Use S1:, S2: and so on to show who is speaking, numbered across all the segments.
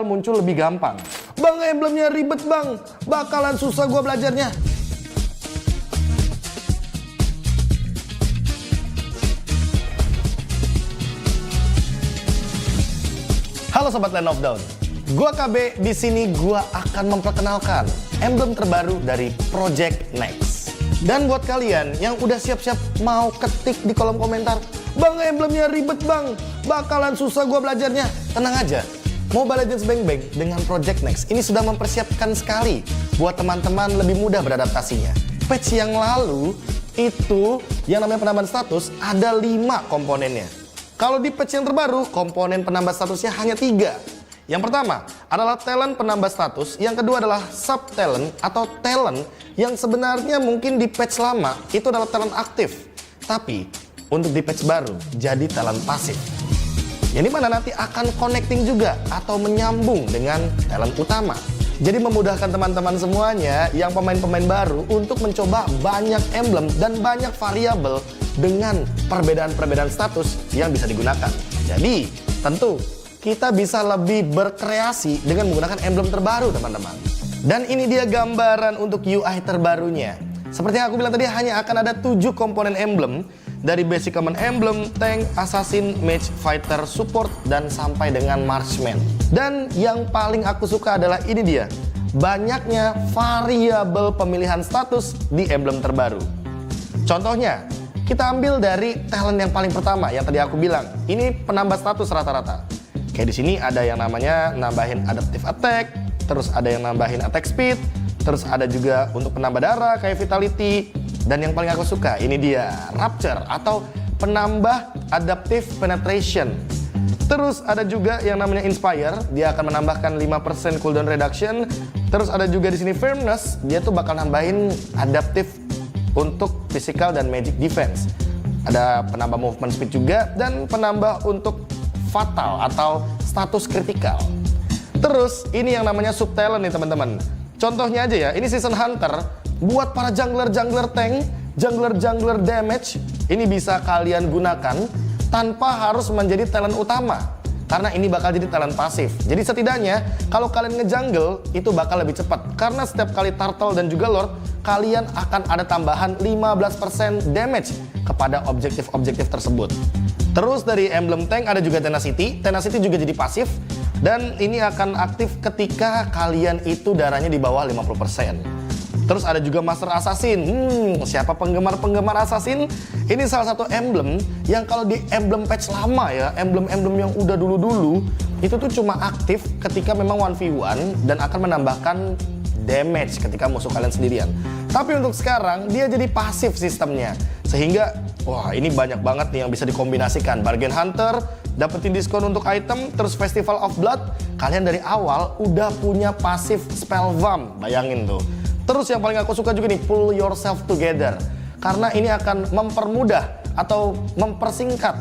S1: muncul lebih gampang. Bang, emblemnya ribet bang, bakalan susah gua belajarnya. Halo sobat Land of Dawn, gua KB. Di sini gua akan memperkenalkan emblem terbaru dari Project Next. Dan buat kalian yang udah siap-siap mau ketik di kolom komentar, bang, emblemnya ribet bang, bakalan susah gua belajarnya. Tenang aja. Mobile Legends Bang Bang dengan Project Next ini sudah mempersiapkan sekali buat teman-teman lebih mudah beradaptasinya. Patch yang lalu itu yang namanya penambahan status ada 5 komponennya. Kalau di patch yang terbaru komponen penambah statusnya hanya 3. Yang pertama adalah talent penambah status, yang kedua adalah sub talent atau talent yang sebenarnya mungkin di patch lama itu adalah talent aktif, tapi untuk di patch baru jadi talent pasif. Yang dimana nanti akan connecting juga atau menyambung dengan talent utama. Jadi memudahkan teman-teman semuanya yang pemain-pemain baru untuk mencoba banyak emblem dan banyak variabel dengan perbedaan-perbedaan status yang bisa digunakan. Jadi tentu kita bisa lebih berkreasi dengan menggunakan emblem terbaru teman-teman. Dan ini dia gambaran untuk UI terbarunya. Seperti yang aku bilang tadi, hanya akan ada 7 komponen emblem. Dari basic common emblem, tank, assassin, mage, fighter, support, dan sampai dengan marksman. Dan yang paling aku suka adalah ini dia, banyaknya variabel pemilihan status di emblem terbaru. Contohnya, kita ambil dari talent yang paling pertama yang tadi aku bilang. Ini penambah status rata-rata. Kayak di sini ada yang namanya nambahin adaptive attack, terus ada yang nambahin attack speed, terus ada juga untuk penambah darah kayak vitality. Dan yang paling aku suka, ini dia, Rapture atau penambah Adaptive Penetration. Terus ada juga yang namanya Inspire, dia akan menambahkan 5% cooldown reduction. Terus ada juga di sini Firmness, dia tuh bakal nambahin adaptive untuk physical dan magic defense. Ada penambah movement speed juga dan penambah untuk fatal atau status kritikal. Terus ini yang namanya Subtalent nih teman-teman. Contohnya aja ya, ini Season Hunter. Buat para jungler-jungler tank, jungler-jungler damage, ini bisa kalian gunakan tanpa harus menjadi talent utama. Karena ini bakal jadi talent pasif. Jadi setidaknya kalau kalian ngejungle itu bakal lebih cepat. Karena setiap kali turtle dan juga lord, kalian akan ada tambahan 15% damage kepada objektif-objektif tersebut. Terus dari emblem tank ada juga Tenacity. Tenacity juga jadi pasif. Dan ini akan aktif ketika kalian itu darahnya di bawah 50%. Terus ada juga Master Assassin. Siapa penggemar-penggemar Assassin? Ini salah satu emblem yang kalau di emblem patch lama ya, emblem-emblem yang udah dulu-dulu, itu tuh cuma aktif ketika memang 1v1 dan akan menambahkan damage ketika musuh kalian sendirian. Tapi untuk sekarang dia jadi pasif sistemnya. Sehingga wah, ini banyak banget nih yang bisa dikombinasikan. Bargain Hunter, dapetin diskon untuk item, terus Festival of Blood, kalian dari awal udah punya pasif spell vamp. Bayangin tuh. Terus yang paling aku suka juga nih, pull yourself together. Karena ini akan mempermudah atau mempersingkat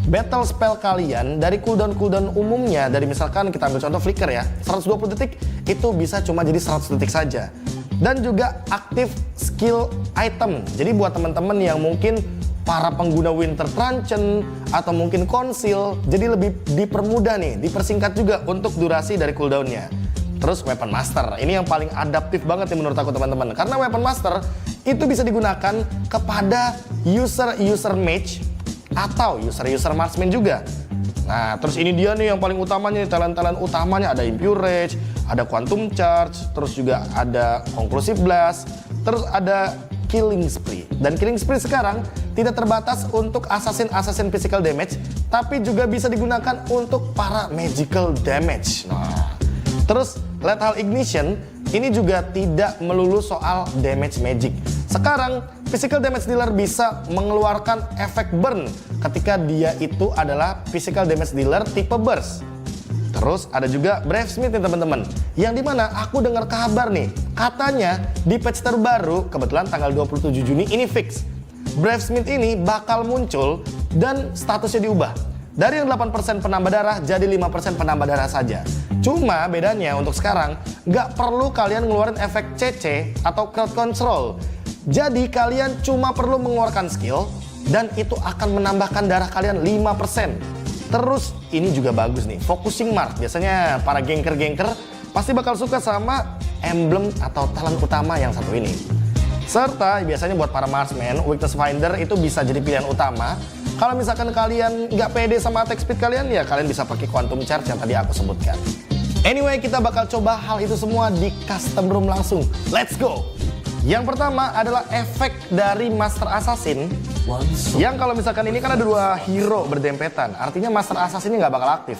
S1: battle spell kalian dari cooldown umumnya. Dari misalkan kita ambil contoh flicker ya, 120 detik itu bisa cuma jadi 100 detik saja. Dan juga aktif skill item. Jadi buat teman-teman yang mungkin para pengguna Winter Truncheon atau mungkin Conceal, jadi lebih dipermudah nih, dipersingkat juga untuk durasi dari cooldownnya. Terus Weapon Master, ini yang paling adaptif banget nih menurut aku teman-teman. Karena Weapon Master itu bisa digunakan kepada user mage atau user marksman juga. Nah, terus ini dia nih yang paling utamanya, talent-talent utamanya ada Impure Rage, ada Quantum Charge, terus juga ada Conclusive Blast, terus ada Killing Spree. Dan Killing Spree sekarang tidak terbatas untuk assassin physical damage, tapi juga bisa digunakan untuk para magical damage. Nah, terus Lethal Ignition ini juga tidak melulu soal damage magic. Sekarang physical damage dealer bisa mengeluarkan efek burn ketika dia itu adalah physical damage dealer tipe burst. Terus ada juga Bravesmith nih teman-teman, yang dimana aku dengar kabar nih, katanya di patch terbaru kebetulan tanggal 27 Juni ini fix, Bravesmith ini bakal muncul dan statusnya diubah dari yang 8% penambah darah jadi 5% penambah darah saja. Cuma bedanya untuk sekarang nggak perlu kalian ngeluarin efek CC atau crowd control. Jadi kalian cuma perlu mengeluarkan skill dan itu akan menambahkan darah kalian 5%. Terus ini juga bagus nih, focusing mark. Biasanya para gangker-gangker pasti bakal suka sama emblem atau talent utama yang satu ini. Serta biasanya buat para marksman, weakness finder itu bisa jadi pilihan utama. Kalau misalkan kalian nggak pede sama attack speed kalian, ya kalian bisa pakai quantum charge yang tadi aku sebutkan. Anyway, kita bakal coba hal itu semua di custom room langsung. Let's go! Yang pertama adalah efek dari Master Assassin. Yang kalau misalkan ini kan ada dua hero berdempetan, artinya Master Assassin ini nggak bakal aktif.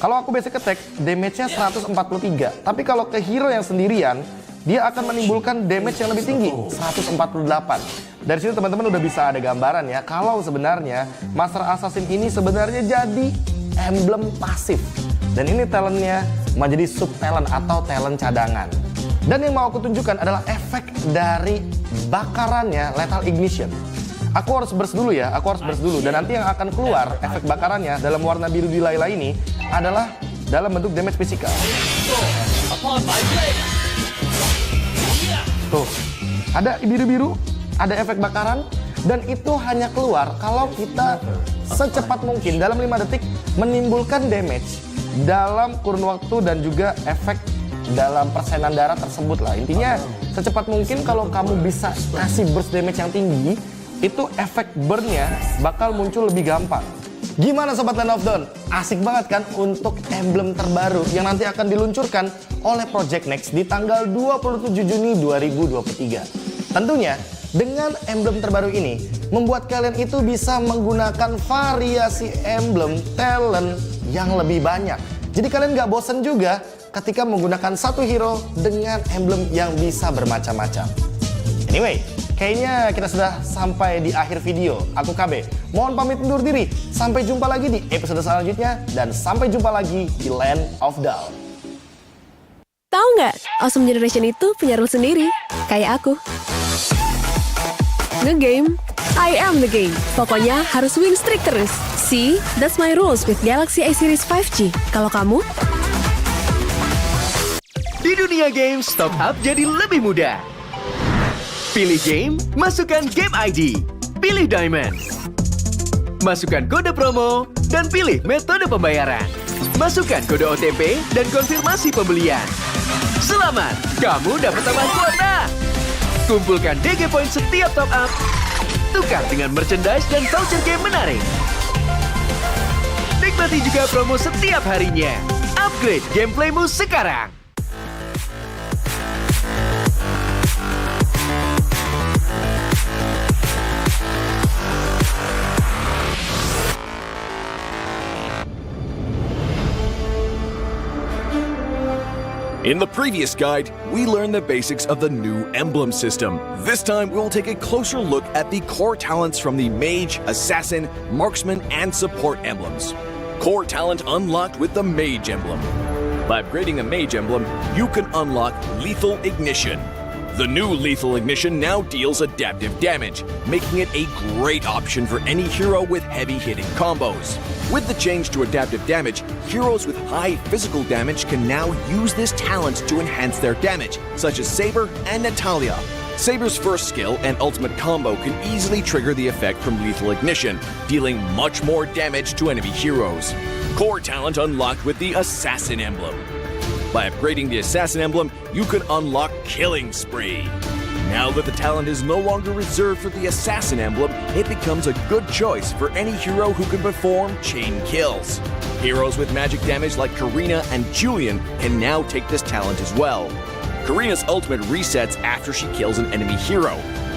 S1: Kalau aku basic attack, damage-nya 143. Tapi kalau ke hero yang sendirian, dia akan menimbulkan damage yang lebih tinggi, 148. Dari sini teman-teman udah bisa ada gambaran ya, kalau sebenarnya Master Assassin ini sebenarnya jadi emblem pasif. Dan ini talentnya menjadi sub talent atau talent cadangan. Dan yang mau aku tunjukkan adalah efek dari bakarannya Lethal Ignition. Aku harus burst dulu ya, Dan nanti yang akan keluar efek bakarannya dalam warna biru di Layla ini adalah dalam bentuk damage fisikal. Tuh, ada biru-biru, ada efek bakaran. Dan itu hanya keluar kalau kita secepat mungkin dalam 5 detik menimbulkan damage dalam kurun waktu dan juga efek dalam persenan darah tersebut lah. Intinya secepat mungkin kalau kamu bisa kasih burst damage yang tinggi, itu efek burn-nya bakal muncul lebih gampang. Gimana Sobat Land of Dawn? Asik banget kan untuk emblem terbaru yang nanti akan diluncurkan oleh Project Next di tanggal 27 Juni 2023. Tentunya dengan emblem terbaru ini membuat kalian itu bisa menggunakan variasi emblem talent yang lebih banyak. Jadi kalian nggak bosen juga ketika menggunakan satu hero dengan emblem yang bisa bermacam-macam. Anyway, kayaknya kita sudah sampai di akhir video. Aku KB, mohon pamit undur diri. Sampai jumpa lagi di episode selanjutnya. Dan sampai jumpa lagi di Land of Dawn.
S2: Tahu nggak, Awesome Generation itu punya rule sendiri. Kayak aku. Nge-game, I am the game. Pokoknya harus win streak terus. See, that's my rules with Galaxy A Series 5G. Kalau kamu?
S3: Di dunia games, top up jadi lebih mudah. Pilih game, masukkan game ID. Pilih Diamond. Masukkan kode promo, dan pilih metode pembayaran. Masukkan kode OTP dan konfirmasi pembelian. Selamat, kamu dapat tambahan kuota. Kumpulkan DG Point setiap top up. Tukar dengan merchandise dan voucher game menarik. Nikmati juga promo setiap harinya. Upgrade gameplaymu sekarang.
S4: In the previous guide, we learned the basics of the new emblem system. This time, we'll take a closer look at the core talents from the Mage, Assassin, Marksman, and Support emblems. Core talent unlocked with the Mage emblem. By upgrading the Mage emblem, you can unlock Lethal Ignition. The new Lethal Ignition now deals adaptive damage, making it a great option for any hero with heavy-hitting combos. With the change to adaptive damage, heroes with high physical damage can now use this talent to enhance their damage, such as Saber and Natalia. Saber's first skill and ultimate combo can easily trigger the effect from Lethal Ignition, dealing much more damage to enemy heroes. Core talent unlocked with the Assassin emblem. By upgrading the Assassin emblem, you can unlock Killing Spree. Now that the talent is no longer reserved for the Assassin emblem, it becomes a good choice for any hero who can perform chain kills. Heroes with magic damage like Karina and Julian can now take this talent as well. Karina's ultimate resets after she kills an enemy hero.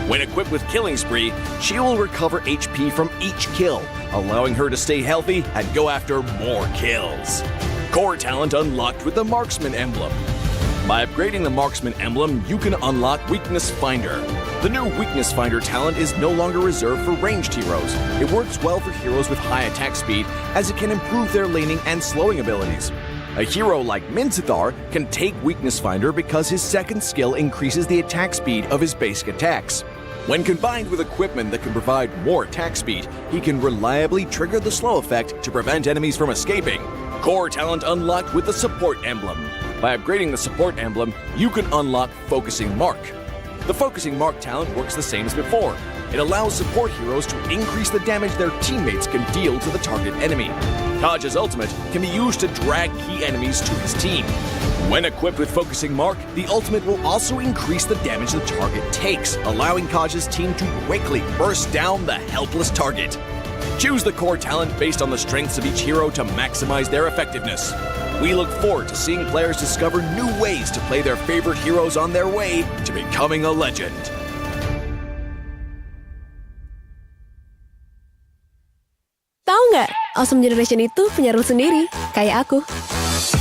S4: When equipped with Killing Spree, she will recover HP from each kill, allowing her to stay healthy and go after more kills. Core talent unlocked with the Marksman emblem. By upgrading the Marksman emblem, you can unlock Weakness Finder. The new Weakness Finder talent is no longer reserved for ranged heroes. It works well for heroes with high attack speed, as it can improve their laning and slowing abilities. A hero like Minzathar can take Weakness Finder because his second skill increases the attack speed of his basic attacks. When combined with equipment that can provide more attack speed, he can reliably trigger the slow effect to prevent enemies from escaping. Core talent unlocked with the Support emblem. By upgrading the Support emblem, you can unlock Focusing Mark. The Focusing Mark talent works the same as before. It allows support heroes to increase the damage their teammates can deal to the target enemy. Kaj's ultimate can be used to drag key enemies to his team. When equipped with Focusing Mark, the ultimate will also increase the damage the target takes, allowing Kaj's team to quickly burst down the helpless target. Choose the core talent based on the strengths of each hero to maximize their effectiveness. We look forward to seeing players discover new ways to play their favorite heroes on their way to becoming a legend.
S2: Tahu nggak, Awesome Generation itu punya rule sendiri, kayak aku.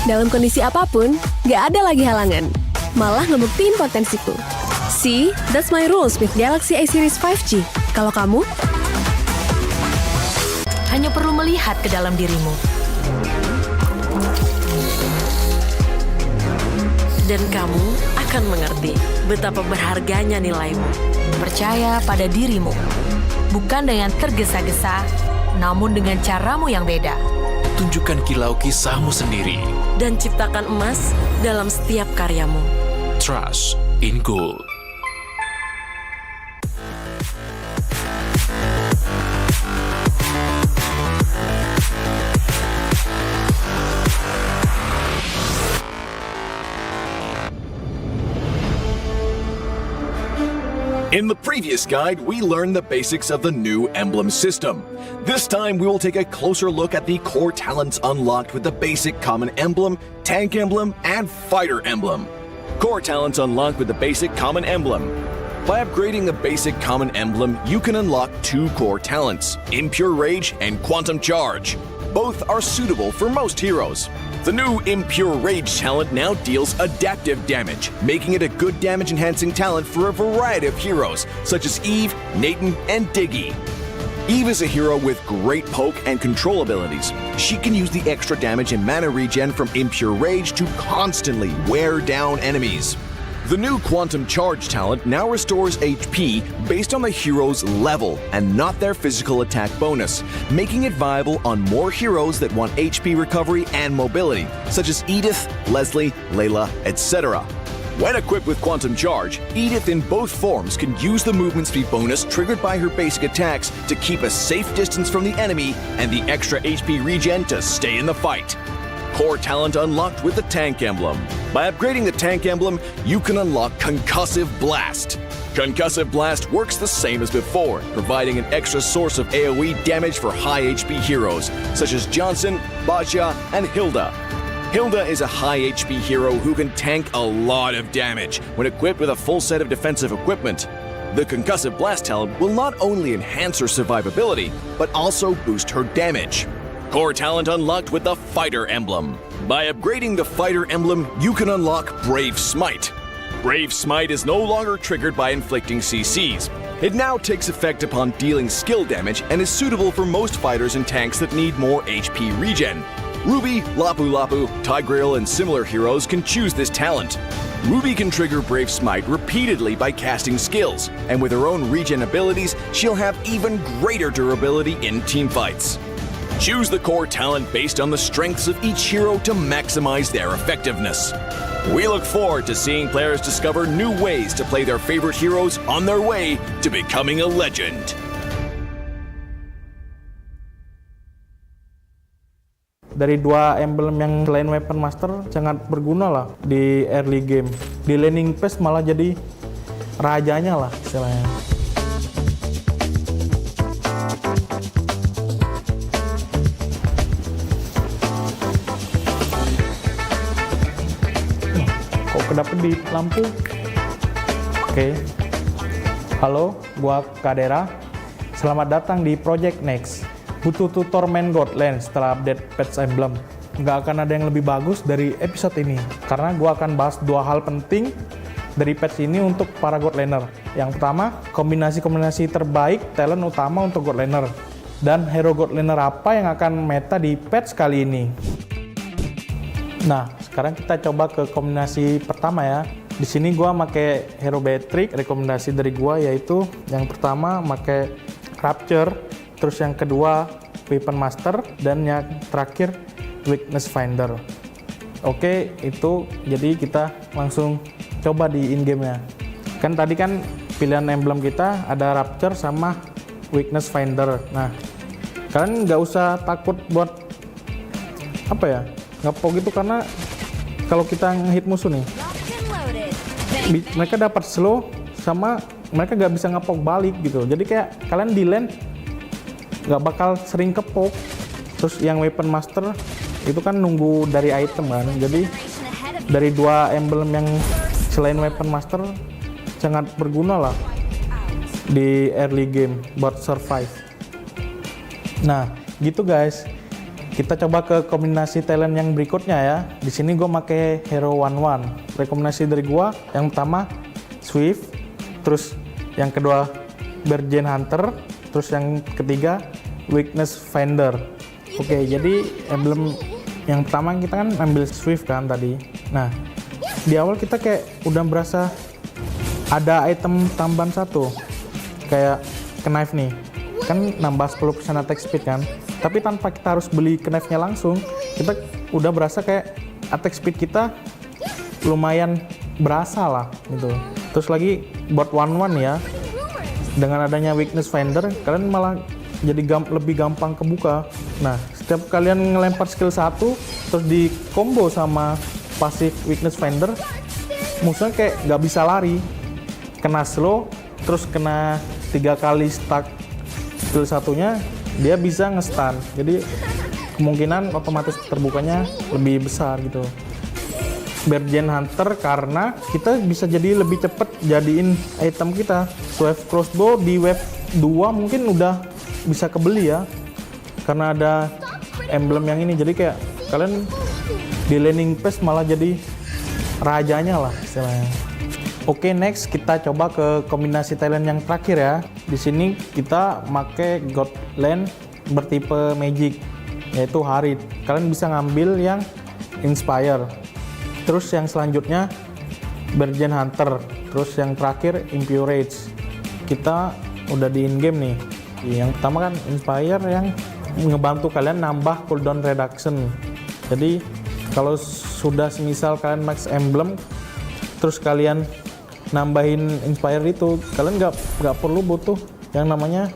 S2: Dalam kondisi apapun, nggak ada lagi halangan. Malah ngebuktiin potensiku. See, that's my rules with Galaxy A Series 5G. Kalau kamu?
S5: Hanya perlu melihat ke dalam dirimu. Dan kamu akan mengerti betapa berharganya nilaimu. Percaya pada dirimu. Bukan dengan tergesa-gesa, namun dengan caramu yang beda.
S6: Tunjukkan kilau kisahmu sendiri.
S5: Dan ciptakan emas dalam setiap karyamu.
S6: Trust in gold.
S4: In the previous guide, we learned the basics of the new emblem system. This time, we will take a closer look at the core talents unlocked with the basic common emblem, tank emblem, and fighter emblem. Core talents unlocked with the basic common emblem. By upgrading the basic common emblem, you can unlock two core talents, Impure Rage and Quantum Charge. Both are suitable for most heroes. The new Impure Rage talent now deals adaptive damage, making it a good damage-enhancing talent for a variety of heroes, such as Eve, Nathan, and Diggy. Eve is a hero with great poke and control abilities. She can use the extra damage and mana regen from Impure Rage to constantly wear down enemies. The new Quantum Charge talent now restores HP based on the hero's level and not their physical attack bonus, making it viable on more heroes that want HP recovery and mobility, such as Edith, Leslie, Layla, etc. When equipped with Quantum Charge, Edith in both forms can use the movement speed bonus triggered by her basic attacks to keep a safe distance from the enemy and the extra HP regen to stay in the fight. Core talent unlocked with the Tank Emblem. By upgrading the Tank Emblem, you can unlock Concussive Blast. Concussive Blast works the same as before, providing an extra source of AoE damage for high HP heroes, such as Johnson, Baja, and Hilda. Hilda is a high HP hero who can tank a lot of damage when equipped with a full set of defensive equipment. The Concussive Blast talent will not only enhance her survivability, but also boost her damage. Core talent unlocked with the Fighter Emblem. By upgrading the Fighter Emblem, you can unlock Brave Smite. Brave Smite is no longer triggered by inflicting CCs. It now takes effect upon dealing skill damage and is suitable for most fighters and tanks that need more HP regen. Ruby, Lapu Lapu, Tigreal, and similar heroes can choose this talent. Ruby can trigger Brave Smite repeatedly by casting skills, and with her own regen abilities, she'll have even greater durability in teamfights. Choose the core talent based on the strengths of each hero to maximize their effectiveness. We look forward to seeing players discover new ways to play their favorite heroes on their way to becoming a legend.
S7: Dari dua emblem yang selain Weapon Master sangat berguna lah di early game. Di laning phase malah jadi rajanya lah istilahnya. Kedapet di lampu. Oke. Halo, gua Kadera. Selamat datang di Project Next. Butuh tutor main God Lane setelah update patch emblem. Nggak akan ada yang lebih bagus dari episode ini, karena gua akan bahas dua hal penting dari patch ini untuk para God Laner. Yang pertama, kombinasi-kombinasi terbaik talent utama untuk God Laner. Dan hero God Laner apa yang akan meta di patch kali ini. Nah, sekarang kita coba ke kombinasi pertama ya. Di sini gua pakai Hero Beatrix. Rekomendasi dari gua yaitu yang pertama pakai Rapture, terus yang kedua Weapon Master, dan yang terakhir Weakness Finder. Oke, itu jadi kita langsung coba di in game-nya. Kan tadi kan pilihan emblem kita ada Rapture sama Weakness Finder. Nah, kalian nggak usah takut buat ngepok gitu, karena kalau kita ngehit musuh nih, mereka dapat slow sama mereka nggak bisa ngepok balik gitu. Jadi kayak kalian di lane nggak bakal sering kepok. Terus yang Weapon Master itu kan nunggu dari item kan. Jadi dari dua emblem yang selain Weapon Master sangat berguna lah di early game buat survive. Nah, gitu guys. Kita coba ke kombinasi talent yang berikutnya ya. Di sini gue pakai Hero 11. Rekomendasi dari gue yang pertama Swift, terus yang kedua Bergen Hunter, terus yang ketiga Weakness Finder. Oke, jadi emblem yang pertama kita kan ambil Swift kan tadi. Nah, di awal kita kayak udah berasa ada item tambahan satu, kayak knife nih, kan nambah 10% attack speed kan. Tapi tanpa kita harus beli knife-nya langsung, kita udah berasa kayak attack speed kita lumayan berasa lah gitu. Terus lagi buat 1-1 ya, dengan adanya Weakness Finder, kalian malah jadi lebih gampang kebuka. Nah, setiap kalian ngelempar skill 1, terus di combo sama pasif Weakness Finder, musuhnya kayak nggak bisa lari, kena slow, terus kena 3 kali stuck skill satunya, dia bisa nge-stun. Jadi kemungkinan otomatis terbukanya lebih besar gitu. Bergen Hunter karena kita bisa jadi lebih cepet jadiin item kita. Swift Crossbow di wave 2 mungkin udah bisa kebeli ya, karena ada emblem yang ini. Jadi kayak kalian di laning phase malah jadi rajanya lah istilahnya. Oke, next kita coba ke kombinasi talent yang terakhir ya. Di sini kita make God Lane bertipe Magic, yaitu Harit. Kalian bisa ngambil yang Inspire. Terus yang selanjutnya Bergen Hunter. Terus yang terakhir Impurage. Kita udah di in game nih. Yang pertama kan Inspire yang ngebantu kalian nambah cooldown reduction. Jadi kalau sudah semisal kalian max emblem, terus kalian nambahin Inspire itu, kalian nggak perlu butuh yang namanya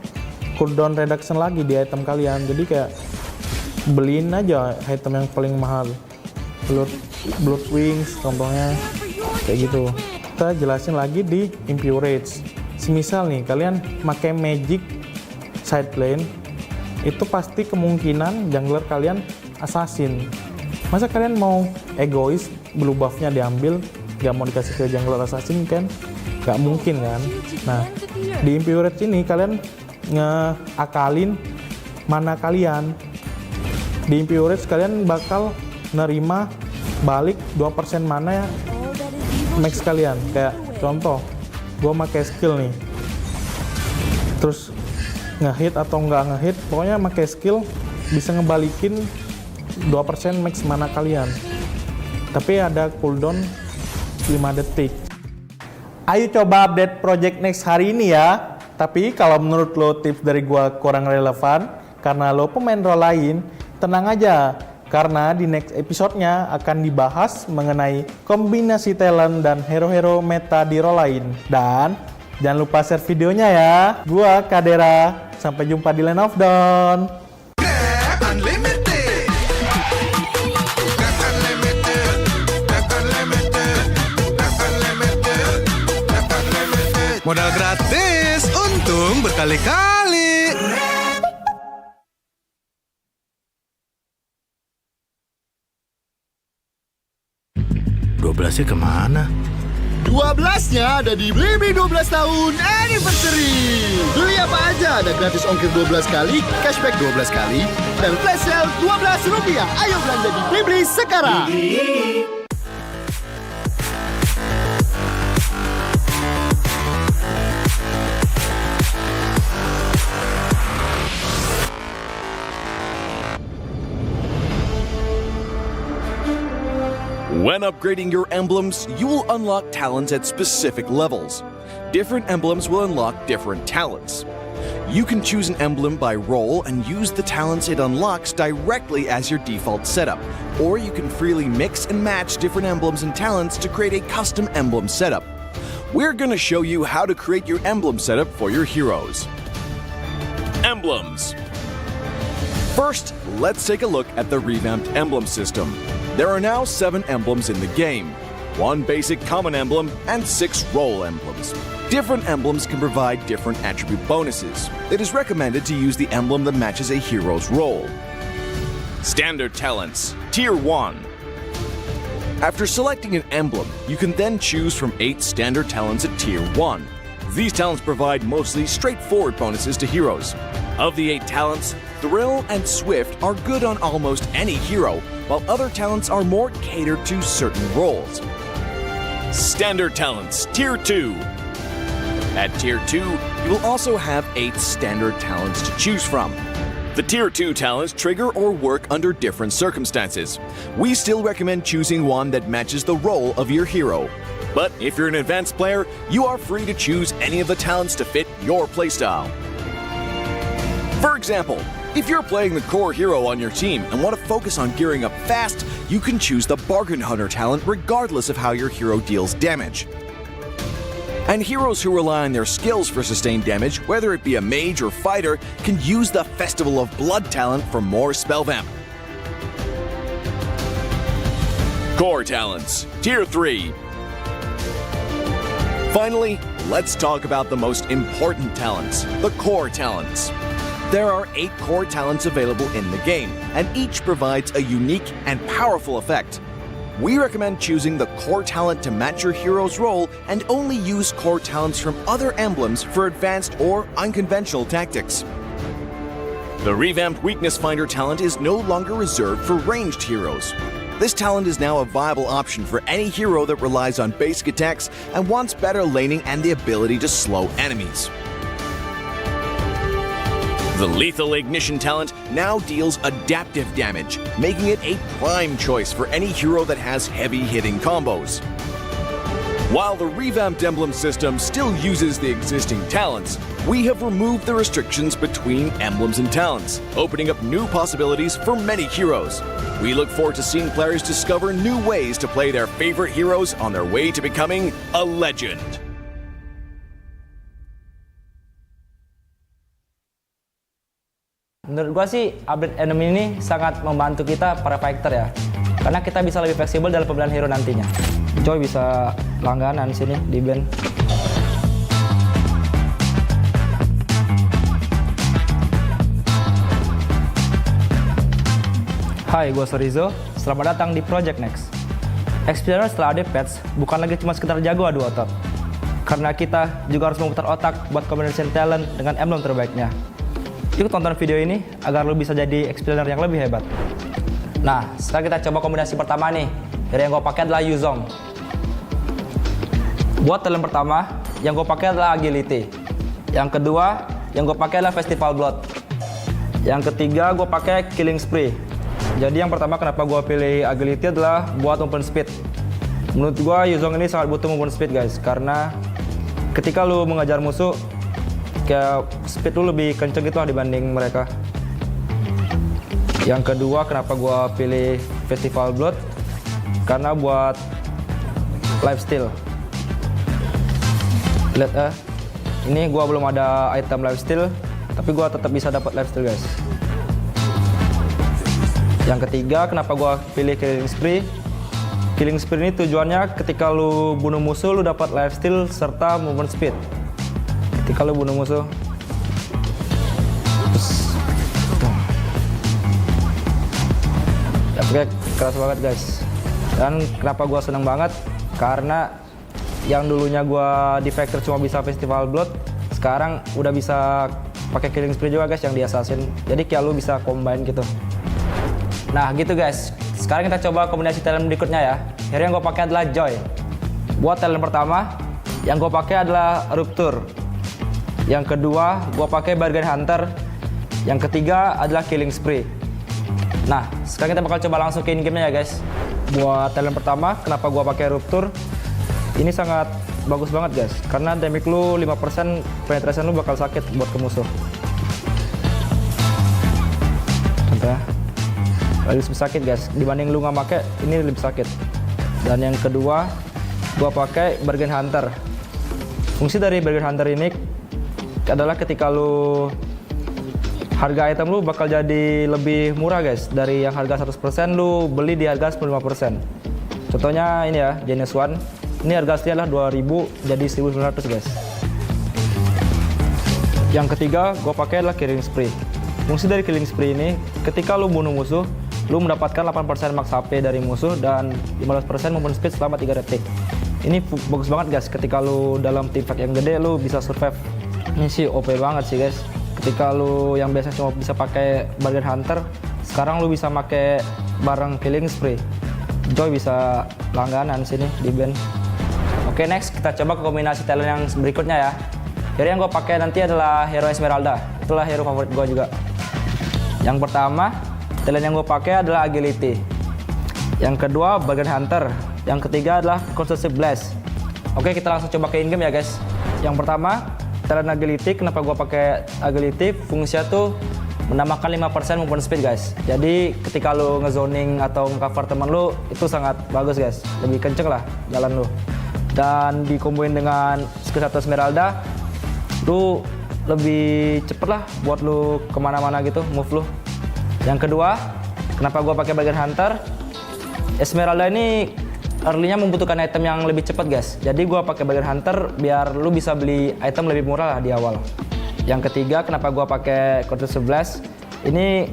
S7: cooldown reduction lagi di item kalian. Jadi kayak beliin aja item yang paling mahal, Blood Wings contohnya kayak gitu. Kita jelasin lagi di Impurage. Semisal nih kalian pakai Magic side lane, itu pasti kemungkinan jungler kalian assassin. Masa kalian mau egois, blue buff-nya diambil, gak mau dikasih ke jungler assassin kan? Gak mungkin kan? Nah, di Impurage ini kalian ngeakalin mana kalian. Di Impurage kalian bakal nerima balik 2% mana ya max kalian. Kayak contoh, gue pakai skill nih, terus ngehit atau nggak ngehit, pokoknya pakai skill bisa ngebalikin 2% max mana kalian. Tapi ada cooldown 5 detik. Ayo coba update Project Next hari ini ya. Tapi kalau menurut lo tips dari gua kurang relevan karena lo pemain role lain, tenang aja. Karena di next episode-nya akan dibahas mengenai kombinasi talent dan hero-hero meta di role lain. Dan jangan lupa share videonya ya. Gua Kadera. Sampai jumpa di Land of Dawn.
S8: Modal gratis, untung berkali-kali.
S9: "12-nya kemana?"
S10: 12-nya ada di Blibli 12 tahun anniversary. Beli apa aja ada gratis ongkir 12 kali, cashback 12 kali, dan flash sale Rp12. Ayo belanja di Blibli sekarang.
S4: When upgrading your emblems, you will unlock talents at specific levels. Different emblems will unlock different talents. You can choose an emblem by role and use the talents it unlocks directly as your default setup, or you can freely mix and match different emblems and talents to create a custom emblem setup. we're gonna show you how to create your emblem setup for your heroes. Emblems. First, let's take a look at the revamped emblem system. There are now 7 emblems in the game, 1 basic common emblem and 6 role emblems. Different emblems can provide different attribute bonuses. It is recommended to use the emblem that matches a hero's role. Standard talents, Tier 1. After selecting an emblem, you can then choose from 8 standard talents at Tier 1. These talents provide mostly straightforward bonuses to heroes. Of the 8 talents, Thrill and Swift are good on almost any hero, while other talents are more catered to certain roles. Standard talents, Tier 2. At Tier 2, you will also have 8 standard talents to choose from. The Tier 2 talents trigger or work under different circumstances. We still recommend choosing one that matches the role of your hero. But if you're an advanced player, you are free to choose any of the talents to fit your playstyle. For example, if you're playing the core hero on your team and want to focus on gearing up fast, you can choose the Bargain Hunter talent regardless of how your hero deals damage. And heroes who rely on their skills for sustained damage, whether it be a mage or fighter, can use the Festival of Blood talent for more spell vamp. Core talents, Tier 3. Finally, let's talk about the most important talents, the core talents. There are 8 core talents available in the game, and each provides a unique and powerful effect. We recommend choosing the core talent to match your hero's role and only use core talents from other emblems for advanced or unconventional tactics. The revamped Weakness Finder talent is no longer reserved for ranged heroes. This talent is now a viable option for any hero that relies on basic attacks and wants better laning and the ability to slow enemies. The Lethal Ignition talent now deals adaptive damage, making it a prime choice for any hero that has heavy-hitting combos. While the revamped emblem system still uses the existing talents, we have removed the restrictions between emblems and talents, opening up new possibilities for many heroes. We look forward to seeing players discover new ways to play their favorite heroes on their way to becoming a legend.
S9: Menurut gua sih update enemy ini sangat membantu kita para fighter ya, karena kita bisa lebih fleksibel dalam pemilihan hero nantinya. Joy bisa langganan sini di band. Hai, gua Sorizo. Selamat datang di Project Next. Explorer setelah ada patch bukan lagi cuma sekedar jago adu otot, karena kita juga harus memutar otak buat combination talent dengan emblem terbaiknya. Yuk tonton video ini agar lo bisa jadi explainer yang lebih hebat. Nah, sekarang kita coba kombinasi pertama nih. Hero yang gue pakai adalah Yuzong. Buat talent pertama, yang gue pakai adalah Agility. Yang kedua, yang gue pakai adalah Festival Blood. Yang ketiga, gue pakai Killing Spree. Jadi yang pertama kenapa gue pilih Agility adalah buat movement speed. Menurut gue Yuzong ini sangat butuh movement speed guys, karena ketika lo mengajar musuh, kayak speed lu lebih kenceng gitu lah dibanding mereka. Yang kedua kenapa gua pilih Festival Blood, karena buat lifesteal. Lihat ini gua belum ada item lifesteal, tapi gua tetap bisa dapat lifesteal guys. Yang ketiga kenapa gua pilih Killing Spree. Killing Spree ini tujuannya ketika lu bunuh musuh lu dapat lifesteal serta movement speed. Ketika lo bunuh musuh, ya keras banget guys. Dan kenapa gue seneng banget, karena yang dulunya gue di Factor cuma bisa Festival Blood, sekarang udah bisa pakai Killing Spree juga guys yang di Assassin. Jadi kayak lo bisa combine gitu. Nah gitu guys. Sekarang kita coba kombinasi talent berikutnya ya. Hero yang gue pakai adalah Joy. Buat talent pertama, yang gue pakai adalah Rupture. Yang kedua, gua pakai Bargain Hunter. Yang ketiga adalah Killing Spree. Nah, sekarang kita bakal coba langsung ke in-game-nya ya guys. Buat talent pertama, kenapa gua pakai Rupture? Ini sangat bagus banget guys, karena damage lu 5%, penetration lu bakal sakit buat ke musuh. Contohnya, lebih sakit guys, dibanding lu nggak pakai, ini lebih sakit. Dan yang kedua, gua pakai Bargain Hunter. Fungsi dari Bargain Hunter ini adalah ketika lu harga item lu bakal jadi lebih murah guys. Dari yang harga 100% lu beli di harga 95%. Contohnya ini ya, Genius One. Ini harga asli adalah 2000 jadi 1900 guys. Yang ketiga gue pakai adalah Killing Spree. Fungsi dari Killing Spree ini ketika lu bunuh musuh, lu mendapatkan 8% max HP dari musuh dan 15% movement speed selama 3 detik. Ini bagus banget guys, ketika lu dalam team fight yang gede lu bisa survive. Ini sih OP banget sih guys. Ketika lu yang biasa cuma bisa pakai Bargain Hunter, sekarang lu bisa pakai bareng Killing Spree. Joy bisa langganan sini di band. Oke, next kita coba ke kombinasi talent yang berikutnya ya. Hero yang gue pakai nanti adalah hero Esmeralda. Itulah hero favorit gue juga. Yang pertama, talent yang gue pakai adalah Agility. Yang kedua, Bargain Hunter. Yang ketiga adalah Constructive Blast. Oke, kita langsung coba ke in-game ya guys. Yang pertama, talent Agility. Kenapa gue pakai Agility? Fungsinya tuh menambahkan 5% movement speed guys. Jadi ketika lu ngezoning atau nge-cover temen lu, itu sangat bagus guys. Lebih kenceng lah jalan lu. Dan dikomboin dengan skill 1 Esmeralda, lu lebih cepet lah buat lu kemana-mana gitu, move lu. Yang kedua, kenapa gua pakai Bargain Hunter? Esmeralda ini early-nya membutuhkan item yang lebih cepat guys. Jadi gua pakai Bargain Hunter biar lu bisa beli item lebih murah lah di awal. Yang ketiga, kenapa gua pakai Counter 11? Ini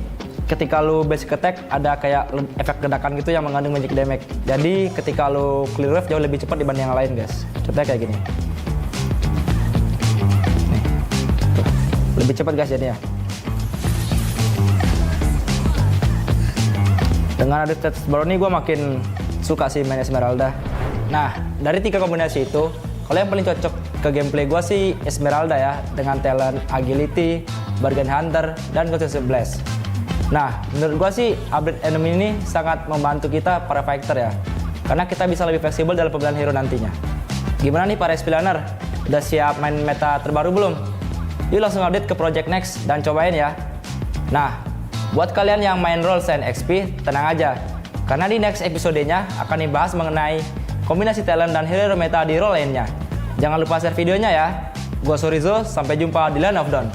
S9: ketika lu basic attack ada kayak efek ledakan gitu yang mengandung magic damage. Jadi ketika lu clear wave jauh lebih cepat dibanding yang lain guys. Contohnya kayak gini. Nih, tuh. Lebih cepat guys jadinya. Dengan ada stats baru nih gue makin suka sih main Esmeralda. Nah, dari 3 kombinasi itu, kalau yang paling cocok ke gameplay gue sih Esmeralda ya, dengan talent Agility, Bargain Hunter, dan Constructive Blast. Nah, menurut gue sih update enemy ini sangat membantu kita para fighter ya, karena kita bisa lebih fleksibel dalam pemilihan hero nantinya. Gimana nih para SPLaner? Udah siap main meta terbaru belum? Yuk langsung update ke Project Next dan cobain ya. Nah, buat kalian yang main roles and XP, tenang aja, karena di next episodenya akan dibahas mengenai kombinasi talent dan hero meta di role lainnya. Jangan lupa share videonya ya. Gua Surizo, sampai jumpa di Land of Dawn.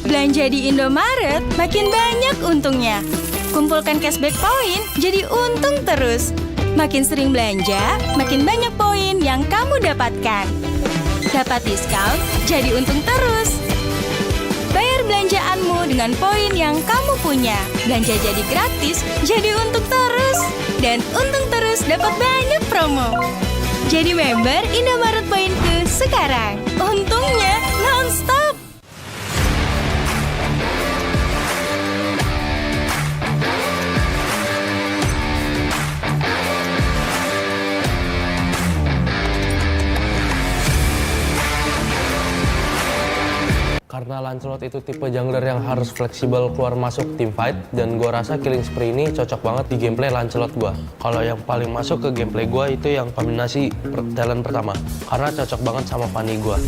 S11: Belanja di Indomaret makin banyak untungnya. Kumpulkan cashback poin jadi untung terus. Makin sering belanja, makin banyak poin yang kamu dapatkan. Dapat diskon, jadi untung terus. Bayar belanjaanmu dengan poin yang kamu punya. Belanja jadi gratis, jadi untung terus. Dan untung terus dapat banyak promo. Jadi member Indomaret Poinku sekarang. Untungnya non-stop.
S12: Karena Lancelot itu tipe jungler yang harus fleksibel keluar masuk team fight, dan gua rasa Killing Spree ini cocok banget di gameplay Lancelot gua. Kalau yang paling masuk ke gameplay gua itu yang kombinasi talent pertama, karena cocok banget sama Fanny gua.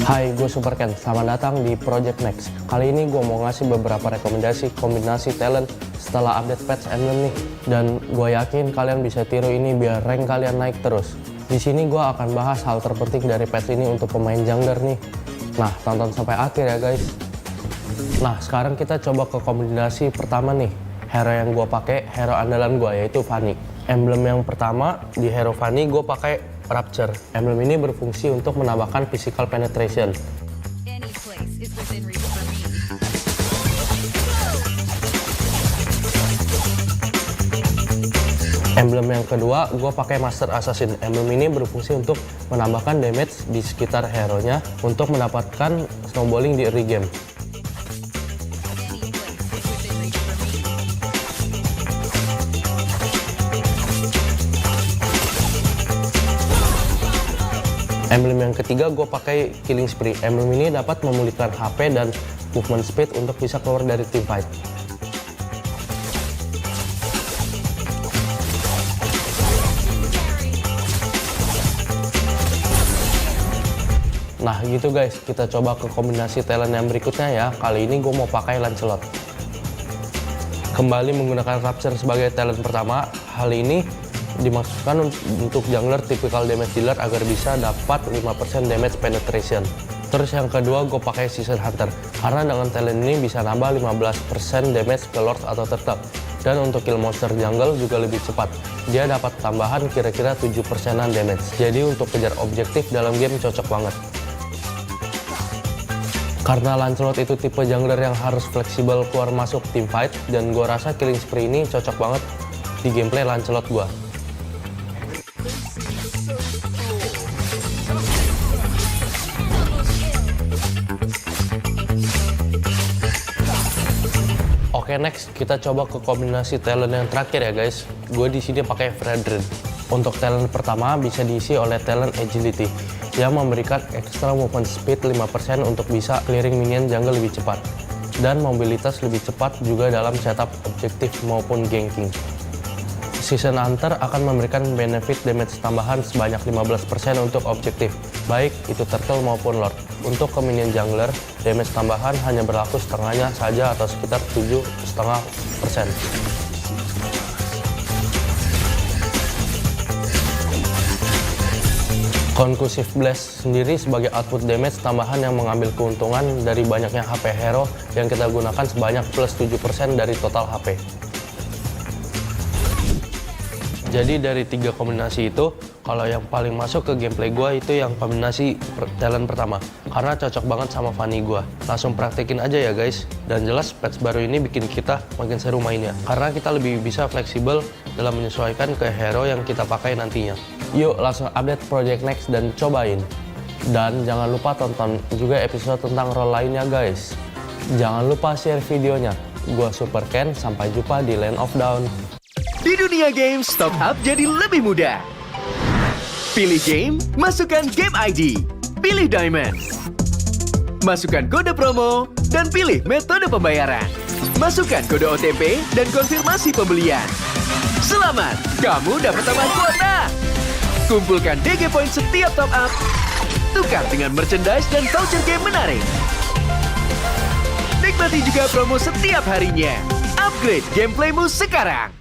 S12: Hai, gue Super Ken. Selamat datang di Project Next. Kali ini gue mau ngasih beberapa rekomendasi kombinasi talent setelah update patch emblem nih. Dan gue yakin kalian bisa tiru ini biar rank kalian naik terus. Di sini gue akan bahas hal terpenting dari patch ini untuk pemain jungler nih. Nah, tonton sampai akhir ya guys. Nah, sekarang kita coba ke kombinasi pertama nih. Hero yang gue pakai, hero andalan gue yaitu Fanny. Emblem yang pertama di hero Fanny gue pakai Rapture. Emblem ini berfungsi untuk menambahkan physical penetration. Emblem yang kedua, gue pakai Master Assassin. Emblem ini berfungsi untuk menambahkan damage di sekitar hero-nya untuk mendapatkan snowballing di early game. Emblem yang ketiga, gue pakai Killing Spree. Emblem ini dapat memulihkan HP dan movement speed untuk bisa keluar dari team fight. Nah gitu guys, kita coba ke kombinasi talent yang berikutnya ya. Kali ini gue mau pakai Lancelot. Kembali menggunakan Rapture sebagai talent pertama. Hal ini dimaksudkan untuk jungler typical damage dealer agar bisa dapat 5% damage penetration. Terus yang kedua gue pakai Season Hunter. Karena dengan talent ini bisa nambah 15% damage ke Lord atau Turtle. Dan untuk kill monster jungle juga lebih cepat. Dia dapat tambahan kira-kira 7%an damage. Jadi untuk kejar objektif dalam game cocok banget. Karena Lancelot itu tipe jungler yang harus fleksibel keluar masuk team fight, dan gue rasa Killing Spree ini cocok banget di gameplay Lancelot gue. Oke, next kita coba ke kombinasi talent yang terakhir ya guys. Gue di sini pakai Fredrin. Untuk talent pertama bisa diisi oleh talent Agility yang memberikan extra movement speed 5% untuk bisa clearing minion jungle lebih cepat, dan mobilitas lebih cepat juga dalam setup objektif maupun ganking. Season Hunter akan memberikan benefit damage tambahan sebanyak 15% untuk objektif, baik itu turtle maupun lord. Untuk ke minion jungler, damage tambahan hanya berlaku setengahnya saja atau sekitar 7,5%. Conclusive Blast sendiri sebagai output damage tambahan yang mengambil keuntungan dari banyaknya HP hero yang kita gunakan sebanyak plus 7% dari total HP. Jadi dari 3 kombinasi itu, kalau yang paling masuk ke gameplay gue itu yang kombinasi talent pertama. Karena cocok banget sama Fanny gue. Langsung praktekin aja ya guys. Dan jelas patch baru ini bikin kita makin seru mainnya. Karena kita lebih bisa fleksibel dalam menyesuaikan ke hero yang kita pakai nantinya. Yuk langsung update Project Next dan cobain. Dan jangan lupa tonton juga episode tentang role lainnya guys. Jangan lupa share videonya. Gua Super Ken, sampai jumpa di Land of Dawn.
S3: Di dunia games, top up jadi lebih mudah. Pilih game, masukkan game ID. Pilih Diamond. Masukkan kode promo, dan pilih metode pembayaran. Masukkan kode OTP dan konfirmasi pembelian. Selamat, kamu dapat tambahan kuota. Kumpulkan DG Point setiap top up. Tukar dengan merchandise dan voucher game menarik. Nikmati juga promo setiap harinya. Upgrade gameplaymu sekarang.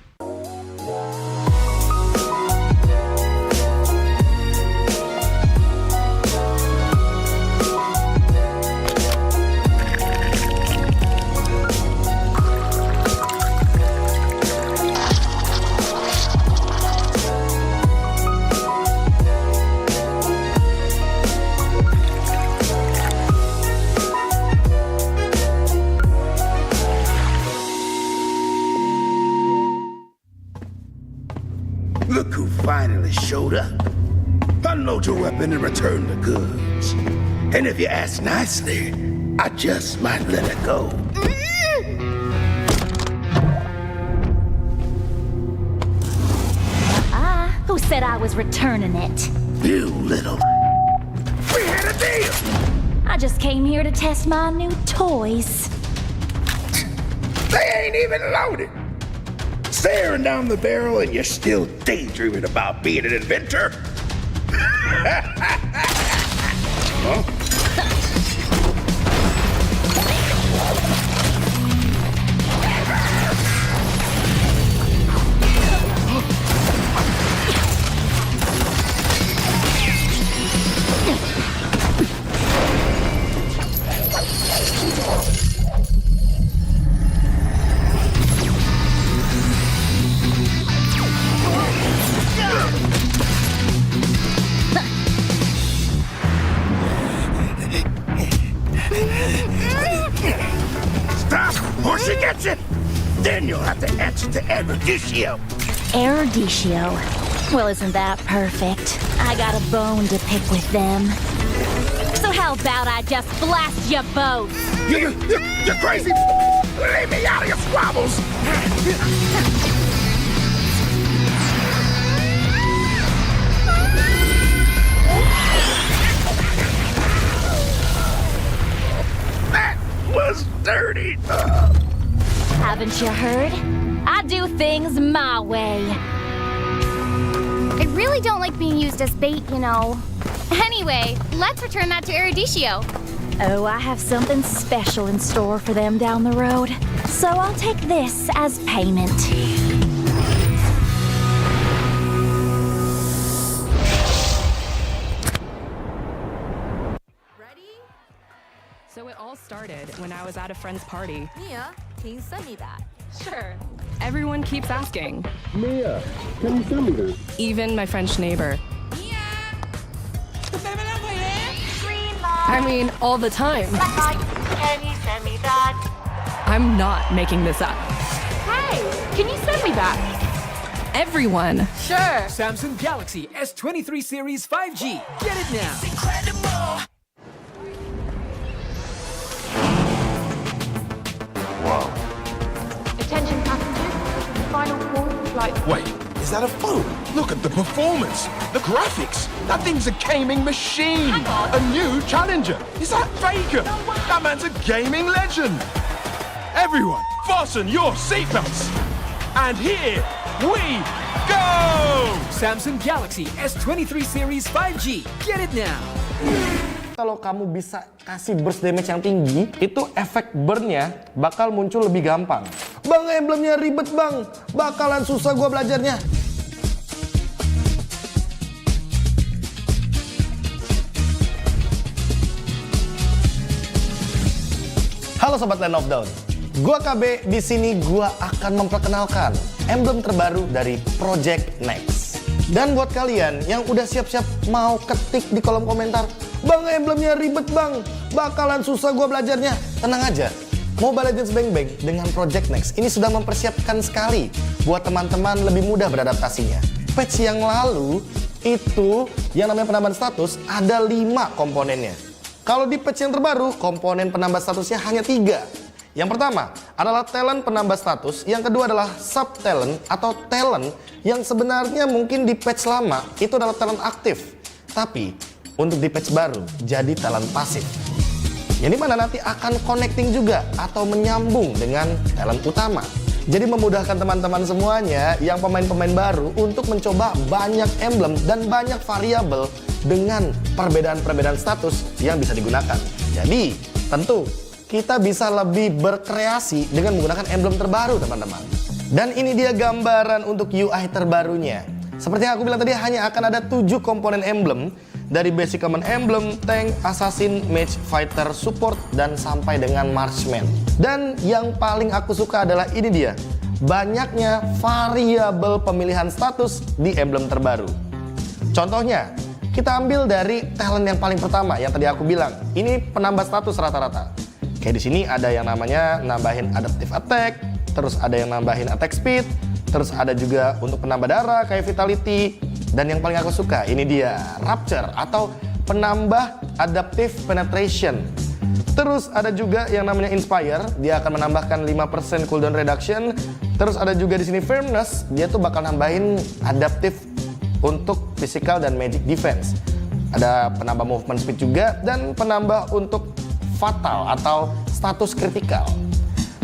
S13: Look who finally showed up. Unload your weapon and return the goods. And if you ask nicely, I just might let it go.
S14: Who said I was returning it?
S13: You little... We had a deal!
S14: I just came here to test my new toys.
S13: They ain't even loaded! Staring down the barrel and you're still daydreaming about being an inventor? Huh? Stop, or she gets it! Then you'll have to answer to Adverticio.
S14: Erudicio. Well, isn't that perfect? I got a bone to pick with them. So how about I just blast you both?
S13: You're crazy! Leave me out of your squabbles! That was dirty!
S14: Haven't you heard? I do things my way.
S15: I really don't like being used as bait, you know. Anyway, let's return that to Erudicio.
S14: Oh, I have something special in store for them down the road. So I'll take this as payment.
S16: So it all started when I was at a friend's party.
S5: Mia, can you send me that? Sure.
S16: Everyone keeps asking.
S10: Mia, can you send me that?
S16: Even my French neighbor. I mean, all the time.
S14: Can you send me that?
S16: I'm not making this up.
S5: Hey, can you send me that?
S16: Everyone.
S5: Sure.
S3: Samsung Galaxy S23 Series 5G. Get it now.
S15: Attention passengers, final call for flight.
S13: Wait, is that a phone? Look at the performance, the graphics. That thing's a gaming machine.
S15: Hang on.
S13: A new challenger. Is that Faker? That man's a gaming legend. Everyone, fasten your seatbelts. And here we go!
S3: Samsung Galaxy S23 Series 5G. Get it now.
S1: Kalau kamu bisa kasih burst damage yang tinggi, itu efek burn-nya bakal muncul lebih gampang. Bang, emblemnya ribet bang, bakalan susah gua belajarnya. Halo sobat Land of Dawn, gua KB. Di sini gua akan memperkenalkan emblem terbaru dari Project Next. Dan buat kalian yang udah siap-siap mau ketik di kolom komentar, Bang, emblemnya ribet bang, bakalan susah gua belajarnya. Tenang aja, Mobile Legends Bang Bang dengan Project Next ini sudah mempersiapkan sekali buat teman-teman lebih mudah beradaptasinya. Patch yang lalu itu yang namanya penambahan status ada 5 komponennya. Kalau di patch yang terbaru, komponen penambah statusnya hanya 3. Yang pertama adalah talent penambah status, yang kedua adalah sub talent atau talent yang sebenarnya mungkin di patch lama itu adalah talent aktif. Tapi untuk di patch baru jadi talent pasif. Yang dimana nanti akan connecting juga atau menyambung dengan talent utama. Jadi memudahkan teman-teman semuanya yang pemain-pemain baru untuk mencoba banyak emblem dan banyak variabel dengan perbedaan-perbedaan status yang bisa digunakan. Jadi tentu kita bisa lebih berkreasi dengan menggunakan emblem terbaru teman-teman. Dan ini dia gambaran untuk UI terbarunya. Seperti yang aku bilang tadi, hanya akan ada 7 komponen emblem. Dari basic common emblem, tank, assassin, mage, fighter, support, dan sampai dengan marksman. Dan yang paling aku suka adalah ini dia, banyaknya variabel pemilihan status di emblem terbaru. Contohnya, kita ambil dari talent yang paling pertama yang tadi aku bilang. Ini penambah status rata-rata. Kayak di sini ada yang namanya nambahin adaptive attack, terus ada yang nambahin attack speed, terus ada juga untuk penambah darah kayak vitality. Dan yang paling aku suka, ini dia, Rapture atau penambah Adaptive Penetration. Terus ada juga yang namanya Inspire, dia akan menambahkan 5% cooldown reduction. Terus ada juga di sini Firmness, dia tuh bakal nambahin adaptive untuk physical dan magic defense. Ada penambah movement speed juga dan penambah untuk fatal atau status kritikal.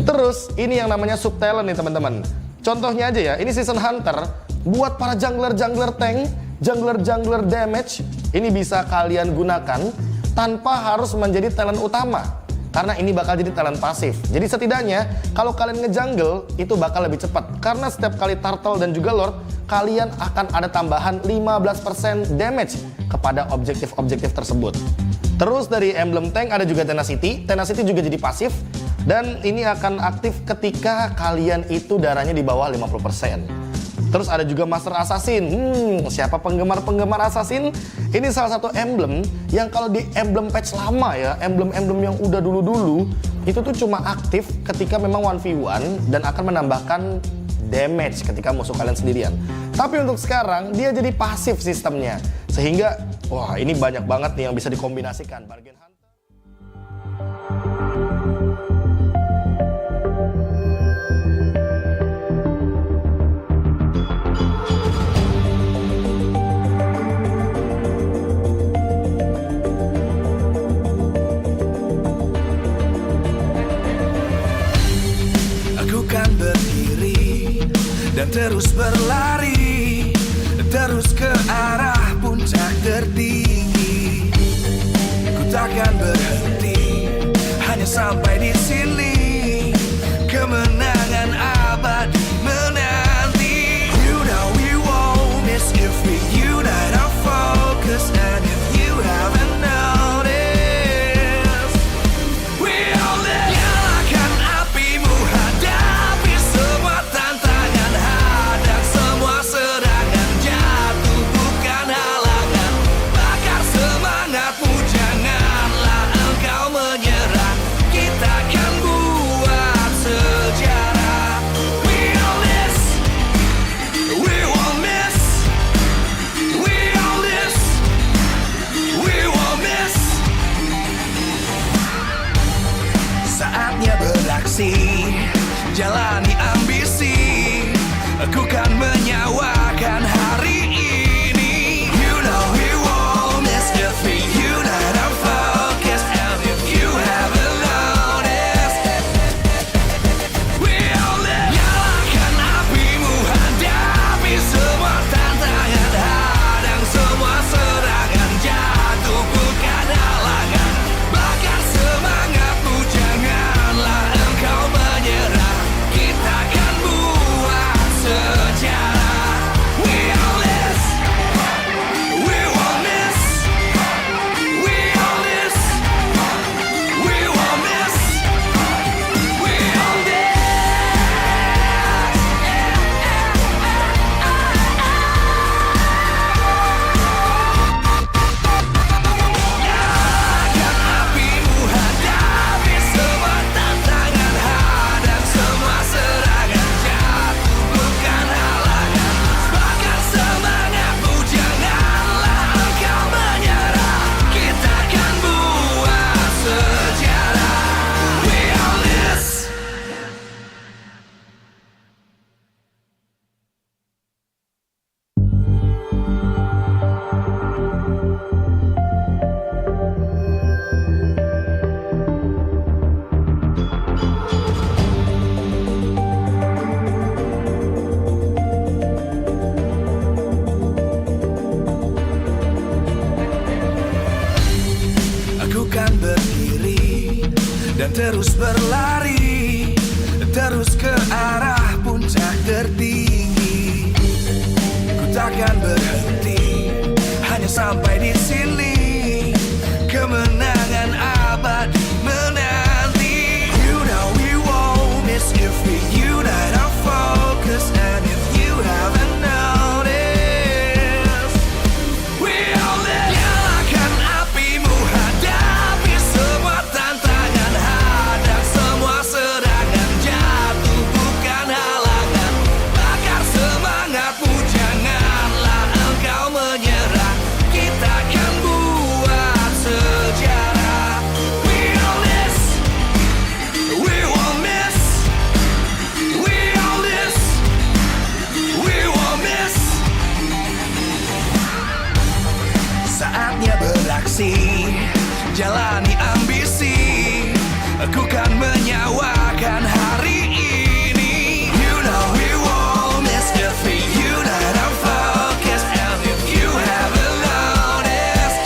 S1: Terus ini yang namanya Subtalent nih teman-teman. Contohnya aja ya, ini Season Hunter. Buat para jungler-jungler tank, jungler-jungler damage, ini bisa kalian gunakan tanpa harus menjadi talent utama. Karena ini bakal jadi talent pasif. Jadi setidaknya kalau kalian ngejungle itu bakal lebih cepat. Karena setiap kali turtle dan juga lord, kalian akan ada tambahan 15% damage kepada objektif-objektif tersebut. Terus dari emblem tank ada juga Tenacity. Tenacity juga jadi pasif. Dan ini akan aktif ketika kalian itu darahnya di bawah 50%. Terus ada juga Master Assassin. Siapa penggemar-penggemar Assassin? Ini salah satu emblem yang kalau di emblem patch lama ya, emblem-emblem yang udah dulu-dulu, itu tuh cuma aktif ketika memang 1v1 dan akan menambahkan damage ketika musuh kalian sendirian. Tapi untuk sekarang dia jadi pasif sistemnya, sehingga wah ini banyak banget nih yang bisa dikombinasikan. Bargain Hunter.
S17: Aku kan berdiri dan terus berlari, terus ke arah puncak tertinggi. Ku takkan berhenti, hanya sampai di sini. Kemenangan abadi menanti. You know we won't miss if we unite our focus. And if you haven't noticed, we all live. Nyalakan apimu, hadapi semua tantangan, hadang semua serangan, jatuh bukan halangan. Bakar semangatmu, janganlah engkau menyerah. Kita akan buat sejarah. We all this, we won't miss. We all this, we won't miss. Saatnya beraksi, jalani ambisi. Aku kan menyawakan hari ini. You know we won't miss if we unite our focus. And if you haven't noticed, we all live. Nyalakan apimu, hadapi semua tantangan, hadang semua serangan, jatuh bukan halangan. Bakar semangatmu, janganlah engkau menyerah. Kita akan buat sejarah. We all this, we won't miss. We all this, we won't miss. We all this. Nyalakan apimu, hadapi semua tantangan, hadang semua serangan, jatuh bukan halangan. Bakar semangatmu, janganlah engkau menyerah. Kita akan buat sejarah. We all this. Aku kan berdiri dan terus berlari, terus ke arah puncak tertinggi. Ku takkan berhenti, hanya sampai di sini. Kemenangan abadi menanti. You know we won't miss if we unite our focus. And if you haven't noticed, we all live. Nyalakan apimu, hadapi semua tantangan, hadang semua serangan, jatuh bukan halangan. Bakar semangatmu, janganlah engkau menyerah. Kita akan buat sejarah. We all this, we won't miss. We all this, we won't miss. Saatnya beraksi, jalani ambisi. Aku kan menyawakan hari ini. You know we won't miss if we unite our focus. And if you haven't noticed,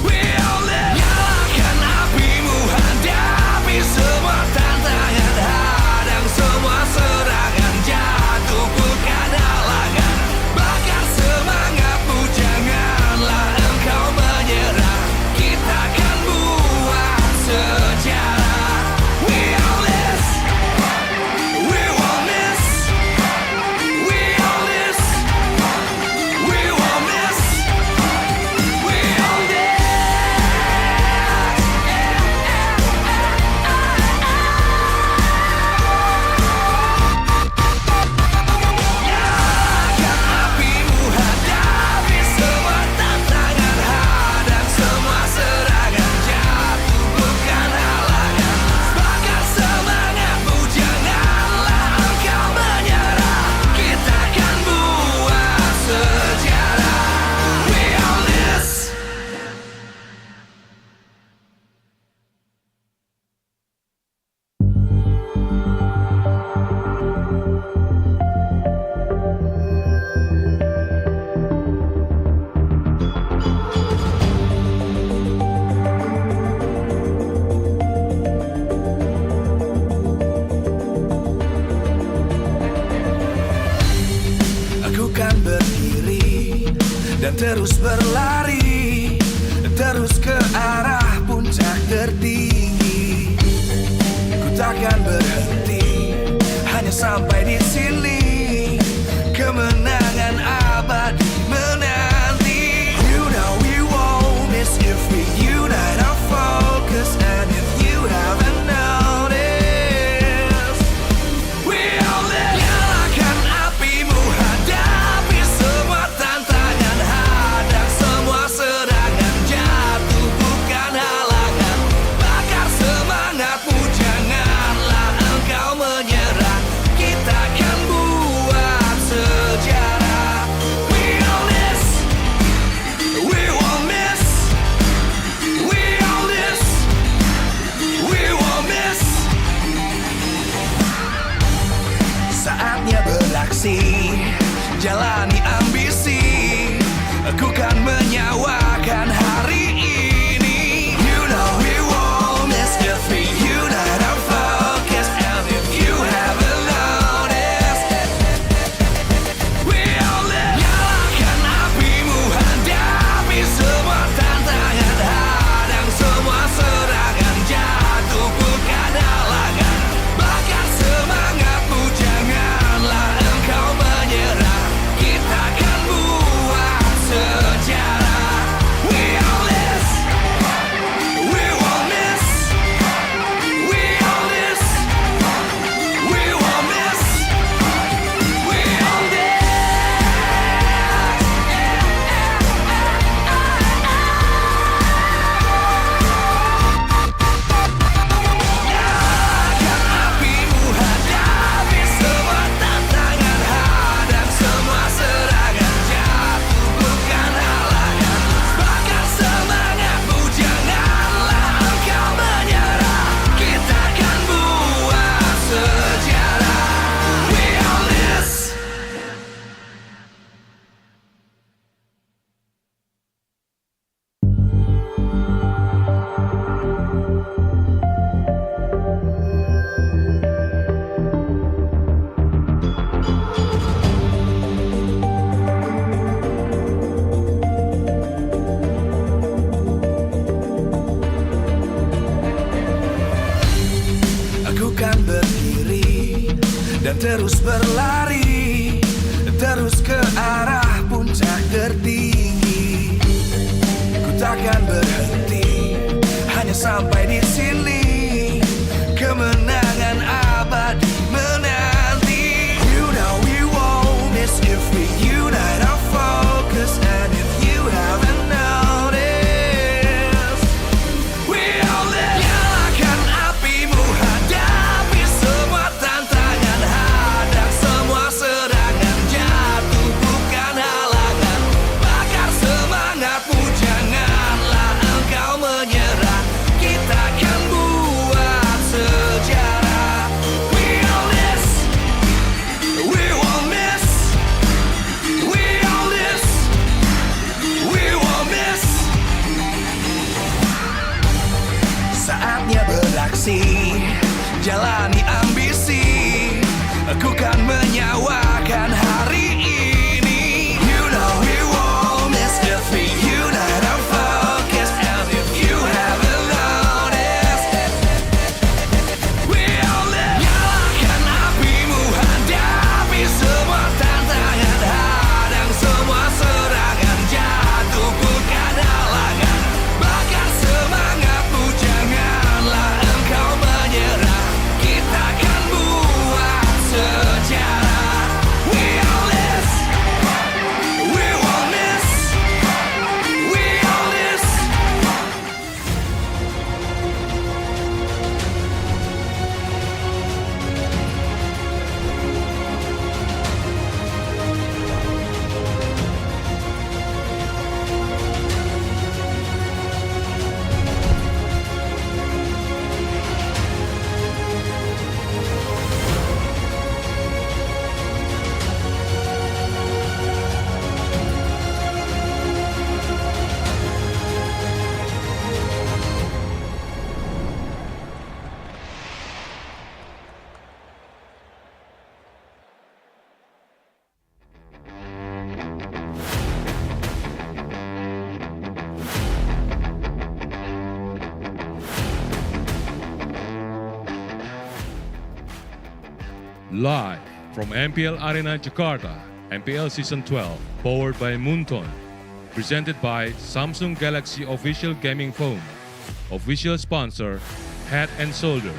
S17: we all live. Nyalakan apimu, hadapi semua tantangan, hadang semua serangan, jatuh bukan halangan. Bakar semangatmu, janganlah engkau menyerah. Kita terus berlari, terus ke arah puncak tertinggi. Ku takkan berhenti, hanya sampai di sini. Kemenangan abadi menanti. You know we won't miss if we unite our focus. And if you haven't noticed, we all live. Nyalakan apimu, hadapi semua tantangan, hadang semua serangan, jatuh bukan halangan. Bakar semangatmu, janganlah engkau menyerah. Kita akan buat sejarah. We all this, we won't miss. We all this, we won't miss. Saatnya beraksi, jalani ambisi. Aku kan menyawakan hari ini. You know we won't miss if we unite our focus. And if you haven't noticed, we all live. Nyalakan apimu, hadapi semua tantangan, hadang semua serangan, jatuh bukan halangan. Bakar semangatmu, janganlah engkau menyerah. Kita akan buat sejarah. We all this, we won't miss. We all this, we won't miss. We all this. Nyalakan apimu, hadapi semua tantangan, hadang semua serangan, jatuh bukan halangan. Bakar semangatmu, janganlah engkau menyerah. Kita akan buat sejarah. We all this. Aku kan berdiri dan terus berlari, terus ke arah puncak tertinggi. Ku takkan berhenti, hanya sampai di sini. Kemenangan abadi menanti. You know we won't miss if we unite our focus. And if you haven't noticed, we all live. Nyalakan apimu, hadapi semua tantangan, hadang semua serangan, jatuh bukan halangan. Bakar semangatmu, janganlah engkau menyerah. Kita akan buat sejarah. We all this, we won't miss. We all this, we won't miss. Saatnya beraksi, jalani ambisi. Aku kan menyawakan hari ini. You know we won't miss if we unite our focus. And if you haven't noticed, we all live. Nyalakan apimu, hadapi semua tantangan, hadang semua serangan, jatuh bukan halangan. Bakar semangatmu, janganlah engkau menyerah. Kita akan buat sejarah. We
S18: Live from MPL Arena Jakarta, MPL Season 12, powered by Moonton. Presented by Samsung Galaxy Official Gaming Phone. Official sponsor, Head and Shoulders.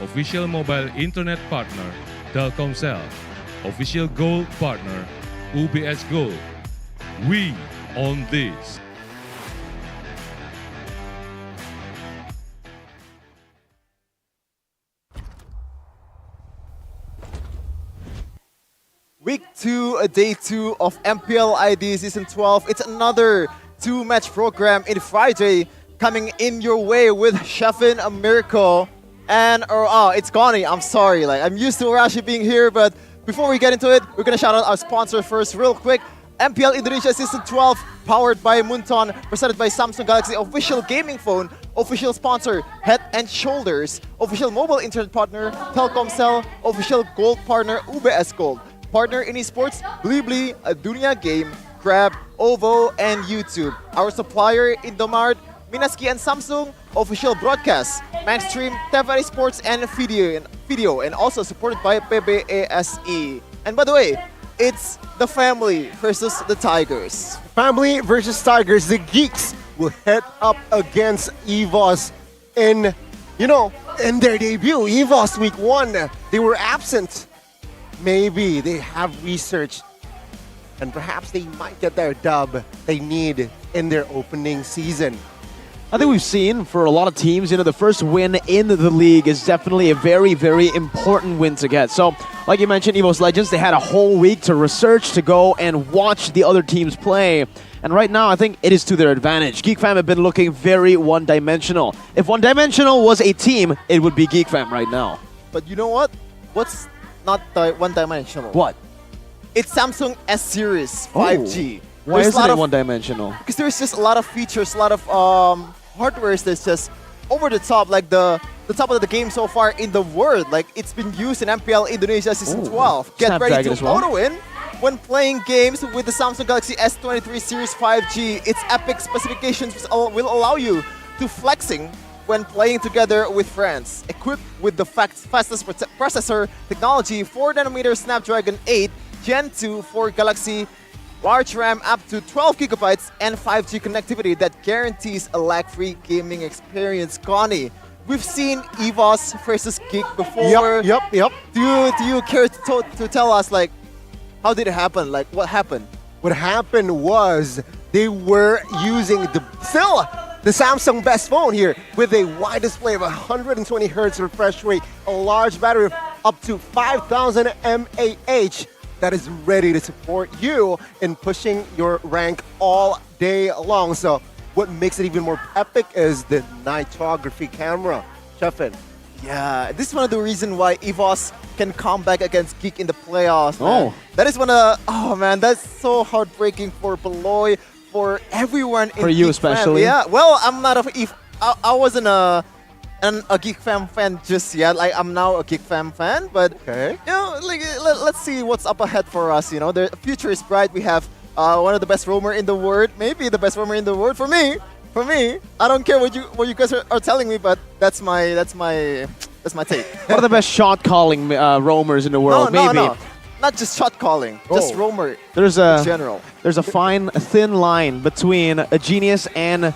S18: Official mobile internet partner, Telkomsel. Official gold partner, UBS Gold. We own this.
S19: Week 2, day 2 of MPL ID Season 12. It's another 2-match program in Friday coming in your way with Sheffin, Mirko, and it's Connie. I'm sorry, I'm used to Arashi being here, but before we get into it, we're gonna shout out our sponsor first real quick. MPL Indonesia Season 12, powered by Moonton, presented by Samsung Galaxy Official Gaming Phone, official sponsor, Head and Shoulders, official mobile internet partner, Telkomsel, official gold partner, UBS Gold. Partner in esports, Blibli, Dunia Game, Grab, Ovo, and YouTube. Our supplier, Indomart, Minaski and Samsung, official broadcast, Maxstream, Tefari Sports, and video, and also supported by PBASE. And by the way, it's the family versus the Tigers.
S20: Family versus Tigers. The Geeks will head up against EVOS in their debut. EVOS Week 1, they were absent. Maybe they have researched and perhaps they might get their dub they need in their opening season.
S21: I think we've seen for a lot of teams, the first win in the league is definitely a very, very important win to get. So, like you mentioned, EVOS Legends, they had a whole week to research, to go and watch the other teams play. And right now, I think it is to their advantage. Geek Fam have been looking very one-dimensional. If one-dimensional was a team, it would be Geek Fam right now.
S19: But you know what? What's not one-dimensional?
S21: What?
S19: It's Samsung S-Series 5G.
S21: Why isn't it one-dimensional?
S19: Because there's just a lot of features, a lot of hardware that's just over the top, like the top of the game so far in the world. Like it's been used in MPL Indonesia Season 12. Get ready to auto-win when playing games with the Samsung Galaxy S23 Series 5G. Its epic specifications will allow you to flexing when playing together with friends. Equipped with the fastest processor technology, 4nm Snapdragon 8 Gen 2 for Galaxy, large RAM up to 12 gigabytes, and 5G connectivity that guarantees a lag-free gaming experience. Connie, we've seen EVOS versus Geek before.
S20: Yep.
S19: Do you care to tell us, how did it happen? What happened?
S20: What happened was they were using the Samsung best phone here with a wide display of 120 Hz refresh rate, a large battery of up to 5,000 mAh that is ready to support you in pushing your rank all day long. So what makes it even more epic is the nitography camera. Sheffin.
S19: Yeah, this is one of the reasons why EVOS can come back against Geek in the playoffs. Man. That is that's so heartbreaking for Beloy, for everyone in
S21: For you
S19: Geek
S21: especially?
S19: Fam. Yeah, well, I'm not I wasn't a Geek Fam fan just yet. I'm now a Geek Fam fan, but let's see what's up ahead for us. The future is bright. We have one of the best roamer in the world, maybe the best roamer in the world for me. I don't care what you guys are telling me, but that's my take.
S21: One of the best shot calling roamers in the world, maybe.
S19: No. Not just shot calling, just roamer in general.
S21: There's a thin line between a genius and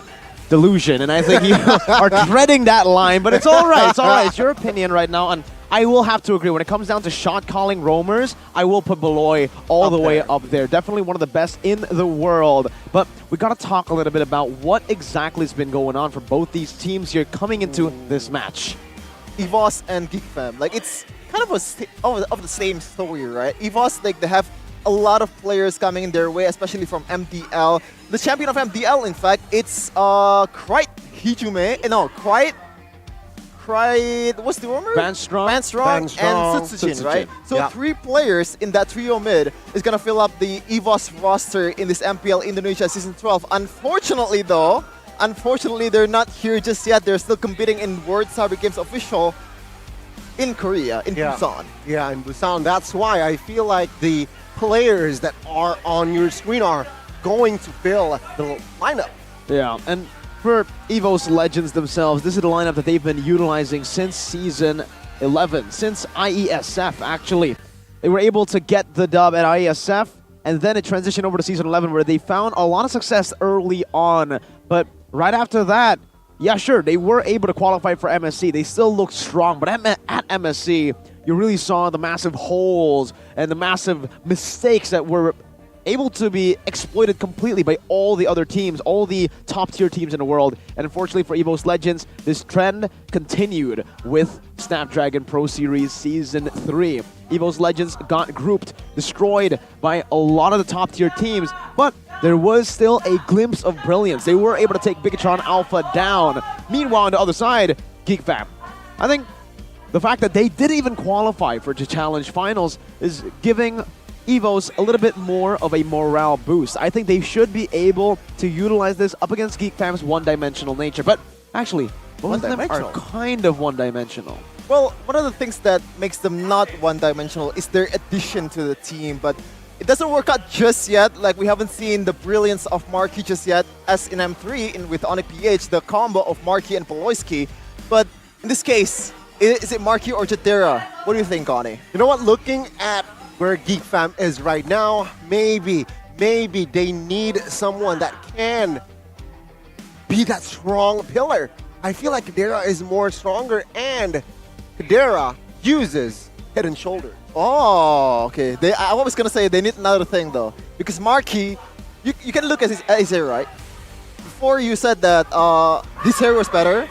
S21: delusion, and I think you are treading that line, but it's all right. It's all right. It's your opinion right now, and I will have to agree. When it comes down to shot calling roamers, I will put Beloy all the way up there. Definitely one of the best in the world. But we got to talk a little bit about what exactly has been going on for both these teams here coming into this match.
S19: EVOS and Geek Fam, it's kind of of the same story, right? EVOS, they have a lot of players coming in their way, especially from MDL. The champion of MDL, in fact, it's Krite Hijume. No, Krite, what's the rumor? Banstrong and Sutsujin, right? So 3 players in that trio mid is going to fill up the EVOS roster in this MPL Indonesia Season 12. Unfortunately, they're not here just yet. They're still competing in World Cyber Games Official in Korea, in Busan.
S20: Yeah, in Busan. That's why I feel like the players that are on your screen are going to fill the lineup.
S21: Yeah, and for EVOS Legends themselves, this is the lineup that they've been utilizing since Season 11 since IESF, actually. They were able to get the dub at IESF, and then it transitioned over to Season 11, where they found a lot of success early on. But right after that, yeah, sure, they were able to qualify for MSC. They still looked strong, but at MSC, you really saw the massive holes and the massive mistakes that were able to be exploited completely by all the other teams, all the top-tier teams in the world. And unfortunately for EVOS Legends, this trend continued with Snapdragon Pro Series Season 3. EVOS Legends got grouped, destroyed by a lot of the top-tier teams, but there was still a glimpse of brilliance. They were able to take Bigatron Alpha down. Meanwhile, on the other side, Geek Fam. I think the fact that they didn't even qualify for the Challenge Finals is giving EVOS a little bit more of a morale boost. I think they should be able to utilize this up against Geek Fam's one-dimensional nature. But actually, both of them are kind of one-dimensional.
S19: Well, one of the things that makes them not one-dimensional is their addition to the team, but it doesn't work out just yet. Like, we haven't seen the brilliance of Marky just yet, as in M3 with Onyx PH, the combo of Marky and Poloisky. But in this case, is it Marky or Jadera? What do you think, Oni?
S20: You know what? Looking at where Geek Fam is right now, maybe they need someone that can be that strong pillar. I feel like Kadera is more stronger, and Kadera uses Head and Shoulder.
S19: Oh, okay. I was gonna say they need another thing though, because Marky, you can look at his hair, right? Before you said that his hair was better,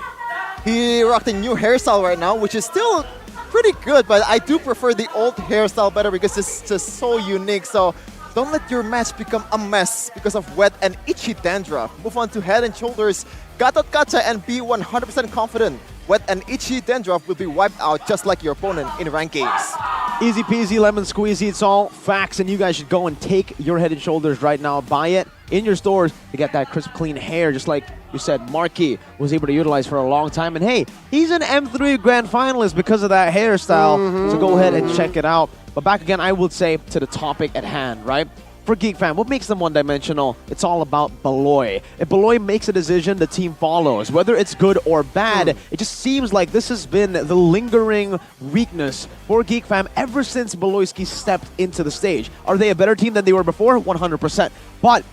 S19: he rocked a new hairstyle right now, which is still pretty good, but I do prefer the old hairstyle better because it's just so unique. So don't let your match become a mess because of wet and itchy dandruff. Move on to Head and Shoulders. Gacha and be 100% confident. Wet and itchy dandruff will be wiped out just like your opponent in ranked games.
S21: Easy peasy, lemon squeezy, it's all facts, and you guys should go and take your Head and Shoulders right now. Buy it in your stores to get that crisp, clean hair, just like you said Marky was able to utilize for a long time. And hey, he's an M3 Grand Finalist because of that hairstyle, so go ahead and check it out. But back again, I would say to the topic at hand, right? For Geek Fam, what makes them one-dimensional? It's all about Beloy. If Beloy makes a decision, the team follows. Whether it's good or bad, it just seems like this has been the lingering weakness for Geek Fam ever since Beloyski stepped into the stage. Are they a better team than they were before? 100%. But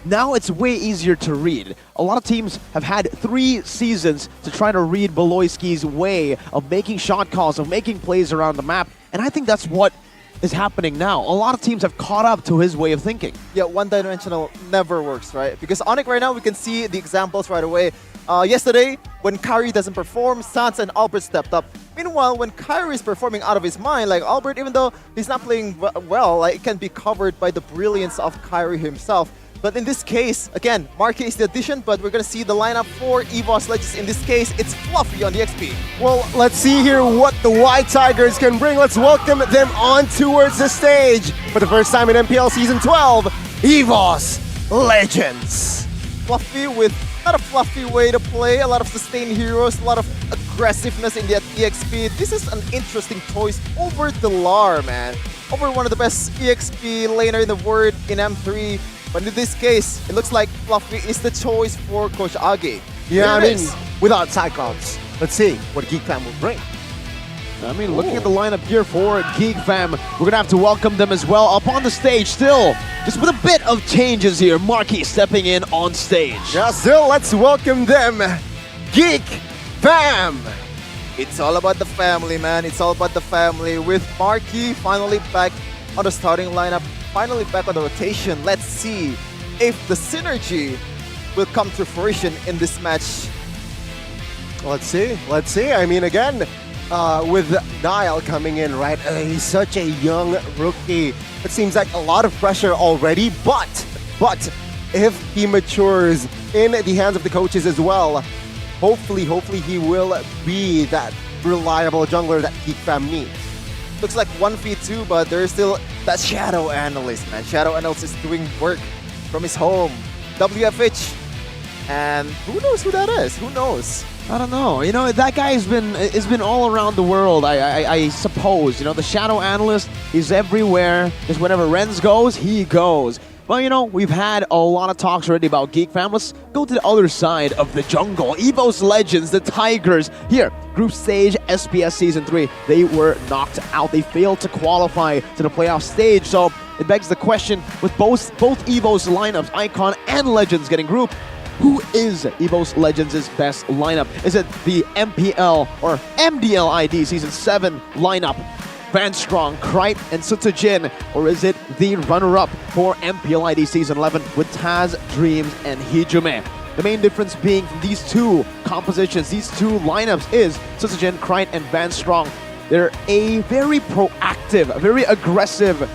S21: now it's way easier to read. A lot of teams have had 3 seasons to try to read Beloyski's way of making shot calls, of making plays around the map, and I think that's what is happening now. A lot of teams have caught up to his way of thinking.
S19: Yeah, one-dimensional never works, right? Because Onyx right now, we can see the examples right away. Yesterday, when Kyrie doesn't perform, Sans and Albert stepped up. Meanwhile, when Kyrie is performing out of his mind, like Albert, even though he's not playing well, like, it can be covered by the brilliance of Kyrie himself. But in this case, again, Marky is the addition, but we're going to see the lineup for EVOS Legends. In this case, it's Fluffy on the XP.
S20: Well, let's see here what the White Tigers can bring. Let's welcome them on towards the stage. For the first time in MPL Season 12, EVOS Legends.
S19: Fluffy with not a fluffy way to play, a lot of sustained heroes, a lot of aggressiveness in the EXP. This is an interesting choice over Delar, man. Over one of the best EXP laner in the world in M3. But in this case, it looks like Fluffy is the choice for Coach Age.
S20: Yeah, I mean, without Cyclops, let's see what Geek Fam will bring.
S21: I mean, looking at the lineup here for Geek Fam, we're going to have to welcome them as well up on the stage still. Just with a bit of changes here. Marky stepping in on stage.
S20: Yeah, still, let's welcome them. Geek Fam.
S19: It's all about the family, man. It's all about the family. With Marky finally back on the starting lineup, finally back on the rotation. Let's see if the synergy will come to fruition in this match.
S20: Let's see. Let's see. I mean, again, with Niall coming in, right? He's such a young rookie. It seems like a lot of pressure already, but if he matures in the hands of the coaches as well, hopefully he will be that reliable jungler that Geek Fam needs.
S19: Looks like 1v2, but there's still that Shadow Analyst, man. Shadow Analyst is doing work from his home. WFH. And who knows who that is? Who knows?
S21: I don't know. You know, that guy has been all around the world, I suppose. You know, the Shadow Analyst is everywhere. Just whenever Renz goes, he goes. Well, you know, we've had a lot of talks already about Geek Fam. Let's go to the other side of the jungle. EVO's Legends, the Tigers. Here, group stage, SPS Season 3. They were knocked out. They failed to qualify to the playoff stage. So it begs the question, with both EVO's lineups, Icon and Legends getting grouped, who is EVO's Legends' best lineup? Is it the MPL or MDL ID Season 7 lineup? Van Strong, Krite, and Sutsujin, or is it the runner-up for MPL ID Season 11 with Taz, Dreams, and Hijume? The main difference being from these two compositions, these two lineups is Sutsujin, Krite, and Van Strong. They're a very proactive, very aggressive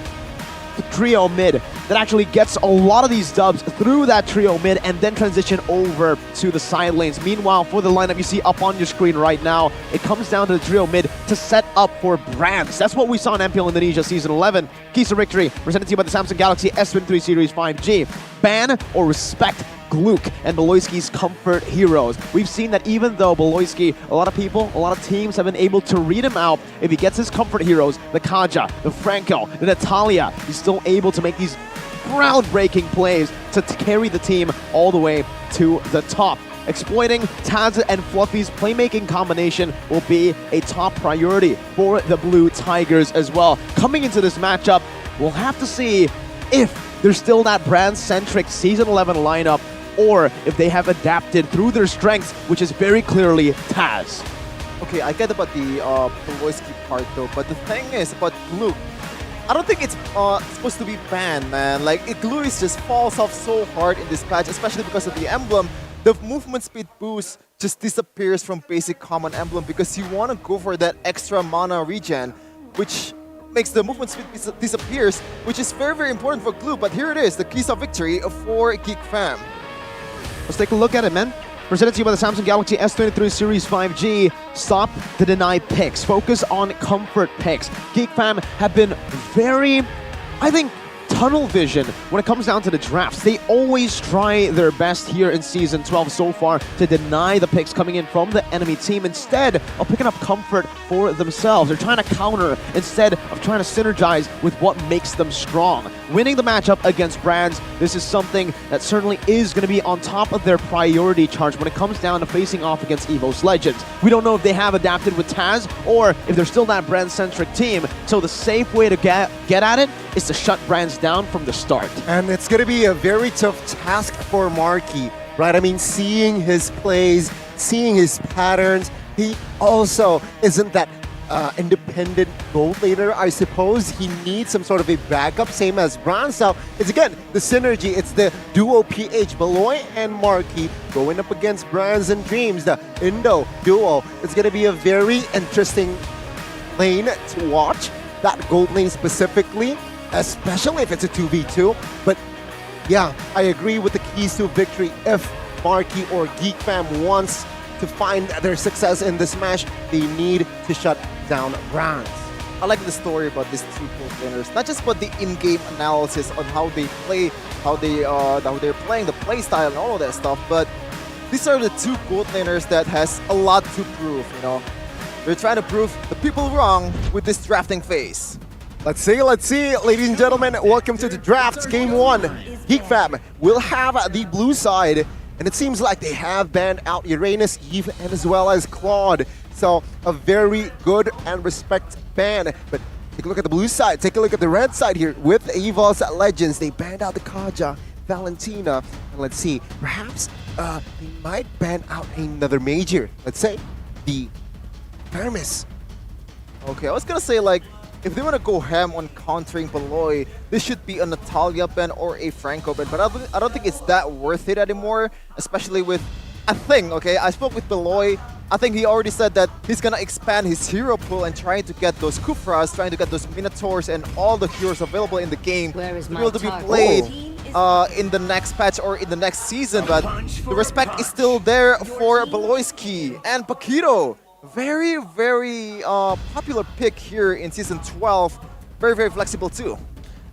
S21: trio mid that actually gets a lot of these dubs through that trio mid and then transition over to the side lanes. Meanwhile, for the lineup you see up on your screen right now, it comes down to the trio mid to set up for brands. That's what we saw in MPL Indonesia Season 11. Keys to victory presented to you by the Samsung Galaxy S23 Series 5G. Ban or respect Gluck and Beloyski's comfort heroes. We've seen that even though Beloyski, a lot of people, a lot of teams have been able to read him out, if he gets his comfort heroes, the Kaja, the Franco, the Natalia, he's still able to make these groundbreaking plays to carry the team all the way to the top. Exploiting Taz and Fluffy's playmaking combination will be a top priority for the Blue Tigers as well. Coming into this matchup, we'll have to see if there's still that brand-centric Season 11 lineup, or if they have adapted through their strengths, which is very clearly Taz.
S19: Okay, I get about the Beloyski part though, but the thing is about Glue, I don't think it's supposed to be banned, man. Like, Glue just falls off so hard in this patch, especially because of the emblem. The movement speed boost just disappears from basic common emblem because you want to go for that extra mana regen, which makes the movement speed disappears, which is very, very important for Glue. But here it is, the keys of victory for Geek Fam.
S21: Let's take a look at it, man. Presented to you by the Samsung Galaxy S23 Series 5G. Stop the deny picks. Focus on comfort picks. Geek Fam have been very, I think, tunnel vision when it comes down to the drafts. They always try their best here in Season 12 so far to deny the picks coming in from the enemy team instead of picking up comfort for themselves. They're trying to counter instead of trying to synergize with what makes them strong. Winning the matchup against brands, this is something that certainly is going to be on top of their priority charge when it comes down to facing off against EVO's Legends. We don't know if they have adapted with Taz or if they're still that brand-centric team, so the safe way to get at it is to shut brands down from the start.
S20: And it's going to be a very tough task for Marky, right? I mean, seeing his plays, seeing his patterns, he also isn't that independent gold laner, I suppose. He needs some sort of a backup, same as Bran. So it's again the synergy. It's the duo PH, Beloy and Marky going up against Brands and Dreams, the Indo duo. It's going to be a very interesting lane to watch, that gold lane specifically, especially if it's a 2v2. But yeah, I agree with the keys to victory. If Marky or Geek Fam wants to find their success in this match, they need to shut down Brands.
S19: I like the story about these two gold laners, not just about the in-game analysis on how they play, how they're playing, the play style and all of that stuff, but these are the two gold laners that has a lot to prove, you know. They're trying to prove the people wrong with this drafting phase.
S20: Let's see, ladies and gentlemen, welcome to the draft game 1. Geek Fam will have the blue side, and it seems like they have banned out Uranus, Eve, and as well as Claude. So a very good and respect ban. But take a look at the blue side, take a look at the red side here with EVO's Legends. They banned out the Kaja, Valentina, and let's see, perhaps they might ban out another major. Let's say the Hermes.
S19: Okay, I was gonna say, like, if they want to go ham on countering Beloy, this should be a Natalia ban or a Franco ban, but I don't think it's that worth it anymore, especially with, I spoke with Beloy. I think he already said that he's gonna expand his hero pool and trying to get those Kufras, trying to get those Minotaurs and all the heroes available in the game to be able to be played in the next patch or in the next season, but the respect is still there for Beloyski and Paquito. Very, very popular pick here in Season 12. Very, very flexible too.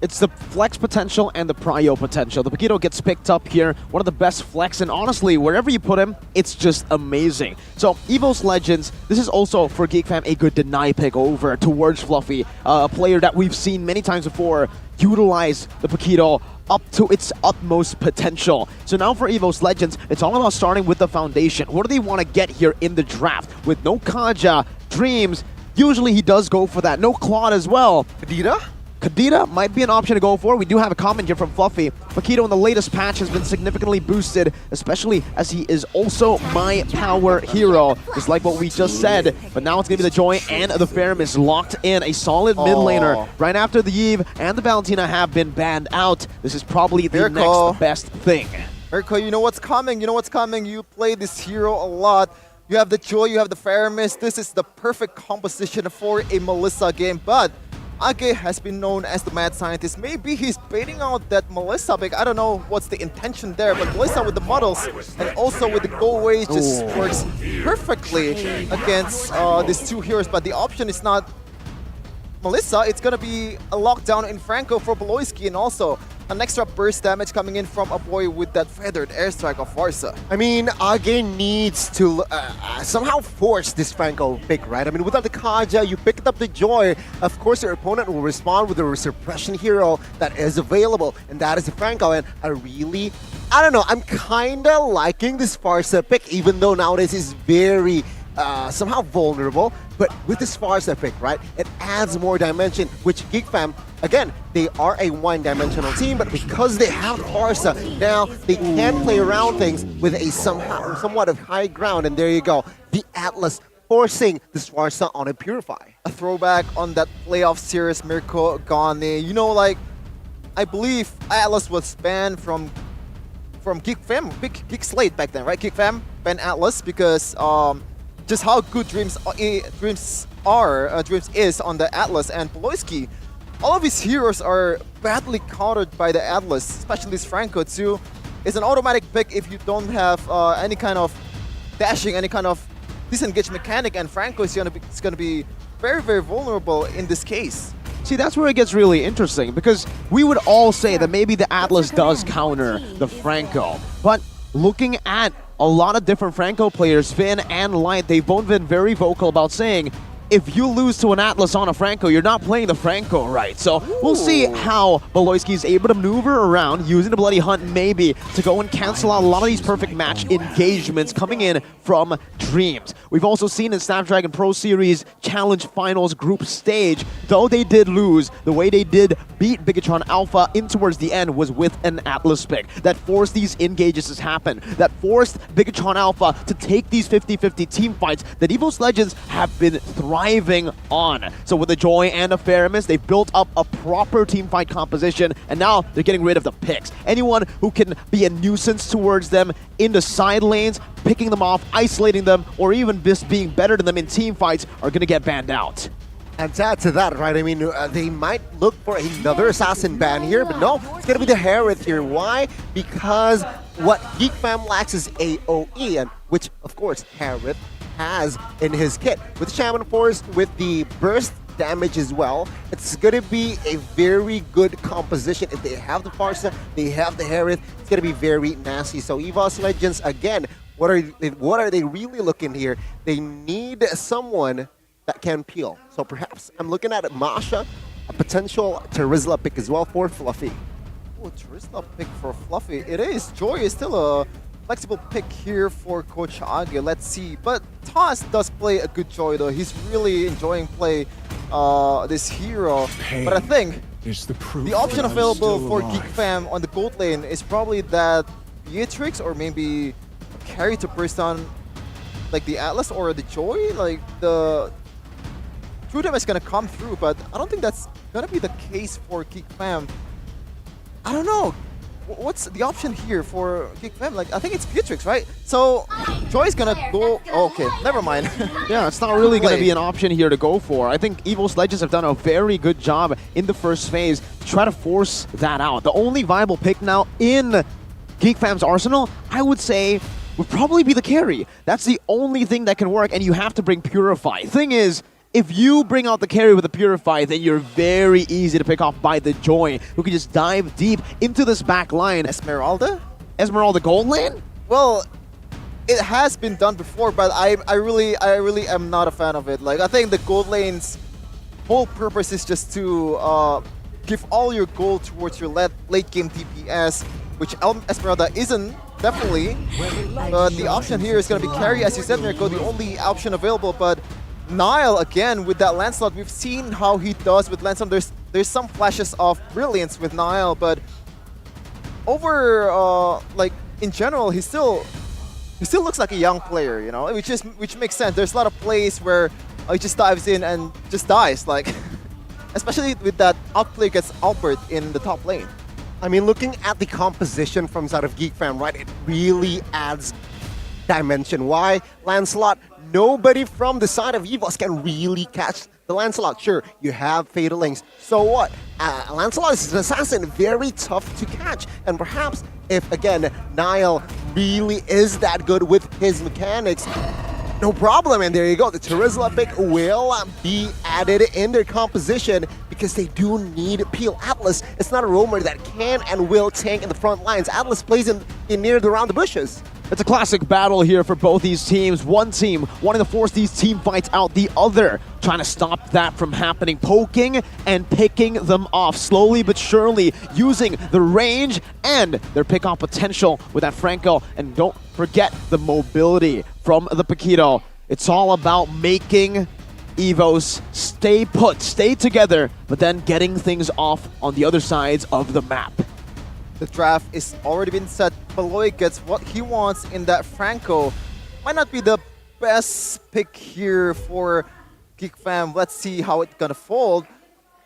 S21: It's the flex potential and the prio potential. The Paquito gets picked up here, one of the best flex, and honestly, wherever you put him, it's just amazing. So, EVO's Legends, this is also, for Geek Fam, a good deny pick over towards Fluffy, a player that we've seen many times before utilize the Paquito up to its utmost potential. So now for EVO's Legends, it's all about starting with the foundation. What do they want to get here in the draft? With no Kaja, Dreams, usually he does go for that. No Claude as well. Kadira might be an option to go for. We do have a comment here from Fluffy. Makito in the latest patch has been significantly boosted, especially as he is also my power hero, just like what we just said. But now it's going to be the Joy and the Faramis locked in. A solid mid laner right after the Eve and the Valentina have been banned out. This is probably the next best thing.
S19: Mirko, you know what's coming. You know what's coming. You play this hero a lot. You have the Joy, you have the Faramis. This is the perfect composition for a Melissa game, but Age has been known as the mad scientist. Maybe he's baiting out that Melissa pick. I don't know what's the intention there, but Melissa with the models and also with the go away just works perfectly against these two heroes. But the option is not Melissa, it's gonna be a lockdown in Franco for Beloyski, and also an extra burst damage coming in from a boy with that feathered airstrike of Varsa.
S20: I mean, Age needs to somehow force this Franco pick, right? I mean, without the Kaja, you picked up the Joy. Of course, your opponent will respond with a suppression hero that is available, and that is the Franco. And I don't know, I'm kind of liking this Varsa pick, even though nowadays it's very somehow vulnerable. But with this Varsa pick, right, it adds more dimension, which Geek Fam, again, they are a one-dimensional team, but because they have Varsa, now they can play around things with a somewhat of high ground, and there you go. The Atlas forcing this Varsa on a Purify.
S19: A throwback on that playoff series, Mirko Gane. You know, like, I believe Atlas was banned from Geek Fam, Geek Slate back then, right? Geek Fam banned Atlas because just how good Dreams is on the Atlas, and Beloyski, all of his heroes are badly countered by the Atlas, especially this Franco too. It's an automatic pick if you don't have any kind of dashing, any kind of disengage mechanic, and Franco is gonna be very, very vulnerable in this case.
S21: See, that's where it gets really interesting, because we would all say that maybe the Atlas does counter the Franco, but looking at a lot of different Franco players, Finn and Light, they've both been very vocal about saying, if you lose to an Atlas on a Franco, you're not playing the Franco right. So we'll see how Beloyski is able to maneuver around using the Bloody Hunt maybe to go and cancel out a lot of these perfect match engagements coming in from Dreams. We've also seen in Snapdragon Pro Series Challenge Finals group stage, though they did lose, the way they did beat Bigatron Alpha in towards the end was with an Atlas pick that forced these engages to happen, that forced Bigatron Alpha to take these 50-50 team fights that EVO's Legends have been thriving on. So with the Joy and the Faramis, they've built up a proper team fight composition, and now they're getting rid of the picks. Anyone who can be a nuisance towards them in the side lanes, picking them off, isolating them, or even just being better than them in team fights are going to get banned out.
S20: And to add to that, right, I mean, they might look for another assassin ban here, but no, it's going to be the Harith here. Why? Because what Geek Fam lacks is AoE, and which, of course, Harith has in his kit. With Shaman Force, with the burst damage as well, it's going to be a very good composition. If they have the Farsa, they have the Harith, it's going to be very nasty. So EVO's Legends, again, what are they really looking here? They need someone that can peel. So perhaps I'm looking at Masha, a potential Terizla pick as well for Fluffy.
S19: Oh, Terizla pick for Fluffy. It is. Joy is still a flexible pick here for Coach Age. Let's see. But Toss does play a good Joy though. He's really enjoying play this hero. But I think the option available for Geek Fam on the gold lane is probably that Beatrix or maybe a carry to burst on like the Atlas or the Joy. Like the True Damage is gonna come through, but I don't think that's gonna be the case for Geek Fam. I don't know. What's the option here for Geek Fam? Like, I think it's Beatrix, right? So Joy's gonna go. Oh, okay, never mind.
S21: Yeah, it's not really going to be an option here to go for. I think EVO's Legends have done a very good job in the first phase to try to force that out. The only viable pick now in Geek Fam's arsenal, I would say, would probably be the carry. That's the only thing that can work, and you have to bring Purify. Thing is, if you bring out the carry with the Purify, then you're very easy to pick off by the Joy, who can just dive deep into this back line.
S19: Esmeralda?
S21: Esmeralda gold lane?
S19: Well, it has been done before, but I really am not a fan of it. Like, I think the gold lane's whole purpose is just to give all your goal towards your late game DPS, which Esmeralda isn't, definitely. But the option here is going to be carry, as you said, Mirko, the only option available. But Nile, again, with that Lancelot, we've seen how he does with Lancelot. There's some flashes of brilliance with Nile, but over, like, in general, he still looks like a young player, you know, which makes sense. There's a lot of plays where he just dives in and just dies, like, especially with that outplay gets Albert in the top lane.
S20: I mean, looking at the composition from side of Geek Fam, right, it really adds dimension. Why? Lancelot, nobody from the side of EVOS can really catch the Lancelot. Sure, you have Fatal Links. So what? Lancelot is an assassin, very tough to catch. And perhaps if, again, Nile really is that good with his mechanics, no problem. And there you go. The Terizla pick will be added in their composition because they do need Peel. Atlas, it's not a roamer that can and will tank in the front lines. Atlas plays in near around the bushes.
S21: It's a classic battle here for both these teams. One team wanting to force these team fights out, the other trying to stop that from happening, poking and picking them off slowly but surely, using the range and their pick-off potential with that Franco. And don't forget the mobility from the Paquito. It's all about making EVOS stay put, stay together, but then getting things off on the other sides of the map.
S19: The draft is already been set. Beloy gets what he wants in that Franco. Might not be the best pick here for Geek Fam. Let's see how it's gonna fold.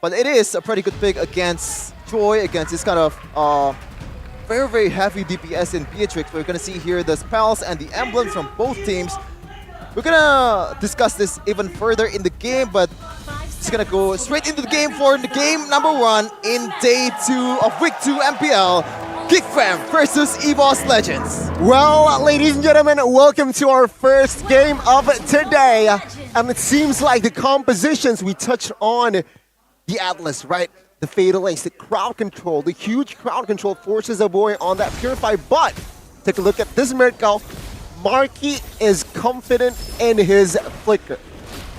S19: But it is a pretty good pick against Joy, against this kind of very, very heavy DPS in Beatrix. We're gonna see here the spells and the emblems from both teams. We're gonna discuss this even further in the game, but just gonna go straight into the game for the game number 1 in day 2 of week 2 MPL. Geek Fam versus EVOS Legends.
S20: Well, ladies and gentlemen, welcome to our first game of today. And it seems like the compositions we touched on, the Atlas, right? The Fatal Links, the crowd control, the huge crowd control forces a boy on that Purify. But take a look at this Mirko. Marky is confident in his Flicker.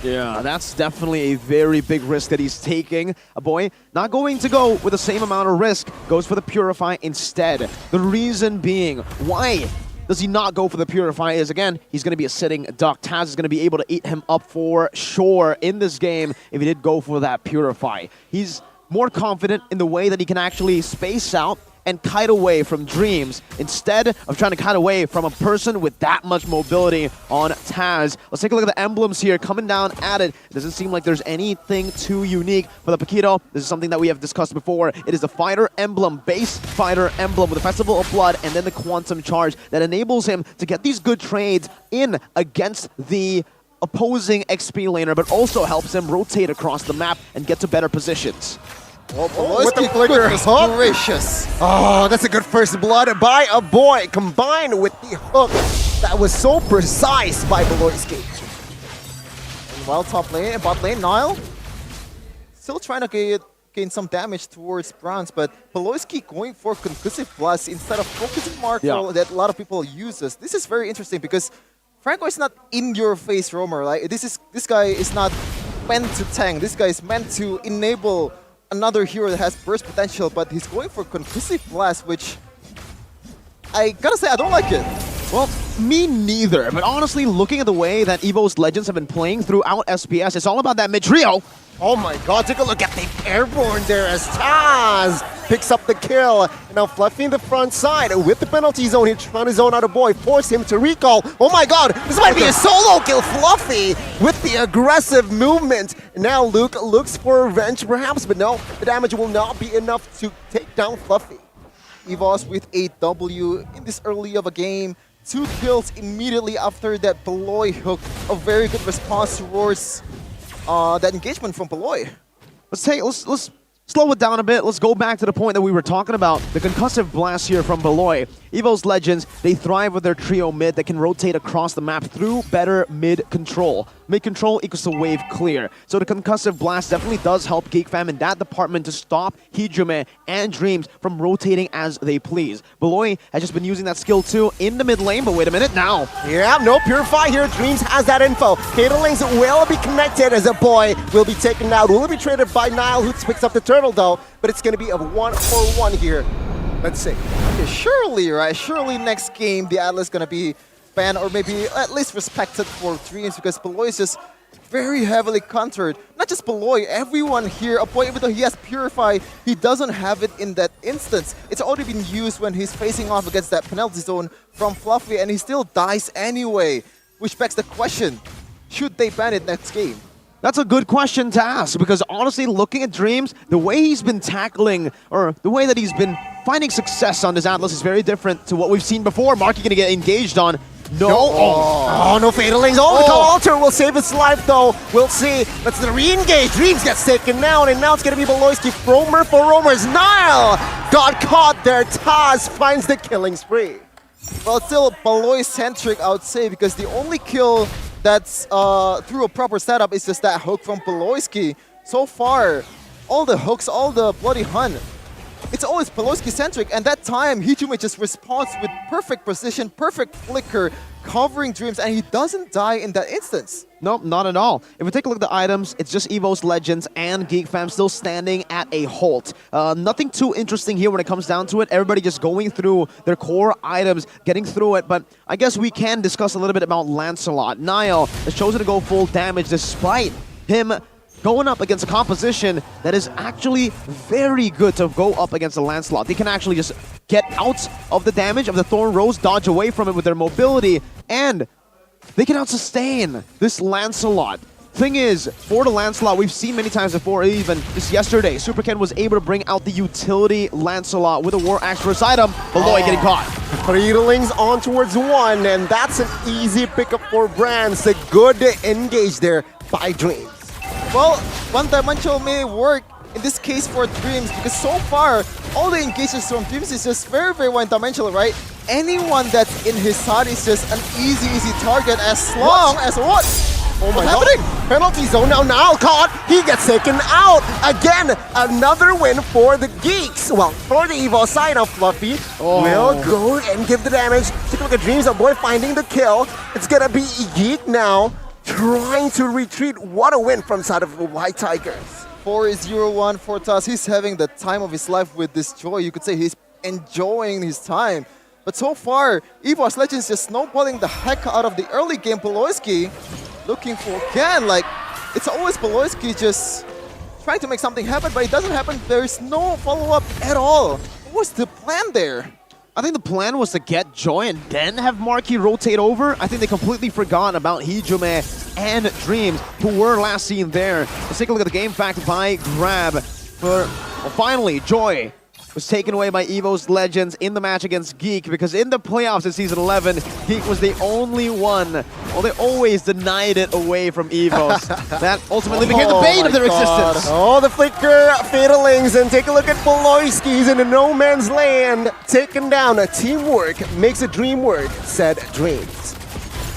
S21: Yeah, that's definitely a very big risk that he's taking. A boy not going to go with the same amount of risk, goes for the Purify instead. The reason being, why does he not go for the Purify is, again, he's going to be a sitting duck. Taz is going to be able to eat him up for sure in this game if he did go for that Purify. He's more confident in the way that he can actually space out and kite away from Dreams instead of trying to kite away from a person with that much mobility on Taz. Let's take a look at the emblems here coming down at it. It doesn't seem like there's anything too unique for the Paquito. This is something that we have discussed before. It is the fighter emblem, base fighter emblem with the Festival of Blood and then the Quantum Charge that enables him to get these good trades in against the opposing XP laner, but also helps him rotate across the map and get to better positions.
S20: With the Flicker hook.
S19: Gracious.
S20: Oh, that's a good first blood by a boy, combined with the hook that was so precise by Beloyski.
S19: While top lane, bot lane, Nile still trying to gain some damage towards Bronze, but Beloyski going for Concussive Blast instead of focusing mark that a lot of people uses. This is very interesting because Franco is not in-your-face roamer. Like this guy is not meant to tank. This guy is meant to enable another hero that has burst potential, but he's going for Concussive Blast, which I gotta say, I don't like it.
S21: Well, me neither, but honestly, looking at the way that EVOS Legends have been playing throughout SPS, it's all about that mid-trio.
S20: Oh my god, take a look at the airborne there as Taz picks up the kill. And now Fluffy in the front side with the penalty zone. He's trying to zone out a boy, force him to recall. Oh my god, this might be a solo kill. Fluffy with the aggressive movement. Now Luke looks for revenge perhaps, but no, the damage will not be enough to take down Fluffy.
S19: EVOS with a W in this early of a game. 2 kills immediately after that Beloy hook. A very good response towards that engagement from Beloy.
S21: Let's slow it down a bit. Let's go back to the point that we were talking about. The concussive blast here from Beloy. EVOS Legends, they thrive with their trio mid that can rotate across the map through better mid control. Mid control equals to wave clear. So the concussive blast definitely does help Geek Fam in that department to stop Hijume and Dreams from rotating as they please. Beloy has just been using that skill too in the mid lane, but wait a minute now.
S20: Yeah, no Purify here. Dreams has that info. Fatal Links will be connected as a boy will be taken out. Will be traded by Nile, who picks up the turn. turtle though, but it's gonna be a 1-for-1 here. Let's see.
S19: Okay, surely, right? Surely next game the Atlas gonna be banned or maybe at least respected for Dreams because Beloy is just very heavily countered. Not just Beloy, everyone here, Apoy, even though he has Purify, he doesn't have it in that instance. It's already been used when he's facing off against that penalty zone from Fluffy and he still dies anyway. Which begs the question, should they ban it next game?
S21: That's a good question to ask because honestly, looking at Dreams, the way he's been tackling or the way that he's been finding success on this Atlas is very different to what we've seen before. Marky gonna get engaged on. No.
S20: Oh, no Fatalings. Oh, the Call Alter will save his life though. We'll see. Let's re-engage. Dreams gets taken down and now it's gonna be Beloyski. Roamer for Roamers. Nile got caught there. Taz finds the killing spree.
S19: Well, it's still Beloy-centric, I would say, because the only kill that's through a proper setup is just that hook from Beloyski. So far, all the hooks, all the bloody hunt, it's always Beloyski-centric, and that time Hijume just responds with perfect precision, perfect flicker, covering Dreams, and he doesn't die in that instance.
S21: Nope, not at all. If we take a look at the items, it's just Evo's Legends and Geek Fam still standing at a halt. Nothing too interesting here when it comes down to it. Everybody just going through their core items, getting through it. But I guess we can discuss a little bit about Lancelot. Niall has chosen to go full damage despite him going up against a composition that is actually very good to go up against a Lancelot. They can actually just get out of the damage of the Thorn Rose, dodge away from it with their mobility, and they can out-sustain this Lancelot. Thing is, for the Lancelot, we've seen many times before, even just yesterday, Super Ken was able to bring out the utility Lancelot with a War Axe first item, Beloy getting caught.
S20: Fatalings on towards 1, and that's an easy pickup for Brands. A good engage there by Dreams.
S19: Well, one-dimensional may work in this case for Dreams because so far, all the engagements from Dreams is just very, very one-dimensional, right? Anyone that's in his side is just an easy target as long as what?
S20: Oh my god. Penalty zone now caught. He gets taken out. Again, another win for the Geeks. Well, for the Evo side of Fluffy, will go and give the damage. Take a look at Dreams, Apoy finding the kill. It's gonna be Geek now, trying to retreat. What a win from side of the White Tigers.
S19: 4-0-1 for Taz. He's having the time of his life with this Joy. You could say he's enjoying his time. But so far, Evo's Legends just snowballing the heck out of the early game. Beloyski looking for again, like, it's always Beloyski just trying to make something happen, but it doesn't happen. There's no follow-up at all. What was the plan there?
S21: I think the plan was to get Joy and then have Marky rotate over. I think they completely forgot about Hijume and Dreams, who were last seen there. Let's take a look at the game fact by Grab. Well, finally, Joy was taken away by Evo's Legends in the match against Geek, because in the playoffs in Season 11, Geek was the only one. Well, they always denied it away from Evo's. That ultimately became the bane of their existence.
S20: Oh, the flicker, Fatalings, and take a look at Beloyski's in the no man's land. Taken down, teamwork makes a dream work, said Dreams.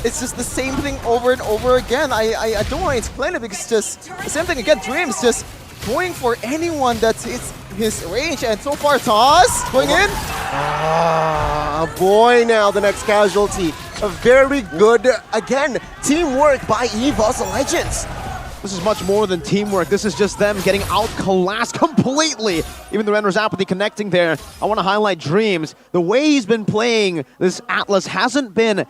S19: It's just the same thing over and over again. I don't want to explain it because it's just the same thing again. Dreams just going for anyone that's his range, and so far Taz going in.
S20: Boy, now the next casualty. A very good, again, teamwork by Evo's Legends.
S21: This is much more than teamwork. This is just them getting out-collapsed completely. Even the Render's Apathy connecting there. I want to highlight Dreams. The way he's been playing this Atlas hasn't been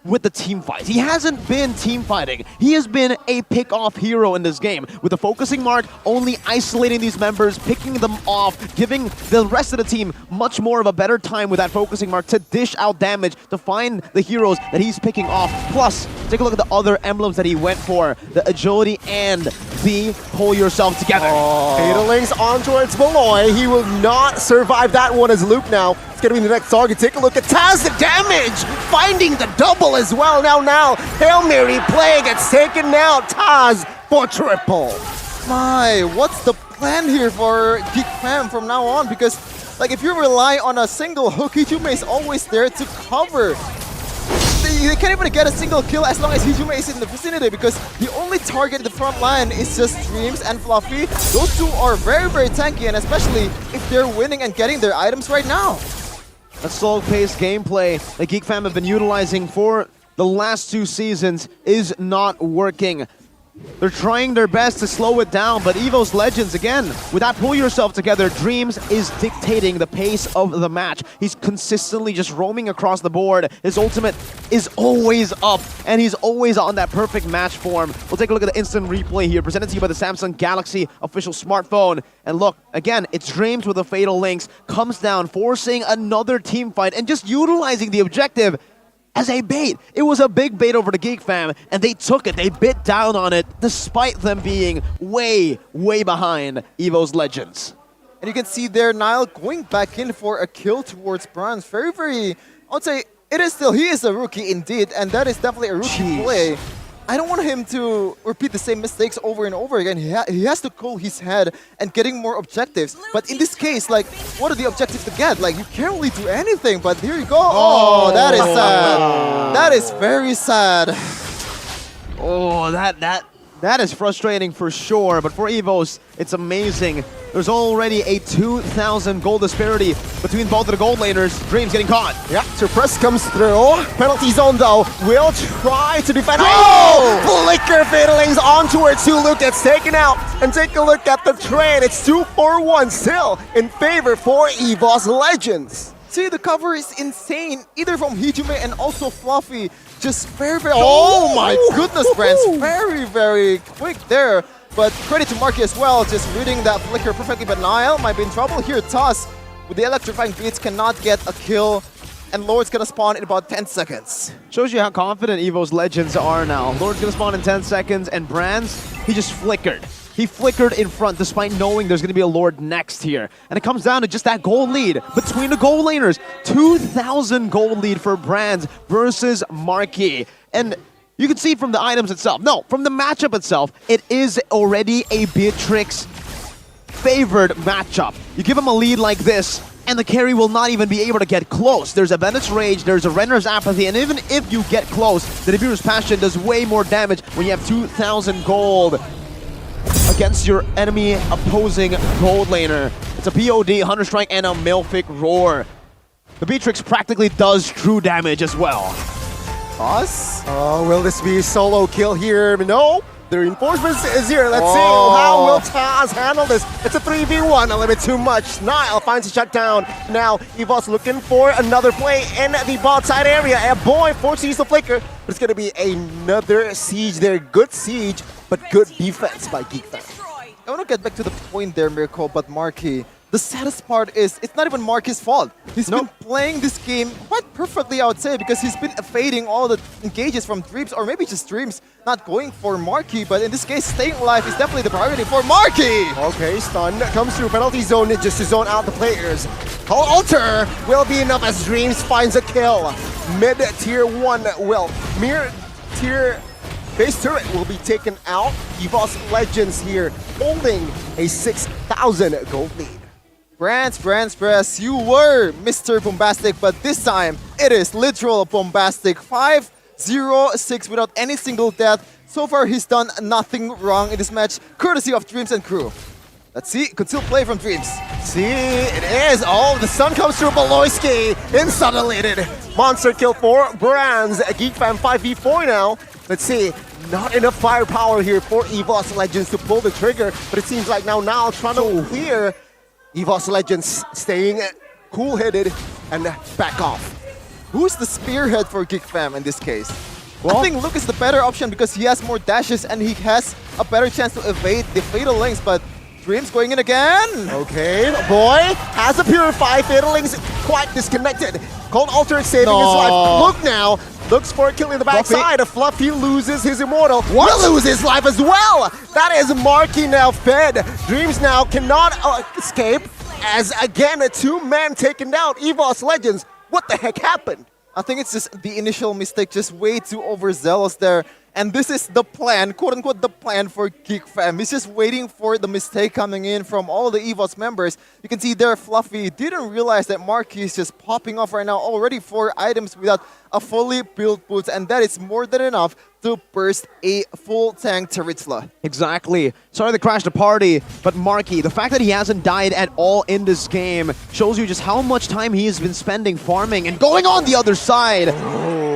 S21: with the team fights. He hasn't been team fighting. He has been a pick-off hero in this game, with the focusing mark only isolating these members, picking them off, giving the rest of the team much more of a better time with that focusing mark to dish out damage, to find the heroes that he's picking off. Plus, take a look at the other emblems that he went for, the agility and the pull yourself together.
S20: Fatalings on towards Beloy. He will not survive that one as Luke now. It's going to be the next target. Take a look at Taz, the damage! Finding the double as well. Now, Hail Mary play gets taken out. Taz for triple.
S19: My, what's the plan here for Geek Fam from now on? Because, like, if you rely on a single hook, Hijume is always there to cover. They can't even get a single kill as long as Hijume is in the vicinity, because the only target in the front line is just Dreams and Fluffy. Those two are very, very tanky, and especially if they're winning and getting their items right now.
S21: A slow-paced gameplay that Geek Fam have been utilizing for the last 2 seasons is not working. They're trying their best to slow it down, but Evo's Legends, again, with that pull yourself together, Dreams is dictating the pace of the match. He's consistently just roaming across the board. His ultimate is always up, and he's always on that perfect match form. We'll take a look at the instant replay here, presented to you by the Samsung Galaxy official smartphone. And look, again, it's Dreams with the Fatal Links, comes down, forcing another team fight, and just utilizing the objective as a bait. It was a big bait over to Geek Fam, and they took it. They bit down on it, despite them being way, way behind Evo's Legends.
S19: And you can see there, Nile going back in for a kill towards Bronze. Very, very, I would say, he is a rookie indeed, and that is definitely a rookie play. I don't want him to repeat the same mistakes over and over again. He has to cool his head and getting more objectives. But in this case, like, what are the objectives to get? Like, you can't really do anything, but here you go. Oh, that is sad. That is very sad.
S21: Oh, that is frustrating for sure, but for Evos, it's amazing. There's already a 2,000 gold disparity between both of the gold laners. Dreams getting caught.
S20: Yeah, Surprise comes through. Penalty zone though, will try to defend. Oh! Flicker Fatalings onto her 2. Gets taken out. And take a look at the trade. It's 2-4-1 still in favor for Evo's Legends.
S19: See, the cover is insane, either from Hijime and also Fluffy. Just very, very... Oh my goodness, friends. Very, very quick there. But credit to Marky as well, just reading that flicker perfectly. But Nile might be in trouble here. Toss with the electrifying beats cannot get a kill. And Lord's gonna spawn in about 10 seconds.
S21: Shows you how confident Evo's Legends are now. Lord's gonna spawn in 10 seconds, and Brands, he just flickered. He flickered in front despite knowing there's going to be a Lord next here. And it comes down to just that gold lead between the gold laners. 2,000 gold lead for Brands versus Marky. And you can see from the items itself, no, from the matchup itself, it is already a Beatrix favored matchup. You give him a lead like this, and the carry will not even be able to get close. There's a Bennett's Rage, there's a Renner's Apathy, and even if you get close, the Nibiru's Passion does way more damage when you have 2,000 gold against your enemy opposing gold laner. It's a POD, Hunter Strike, and a Malefic Roar. The Beatrix practically does true damage as well.
S20: Toss? Oh, will this be a solo kill here? No. The reinforcements is here. Let's see how will Taz handle this. It's a 3v1, a little bit too much. Nile finds a shutdown. Now, Evo's looking for another play in the bot side area. And boy, forces the flicker. But it's going to be another siege there. Good siege, but good defense by Geek Fam.
S19: I want to get back to the point there, Miracle, but Marky, the saddest part is it's not even Marky's fault. He's been playing this game quite perfectly, I would say, because he's been evading all the engages from Dreams, or maybe just Dreams not going for Marky, but in this case, staying alive is definitely the priority for Marky!
S20: Okay, stun comes through, penalty zone just to zone out the players. Alter will be enough as Dreams finds a kill. Mid-tier 1 will. Tier base turret will be taken out. Evo's Legends here holding a 6,000 gold lead.
S19: Brands, you were Mr. Bombastic, but this time it is literal Bombastic. 5-0-6 without any single death. So far, he's done nothing wrong in this match, courtesy of Dreams and crew. Let's see, could still play from Dreams.
S20: See, it is. Oh, the sun comes through Beloyski. Insulated. Monster kill for Brands. Geek Fam 5v4 now. Let's see. Not enough firepower here for Evo's Legends to pull the trigger, but it seems like now trying to clear. Evo's Legends staying cool-headed and back off.
S19: Who's the spearhead for Geek Fam in this case? Well, I think Luke is the better option because he has more dashes and he has a better chance to evade the Fatal Links, but Dreams going in again.
S20: Okay, boy has a Purify. Fatal Links quite disconnected. Cold Alter saving his life. Look now. Looks for a kill in the backside. Fluffy loses his Immortal. Will lose his life as well. That is Marky now fed. Dreams now cannot escape. As again, a 2-man taken down. Evo's Legends. What the heck happened?
S19: I think it's just the initial mistake, just way too overzealous there. And this is the plan, quote-unquote the plan for Geek Fam. He's just waiting for the mistake coming in from all the EVOS members. You can see there Fluffy didn't realize that Marky is just popping off right now. Already 4 items without a fully built boots, and that is more than enough to burst a full tank Terizla.
S21: Exactly. Sorry to crash the party, but Marky, the fact that he hasn't died at all in this game shows you just how much time he has been spending farming and going on the other side.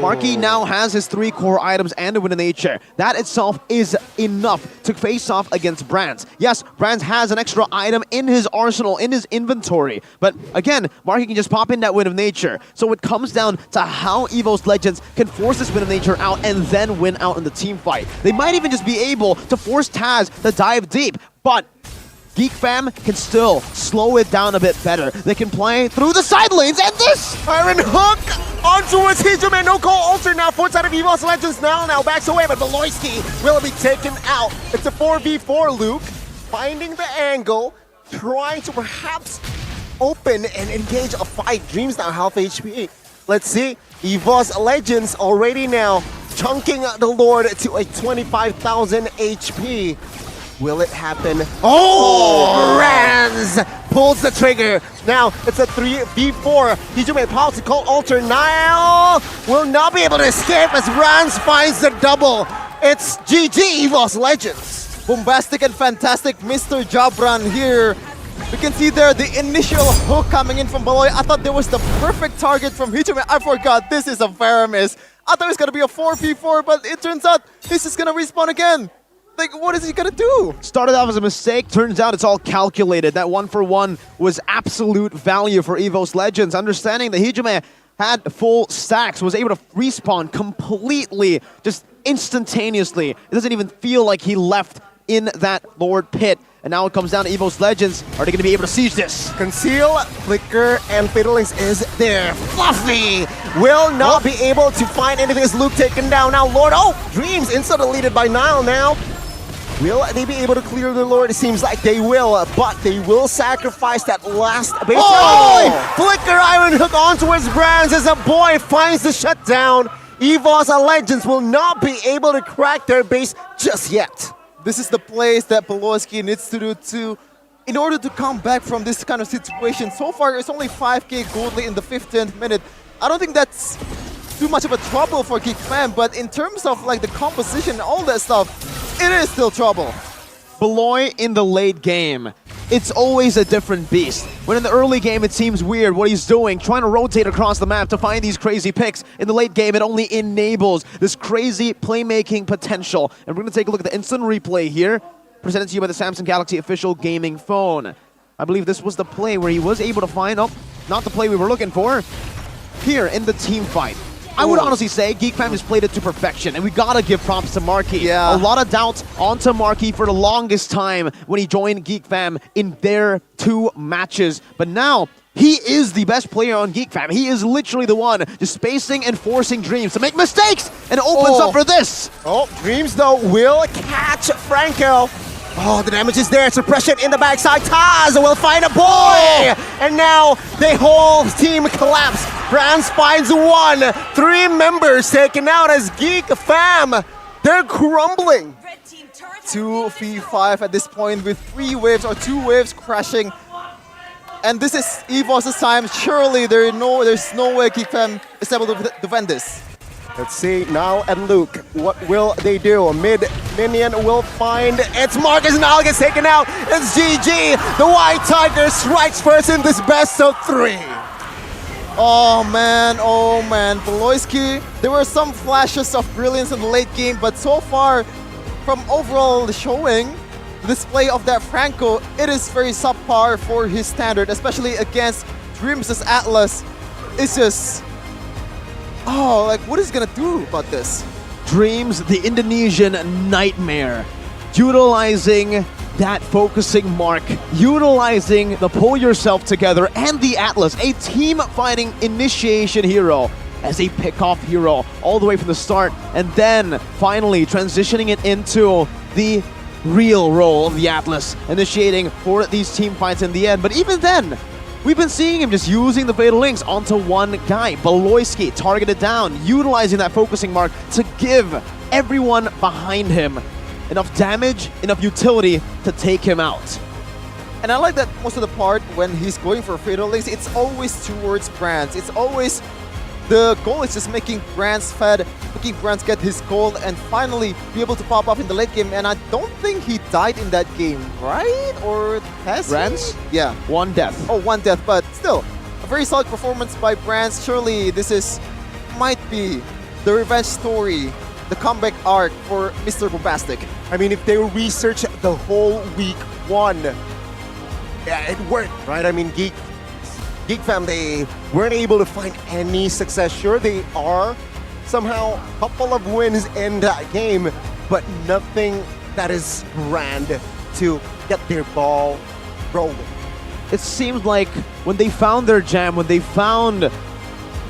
S21: Marky now has his 3 core items and a Wind of Nature. That itself is enough to face off against Brands. Yes, Brands has an extra item in his arsenal, in his inventory. But again, Marky can just pop in that Wind of Nature. So it comes down to how EVO's Legends can force this Wind of Nature out and then win out in the team fight. They might even just be able to force Taz to dive deep, but Geek Fam can still slow it down a bit better. They can play through the side lanes, and this
S20: Iron Hook onto his Hijime, no call alter now, 4th side of EVO's Legends now backs away, but Beloyski will be taken out. It's a 4v4, Luke, finding the angle, trying to perhaps open and engage a fight. Dreams now half HP. Let's see, EVO's Legends already now chunking the Lord to a 25,000 HP. Will it happen? Oh! Rans pulls the trigger. Now it's a 3v4. Hijime pops to call alter. Nile will not be able to escape as Rans finds the double. It's GG EVO's Legends.
S19: Bombastic and fantastic Mr. Jabran here. We can see there the initial hook coming in from Baloy. I thought there was the perfect target from Hijime. I forgot this is a Faramis. I thought it was going to be a 4v4, but it turns out this is going to respawn again. Like, what is he gonna do?
S21: Started off as a mistake, turns out it's all calculated. That 1-for-1 was absolute value for EVO's Legends. Understanding that Hijime had full stacks, was able to respawn completely, just instantaneously. It doesn't even feel like he left in that Lord pit. And now it comes down to EVO's Legends. Are they gonna be able to siege this?
S20: Conceal, Flicker, and Fatal Links is there. Fluffy will not be able to find anything as Luke taken down. Now Lord, Dreams instantly deleted by Nile now. Will they be able to clear the Lord? It seems like they will, but they will sacrifice that last base. Oh! Flicker Iron Hook onto his Brands as a boy finds the shutdown. EVO's Legends will not be able to crack their base just yet.
S19: This is the place that Beloyski needs to do too in order to come back from this kind of situation. So far, it's only 5k gold in the 15th minute. I don't think that's too much of a trouble for Geek Fam, but in terms of like the composition and all that stuff, it is still trouble.
S21: Beloy in the late game, it's always a different beast. When in the early game it seems weird what he's doing, trying to rotate across the map to find these crazy picks. In the late game it only enables this crazy playmaking potential. And we're going to take a look at the instant replay here, presented to you by the Samsung Galaxy official gaming phone. I believe this was the play where he was able to find, not the play we were looking for, here in the team fight. I would honestly say Geek Fam has played it to perfection, and we gotta give props to Marky.
S19: Yeah.
S21: A lot of doubts onto Marky for the longest time when he joined Geek Fam in their 2 matches. But now, he is the best player on Geek Fam. He is literally the one just spacing and forcing Dreams to make mistakes, and it opens up for this.
S20: Dreams though will catch Franco. The damage is there. Suppression in the backside. Taz will find a boy! And now the whole team collapse. Brands finds 1. 3 members taken out as Geek Fam. They're crumbling.
S19: 2v5 at this point with 3 waves or 2 waves crashing. And this is EVO's time. Surely there's no way Geek Fam is able to defend this.
S20: Let's see, Nile and Luke, what will they do? Mid minion will find, it's Marcus. Nile gets taken out, it's GG. The White Tiger strikes first in this best of 3.
S19: Oh man, Beloyski, there were some flashes of brilliance in the late game, but so far, from overall showing, the display of that Franco, it is very subpar for his standard, especially against Dreams' Atlas. It's just... what is he gonna do about this?
S21: Dreams, the Indonesian nightmare, utilizing that focusing mark, utilizing the pull yourself together and the Atlas, a team fighting initiation hero as a pickoff hero all the way from the start, and then finally transitioning it into the real role of the Atlas, initiating for these team fights in the end. But even then, we've been seeing him just using the Fatal Links onto one guy, Beloyski, targeted down, utilizing that focusing mark to give everyone behind him enough damage, enough utility to take him out.
S19: And I like that most of the part when he's going for Fatal Links, it's always towards Brands. It's always The goal is just making Brands fed, making Brands get his goal, and finally be able to pop up in the late game. And I don't think he died in that game, right? Or has
S21: Brands?
S19: he? Yeah.
S21: One death.
S19: Oh, one death, but still, a very solid performance by Brands. Surely this might be the revenge story, the comeback arc for Mr. Bombastic.
S20: I mean, if they research the whole week 1, yeah, it worked, right? I mean, Geek Fam, they weren't able to find any success. Sure, they are somehow a couple of wins in that game, but nothing that is grand to get their ball rolling.
S21: It seemed like when they found their jam, when they found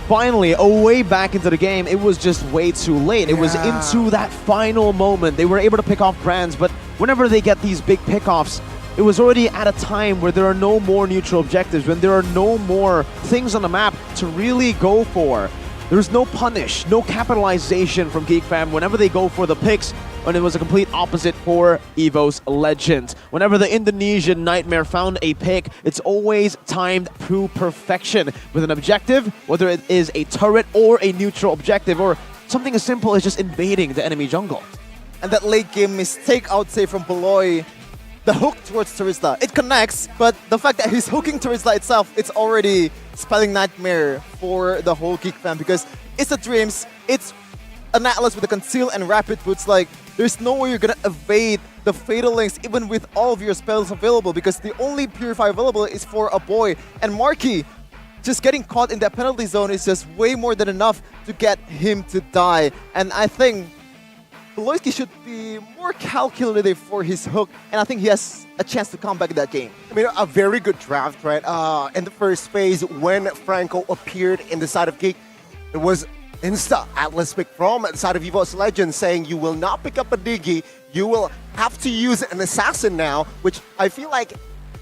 S21: finally a way back into the game, it was just way too late. It was into that final moment. They were able to pick off Brands, but whenever they get these big pickoffs, it was already at a time where there are no more neutral objectives, when there are no more things on the map to really go for. There's no punish, no capitalization from Geek Fam whenever they go for the picks, and it was a complete opposite for EVO's Legend. Whenever the Indonesian Nightmare found a pick, it's always timed to perfection with an objective, whether it is a turret or a neutral objective, or something as simple as just invading the enemy jungle.
S19: And that late game mistake, I would say, from Beloy, the hook towards Terizla, it connects, but the fact that he's hooking Terizla itself, it's already spelling nightmare for the whole Geek Fam, because it's a Dreams, it's an Atlas with a Conceal and Rapid Boots. Like, there's no way you're gonna evade the Fatal Links even with all of your spells available, because the only Purify available is for a boy. And Marky, just getting caught in that penalty zone is just way more than enough to get him to die. And I think Beloyski should be more calculative for his hook, and I think he has a chance to come back in that game.
S20: I mean, a very good draft, right? In the first phase, when Franco appeared in the side of Geek, it was insta Atlas pick from the side of EVO's Legend saying you will not pick up a Digi, you will have to use an Assassin now, which I feel like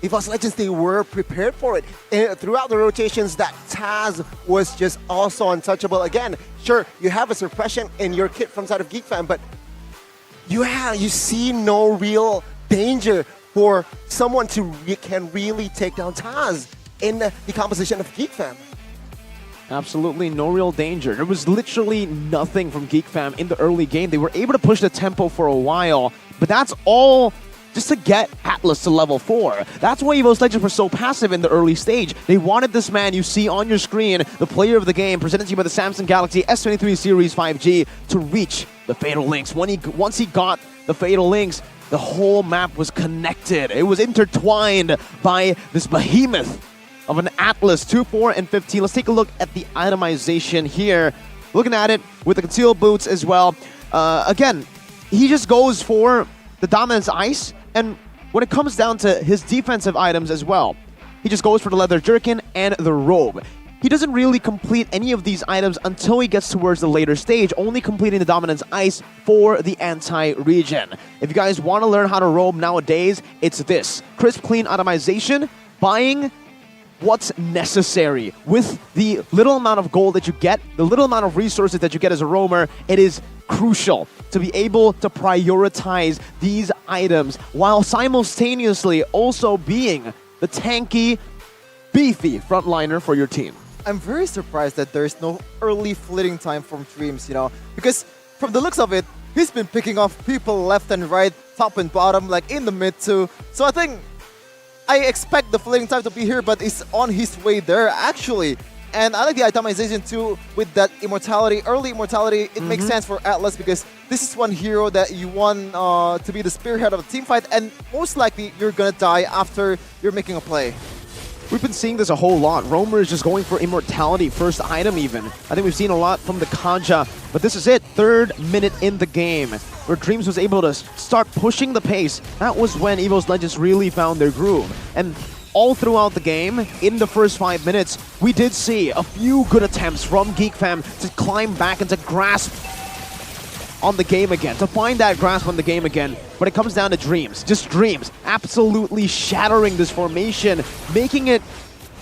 S20: EVO's Legends, they were prepared for it. And throughout the rotations, that Taz was just also untouchable. Again, sure, you have a suppression in your kit from side of Geek Fam, but you see no real danger for someone can really take down Taz in the composition of Geek Fam.
S21: Absolutely no real danger. There was literally nothing from Geek Fam in the early game. They were able to push the tempo for a while, but that's all just to get Atlas to level 4. That's why EVO's Legends were so passive in the early stage. They wanted this man you see on your screen, the player of the game, presented to you by the Samsung Galaxy S23 Series 5G, to reach the Fatal Links. Once he got the Fatal Links, the whole map was connected. It was intertwined by this behemoth of an Atlas. 2, 4, and 15. Let's take a look at the itemization here. Looking at it with the concealed boots as well. Again, he just goes for the Dominance Ice, and when it comes down to his defensive items as well, he just goes for the Leather Jerkin and the Robe. He doesn't really complete any of these items until he gets towards the later stage, only completing the Dominance Ice for the anti-regen. If you guys want to learn how to roam nowadays, it's this. Crisp, clean itemization, buying what's necessary. With the little amount of gold that you get, the little amount of resources that you get as a roamer, it is crucial to be able to prioritize these items while simultaneously also being the tanky, beefy frontliner for your team.
S19: I'm very surprised that there's no early flitting time from Dreams, because from the looks of it, he's been picking off people left and right, top and bottom, like in the mid too. So I expect the flitting time to be here, but it's on his way there actually. And I like the itemization too with that immortality, early immortality. It makes sense for Atlas because this is one hero that you want to be the spearhead of a team fight, and most likely you're gonna die after you're making a play.
S21: We've been seeing this a whole lot. Roamer is just going for immortality, first item even. I think we've seen a lot from the Kanja, but this is it. 3rd minute in the game, where Dreams was able to start pushing the pace. That was when EVO's Legends really found their groove. And all throughout the game, in the first 5 minutes, we did see a few good attempts from Geek Fam to climb back and to grasp on the game again, to find that grasp on the game again. When it comes down to Dreams, just Dreams absolutely shattering this formation, making it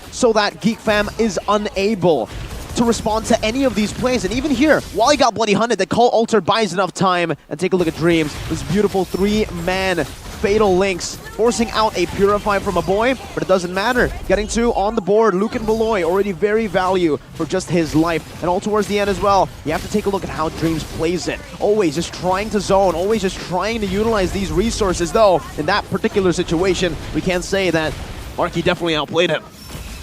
S21: so that Geek Fam is unable to respond to any of these plays. And even here, while he got bloody hunted, the Call Alter buys enough time. And take a look at Dreams. This beautiful 3-man Fatal Links, forcing out a Purify from a boy, but it doesn't matter. Getting 2 on the board, Luke and Beloy already very value for just his life. And all towards the end as well, you have to take a look at how Dreams plays it. Always just trying to zone, always just trying to utilize these resources, though in that particular situation, we can't say that Marky definitely outplayed him.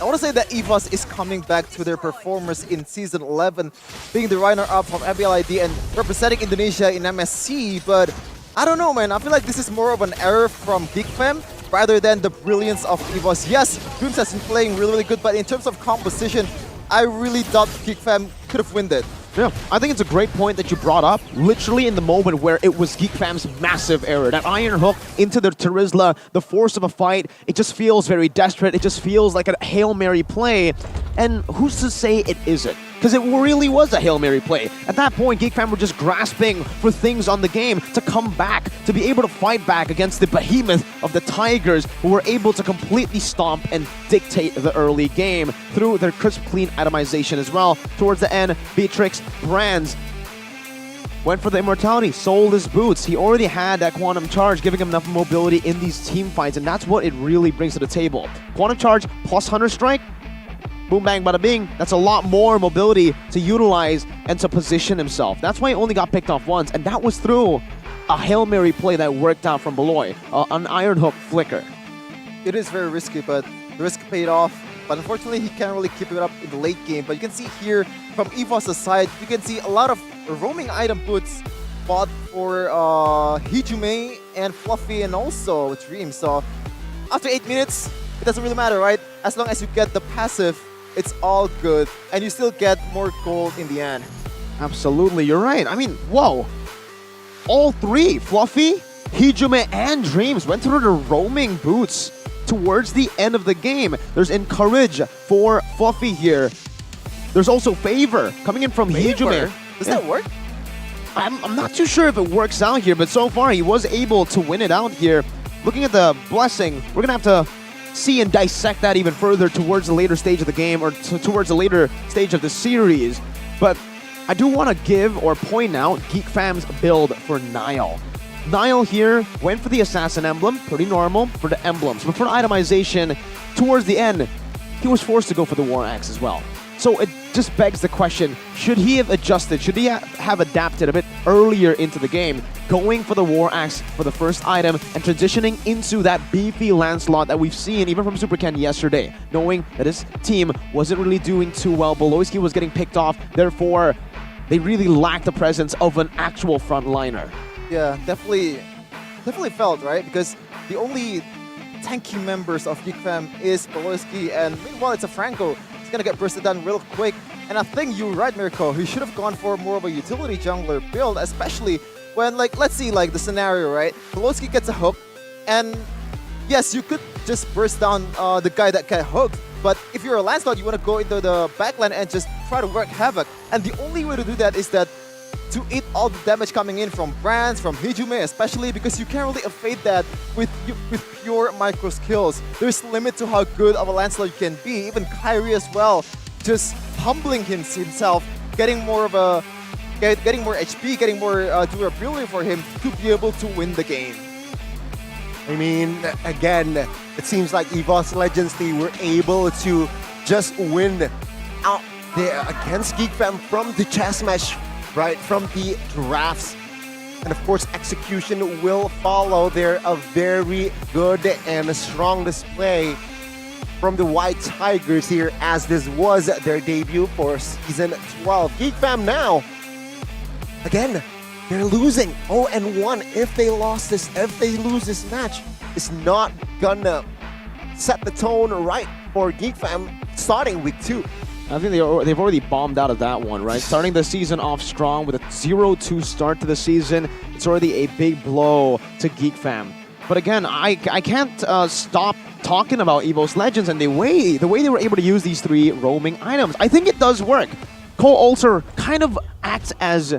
S19: I want to say that EVOS is coming back to their performance in Season 11, being the runner-up from MPL ID and representing Indonesia in MSC, but I don't know, man. I feel like this is more of an error from GeekFam rather than the brilliance of EVOS. Yes, Dreams has been playing really, really good, but in terms of composition, I really thought GeekFam could have won it.
S21: Yeah, I think it's a great point that you brought up. Literally in the moment where it was GeekFam's massive error. That Iron Hook into the Terizla, the force of a fight, it just feels very desperate. It just feels like a Hail Mary play. And who's to say it isn't? Because it really was a Hail Mary play. At that point, GeekFam were just grasping for things on the game to come back, to be able to fight back against the behemoth of the Tigers, who were able to completely stomp and dictate the early game through their crisp, clean itemization as well. Towards the end, Beatrix, Brands went for the immortality, sold his boots. He already had that Quantum Charge, giving him enough mobility in these team fights, and that's what it really brings to the table. Quantum Charge plus Hunter Strike, boom, bang, bada bing. That's a lot more mobility to utilize and to position himself. That's why he only got picked off once, and that was through a Hail Mary play that worked out from Beloy, an Iron Hook flicker.
S19: It is very risky, but the risk paid off. But unfortunately, he can't really keep it up in the late game. But you can see here, from EVOS' side, you can see a lot of roaming item puts bought for Hijume and Fluffy and also Dream. So after 8 minutes, it doesn't really matter, right? As long as you get the passive, it's all good. And you still get more gold in the end.
S21: Absolutely, you're right. I mean, whoa. All three, Fluffy, Hijume, and Dreams went through the roaming boots towards the end of the game. There's Encourage for Fluffy here. There's also Favor coming in from Hijume.
S19: Does that work?
S21: I'm not too sure if it works out here, but so far he was able to win it out here. Looking at the Blessing, we're going to have to see and dissect that even further towards the later stage of the game, or towards the later stage of the series. But I do want to give or point out GeekFam's build for Nile. Nile here went for the Assassin emblem, pretty normal for the emblems. But for the itemization, towards the end, he was forced to go for the War Axe as well. So it just begs the question, should he have adjusted? Should he have adapted a bit earlier into the game, going for the War Axe for the first item and transitioning into that beefy Lancelot that we've seen even from Super Ken yesterday, knowing that his team wasn't really doing too well. Beloyski was getting picked off, therefore they really lacked the presence of an actual frontliner.
S19: Yeah, definitely felt, right? Because the only tanky members of GeekFam is Beloyski, and meanwhile it's a Franco. He's gonna get bursted down real quick. And I think you're right, Mirko. He should have gone for more of a utility jungler build, especially when, like, let's see, like, the scenario, right? Beloyski gets a hook, and yes, you could just burst down the guy that got hooked. But if you're a Lancelot, you want to go into the backline and just try to work havoc. And the only way to do that is that to eat all the damage coming in from Brands, from Hijume especially, because you can't really evade that with pure micro skills. There's a limit to how good of a Lancelot you can be. Even Kyrie as well, just humbling himself, getting more HP, getting more durability for him to be able to win the game.
S20: I mean, again, it seems like EVOS Legends, they were able to just win out there against GeekFam from the chess match, right, from the drafts. And of course, execution will follow there. A very good and strong display from the White Tigers here, as this was their debut for Season 12. GeekFam now, again, they're losing 0-1. If they lose this match, it's not gonna set the tone right for GeekFam starting week 2.
S21: I think they've already bombed out of that one, right? Starting the season off strong with a 0-2 start to the season. It's already a big blow to GeekFam. But again, I can't stop talking about EVOS Legends and the way they were able to use these 3 roaming items. I think it does work. Cole Ulcer kind of acts as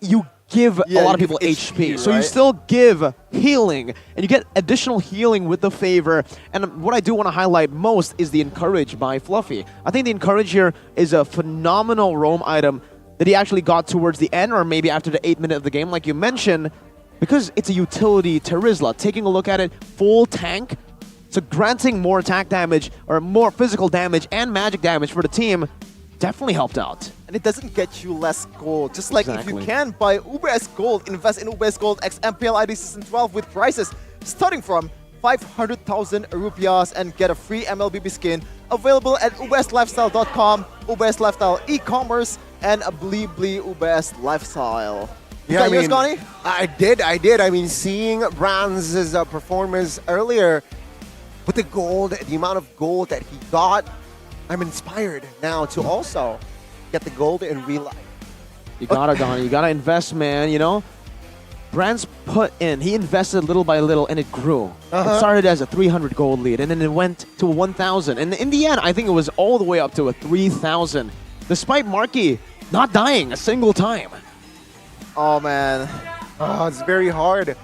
S21: you give
S19: Yeah,
S21: a lot of
S19: you
S21: people
S19: give
S21: HP.
S19: HP,
S21: So you
S19: right?
S21: still give healing, and you get additional healing with the favor. And what I do want to highlight most is the Encourage by Fluffy. I think the Encourage here is a phenomenal roam item that he actually got towards the end, or maybe after the 8th minute of the game, like you mentioned, because it's a utility Terizla. Taking a look at it, full tank, so granting more attack damage, or more physical damage and magic damage for the team, definitely helped out.
S19: And it doesn't get you less gold. Just like if you
S21: Exactly.
S19: can buy UBS Gold, invest in UBS Gold X MPL ID Season 12 with prices starting from 500,000 rupiahs and get a free MLBB skin available at ubslifestyle.com, UBS Lifestyle e-commerce, and a Blibli UBS Lifestyle. You got yours, Connie?
S20: I did. I mean, seeing Brands' performance earlier with the gold, the amount of gold that he got, I'm inspired now to also get the gold in real life.
S21: You gotta, Donnie. You gotta invest, man. You know, Brands put in. He invested little by little, and it grew. It started as a 300 gold lead, and then it went to 1,000. And in the end, I think it was all the way up to a 3,000, despite Marky not dying a single time.
S19: Oh man,
S20: it's very hard.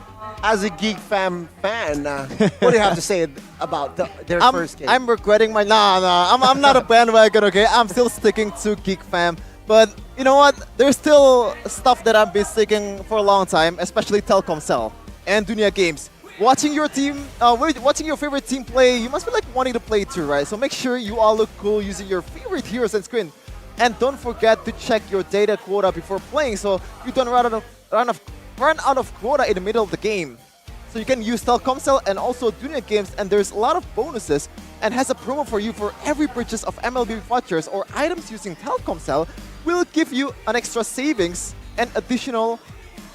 S20: As a Geek fan, what do you have to say about their first game?
S19: I'm regretting my I'm not a bandwagon, okay? I'm still sticking to Geek Fam. But you know what? There's still stuff that I've been sticking for a long time, especially Telkomsel and Dunia Games. Watching your team, watching your favorite team play, you must be like wanting to play too, right? So make sure you all look cool using your favorite heroes on screen. And don't forget to check your data quota before playing so you don't run out of quota in the middle of the game. So you can use Telkomsel and also Dunia Games, and there's a lot of bonuses and has a promo for you for every purchase of MLB vouchers or items using Telkomsel will give you an extra savings and additional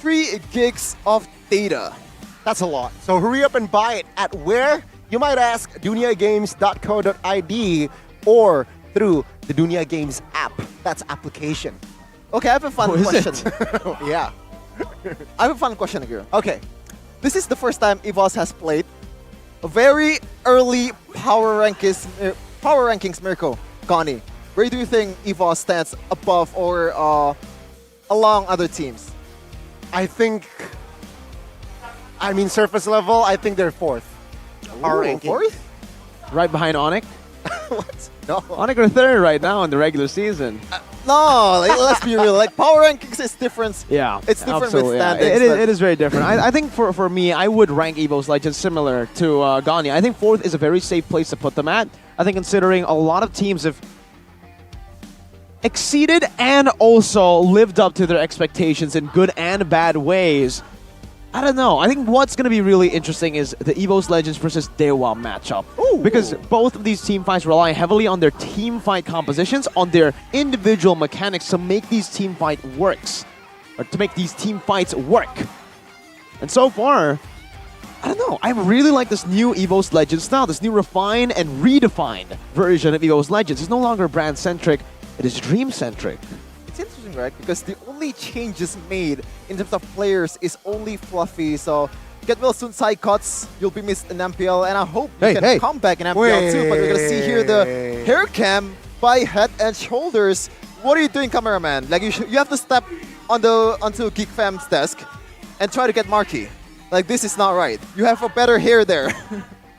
S19: 3 gigs of data.
S20: That's a lot. So hurry up and buy it. At where? You might ask, duniagames.co.id or through the Dunia Games app. That's application.
S19: Okay, I have a fun question.
S20: Yeah.
S19: I have a fun question here.
S20: Okay.
S19: This is the first time EVOS has played a very early power rankings miracle. Connie, where do you think EVOS stands above or along other teams?
S20: I mean, surface level, I think they're 4th. Our ranking.
S19: 4th?
S21: Right behind Onyx.
S19: What? No.
S21: Onyx are 3rd right now in the regular season.
S19: No, let's be real. Like power rankings is different.
S21: Yeah,
S19: it's different
S21: absolutely,
S19: with
S21: yeah.
S19: standings.
S21: It is very different. I think for me, I would rank EVO's Legends similar to Ganya. I think 4th is a very safe place to put them at. I think considering a lot of teams have exceeded and also lived up to their expectations in good and bad ways. I don't know. I think what's going to be really interesting is the EVO's Legends versus Dewa matchup. Ooh. Because both of these team fights rely heavily on their team fight compositions, on their individual mechanics to make these team fights work. And so far, I don't know. I really like this new EVO's Legends style, this new refined and redefined version of EVO's Legends. It's no longer brand-centric, it is dream-centric.
S19: It's interesting, right? Because the only changes made in terms of players is only Fluffy. So get well soon, side cuts. You'll be missed in MPL, and I hope you can come back in MPL too. But we're gonna see here the hair cam by Head and Shoulders. What are you doing, cameraman? Like you have to step onto Geek Fam's desk and try to get Marky. Like this is not right. You have a better hair there.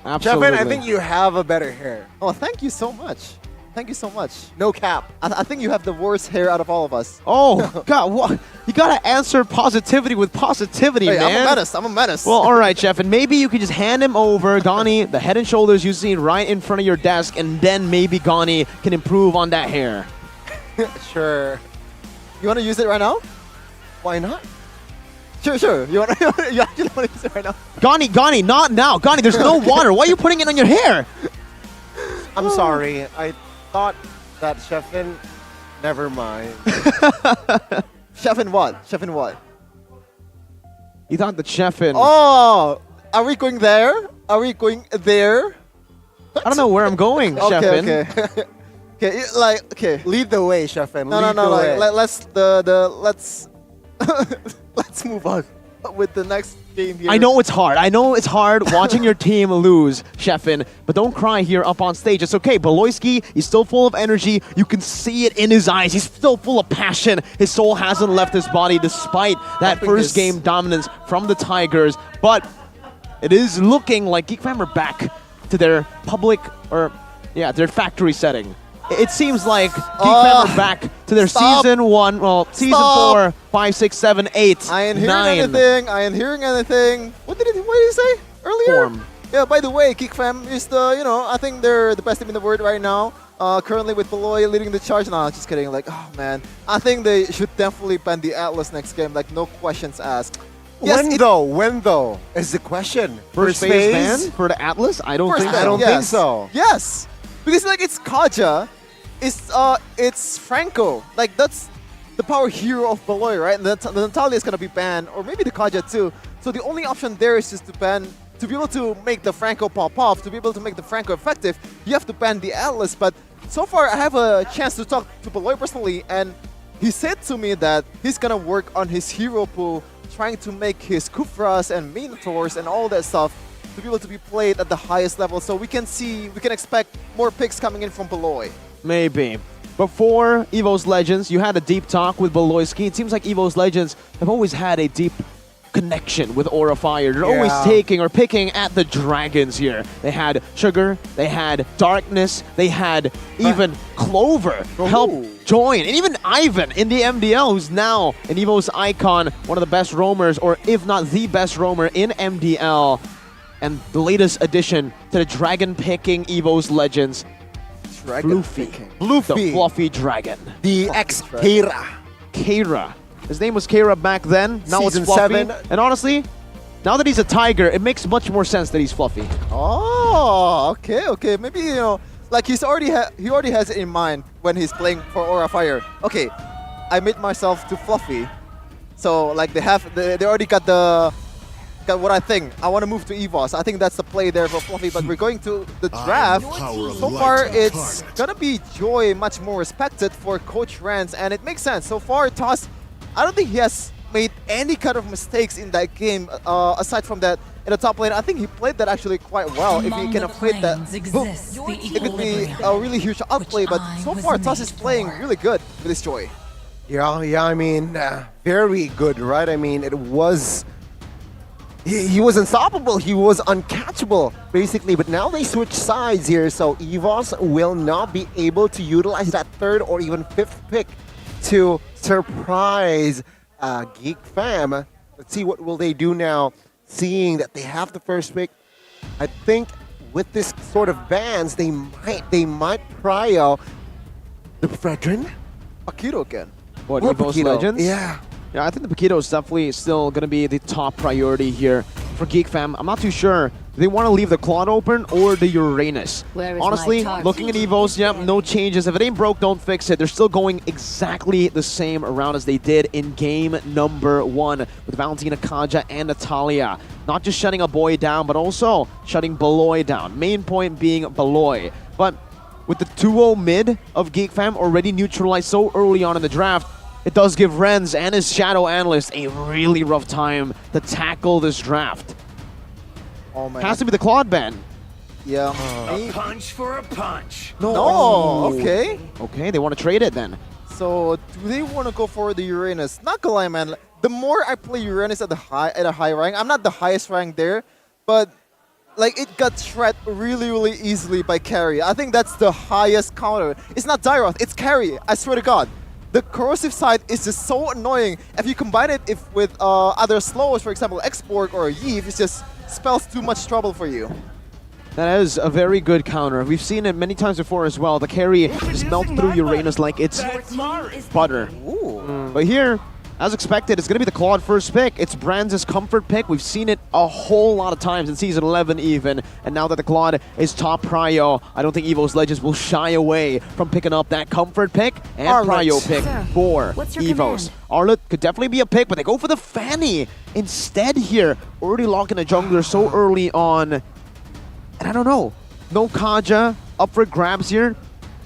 S21: Absolutely.
S20: Jeffin, I think you have a better hair.
S19: Oh, thank you so much. Thank you so much.
S20: No cap.
S19: I think you have the worst hair out of all of us.
S21: Oh, God. What? You got to answer positivity with positivity,
S19: Hey,
S21: man.
S19: I'm a menace.
S21: Well, all right, Chef. And maybe you could just hand him over, Gani, the Head and Shoulders you see right in front of your desk, and then maybe Gani can improve on that hair.
S20: Sure.
S19: You want to use it right now?
S20: Why not?
S19: Sure. You actually want to use it right now?
S21: Gani, not now. Gani, there's no water. Why are you putting it on your hair?
S20: I'm sorry. I thought that Chefin. Never mind.
S19: Chefin what? Chefin what?
S21: You thought the Chefin.
S19: Oh, are we going there? Are we going there?
S21: I don't know where I'm going, Chefin.
S19: Okay. Okay, okay.
S20: Lead the way, Chefin.
S19: No. Let's let's move on. with the next game here.
S21: I know it's hard. I know it's hard watching your team lose, Sheffin, but don't cry here up on stage. It's okay. Beloyski, he's still full of energy. You can see it in his eyes. He's still full of passion. His soul hasn't left his body despite that first game dominance from the Tigers. But it is looking like Geek Fam are back to their public, or yeah, their factory setting. It seems like Geek Fam are back to their season 1, well, season 4, 5, 6, 7, 8,
S19: I ain't hearing
S21: 9.
S19: anything. I ain't hearing anything. What did he say earlier?
S21: Form.
S19: Yeah, by the way, Geek Fam is the, I think they're the best team in the world right now. Currently with Beloy leading the charge. No, just kidding. Like, oh man. I think they should definitely ban the Atlas next game. Like, no questions asked. Yes,
S20: When though? Is the question.
S21: First phase ban for the Atlas? I don't think so.
S20: I don't think so.
S19: Yes. Because like it's Kaja. It's Franco. Like that's the power hero of Beloy, right? And the Natalia is gonna be banned, or maybe the Kaja too. So the only option there is just to ban, to be able to make the Franco pop off, to be able to make the Franco effective, you have to ban the Atlas. But so far I have a chance to talk to Beloy personally, and he said to me that he's gonna work on his hero pool, trying to make his Kufras and Minotaurs and all that stuff to be able to be played at the highest level. So we can expect more picks coming in from Beloy.
S21: Maybe. Before EVO's Legends, you had a deep talk with Beloyski. It seems like EVO's Legends have always had a deep connection with Aura Fire. They're always taking or picking at the dragons here. They had Sugar, they had Darkness, they had even Clover help join. And even Ivan in the MDL, who's now an EVO's icon, one of the best roamers, or if not the best roamer in MDL. And the latest addition to the dragon-picking EVO's Legends, Bluefy. The fluffy dragon.
S20: The ex-Keira.
S21: Keira. His name was Keira back then. Now
S20: Season
S21: it's Fluffy.
S20: 7.
S21: And honestly, now that he's a tiger, it makes much more sense that he's Fluffy.
S19: Oh, okay. Maybe, like he already has it in mind when he's playing for Aura Fire. Okay, I made myself to Fluffy. So like they already got what I think. I want to move to EVOS. I think that's the play there for Fluffy, but we're going to the draft. So far, it's gonna be Joy, much more respected for Coach Rance, and it makes sense. So far, Toss, I don't think he has made any kind of mistakes in that game, aside from that in the top lane. I think he played that actually quite well. If he can have played that, it could be a really huge outplay, but so far, Toss is playing really good with this Joy.
S20: Yeah, I mean, very good, right? I mean, it was... He was unstoppable, he was uncatchable, basically, but now they switch sides here, so EVOS will not be able to utilize that third or even fifth pick to surprise Geek Fam. Let's see what will they do now, seeing that they have the first pick. I think with this sort of bans, they might prio the Fredrin.
S19: Paquito again.
S21: What, EVO's Legends?
S20: Yeah.
S21: Yeah, I think the Paquito is definitely still going to be the top priority here for Geek Fam. I'm not too sure. Do they want to leave the Claude open or the Uranus? Honestly, looking at EVOs, yep, no changes. If it ain't broke, don't fix it. They're still going exactly the same around as they did in game number 1 with Valentina, Kaja, and Natalia. Not just shutting a boy down, but also shutting Beloy down. Main point being Beloy. But with the 2-0 mid of Geek Fam already neutralized so early on in the draft, it does give Renz and his Shadow Analyst a really rough time to tackle this draft.
S19: Oh man.
S21: Has to be the Claude ban.
S19: Yeah.
S17: A punch for a punch.
S19: No. Okay.
S21: Okay, they want to trade it then.
S19: So do they want to go for the Uranus? Not gonna lie, man. The more I play Uranus at a high rank, I'm not the highest rank there, but like it got shred really easily by carry. I think that's the highest counter. It's not Dyroth, it's carry. I swear to God. The corrosive side is just so annoying. If you combine it with other slows, for example, X-Borg or Yves, it just spells too much trouble for you.
S21: That is a very good counter. We've seen it many times before as well. The carry just melts through Uranus like it's butter. But here, as expected, it's going to be the Claude first pick. It's Brand's comfort pick. We've seen it a whole lot of times in Season 11 even. And now that the Claude is top prio, I don't think EVO's Legends will shy away from picking up that comfort pick and prio pick for EVO's. Arlet could definitely be a pick, but they go for the Fanny instead here. Already locking a jungler so early on. And I don't know. No Kaja up for grabs here.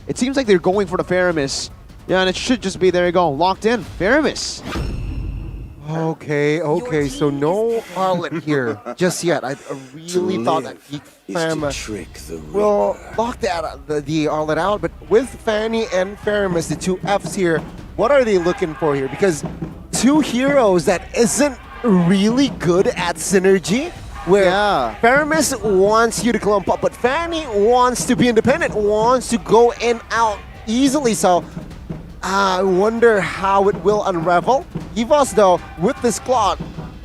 S21: It seems like they're going for the Faramis. Yeah, and it should just be, there you go, locked in. Faramis.
S20: Okay, so no Arlet here just yet. I really thought that Geek Fam will lock the Arlet out, but with Fanny and Faramis, the two Fs here, what are they looking for here? Because two heroes that isn't really good at synergy, where Faramis wants you to clump up, but Fanny wants to be independent, wants to go in out easily, so I wonder how it will unravel. EVOS, though, with this clock,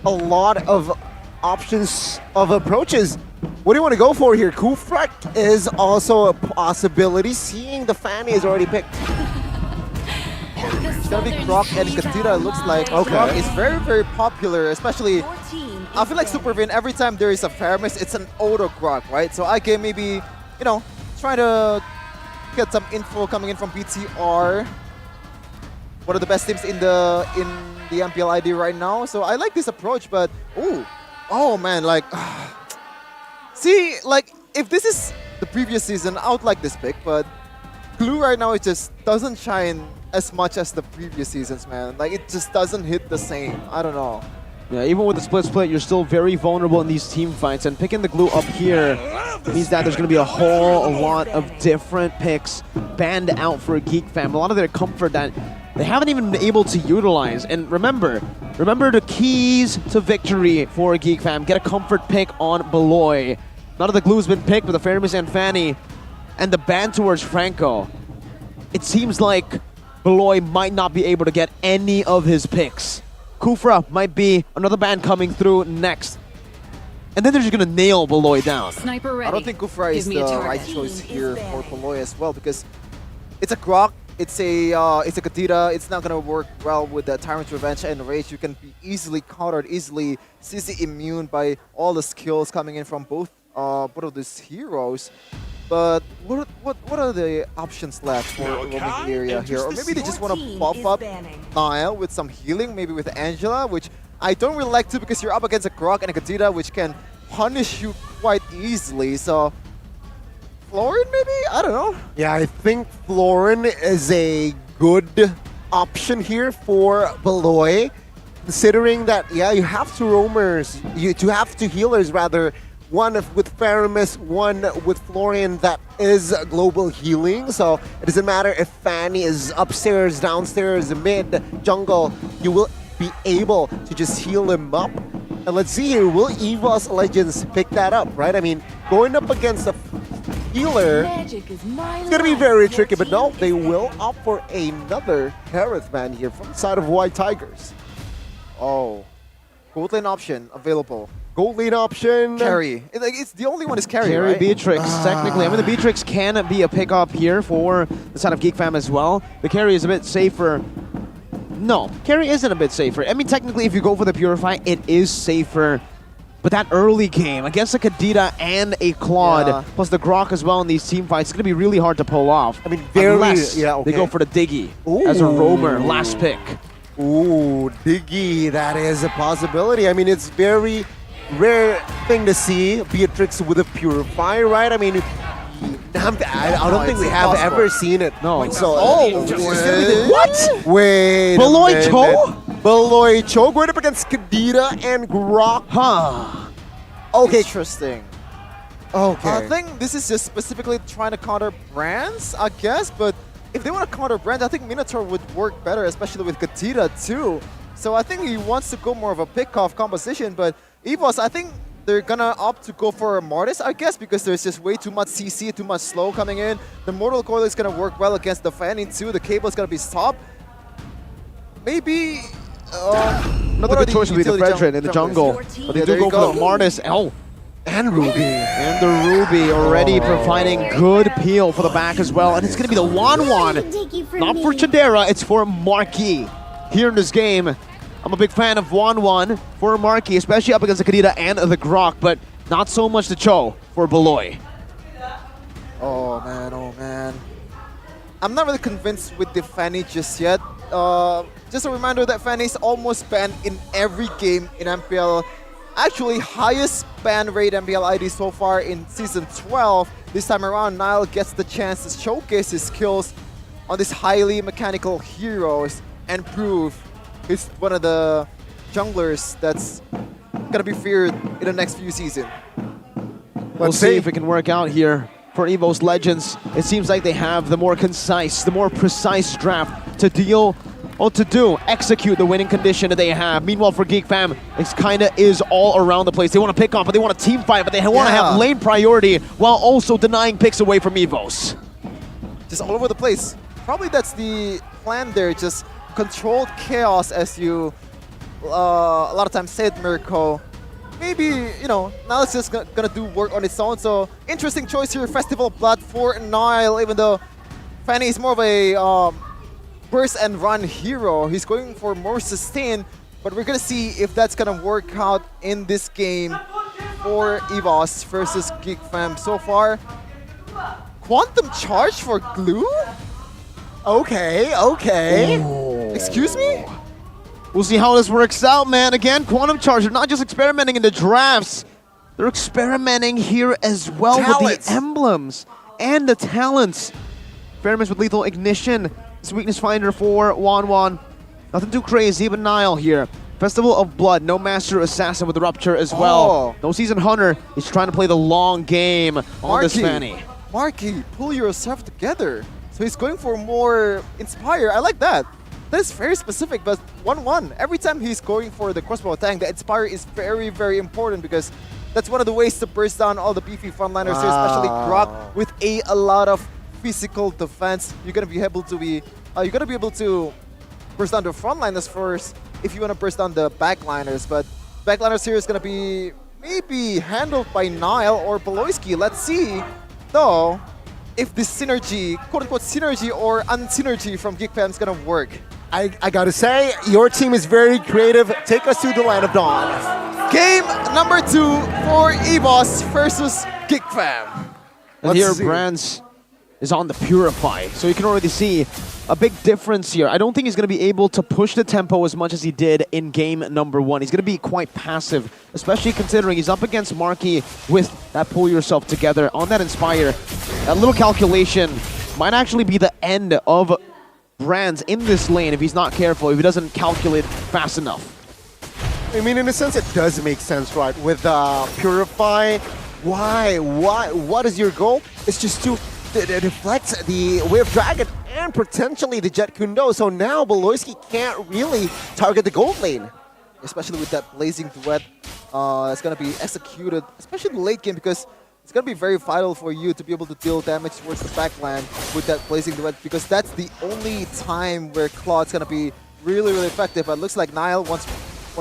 S20: a lot of options of approaches. What do you want to go for here? Kufrak is also a possibility. Seeing the Fanny is already picked.
S19: It's gonna be Grok and Katira, it looks like. Grok is very, very popular, especially, I feel like Supervin, every time there is a Faramis, it's an auto Grok, right? So I can maybe, you know, try to get some info coming in from BTR. One of the best teams in the MPL ID right now. So I like this approach, but oh man, like, see, like if this is the previous season, I would like this pick, but Blue right now it just doesn't shine as much as the previous seasons, man. Like it just doesn't hit the same. I don't know.
S21: Yeah, even with the split, you're still very vulnerable in these team fights, and picking the glue up here means that there's going to be a whole lot of different picks banned out for Geek Fam. A lot of their comfort that they haven't even been able to utilize. And remember the keys to victory for Geek Fam. Get a comfort pick on Beloy. None of the glue's been picked, but the Faramis and Fanny and the ban towards Franco. It seems like Beloy might not be able to get any of his picks. Kufra might be another ban coming through next. And then they're just going to nail Beloy down.
S16: Sniper ready.
S19: I don't think Kufra is the right choice here for Beloy as well, because it's a Grok, it's a Kadira, it's not going to work well with the Tyrant's Revenge and Rage. You can be easily countered, easily CC immune by all the skills coming in from both of these heroes. But what are the options left for roaming the area here? Or maybe they just want to buff up Nile with some healing, maybe with Angela, which I don't really like to because you're up against a Grok and a Kadira, which can punish you quite easily. So Florin maybe? I don't know.
S20: Yeah, I think Florin is a good option here for Beloy, considering that, yeah, you have two roamers, you have two healers rather, one with Faramis, one with Florian that is global healing. So it doesn't matter if Fanny is upstairs, downstairs, mid, jungle, you will be able to just heal him up. And let's see here, will EVOS Legends pick that up, right? I mean, going up against a healer, it's gonna be very tricky, but no, they will opt for another Harith man here from the side of White Tigers.
S19: Oh, gold lane option available.
S20: Gold lane option.
S19: Carry. It's the only one is carry,
S21: Carry
S19: right?
S21: Beatrix, technically. I mean, the Beatrix can be a pickup here for the side of Geek Fam as well. The carry is a bit safer. No, carry isn't a bit safer. I mean, technically, if you go for the Purify, it is safer. But that early game against a Kadita and a Claude, plus the Grok as well in these team fights, it's going to be really hard to pull off.
S20: I mean,
S21: unless they go for the Diggy as a roamer, last pick.
S20: Ooh, Diggy, that is a possibility. I mean, it's very rare thing to see Beatrix with a Purify, right? I mean, I don't think we have ever seen it.
S21: No.
S20: So,
S21: what?
S20: Wait.
S21: Beloy Cho?
S20: Beloy Cho going up against Kadira and Grok.
S21: Huh.
S20: Okay.
S19: Interesting.
S20: Okay.
S19: I think this is just specifically trying to counter brands, I guess, but if they want to counter brands, I think Minotaur would work better, especially with Kadira too. So I think he wants to go more of a pick-off composition, but EVOS, I think they're gonna opt to go for Mortis, I guess, because there's just way too much CC, too much slow coming in. The Mortal Coil is gonna work well against the Fanny too. The cable is gonna be stopped. Maybe
S21: another good choice would be the Fredrin in the jungle, but they do go for the Mortis.
S20: And Ruby.
S21: And the Ruby already providing good peel for the back as well. And it's gonna be the Wanwan, not for Chadera, it's for Marquis here in this game. I'm a big fan of Wanwan for Marquis, especially up against the Kadita and the Grok, but not so much the Cho for Beloy.
S19: Oh man. I'm not really convinced with the Fanny just yet. Just a reminder that Fanny is almost banned in every game in MPL. Actually, highest ban rate MPL ID so far in Season 12. This time around, Nile gets the chance to showcase his skills on these highly mechanical heroes and prove he's one of the junglers that's gonna be feared in the next few seasons.
S21: We'll see if it can work out here for EVO's Legends. It seems like they have the more concise, the more precise draft to deal or to execute the winning condition that they have. Meanwhile, for Geek Fam, it kind of is all around the place. They want to pick off, but they want a team fight, but they want to have lane priority while also denying picks away from EVOs.
S19: Just all over the place. Probably that's the plan there, just controlled chaos, as you a lot of times said, Mirko. Maybe, now it's just gonna do work on its own. So interesting choice here, Festival Blood for Nile, even though Fanny is more of a burst and run hero. He's going for more sustain, but we're gonna see if that's gonna work out in this game for EVOS versus Geek Fam. So far, Quantum Charge for Glue? Okay.
S21: Ooh.
S19: Excuse me?
S21: We'll see how this works out, man. Again, Quantum Charge, they're not just experimenting in the drafts, they're experimenting here as well with the emblems and the talents. Experiments with Lethal Ignition, this Weakness Finder for Wanwan. Nothing too crazy, but Nile here. Festival of Blood, no Master Assassin with the Rupture as well. No Seasoned Hunter, he's trying to play the long game on this Fanny.
S19: Marky, pull yourself together. So he's going for more Inspire. I like that. That is very specific, but 1-1. Every time he's going for the crossbow attack, the Inspire is very, very important because that's one of the ways to burst down all the beefy frontliners here, especially Grok with a lot of physical defense. You're gonna be able to burst down the frontliners first if you want to burst down the backliners, but backliners here is gonna be maybe handled by Nile or Beloyski. Let's see, though, if this synergy, quote-unquote synergy or unsynergy from Geek Fam is gonna work.
S20: I gotta say, your team is very creative. Take us to the Land of Dawn.
S19: Game number 2 for EVOS versus Geek Fam.
S21: And here, Brands is on the Purify, so you can already see a big difference here. I don't think he's going to be able to push the tempo as much as he did in game number 1. He's going to be quite passive, especially considering he's up against Marky with that pull yourself together on that Inspire. That little calculation might actually be the end of Brands in this lane if he's not careful, if he doesn't calculate fast enough.
S20: I mean, in a sense, it does make sense, right? With Purify, why? What is your goal? It's just to deflect the Wave Dragon and potentially the Jet Kundo. So now Beloyski can't really target the gold lane.
S19: Especially with that Blazing Duet, it's going to be executed, especially in the late game, because it's going to be very vital for you to be able to deal damage towards the backline with that Blazing Duet, because that's the only time where Claw's going to be really, really effective. But it looks like Nile wants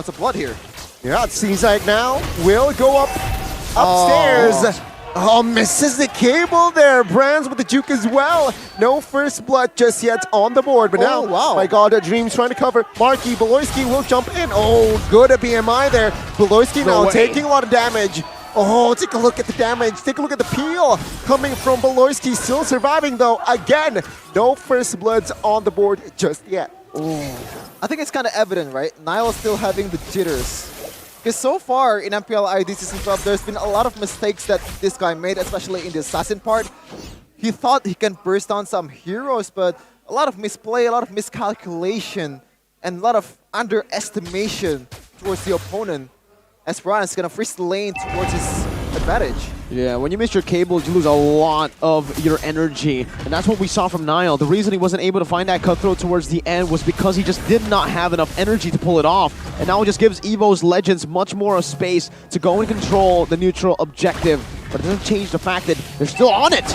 S19: a blood here.
S20: Yeah, it seems like now will go upstairs. Oh, misses the cable there. Brands with the juke as well. No first blood just yet on the board. But now, my God, Dream's trying to cover. Marky, Beloyski will jump in. Oh, good at BMI there. Beloyski now taking a lot of damage. Oh, take a look at the damage. Take a look at the peel coming from Beloyski. Still surviving, though. Again, no first bloods on the board just yet.
S19: Ooh. I think it's kind of evident, right? Nile is still having the jitters. Because so far in MPL ID Season 12, there's been a lot of mistakes that this guy made, especially in the assassin part. He thought he can burst down some heroes, but a lot of misplay, a lot of miscalculation, and a lot of underestimation towards the opponent. As Brian is going to freeze the lane towards his advantage.
S21: Yeah, when you miss your cables, you lose a lot of your energy. And that's what we saw from Nile. The reason he wasn't able to find that cutthroat towards the end was because he just did not have enough energy to pull it off. And now it just gives EVO's Legends much more of space to go and control the neutral objective. But it doesn't change the fact that they're still on it.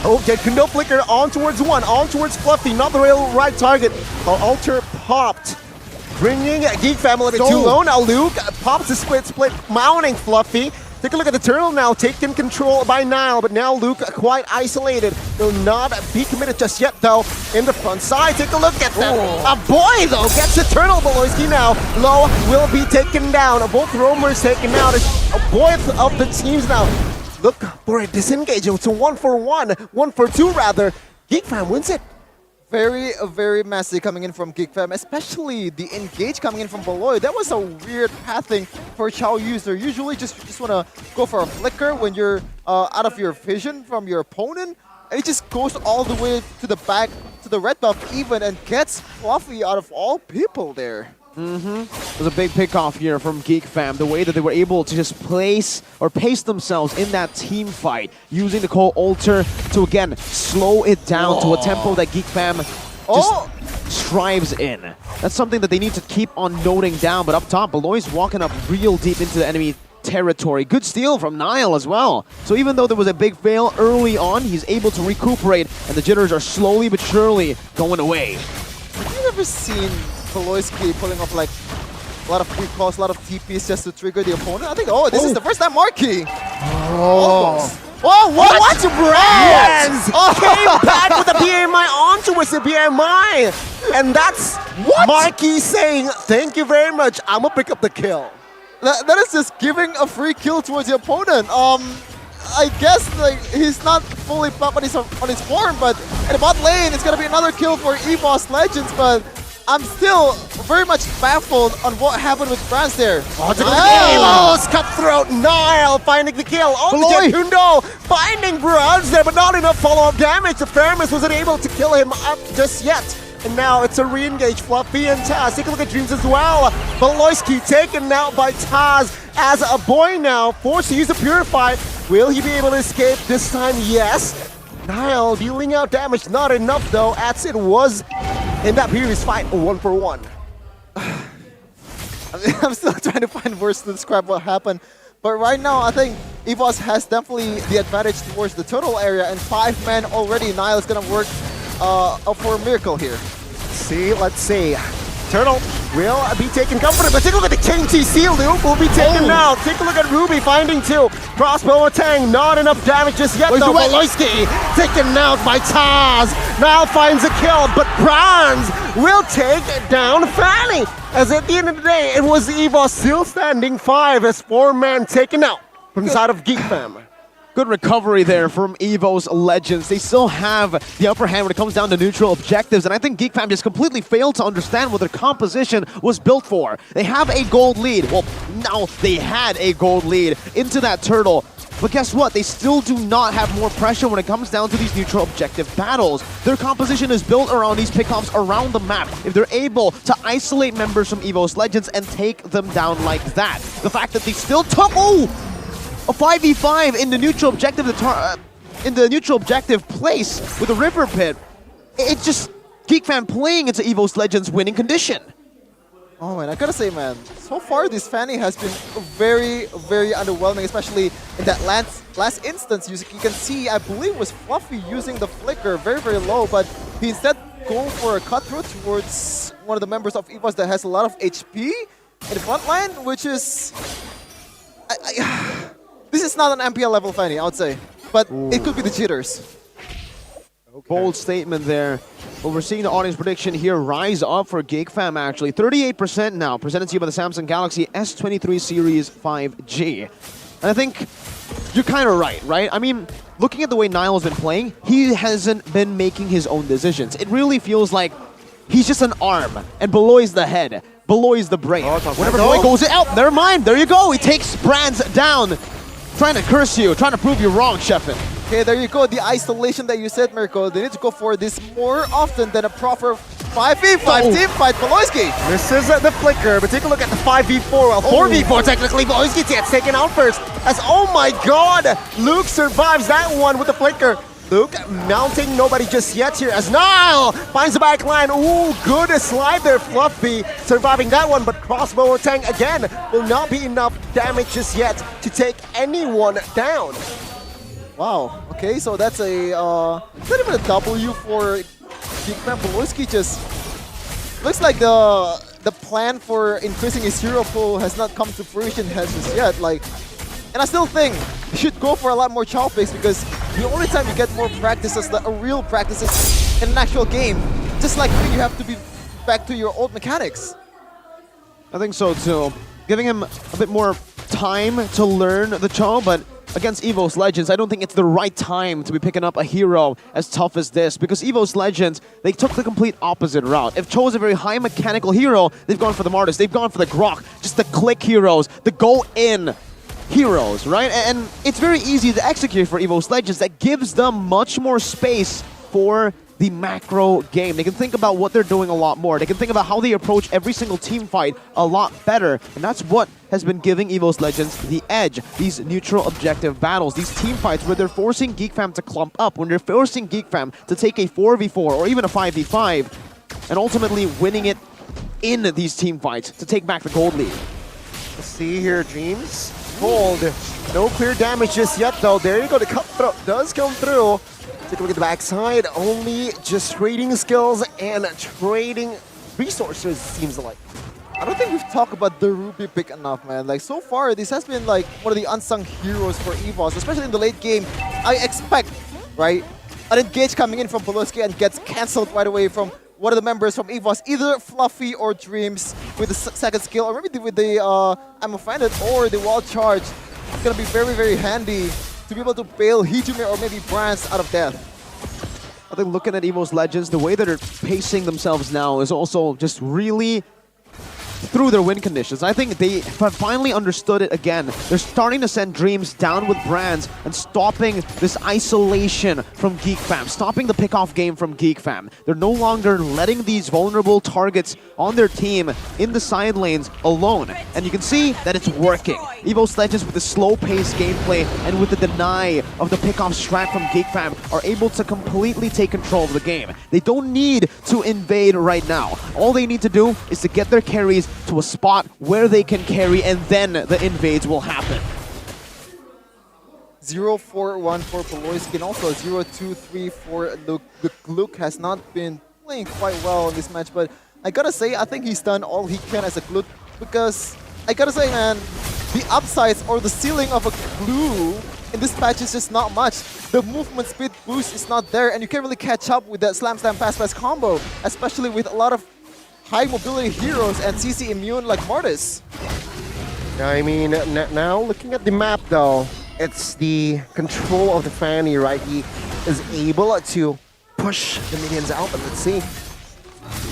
S20: Oh, Jet Kundo flicker on towards one, on towards Fluffy, not the real right target. Alter popped. Bringing Geek Fam a little bit too low. Now Luke pops the split, mounting Fluffy. Take a look at the turtle now, taken control by Nile, but now Luke quite isolated. Will not be committed just yet, though. In the front side, take a look at that. A boy, though, gets the turtle. Beloyski now. Low will be taken down. Both roamers taken out. Both of the teams now look for a disengage. It's a 1-for-1, 1-for-2 rather. Geek Fam wins it.
S19: Very, very messy coming in from Geek Fam, especially the engage coming in from Beloy. That was a weird pathing for a Chao user. Usually just want to go for a flicker when you're out of your vision from your opponent. And he just goes all the way to the back, to the red buff even, and gets Fluffy out of all people there.
S21: It was a big pick-off here from Geek Fam. The way that they were able to just pace themselves in that team fight, using the Cold Altar to, again, slow it down to a tempo that Geek Fam just strives in. That's something that they need to keep on noting down. But up top, Beloy's walking up real deep into the enemy territory. Good steal from Nile as well. So even though there was a big fail early on, he's able to recuperate, and the jitters are slowly but surely going away.
S19: Have you ever seen Poloyski pulling off like a lot of free calls, a lot of TPs just to trigger the opponent? I think, this is the first time Marky.
S20: Oh, what brands came back with a BMI onto us, a BMI. And that's Marky saying, thank you very much, I'm gonna pick up the kill.
S19: That is just giving a free kill towards the opponent. I guess like he's not fully up on his form, but in the bot lane, it's gonna be another kill for EVOS Legends, but I'm still very much baffled on what happened with Franz there.
S20: EVOS cutthroat, Nile finding the kill. On the Jekundo, finding Franz there, but not enough follow-up damage. The Thermos wasn't able to kill him up just yet. And now it's a re-engage, Fluffy and Taz. Take a look at Dreams as well. Beloyski taken out by Taz as a boy now, forced to use the Purify. Will he be able to escape this time? Yes. Nile dealing out damage, not enough though, as it was in that previous fight, 1-for-1.
S19: I'm still trying to find words to describe what happened. But right now, I think EVOS has definitely the advantage towards the total area, and 5 men already. Nile is going to work for a miracle here.
S20: Let's see. Turtle will be taken comfortably, but take a look at the Chain TC loop will be taken out. Take a look at Ruby finding 2. Crossbow Tang, not enough damage just yet though. Beloyski taken out by Taz. Now finds a kill, but Bronze will take down Fanny. As at the end of the day, it was EVOS still standing 5 as 4 men taken out from the side of Geek Fam.
S21: Good recovery there from EVO's Legends. They still have the upper hand when it comes down to neutral objectives, and I think Geek Fam just completely failed to understand what their composition was built for. They have a gold lead. Well, now they had a gold lead into that turtle. But guess what? They still do not have more pressure when it comes down to these neutral objective battles. Their composition is built around these pickoffs around the map. If they're able to isolate members from EVO's Legends and take them down like that. The fact that they still took... a 5v5 in the neutral objective place with a river pit. It's just Geek Fam playing into EVO's Legends winning condition.
S19: Oh man, I gotta say, man, so far this Fanny has been very, very underwhelming, especially in that last instance. You can see, I believe it was Fluffy using the flicker very, very low, but he instead going for a cutthroat towards one of the members of EVOS that has a lot of HP in the front line, which is... This is not an MPL level Fanny, I would say, but it could be the jitters.
S21: Bold statement there. But we're seeing the audience prediction here rise up for Geek Fam, actually. 38% now, presented to you by the Samsung Galaxy S23 Series 5G. And I think you're kind of right? I mean, looking at the way Nile's been playing, he hasn't been making his own decisions. It really feels like he's just an arm, and Beloy's the head. Beloy's the brain. Whenever Beloy goes out, never mind, there you go. He takes Brands down. Trying to curse you, trying to prove you wrong, Sheffin.
S19: Okay, there you go. The isolation that you said, Mirko. They need to go for this more often than a proper 5v5 team fight. Beloyski.
S20: This is the flicker, but take a look at the 5v4. Well, 4v4 technically. Beloyski gets taken out first. As, oh my god, Luke survives that one with the flicker. Luke mounting nobody just yet here as Nile finds the back line. Ooh, good slide there, Fluffy. Surviving that one, but crossbow Tang again will not be enough damage just yet to take anyone down.
S19: Wow, okay, so that's a, not even a W for Geek Fam. Beloyski just looks like the plan for increasing his hero pool has not come to fruition just yet. Like, and I still think you should go for a lot more chow picks, because the only time you get more practices, like real practices in an actual game, just like you have to be back to your old mechanics.
S21: I think so too. Giving him a bit more time to learn the chow, but against EVO's Legends, I don't think it's the right time to be picking up a hero as tough as this, because EVO's Legends, they took the complete opposite route. If Cho is a very high mechanical hero, they've gone for the Martis, they've gone for the Grok, just the click heroes, the go-in heroes, right? And it's very easy to execute for EVO's Legends. That gives them much more space for the macro game. They can think about what they're doing a lot more. They can think about how they approach every single team fight a lot better. And that's what has been giving EVO's Legends the edge. These neutral objective battles, these team fights where they're forcing GeekFam to clump up, when they're forcing GeekFam to take a 4v4 or even a 5v5, and ultimately winning it in these team fights to take back the gold lead.
S20: Let's see here, Dreams. Hold. No clear damage just yet, though. There you go. The cutthroat does come through. Take a look at the backside. Only just trading skills and trading resources, seems like.
S19: I don't think we've talked about the Ruby pick enough, man. Like, so far, this has been like one of the unsung heroes for EVOS, especially in the late game. I expect, right, an engage coming in from Poloski and gets cancelled right away from one of the members from EVOS, either Fluffy or Dreams with the second skill, or maybe with the I'm Offended or the Wall Charge. It's gonna be very, very handy to be able to bail Hijime or maybe Brands out of death.
S21: I think looking at EVO's Legends, the way that they're pacing themselves now is also just really through their win conditions. I think they have finally understood it again. They're starting to send Dreams down with Brands and stopping this isolation from GeekFam, stopping the pick-off game from GeekFam. They're no longer letting these vulnerable targets on their team in the side lanes alone. And you can see that it's working. EVO's Legends, with the slow-paced gameplay and with the deny of the pick-off strat from GeekFam, are able to completely take control of the game. They don't need to invade right now. All they need to do is to get their carries to a spot where they can carry, and then the invades will happen.
S19: 0-4-1 for Poloski, and also 0-2-3 for Luke. Luke has not been playing quite well in this match, but I gotta say, I think he's done all he can as a glue, because I gotta say, man, the upsides or the ceiling of a glue in this patch is just not much. The movement speed boost is not there, and you can't really catch up with that slam pass combo, especially with a lot of high mobility heroes and CC immune like Mortis.
S20: I mean, now looking at the map though, it's the control of the Fanny, right? He is able to push the minions out, but let's see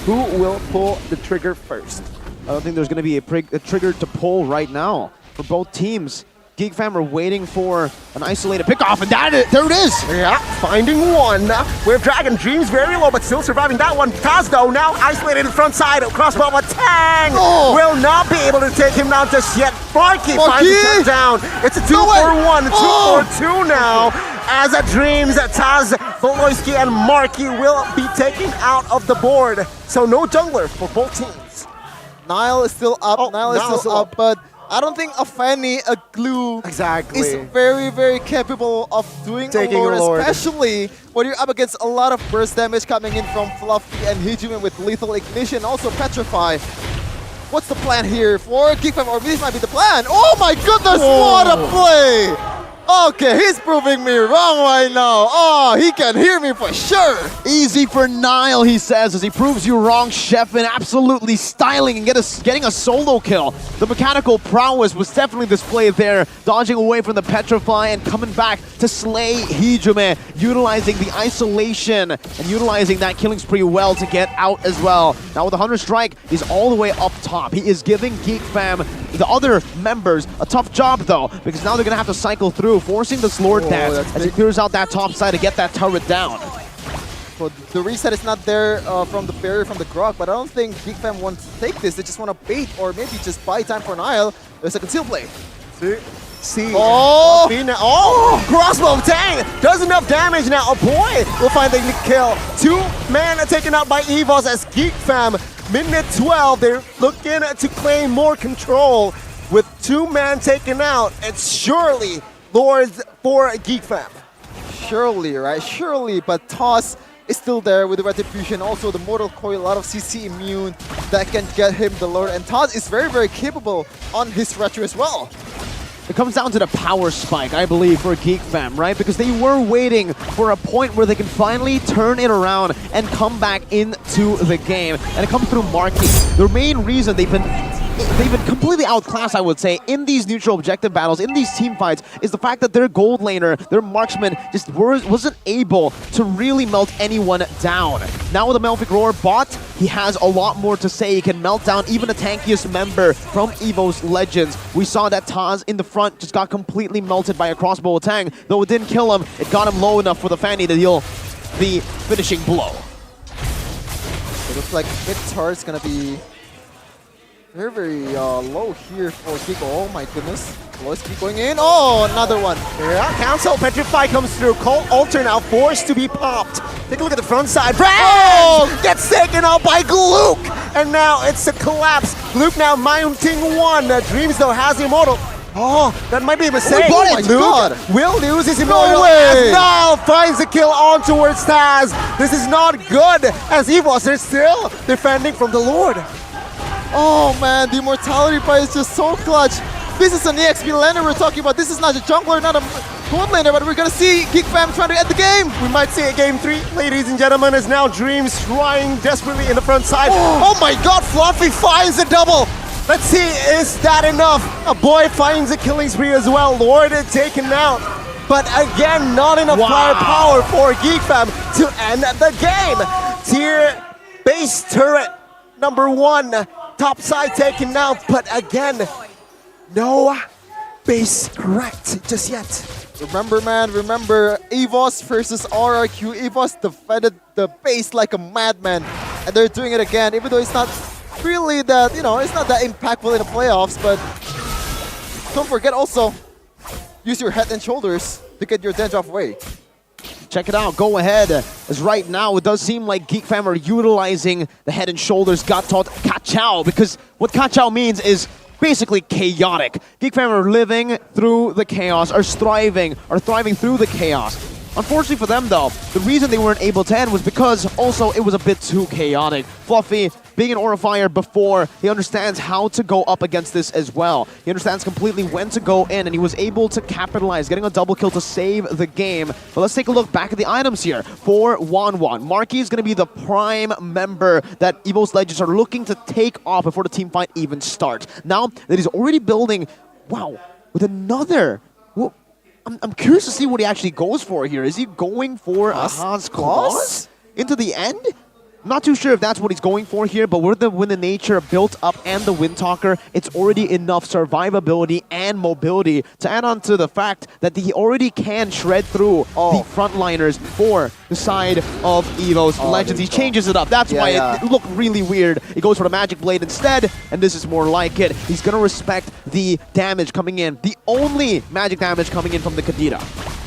S20: who will pull the trigger first.
S21: I don't think there's going to be a trigger to pull right now for both teams. GeekFam are waiting for an isolated pickoff, and there it is!
S20: Yeah, finding one. With Dragon Dreams very low, but still surviving that one. Taz, though, now isolated in front side. Crossbow Tang will not be able to take him down just yet. Marky finds the shutdown. It's a 2-4-1, 2-4-2 now. As a Dreams, Taz, Voloisky, and Marky will be taken out of the board. So no jungler for both teams.
S19: Nile is still up, but I don't think a Fanny, a glue, is very, very capable of doing
S20: taking
S19: a Lord, especially when you're up against a lot of burst damage coming in from Fluffy and Hijime with Lethal Ignition, also Petrify. What's the plan here for GeekFam? Or this might be the plan. Oh my goodness, what a play! Okay, he's proving me wrong right now. Oh, he can hear me for sure.
S21: Easy for Nile, he says, as he proves you wrong. Sheffin absolutely styling and getting a solo kill. The mechanical prowess was definitely displayed there, dodging away from the Petrify and coming back to slay Hijime, utilizing the isolation and utilizing that killing spree well to get out as well. Now with the 100 strike, he's all the way up top. He is giving GeekFam, the other members, a tough job though, because now they're going to have to cycle through, forcing the Lord dance as he clears out that top side to get that turret down.
S19: Well, the reset is not there from the barrier from the Grok, but I don't think GeekFam wants to take this. They just want to bait or maybe just buy time for Nile. There's a conceal play.
S20: See.
S19: Oh!
S20: Crossbow Tang does enough damage now. Oh boy, we'll find the kill. 2 man taken out by EVOS as GeekFam. Minute 12, they're looking to claim more control. With 2 man taken out, it's surely Lords for GeekFam.
S19: Surely, right? Surely, but Toss is still there with the Retribution. Also, the Mortal Coil, a lot of CC immune that can get him the Lord. And Toss is very, very capable on his Retro as well.
S21: It comes down to the power spike, I believe, for GeekFam, right? Because they were waiting for a point where they can finally turn it around and come back into the game. And it comes through Marky. The main reason they've been completely outclassed, I would say, in these neutral objective battles, in these team fights, is the fact that their gold laner, their marksman, just wasn't able to really melt anyone down. Now with the Melfic Roar bot, he has a lot more to say. He can melt down even the tankiest member from EVO's Legends. We saw that Taz in the front just got completely melted by a crossbow Tang. Though it didn't kill him, it got him low enough for the Fanny to deal the finishing blow.
S19: It looks like mid turret's gonna be very, very low here for Geek. Oh my goodness. Lois keep going in. Oh, another one.
S20: Yeah, Council Petrify comes through. Cold Alter now forced to be popped. Take a look at the front side. Oh! Gets taken out by Glook! And now it's a collapse. Glook now mounting one. Dreams though has Immortal. Oh, that might be a mistake.
S19: Oh my God.
S20: Will lose his Immortal.
S19: No way.
S20: As now finds the kill on towards Taz. This is not good as EVOS are still defending from the Lord.
S19: Oh man, the Immortality buy is just so clutch. This is an EXP laner we're talking about. This is not a jungler, not a gold laner, but we're gonna see Geek Fam trying to end the game.
S20: We might see a game 3, ladies and gentlemen, as now Dreams trying desperately in the front side. Oh my god, Fluffy finds a double. Let's see, is that enough? A boy finds a killing spree as well. Lord taken out. But again, not enough firepower for Geek Fam to end the game. Tier base turret number 1. Top side taken out, but again, no base wrecked just yet.
S19: Remember, man, remember EVOS versus RRQ. EVOS defended the base like a madman, and they're doing it again, even though it's not really that, you know, it's not that impactful in the playoffs, but don't forget also, use your head and shoulders to get your Dendroff away.
S21: Check it out, go ahead. As right now, it does seem like Geek Fam are utilizing the head and shoulders got taught Kachao, because what Kachao means is basically chaotic. Geek Fam are living through the chaos, are thriving through the chaos. Unfortunately for them though, the reason they weren't able to end was because also it was a bit too chaotic. Fluffy, being an Aura Fire before, he understands how to go up against this as well. He understands completely when to go in, and he was able to capitalize, getting a double kill to save the game. But let's take a look back at the items here. For Wanwan, Marky is going to be the prime member that EVOS Legends are looking to take off before the team fight even starts. Now that he's already building, wow, with another... Well, I'm curious to see what he actually goes for here. Is he going for a Haas Claws into the end? Not too sure if that's what he's going for here, but with the nature built up and the Wind Talker, it's already enough survivability and mobility to add on to the fact that he already can shred through the frontliners for the side of EVOS Legends. He changes it up. That's why it looked really weird. He goes for the Magic Blade instead, and this is more like it. He's going to respect the damage coming in, the only magic damage coming in from the Kadira.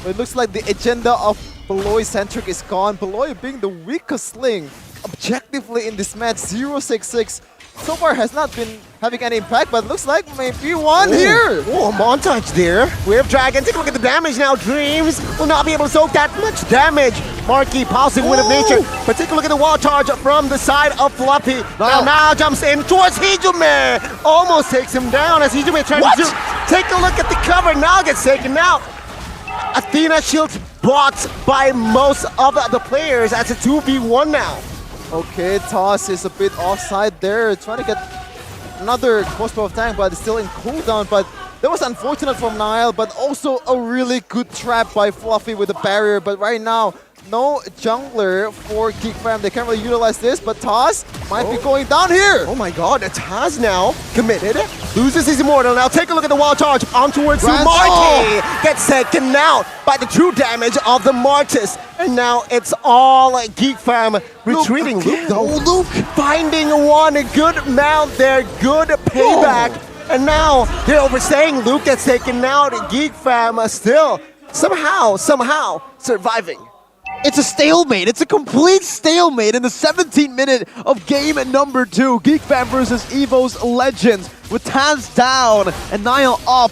S19: It looks like the agenda of Beloy Centric is gone. Beloy being the weakest link objectively in this match. 066 so far has not been having any impact, but looks like maybe one here.
S20: Oh, a montage there. Wave Dragon, take a look at the damage now. Dreams will not be able to soak that much damage. Marky pausing Wind of Nature, but take a look at the wall charge from the side of Fluffy. Now jumps in towards Hijume. Almost takes him down as Hijume tries to take a look at the cover. Now gets taken out. Athena shield blocked by most of the players as a 2v1 now.
S19: Okay, Toss is a bit offside there, trying to get another crossbow of tank, but it's still in cooldown. But that was unfortunate from Nile, but also a really good trap by Fluffy with the barrier. But right now, no jungler for Geek Fam. They can't really utilize this, but Toss might be going down here.
S20: Oh my god, Taz now committed. Loses his Immortal. Now take a look at the wild charge on towards Marty. Gets taken out by the true damage of the Martis. And now it's all Geek Fam retreating. Luke finding one good mount there. Good payback. And now they're overstaying. Luke gets taken out. Geek Fam still somehow surviving.
S21: It's a stalemate. It's a complete stalemate in the 17th minute of game number 2. Geek Fam versus EVOS Legends with Taz down and Nile up.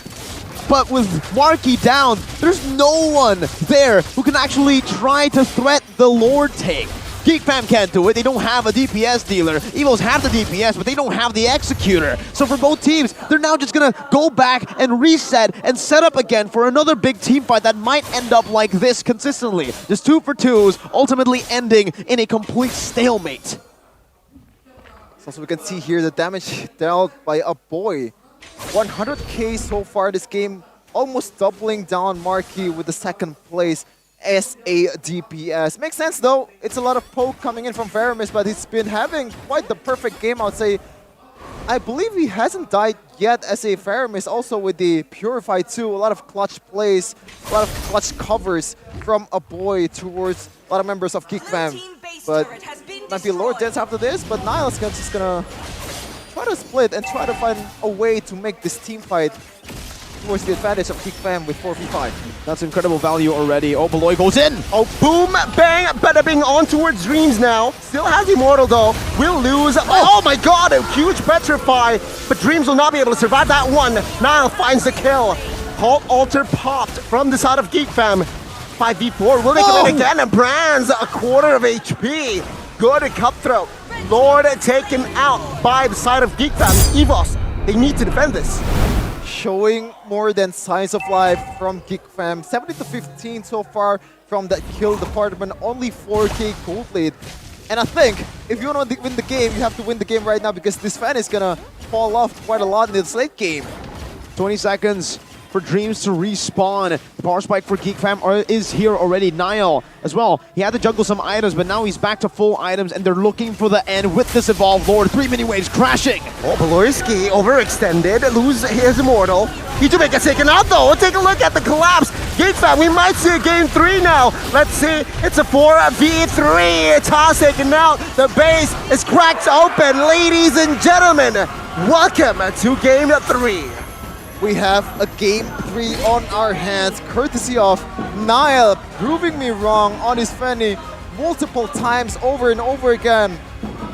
S21: But with Marky down, there's no one there who can actually try to threat the Lord take. Geek Fam can't do it. They don't have a DPS dealer. EVOS have the DPS, but they don't have the Executor. So for both teams, they're now just going to go back and reset and set up again for another big team fight that might end up like this consistently. Just 2 for 2s, ultimately ending in a complete stalemate.
S19: So we can see here the damage dealt by a boy. 100k so far this game, almost doubling down Marky with the second place as a DPS. Makes sense though, it's a lot of poke coming in from Veramis, but he's been having quite the perfect game, I would say. I believe he hasn't died yet as a Faramis, also with the Purify 2. A lot of clutch plays, a lot of clutch covers from a boy towards a lot of members of Geek Fam. But might be lower deaths after this, but Niall's just gonna try to split and try to find a way to make this team fight towards the advantage of Geek Fam with 4v5.
S21: That's incredible value already. Oh, Beloy goes in.
S20: Oh, boom, bang, bada bing, on towards Dreams now. Still has Immortal though. Will lose. Oh my god, a huge Petrify. But Dreams will not be able to survive that one. Niall finds the kill. Halt Alter popped from the side of Geek Fam. 5v4, will they come in again? And Brands, a quarter of HP. Good Cutthroat. Lord taken out by the side of Geek Fam. EVOS, they need to defend this.
S19: Showing more than signs of life from Geek Fam. 70-15 so far from that kill department. Only 4k gold lead. And I think if you want to win the game, you have to win the game right now because this fan is gonna fall off quite a lot in this late game.
S21: 20 seconds for Dreams to respawn. The power spike for Geek Fam is here already. Niall as well. He had to juggle some items, but now he's back to full items, and they're looking for the end with this Evolved Lord. 3 mini waves crashing.
S20: Oh, Beloyski overextended, lose his Immortal. Hijube gets taken out though. Take a look at the collapse. Geek Fam, we might see a game 3 now. Let's see. It's a 4v3. Toss taken out. The base is cracked open. Ladies and gentlemen, welcome to game 3.
S19: We have a game 3 on our hands, courtesy of Niall proving me wrong on his Fanny multiple times over and over again.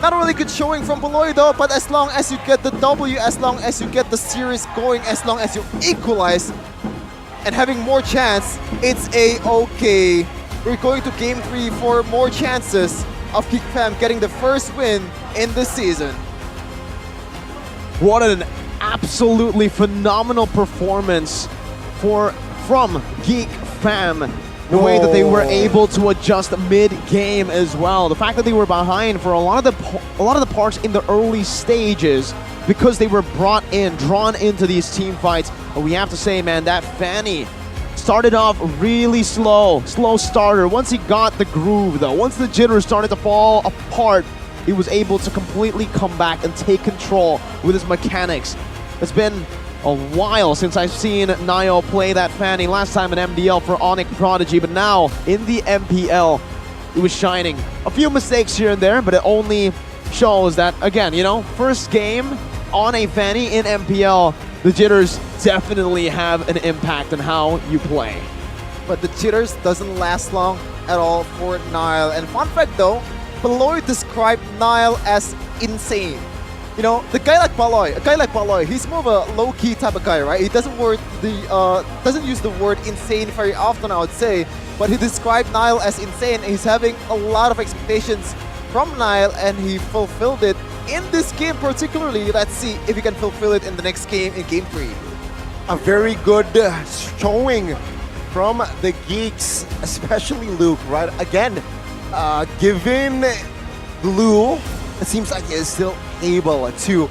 S19: Not really good showing from Beloy though, but as long as you get the W, as long as you get the series going, as long as you equalize and having more chance, it's a-okay. We're going to game 3 for more chances of Geek Fam getting the first win in this season.
S21: What an absolutely phenomenal performance from Geek Fam. The way that they were able to adjust mid-game as well. The fact that they were behind for a lot of the parts in the early stages because they were drawn into these team fights. But we have to say, man, that Fanny started off really slow starter. Once he got the groove though, once the jitters started to fall apart, he was able to completely come back and take control with his mechanics. It's been a while since I've seen Niall play that Fanny. Last time in MDL for Onyx Prodigy, but now in the MPL, he was shining. A few mistakes here and there, but it only shows that, again, you know, first game on a Fanny in MPL, the jitters definitely have an impact on how you play.
S19: But the jitters doesn't last long at all for Niall. And fun fact though, Beloy described Niall as insane. You know, a guy like Beloy, he's more of a low-key type of guy, right? He doesn't use the word insane very often, I would say, but he described Niall as insane. He's having a lot of expectations from Niall, and he fulfilled it in this game particularly. Let's see if he can fulfill it in the next game, in game 3.
S20: A very good showing from the Geeks, especially Luke, right? Again, given Blue, it seems like he is still able to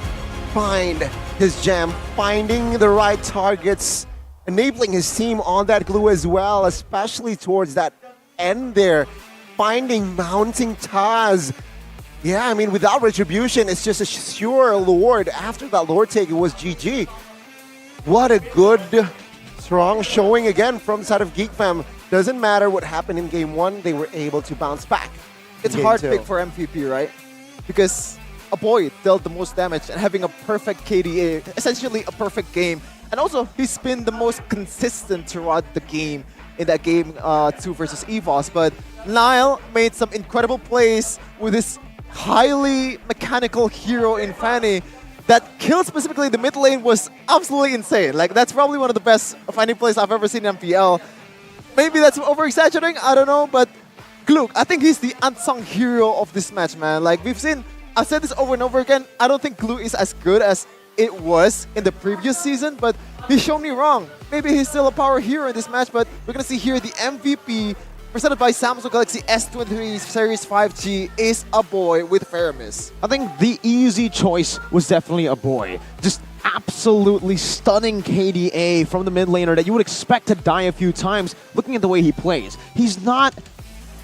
S20: find his gem, finding the right targets, enabling his team on that glue as well, especially towards that end there, finding mounting Taz. Yeah, I mean, without Retribution, it's just a sure Lord. After that Lord take, it was GG. What a good, strong showing again from the side of Geek Fam. Doesn't matter what happened in game 1, they were able to bounce back.
S19: It's hard pick for MVP, right? Because a boy dealt the most damage and having a perfect KDA, essentially a perfect game. And also, he's been the most consistent throughout the game in that game 2 versus EVOS. But Niall made some incredible plays with his highly mechanical hero in Fanny. That kill specifically in the mid lane was absolutely insane. Like, that's probably one of the best Fanny plays I've ever seen in MPL. Maybe that's over-exaggerating, I don't know, but Gluck, I think he's the unsung hero of this match, man. Like, I've said this over and over again, I don't think Gluck is as good as it was in the previous season, but he showed me wrong. Maybe he's still a power hero in this match, but we're gonna see here the MVP presented by Samsung Galaxy S23 Series 5G is a boy with Faramis.
S21: I think the easy choice was definitely a boy. Just absolutely stunning KDA from the mid laner that you would expect to die a few times looking at the way he plays. He's not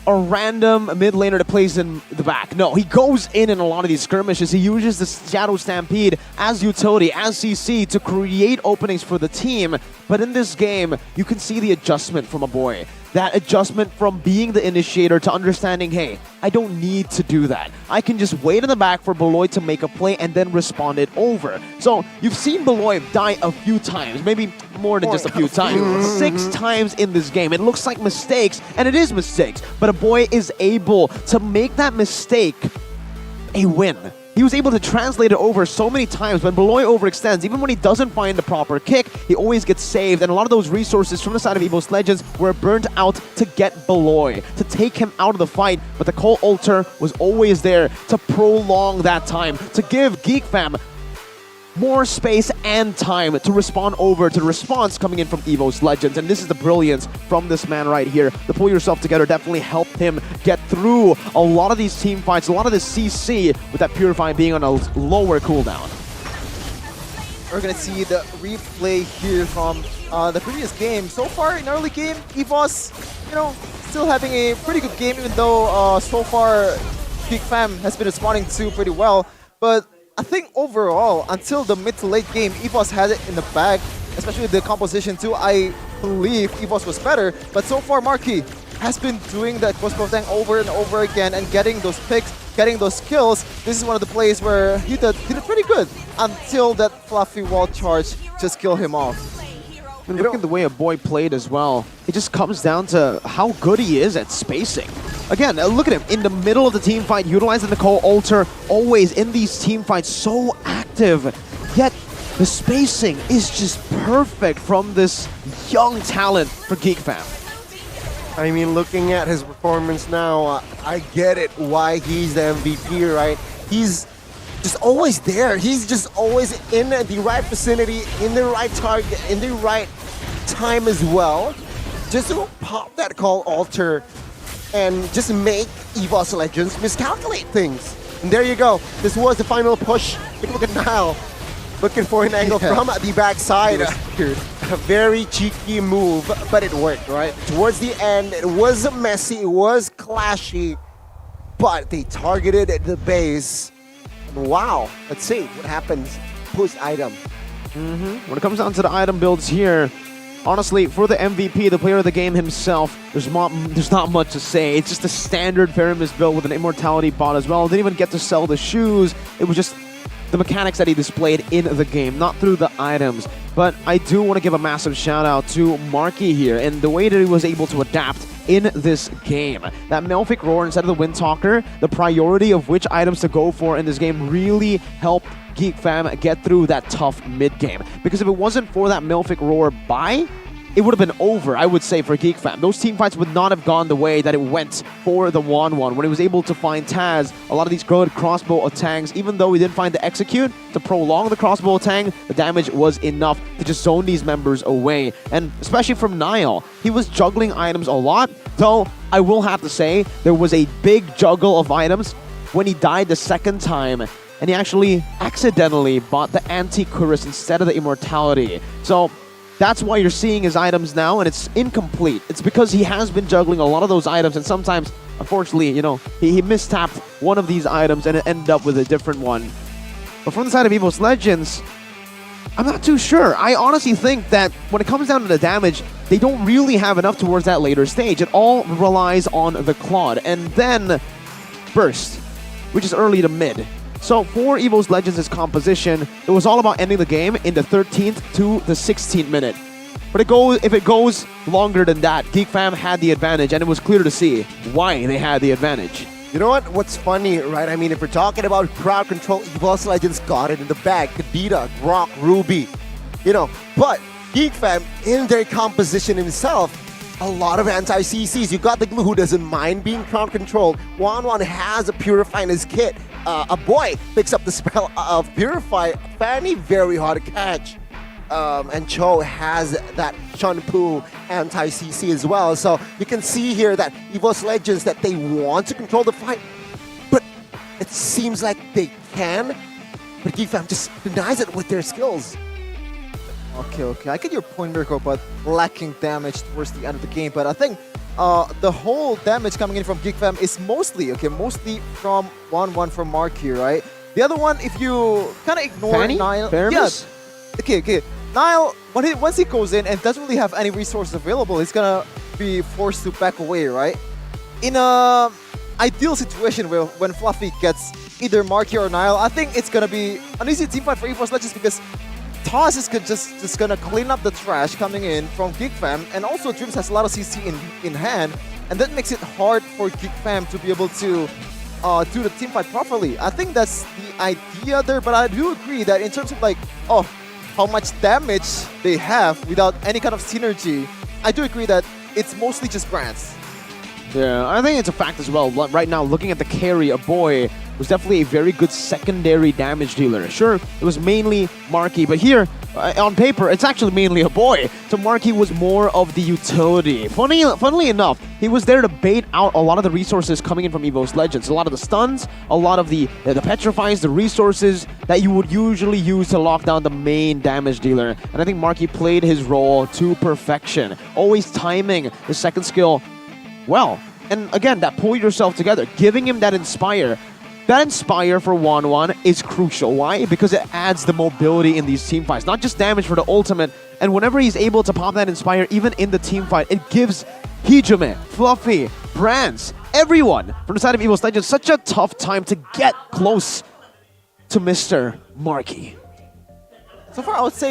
S21: a random mid laner that plays in the back. No, he goes in a lot of these skirmishes. He uses the Shadow Stampede as utility, as CC to create openings for the team. But in this game, you can see the adjustment from a boy. That adjustment from being the initiator to understanding, hey, I don't need to do that. I can just wait in the back for Beloy to make a play and then respond it over. So you've seen Beloy die a few times, maybe more than just a few times. 6 times in this game. It looks like mistakes, and it is mistakes, but a boy is able to make that mistake a win. He was able to translate it over so many times. When Beloy overextends, even when he doesn't find the proper kick, he always gets saved. And a lot of those resources from the side of EVO's Legends were burnt out to get Beloy, to take him out of the fight. But the Cole Alter was always there to prolong that time, to give Geek Fam more space and time to respond over to the response coming in from EVO's Legends. And this is the brilliance from this man right here. The pull yourself together definitely helped him get through a lot of these team fights, a lot of this CC, with that Purify being on a lower cooldown.
S19: We're going to see the replay here from the previous game. So far in early game, EVO's, still having a pretty good game, even though so far Geek Fam has been responding to pretty well. But I think overall, until the mid to late game, EVOS had it in the bag, especially the composition too. I believe EVOS was better, but so far Marky has been doing that crossbow tank over and over again and getting those picks, getting those kills. This is one of the plays where he did pretty good until that fluffy wall charge just killed him off.
S21: And look at the way a boy played as well. It just comes down to how good he is at spacing. Again, look at him in the middle of the team fight, utilizing the Cole Alter, always in these team fights, so active. Yet the spacing is just perfect from this young talent for Geek Fam.
S20: I mean, looking at his performance now, I get it why he's the MVP, right? He's just always there. He's just always in the right vicinity, in the right target, in the right time as well. Just to pop that Call Alter and just make EVO's Legends miscalculate things. And there you go. This was the final push. Look at Nile looking for an angle from the backside. A very cheeky move, but it worked, right? Towards the end, it was messy, it was clashy, but they targeted the base. And wow, let's see what happens post-item.
S21: When it comes down to the item builds here, honestly, for the MVP, the player of the game himself, there's not much to say. It's just a standard Faramis build with an Immortality bot as well. Didn't even get to sell the shoes. It was just the mechanics that he displayed in the game, not through the items. But I do want to give a massive shout out to Marky here and the way that he was able to adapt in this game. That Melphic Roar instead of the Windtalker, the priority of which items to go for in this game really helped Geek Fam get through that tough mid-game. Because if it wasn't for that Melphic Roar buy, it would have been over, I would say, for Geek Fam. Those team fights would not have gone the way that it went for the Wan when he was able to find Taz. A lot of these good crossbow tanks, even though he didn't find the execute to prolong the crossbow tank, the damage was enough to just zone these members away. And especially from Nile, he was juggling items a lot, though I will have to say there was a big juggle of items when he died the second time, and he actually accidentally bought the Anti-Cuirass instead of the Immortality. So that's why you're seeing his items now, and it's incomplete. It's because he has been juggling a lot of those items, and sometimes, unfortunately, he mistapped one of these items and it ended up with a different one. But from the side of EVO's Legends, I'm not too sure. I honestly think that when it comes down to the damage, they don't really have enough towards that later stage. It all relies on the Claude, and then Burst, which is early to mid. So for EVO's Legends' composition, it was all about ending the game in the 13th to the 16th minute. But if it goes longer than that, Geek Fam had the advantage, and it was clear to see why they had the advantage.
S20: You know what? What's funny, right? I mean, if we're talking about crowd control, EVO's Legends got it in the bag. Kadita, Grok, Ruby, But Geek Fam, in their composition himself, a lot of anti-CCs. You got the Glue who doesn't mind being crowd controlled. Wan has a Purify in his kit. A boy picks up the spell of Purify. Fanny, very hard to catch. And Cho has that Shunpu anti-CC as well. So you can see here that EVO's Legends, that they want to control the fight, but it seems like they can. But Geek Fam just denies it with their skills.
S19: Okay. I get your point, Mirko, but lacking damage towards the end of the game. But I think the whole damage coming in from GeekFam is mostly from 1-1 from Mark here, right? The other one, if you kind of ignore
S21: Fanny?
S19: Nile,
S21: Paramus?
S19: okay. Nile, once he goes in and doesn't really have any resources available, he's gonna be forced to back away, right? In a ideal situation where when Fluffy gets either Marky or Nile, I think it's gonna be an easy teamfight for EVOS Legends because Toss is just gonna clean up the trash coming in from GeekFam, and also Dreams has a lot of CC in hand, and that makes it hard for GeekFam to be able to do the teamfight properly. I think that's the idea there, but I do agree that in terms of like, how much damage they have without any kind of synergy, I do agree that it's mostly just brands.
S21: Yeah, I think it's a fact as well. Right now, looking at the carry, a boy was definitely a very good secondary damage dealer. Sure, it was mainly Marky, but here, on paper, it's actually mainly a boy. So Marky was more of the utility. Funnily enough, he was there to bait out a lot of the resources coming in from EVOS Legends. A lot of the stuns, a lot of the petrifies, the resources that you would usually use to lock down the main damage dealer. And I think Marky played his role to perfection, always timing the second skill well. And again, that pull yourself together, giving him that Inspire. That Inspire for 1-1 is crucial. Why? Because it adds the mobility in these team fights, not just damage for the ultimate. And whenever he's able to pop that Inspire, even in the team fight, it gives Hijime, Fluffy, Brands, everyone from the side of EVOS Legends such a tough time to get close to Mr. Marky.
S19: So far, I would say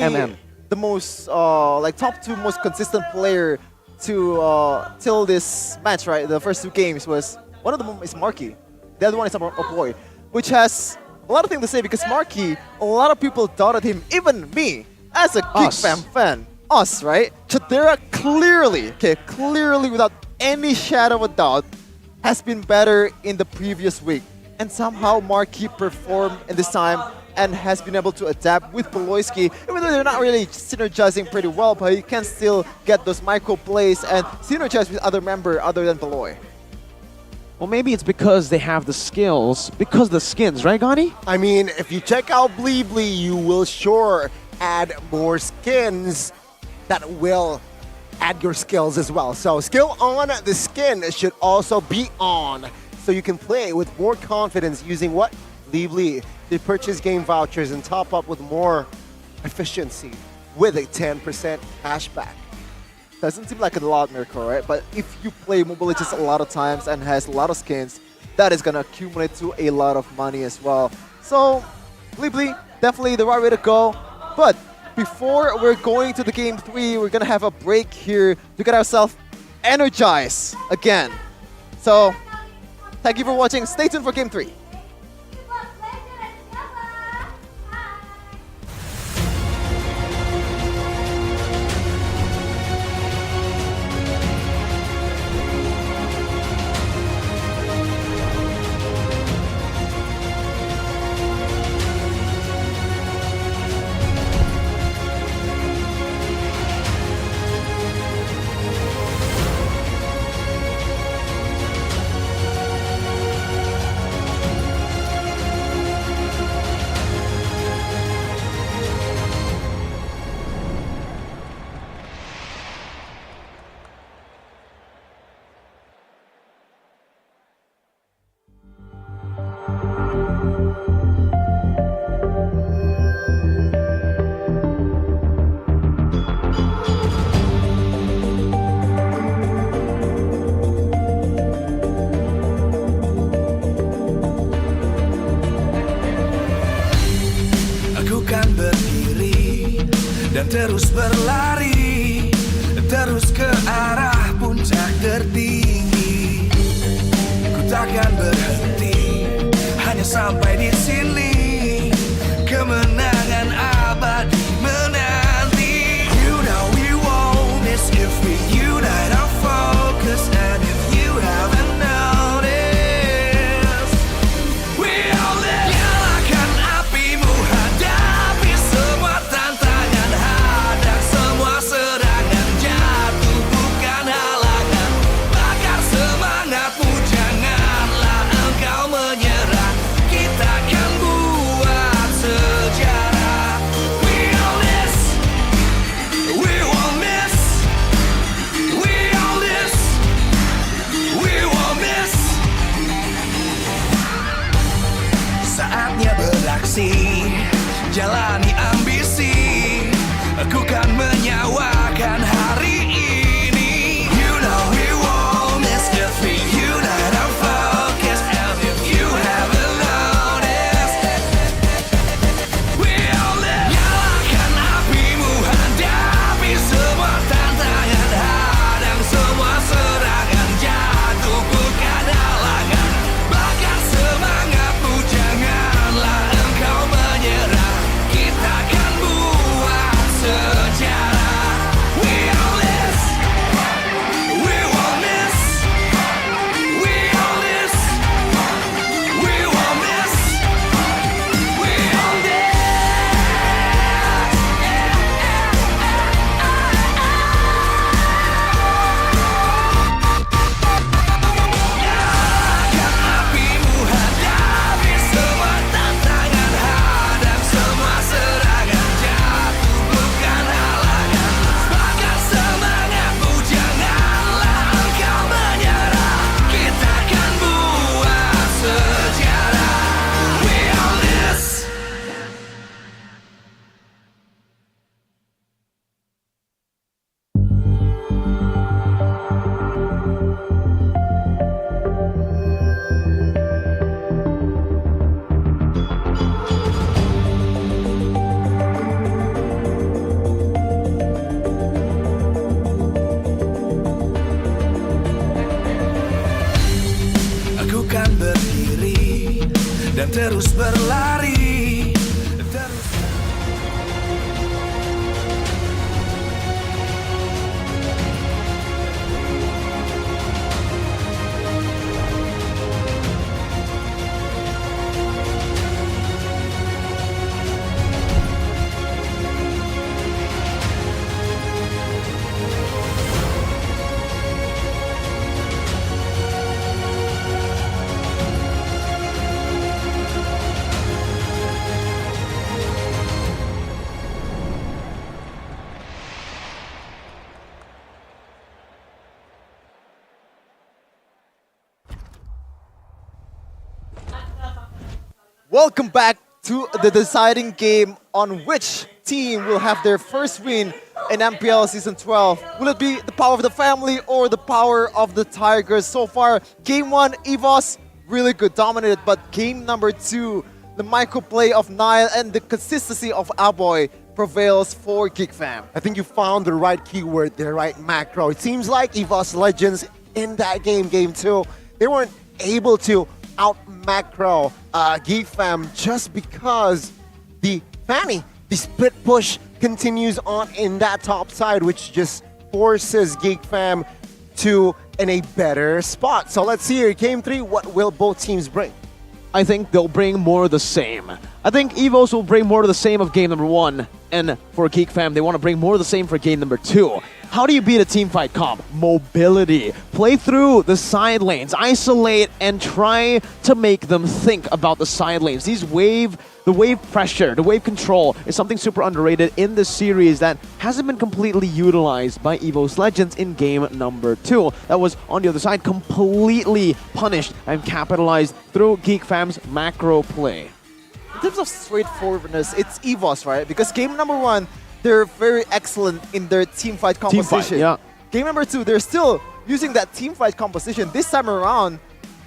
S19: the most, top 2 most consistent player to till this match, right? The first 2 games was, one of them is Marky. The other one is a boy, which has a lot of things to say because Marky, a lot of people doubted him, even me, as a GeekFam fan. Us, right? Chadera clearly without any shadow of a doubt, has been better in the previous week. And somehow Marky performed in this time and has been able to adapt with Poloisky, even though they're not really synergizing pretty well, but he can still get those micro plays and synergize with other member other than Poloy.
S21: Well, maybe it's because they have the skills, because the skins, right, Gani?
S20: I mean, if you check out Bleebly, you will sure add more skins that will add your skills as well. So skill on, the skin should also be on, so you can play with more confidence using what? Bleebly. They purchase game vouchers and top up with more efficiency with a 10% cashback. Doesn't seem like a lot, Mirko, right? But if you play Mobile Legends a lot of times and has a lot of skins, that is gonna accumulate to a lot of money as well. So, Bleebly, definitely the right way to go. But before we're going to the game 3, we're gonna have a break here to get ourselves energized again. So, thank you for watching. Stay tuned for game 3.
S17: Terus berlari, terus ke arah puncak tertinggi. Ku takkan berhenti, hanya sampai di sini. Kemenangan abadi menanti. You know we won't miss if we unite our focus. And if you haven't noticed, we all live. Nyalakan apimu, hadapi semua tantangan. Hadang dan terus berlari.
S19: Welcome back to the deciding game on which team will have their first win in MPL Season 12. Will it be the power of the family or the power of the Tigers? So far, Game 1, EVOS, really good, dominated. But Game number 2, the microplay of Nile and the consistency of Aboy prevails for Geek Fam.
S20: I think you found the right keyword, the right macro. It seems like EVOS Legends in that game, Game 2, they weren't able to out-macro Geek Fam just because the Fanny, the split push continues on in that top side, which just forces Geek Fam to in a better spot. So let's see here, Game 3, what will both teams bring?
S21: I think they'll bring more of the same. I think EVOS will bring more of the same of game number 1. And for Geek Fam, they want to bring more of the same for game number 2. How do you beat a teamfight comp? Mobility. Play through the side lanes, isolate, and try to make them think about the side lanes. The wave pressure, the wave control is something super underrated in this series that hasn't been completely utilized by EVOS Legends in game number 2. That was, on the other side, completely punished and capitalized through Geek Fam's macro play.
S19: In terms of straightforwardness, it's EVOS, right? Because game number 1, they're very excellent in their teamfight composition.
S21: Teamfight, yeah.
S19: Game number 2, they're still using that teamfight composition. This time around,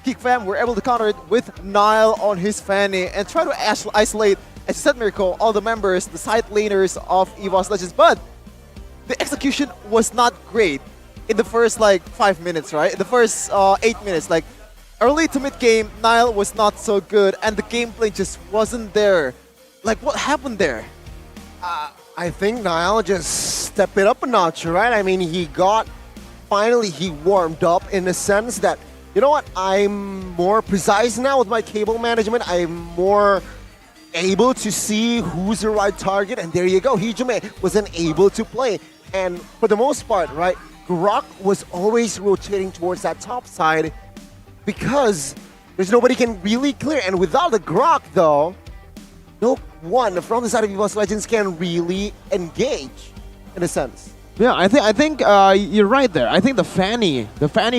S19: Geek Fam were able to counter it with Nile on his Fanny and try to isolate, as you said, Mirko, all the members, the side laners of EVOS Legends. But the execution was not great in the first 5 minutes, right? In the first 8 minutes, early to mid game, Nile was not so good and the gameplay just wasn't there. What happened there?
S20: I think Nile just stepped it up a notch, right? I mean, finally he warmed up in the sense that, you know what, I'm more precise now with my cable management. I'm more able to see who's the right target, and there you go. Hijime wasn't able to play. And for the most part, right, Grok was always rotating towards that top side because there's nobody can really clear. And without the Grok, though, no one from the side of EVOS Legends can really engage, in a sense.
S21: Yeah, I think you're right there. I think the Fanny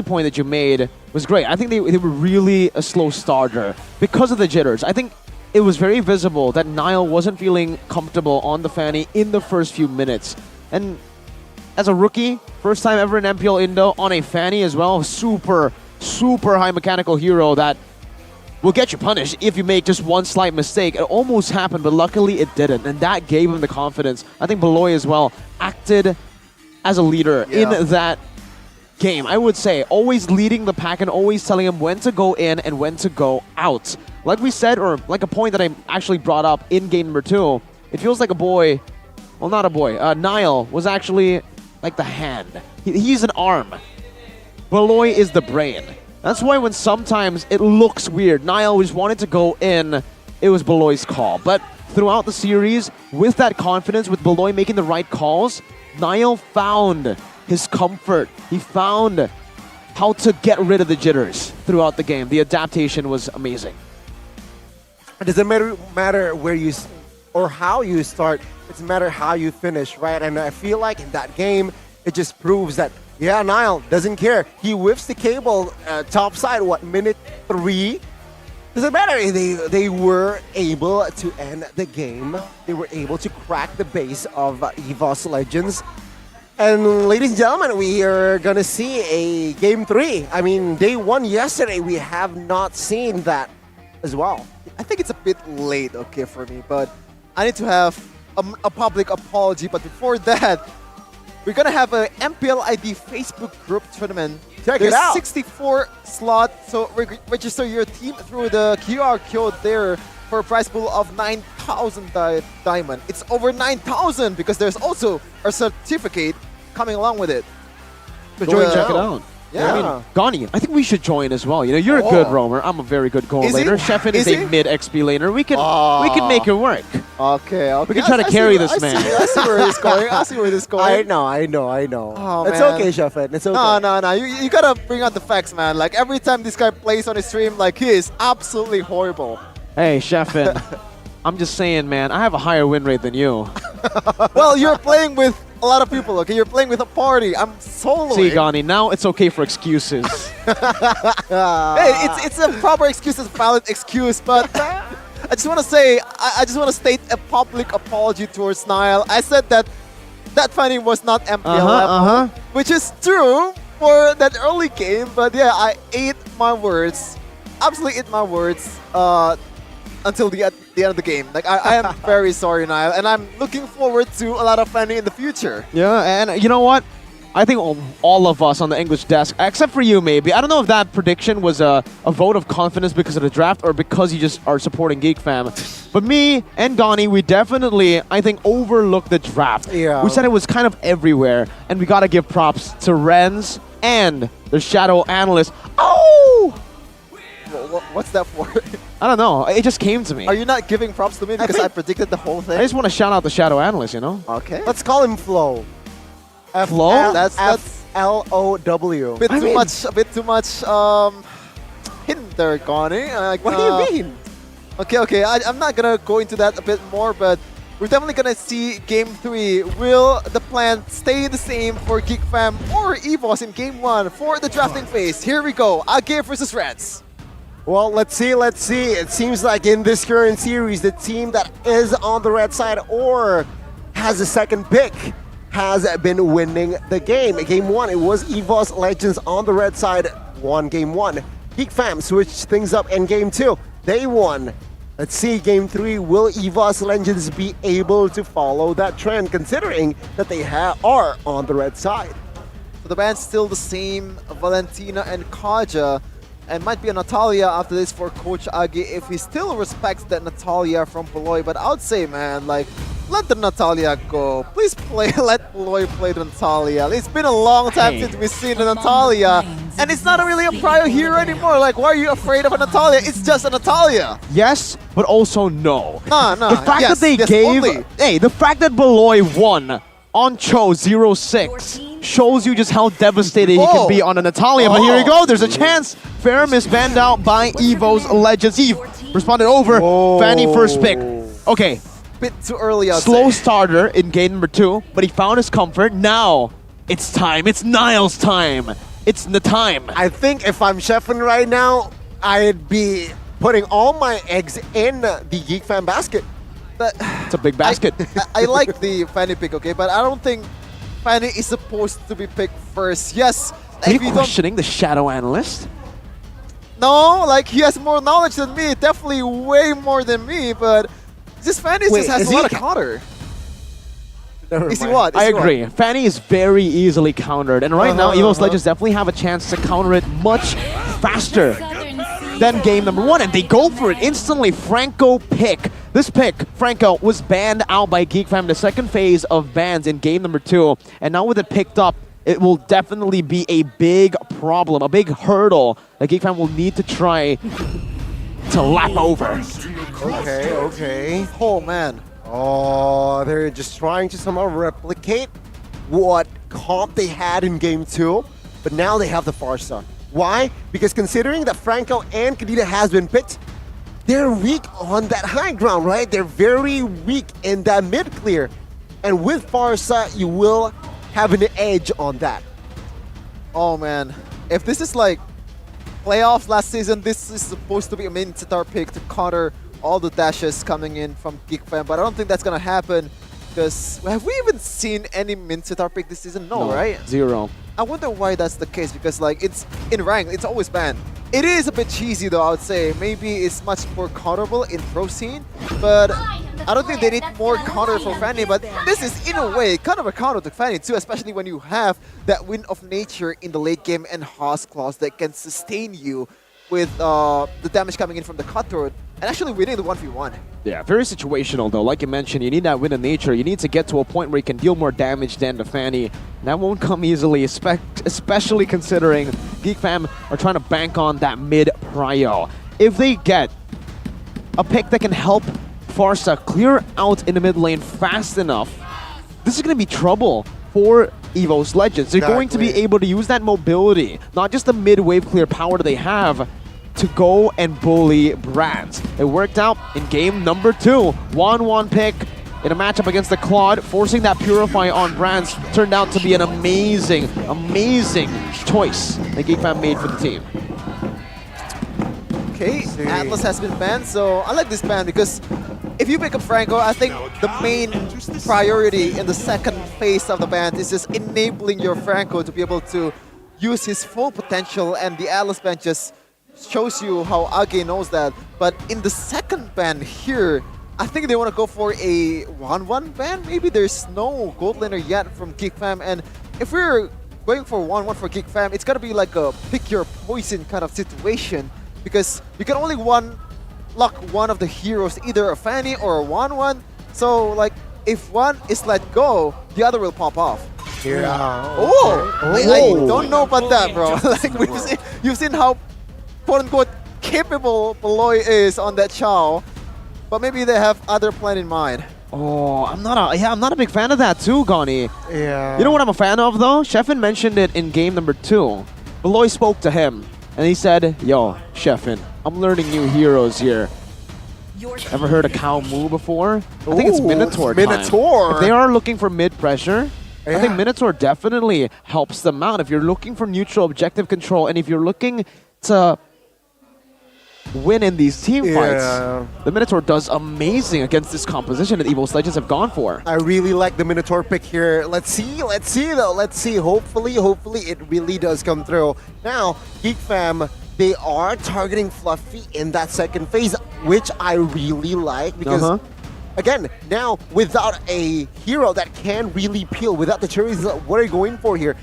S21: point that you made was great. I think they were really a slow starter because of the jitters. I think it was very visible that Nile wasn't feeling comfortable on the Fanny in the first few minutes. And as a rookie, first time ever in MPL Indo on a Fanny as well, super high mechanical hero that will get you punished if you make just one slight mistake. It almost happened, but luckily it didn't, and that gave him the confidence. I think Beloy as well acted as a leader in that game. I would say always leading the pack and always telling him when to go in and when to go out. Like we said, or like a point that I actually brought up in game number 2, it feels like a boy, well, not a boy, Nile was actually like the hand. He's an arm. Beloy is the brain. That's why when sometimes it looks weird, Nile just wanted to go in, it was Beloy's call. But throughout the series, with that confidence, with Beloy making the right calls, Nile found his comfort. He found how to get rid of the jitters throughout the game. The adaptation was amazing.
S20: It doesn't matter where you or how you start, it doesn't matter how you finish, right? And I feel like in that game, it just proves that, yeah, Nile doesn't care. He whiffs the cable top side, minute 3? Doesn't matter. They were able to end the game. They were able to crack the base of EVOS Legends. And ladies and gentlemen, we are going to see a Game 3. I mean, day 1 yesterday, we have not seen that as well.
S19: I think it's a bit late, okay, for me, but I need to have a public apology. But before that, we're gonna have a MPL ID Facebook group tournament.
S20: Check
S19: There's
S20: it out.
S19: 64 slots, so register your team through the QR code there for a prize pool of 9,000 diamond. It's over 9,000 because there's also a certificate coming along with it.
S21: So join, check it out.
S19: Yeah.
S21: I mean, Gani, I think we should join as well. You know, you're a good roamer. I'm a very good goal
S19: Is he?
S21: laner. Sheffin is
S19: Is
S21: a
S19: he?
S21: mid XP laner. We can make it work.
S19: Okay, okay.
S21: We can try to carry this man.
S19: I see where it's going. I see where this is going.
S20: I know.
S19: Oh,
S20: It's
S19: man.
S20: okay, Sheffin. It's okay.
S19: No. You gotta bring out the facts, man. Like every time this guy plays on his stream, like he is absolutely horrible.
S21: Hey, Sheffin, I'm just saying, man, I have a higher win rate than you.
S19: Well, you're playing with a lot of people, okay? You're playing with a party. I'm soloing.
S21: See, Gani, now it's okay for excuses.
S19: Hey, it's a proper excuse, it's a valid excuse, but I just want to say, I just want to state a public apology towards Nile. I said that Fanny was not MPL level, which is true for that early game, but yeah, I ate my words, absolutely ate my words until the end of the game. Like, I am very sorry, Nile, and I'm looking forward to a lot of Fanny in the future.
S21: Yeah, and you know what? I think all of us on the English desk, except for you maybe, I don't know if that prediction was a vote of confidence because of the draft or because you just are supporting Geek Fam. But me and Gani, we definitely, I think, overlooked the draft.
S20: Yeah.
S21: We said it was kind of everywhere, and we gotta give props to Renz and the Shadow Analyst. Oh!
S19: What's that for?
S21: I don't know. It just came to me.
S19: Are you not giving props to me because I predicted the whole thing?
S21: I just want to shout out the Shadow Analyst, you know?
S19: Okay.
S20: Let's call him Flo.
S21: Flo?
S19: That's
S20: F-L-O-W.
S19: a bit too much hint there, Connie.
S20: What do you mean?
S19: Okay. I'm not gonna go into that a bit more, but we're definitely gonna see Game 3. Will the plan stay the same for Geek Fam or EVOS in Game 1 for the drafting phase? Here we go. Age versus Reds.
S20: Well, let's see. It seems like in this current series, the team that is on the red side or has the second pick has been winning the game. Game 1, it was EVOS Legends on the red side, won Game 1. Geek Fam switched things up in Game 2. They won. Let's see, Game 3, will EVOS Legends be able to follow that trend, considering that they are on the red side?
S19: So the band's still the same, Valentina and Kaja. And might be a Natalia after this for Coach Agi if he still respects that Natalia from Beloy. But I would say, man, like, let the Natalia go. Please let Beloy play the Natalia. It's been a long time since we've seen the Natalia. And it's not really a prior hero anymore. Like, why are you afraid of a Natalia? It's just a Natalia.
S21: Yes, but also no.
S19: No.
S21: The fact that they gave...
S19: Only.
S21: Hey, the fact that Beloy won on Cho 06 shows you just how devastated he can be on a Natalia. But here we go. There's a chance. Ferrum is banned out by Evo's Legends. Eve responded over. Fanny first pick. Okay.
S19: Bit too early, I'd
S21: Slow
S19: say.
S21: starter in game number 2, but he found his comfort. Now it's time. It's Niall's time. It's the time.
S20: I think if I'm Sheffin right now, I'd be putting all my eggs in the Geek Fam basket.
S19: But
S21: it's a big basket.
S19: I like the Fanny pick, okay? But I don't think Fanny is supposed to be picked first. Yes.
S21: Are you questioning the Shadow Analyst?
S19: No, like he has more knowledge than me. Definitely way more than me, but this Fanny just has a lot of counter. Is he what?
S21: I agree. Fanny is very easily countered. And right now, EVO's Legends definitely have a chance to counter it much faster than game number 1. And they go for it instantly. Franco pick. This pick, Franco, was banned out by Geek Fam in the second phase of bans in game number 2. And now with it picked up, it will definitely be a big problem, a big hurdle that Geek Fam will need to try to lap over.
S20: Okay.
S19: Oh, man.
S20: Oh, they're just trying to somehow replicate what comp they had in Game 2, but now they have the Farsa. Why? Because considering that Franco and Kadita has been picked, they're weak on that high ground, right? They're very weak in that mid clear. And with Farsa, you will have an edge on that.
S19: Oh, man. If this is like playoffs last season, this is supposed to be a main sitar pick to counter all the dashes coming in from Geek Fam, but I don't think that's gonna happen because have we even seen any min sitar pick this season? No, right?
S21: 0.
S19: I wonder why that's the case because like it's in rank, it's always banned. It is a bit cheesy though, I would say. Maybe it's much more counterable in pro scene, but I don't think they need more counter for Fanny, but this is in a way kind of a counter to Fanny too, especially when you have that Wind of Nature in the late game and Haas Claws that can sustain you with the damage coming in from the Cutthroat and actually winning the 1v1.
S21: Yeah, very situational though. Like you mentioned, you need that Wind of Nature. You need to get to a point where you can deal more damage than the Fanny. That won't come easily, especially considering Geek Fam are trying to bank on that mid prio. If they get a pick that can help Farsa clear out in the mid lane fast enough, this is going to be trouble for EVO's Legends. They're going to be able to use that mobility, not just the mid-wave clear power that they have, to go and bully Brands. It worked out in game number 2. 1-1 pick in a matchup against the Claude, forcing that Purify on Brands turned out to be an amazing, amazing choice that Geek Fam made for the team.
S19: Okay, Atlas has been banned, so I like this ban because if you pick up Franco, I think the main priority in the second phase of the ban is just enabling your Franco to be able to use his full potential, and the Atlas ban just shows you how Age knows that. But in the second ban here, I think they want to go for a 1-1 ban. Maybe there's no gold laner yet from Geek Fam, and if we're going for 1-1 for Geek Fam, it's gotta be like a pick your poison kind of situation, because you can only lock one of the heroes, either a Fanny or a 1-1. So like if one is let go, the other will pop off.
S20: Yeah.
S19: Oh, I don't know about that, bro. Like you've seen how quote-unquote capable Beloy is on that Chao, but maybe they have other plan in mind.
S21: Oh, I'm not a big fan of that too, Gani.
S20: Yeah.
S21: You know what I'm a fan of though? Sheffin mentioned it in game number 2. Beloy spoke to him and he said, "Yo, Sheffin, I'm learning new heroes here. Ever heard of Cow Moo before? I think it's Minotaur time. If they are looking for mid pressure, I think Minotaur definitely helps them out. If you're looking for neutral objective control, and if you're looking to win in these team fights, the Minotaur does amazing against this composition that EVO's Legends have gone for.
S20: I really like the Minotaur pick here. Let's see though. Let's see. Hopefully it really does come through. Now, Geek Fam, they are targeting Fluffy in that second phase, which I really like because, again, now without a hero that can really peel, without the cherries, what are you going for here?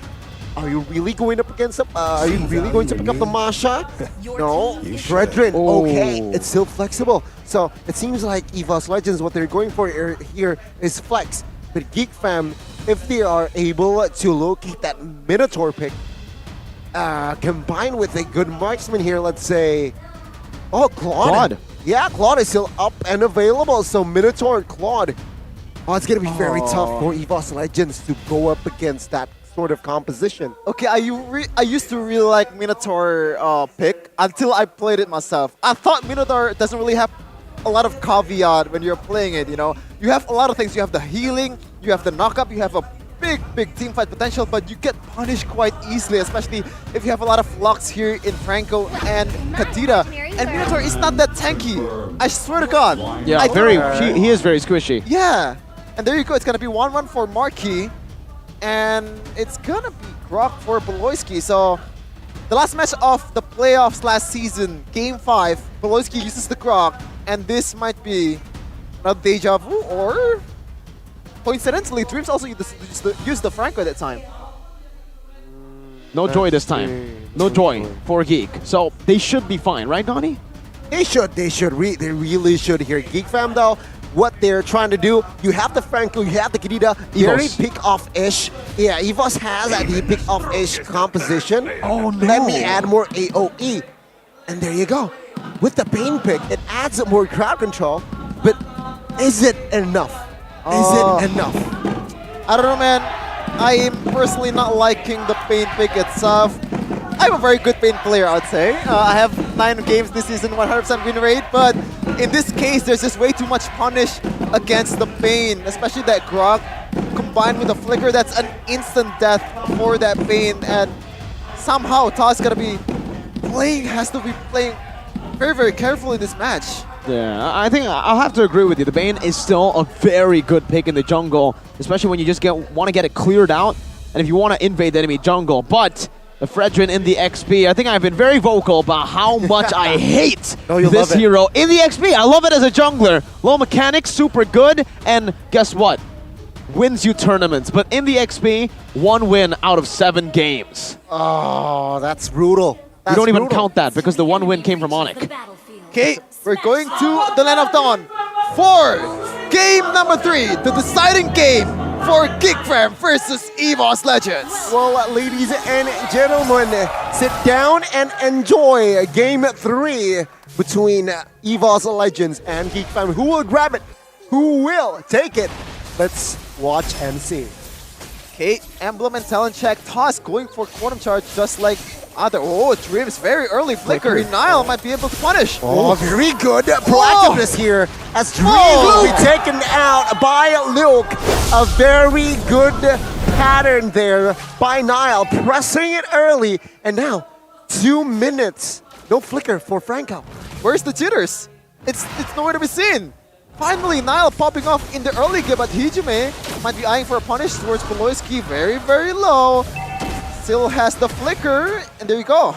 S20: Are you really going up against are you really going to pick up the Masha? No. Brethren, okay, it's still flexible. So it seems like EVO's Legends, what they're going for here is flex. But Geek Fam, if they are able to locate that Minotaur pick, combined with a good marksman here, let's say, Claude. Yeah, Claude is still up and available. So Minotaur, Claude. Oh, it's going to be very tough for EVO's Legends to go up against that sort of composition.
S19: Okay, I used to really like Minotaur pick until I played it myself. I thought Minotaur doesn't really have a lot of caveat when you're playing it, you know. You have a lot of things. You have the healing, you have the knockup, you have a big team fight potential, but you get punished quite easily, especially if you have a lot of locks here in Franco and Kadira. And Minotaur is not that tanky. I swear to God.
S21: Yeah, he is very squishy.
S19: Yeah. And there you go. It's going to be 1-1 for Marquis. And it's gonna be Grok for Beloyski. So the last match of the playoffs last season, Game 5, Beloyski uses the Grok, and this might be a deja vu, or coincidentally, Dreams also used the Franco at that time.
S21: No joy this time. No joy for Geek. So they should be fine, right, Donnie?
S20: They really should here. Geek Fam though, what they're trying to do, you have the Franco, you have the Kadira, very pick-off-ish. Yeah, EVOS has that pick-off-ish composition. Oh no. Let me add more AoE. And there you go. With the Pain pick, it adds more crowd control, but is it enough? Is it enough?
S19: I don't know, man. I am personally not liking the Pain pick itself. I'm a very good Pain player, I would say. I have 9 games this season, 100% win rate, but in this case, there's just way too much punish against the Pain, especially that Grog combined with a Flicker. That's an instant death for that Pain, and somehow Toss has to be playing very carefully in this match.
S21: Yeah, I think I'll have to agree with you. The Bane is still a very good pick in the jungle, especially when you just want to get it cleared out, and if you want to invade the enemy jungle. But the Fredrin in the XP. I think I've been very vocal about how much I hate
S20: you
S21: this
S20: love it.
S21: hero in the XP. I love it as a jungler. Low mechanics, super good, and guess what? Wins you tournaments. But in the XP, 1 win out of 7 games.
S20: Oh, that's brutal.
S21: You don't even count that because the 1 win came from Onyx.
S19: Okay, we're going to the Land of Dawn for game number 3, the deciding game for Geekfam versus EVOS Legends.
S20: Well, ladies and gentlemen, sit down and enjoy game 3 between EVOS Legends and Geekfam. Who will grab it? Who will take it? Let's watch and see.
S19: Okay, Emblem and Talent check. Toss going for Quantum Charge just like other. Oh, Dreams very early flicker. Nile might be able to punish.
S20: Oh, very good proactiveness here as Dreams will be taken out by Luke. A very good pattern there by Nile, pressing it early. And now, 2 minutes. No flicker for Franco.
S19: Where's the jitters? It's nowhere to be seen. Finally, Nile popping off in the early game, but Hijime might be eyeing for a punish towards Poloyski. Very, very low. Still has the flicker, and there you go.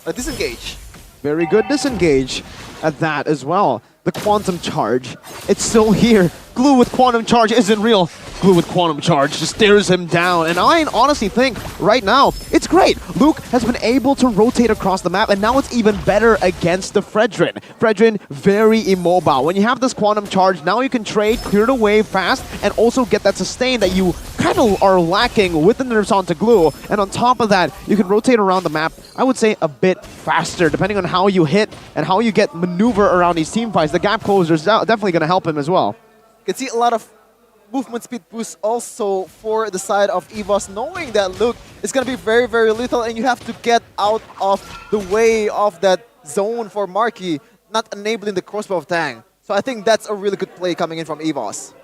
S19: A disengage.
S21: Very good disengage at that as well. The Quantum Charge, it's still here. Glue with Quantum Charge isn't real. Glue with Quantum Charge just stares him down. And I honestly think right now, it's great. Luke has been able to rotate across the map, and now it's even better against the Fredrin. Fredrin, very immobile. When you have this Quantum Charge, now you can trade, clear the wave fast, and also get that sustain that you kind of are lacking with the nerfs onto Glue. And on top of that, you can rotate around the map, I would say a bit faster, depending on how you hit and how you get maneuver around these team fights. The gap closer is definitely going to help him as well.
S19: You can see a lot of movement speed boost also for the side of EVOS, knowing that Luke is going to be very, very lethal, and you have to get out of the way of that zone for Marky, not enabling the crossbow of Tang. So I think that's a really good play coming in from EVOS.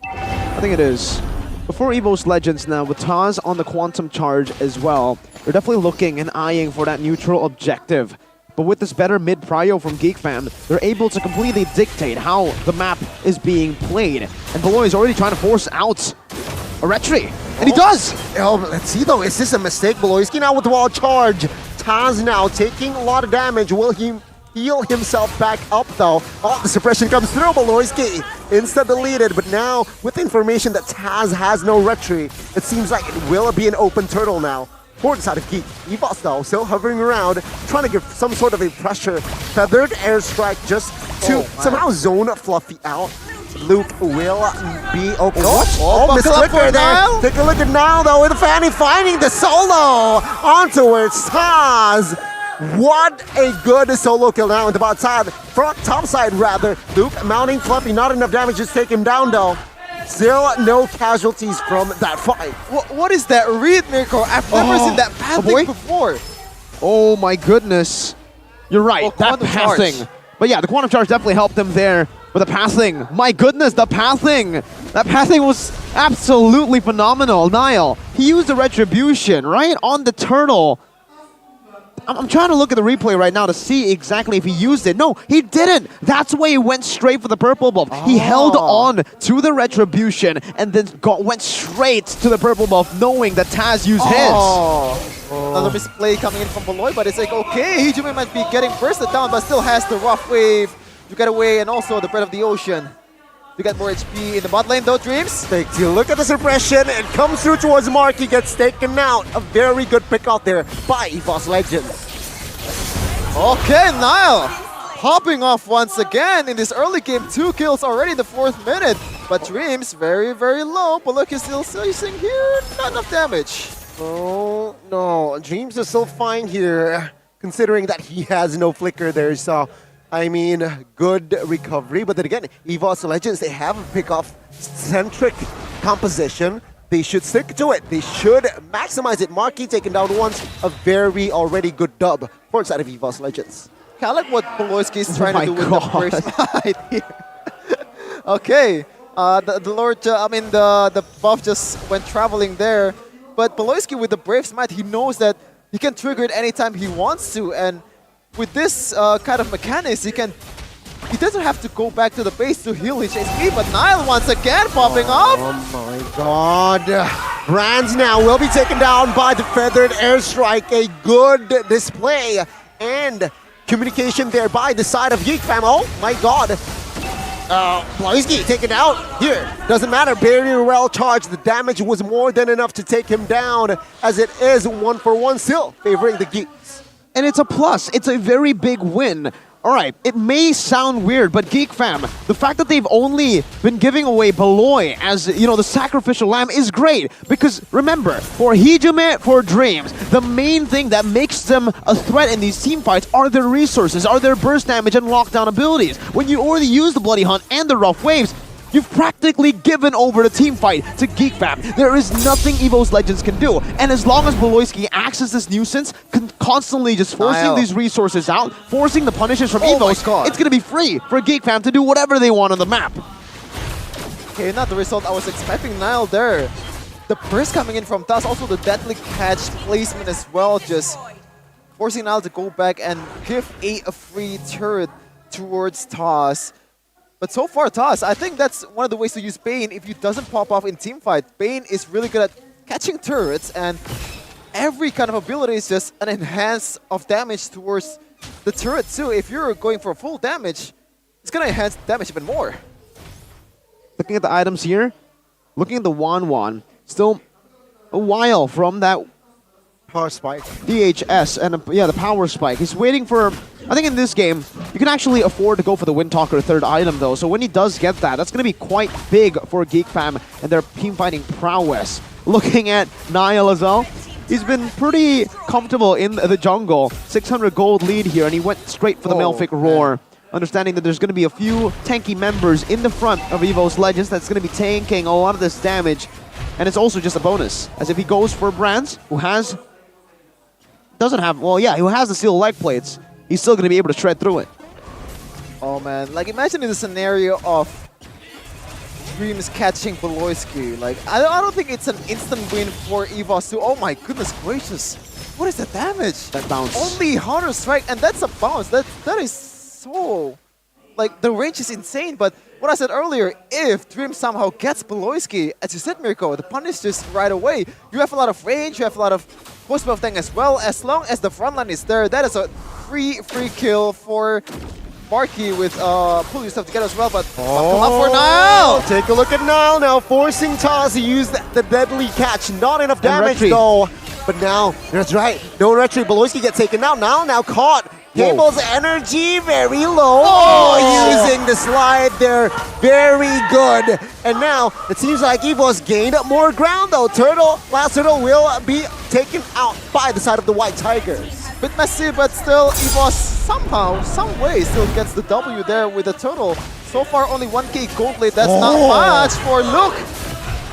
S21: I think it is. Before EVOS Legends now, with Taz on the Quantum Charge as well, they're definitely looking and eyeing for that neutral objective. But with this better mid-prio from Geekfam, they're able to completely dictate how the map is being played. And Beloy is already trying to force out a retry. And he does!
S20: Oh, let's see though, is this a mistake? Beloyski now with the wall charge. Taz now taking a lot of damage. Will he heal himself back up though? Oh, the suppression comes through. Beloyski insta deleted, but now with information that Taz has no retry, it seems like it will be an open turtle now. For the side of Geek. EVOS though, still hovering around, trying to give some sort of a pressure. Feathered airstrike just to somehow zone Fluffy out. Luke will be open. Miss Flicker there. Take a look at Nile though with Fanny finding the solo on towards Taz. What a good solo kill now on the bot side. Front top side rather. Luke mounting Fluffy, not enough damage to take him down though. Still no casualties from that fight.
S19: What is that read, Mirko? I've never seen that pathing before.
S21: Oh my goodness. You're right, that pathing. But yeah, the Quantum Charge definitely helped him there with the pathing. My goodness, the pathing. That pathing was absolutely phenomenal. Nile, he used the Retribution, right? On the turtle. I'm trying to look at the replay right now to see exactly if he used it. No, he didn't. That's why he went straight for the purple buff. He held on to the Retribution and then went straight to the purple buff, knowing that Taz used his.
S19: Another misplay coming in from Beloy, but it's like, okay, Hijime might be getting bursted down, but still has the rough wave to get away, and also the Breath of the Ocean to get more HP in the bot lane though, Dreams.
S20: Take a look at the suppression. It comes through towards Marky, gets taken out. A very good pick out there by EVOS Legends.
S19: Okay, Nile popping off once again in this early game. 2 kills already in the 4th minute. But Dreams very, very low. But look, he's still using here. Not enough damage.
S20: Oh, no. Dreams is still fine here, considering that he has no flicker there. So, I mean, good recovery. But then again, EVOS Legends, they have a pick-off-centric composition. They should stick to it. They should maximize it. Marky taken down once. A very already good dub for the side of EVOS Legends.
S19: Kind of like what Poloyski is trying to do with the first fight here. Okay. The buff just went traveling there. But Poloyski with the Brave Smite, he knows that he can trigger it anytime he wants to. And with this kind of mechanics, he doesn't have to go back to the base to heal his HP. But Nile once again popping off.
S20: Oh my god. Brands now will be taken down by the Feathered Airstrike. A good display and communication there by the side of Geek Fam. Oh my god. Blaisky taken out here. Doesn't matter. Barrier well charged. The damage was more than enough to take him down, as it is 1-for-1 still favoring the Geeks.
S21: And it's a plus. It's a very big win. All right, it may sound weird, but Geek Fam, the fact that they've only been giving away Beloy as, you know, the sacrificial lamb is great. Because remember, for Hijume, for Dreams, the main thing that makes them a threat in these team fights are their resources, are their burst damage and lockdown abilities. When you already use the Bloody Hunt and the Rough Waves, you've practically given over the team fight to Geek Fam. There is nothing EVO's Legends can do. And as long as Beloyski acts as this nuisance, constantly just forcing these resources out, forcing the punishes from EVO's, it's going to be free for Geek Fam to do whatever they want on the map.
S19: Okay, not the result I was expecting. Nile there. The burst coming in from Taz, also the deadly catch placement as well, just forcing Nile to go back and give a free turret towards Taz. But so far, Taz, I think that's one of the ways to use Bane if he doesn't pop off in teamfight. Bane is really good at catching turrets, and every kind of ability is just an enhance of damage towards the turret too. If you're going for full damage, it's gonna enhance damage even more.
S21: Looking at the items here, looking at the Wan, still a while from that
S20: power spike.
S21: DHS and the power spike. He's waiting for, I think in this game, you can actually afford to go for the Windtalker third item though. So when he does get that, that's going to be quite big for Geek Fam and their team fighting prowess. Looking at Niall as well, he's been pretty comfortable in the jungle. 600 gold lead here, and he went straight for the Melfic Roar. Understanding that there's going to be a few tanky members in the front of EVO's Legends that's going to be tanking a lot of this damage. And it's also just a bonus, as if he goes for Brands, who has... who has the steel leg plates, he's still going to be able to shred through it.
S19: Oh man, like imagine in the scenario of Dreams catching Beloyski. Like, I don't think it's an instant win for EVOS too. Oh my goodness gracious. What is the damage?
S21: That bounce.
S19: Only Hunter Strike, and that's a bounce. That is so... Like, the range is insane, but what I said earlier, if Dream somehow gets Beloyski, as you said, Mirko, the punish just right away. You have a lot of range, you have a lot of post-buff tank as well. As long as the front line is there, that is a free kill for Marky with pull yourself together as well, but come up for Niall!
S20: Take a look at Niall now, forcing Taz to use the deadly catch. Not enough damage though. But now, that's right, no retreat. Beloyski gets taken out. Now caught. Cable's energy very low. Using the slide there. Very good. And now, it seems like EVO's gained more ground though. Last Turtle will be taken out by the side of the White Tigers.
S19: Bit messy, but still EVOS somehow, some way still gets the W there with the Turtle. So far only 1k gold lead. That's not much for Luke.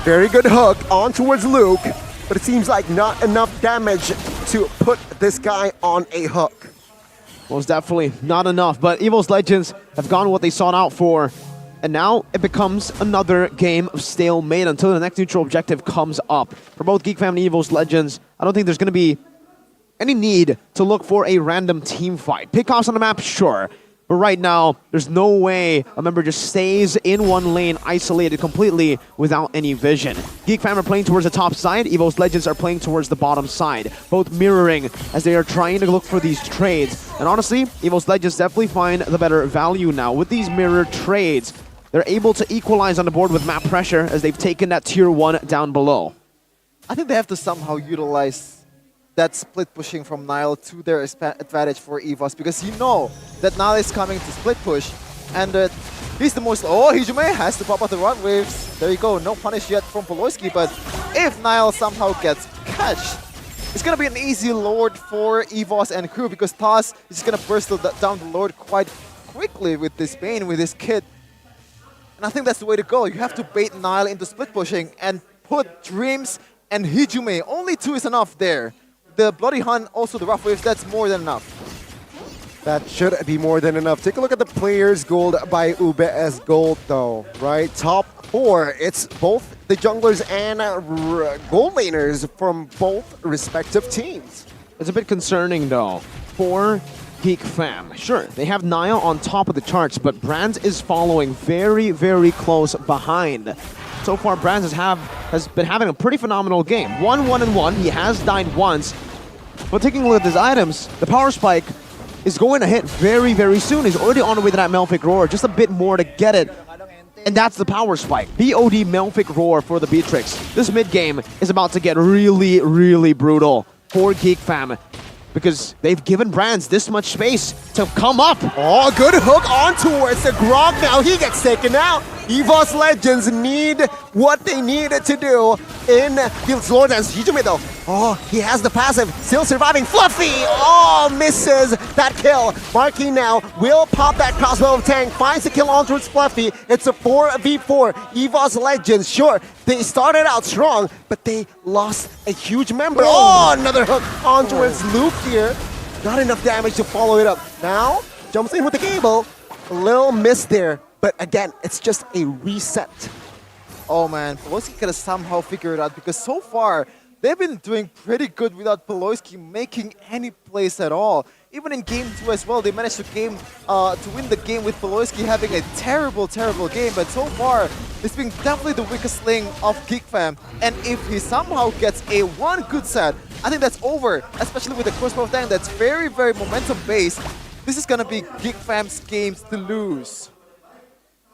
S20: Very good hook on towards Luke. But it seems like not enough damage to put this guy on a hook.
S21: Most definitely not enough, but EVO's Legends have gone what they sought out for. And now it becomes another game of stalemate until the next neutral objective comes up. For both Geek Fam and EVO's Legends, I don't think there's going to be any need to look for a random team fight. Pickoffs on the map, sure. But right now, there's no way a member just stays in one lane, isolated completely without any vision. Geek Fam are playing towards the top side, EVO's Legends are playing towards the bottom side, both mirroring as they are trying to look for these trades. And honestly, EVO's Legends definitely find the better value now. With these mirror trades, they're able to equalize on the board with map pressure as they've taken that tier 1 down below.
S19: I think they have to somehow utilize that split pushing from Niall to their advantage for EVOS, because you know that Niall is coming to split push, and he's the most... Hijume has to pop out the rod waves. There you go, no punish yet from Beloyski, but if Niall somehow gets catched, it's going to be an easy Lord for EVOS and crew, because Taz is just going to burst down the Lord quite quickly with this Bane, with this kid. And I think that's the way to go. You have to bait Niall into split pushing and put Dreams and Hijume. Only 2 is enough there. The Bloody Hunt, also the Rough Waves, that's more than enough.
S20: That should be more than enough. Take a look at the players' gold by UBS Gold though, right? Top 4, it's both the junglers and gold laners from both respective teams.
S21: It's a bit concerning though for Geek Fam. Sure, they have Niall on top of the charts, but Brands is following very, very close behind. So far, Brands has been having a pretty phenomenal game. 1-1-1. He has died once. But taking a look at his items, the Power Spike is going to hit very, very soon. He's already on the way to that Melphic Roar. Just a bit more to get it. And that's the Power Spike. BOD Melphic Roar for the Beatrix. This mid-game is about to get really, really brutal for Geek Fam, because they've given Brands this much space to come up.
S20: Oh, good hook on towards the Grog now. He gets taken out. EVOS Legends need what they needed to do in Guild's Lord and Hijime though. Oh, he has the passive, still surviving. Fluffy! Oh, misses that kill. Marky now will pop that crossbow of tank, finds the kill on towards Fluffy. It's a 4v4. EVOS Legends, sure, they started out strong, but they lost a huge member. Oh, another hook on towards Luke here. Not enough damage to follow it up. Now, jumps in with the cable. A little miss there. But again, it's just a reset.
S19: Oh man, Pelosi could have somehow figured it out, because so far, they've been doing pretty good without Pelosi making any plays at all. Even in Game 2 as well, they managed to win the game with Pelosi having a terrible, terrible game. But so far, it's been definitely the weakest link of Geek Fam. And if he somehow gets a one good set, I think that's over. Especially with the crossbow tank that's very, very momentum-based. This is going to be Geek Fam's games to lose.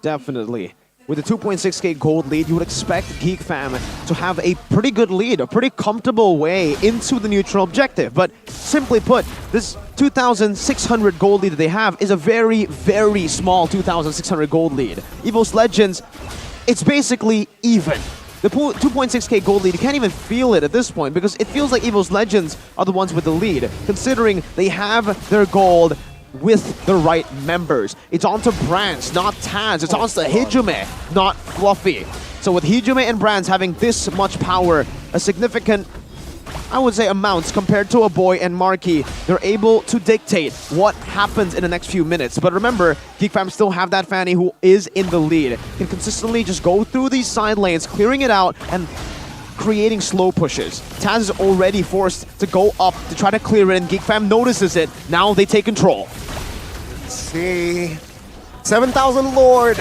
S21: Definitely. With a 2.6k gold lead, you would expect Geek Fam to have a pretty good lead, a pretty comfortable way into the neutral objective. But simply put, this 2,600 gold lead that they have is a very, very small 2,600 gold lead. EVOS Legends, it's basically even. The 2.6k gold lead, you can't even feel it at this point, because it feels like EVOS Legends are the ones with the lead, considering they have their gold with the right members. It's onto Brands, not Taz. It's onto Hijime, not Fluffy. So with Hijime and Brands having this much power, a significant, I would say, amounts compared to a boy and Marky, they're able to dictate what happens in the next few minutes. But remember, Geek Fam still have that Fanny who is in the lead, can consistently just go through these side lanes, clearing it out and creating slow pushes. Taz is already forced to go up to try to clear it, and Geek Fam notices it. Now they take control.
S20: Let's see. 7,000 Lord.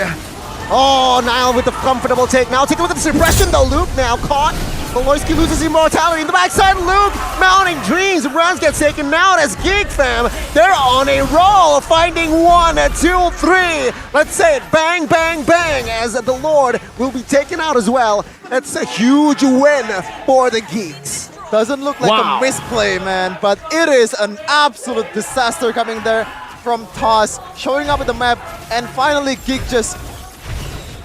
S20: Oh, Nile with the comfortable take. Now take a look at the suppression though. Luke now caught. Pelosi loses immortality. In the backside, Luke mounting dreams. Brands gets taken out as Geek Fam. They're on a roll, finding 1, 2, 3. Let's say it. Bang, bang, bang, as the Lord will be taken out as well. That's a huge win for the Geeks.
S19: Doesn't look like a misplay, man, but it is an absolute disaster coming there from Toss, showing up at the map, and finally Geek just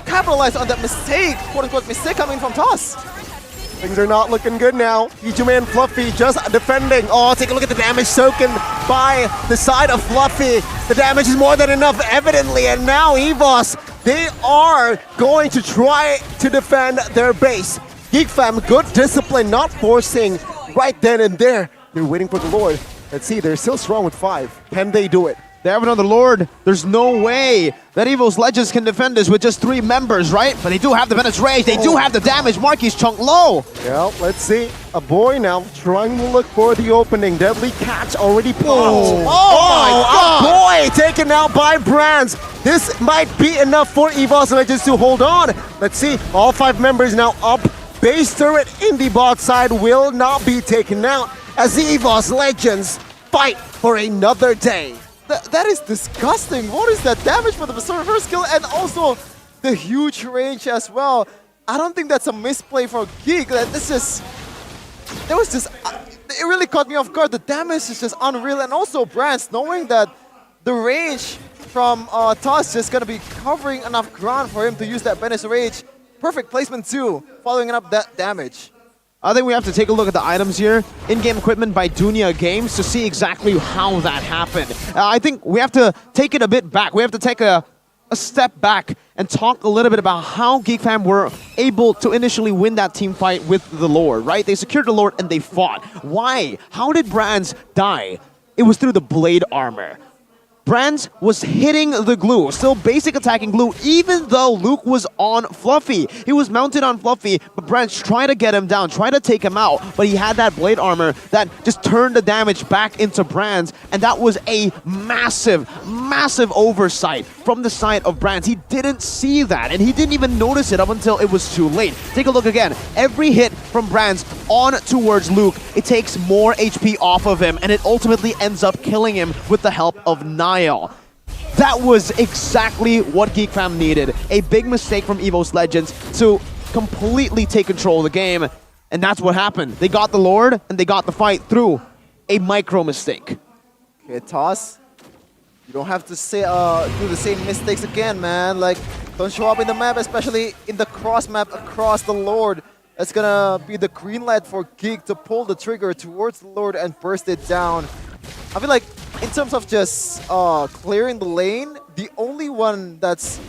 S19: capitalized on that mistake, quote-unquote mistake coming from Toss.
S20: Things are not looking good now. Hijime and Fluffy just defending. Oh, take a look at the damage soaken by the side of Fluffy. The damage is more than enough, evidently, and now EVOS, they are going to try to defend their base. Geek Fam, good discipline, not forcing right then and there. They're waiting for the Lord. Let's see, they're still strong with 5. Can they do it?
S21: They have another Lord. There's no way that EVOS Legends can defend this with just 3 members, right? But they do have the Venice Rage. They do have the damage. Marky's chunk low.
S20: Yeah, let's see. A boy now trying to look for the opening. Deadly Catch already popped.
S21: Oh
S20: my God. A boy taken out by Brands. This might be enough for EVOS Legends to hold on. Let's see. All 5 members now up. Base turret in the bot side will not be taken out as the EVOS Legends fight for another day.
S19: That is disgusting. What is that damage for the reverse kill and also the huge range as well? I don't think that's a misplay for Geek. It really caught me off guard. The damage is just unreal, and also Brands knowing that the range from Toss is gonna be covering enough ground for him to use that Venice Rage. Perfect placement too, following up that damage.
S21: I think we have to take a look at the items here. In-game equipment by Dunia Games to see exactly how that happened. I think we have to take it a bit back. We have to take a step back and talk a little bit about how Geek Fam were able to initially win that team fight with the Lord, right? They secured the Lord and they fought. Why? How did Brands die? It was through the blade armor. Brands was hitting the glue, still basic attacking glue, even though Luke was on Fluffy. He was mounted on Fluffy, but Brands tried to get him down, tried to take him out, but he had that blade armor that just turned the damage back into Brands, and that was a massive, massive oversight from the side of Brands. He didn't see that, and he didn't even notice it up until it was too late. Take a look again. Every hit from Brands on towards Luke, it takes more HP off of him, and it ultimately ends up killing him with the help of Niall. That was exactly what Geek Fam needed. A big mistake from EVO's Legends to completely take control of the game, and that's what happened. They got the Lord, and they got the fight through a micro mistake.
S19: Okay, Toss. You don't have to say do the same mistakes again, man. Like, don't show up in the map, especially in the cross map across the Lord. That's gonna be the green light for Geek to pull the trigger towards the Lord and burst it down. I feel like in terms of just clearing the lane, the only one that's,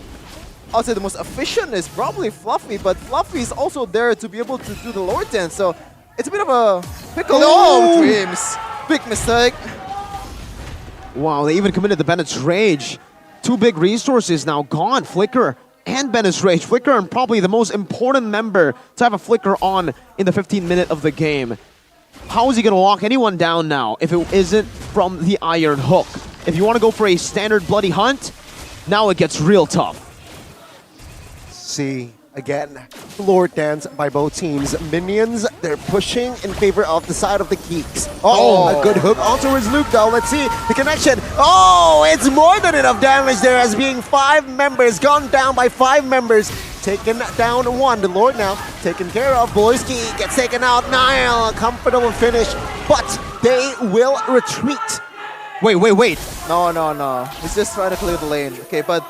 S19: I'll say, the most efficient is probably Fluffy, but Fluffy is also there to be able to do the Lord dance, so it's a bit of a pickle. Oh, Dreams! Big mistake.
S21: Wow, they even committed the Bennett's Rage. Two big resources now gone, Flicker and Bennett's Rage. Flicker, and probably the most important member to have a Flicker on in the 15th minute of the game. How is he going to lock anyone down now if it isn't from the Iron Hook? If you want to go for a standard Bloody Hunt, now it gets real tough.
S20: See, again, Lord dance by both teams. Minions, they're pushing in favor of the side of the Geeks. Oh, a good hook on towards Luke though. Let's see the connection. Oh, it's more than enough damage there as being 5 members, gone down by 5 members. Taken down 1. The Lord now taken care of. Boyski gets taken out. Niall, a comfortable finish, but they will retreat.
S21: Wait.
S19: No. He's just trying to clear the lane. Okay, but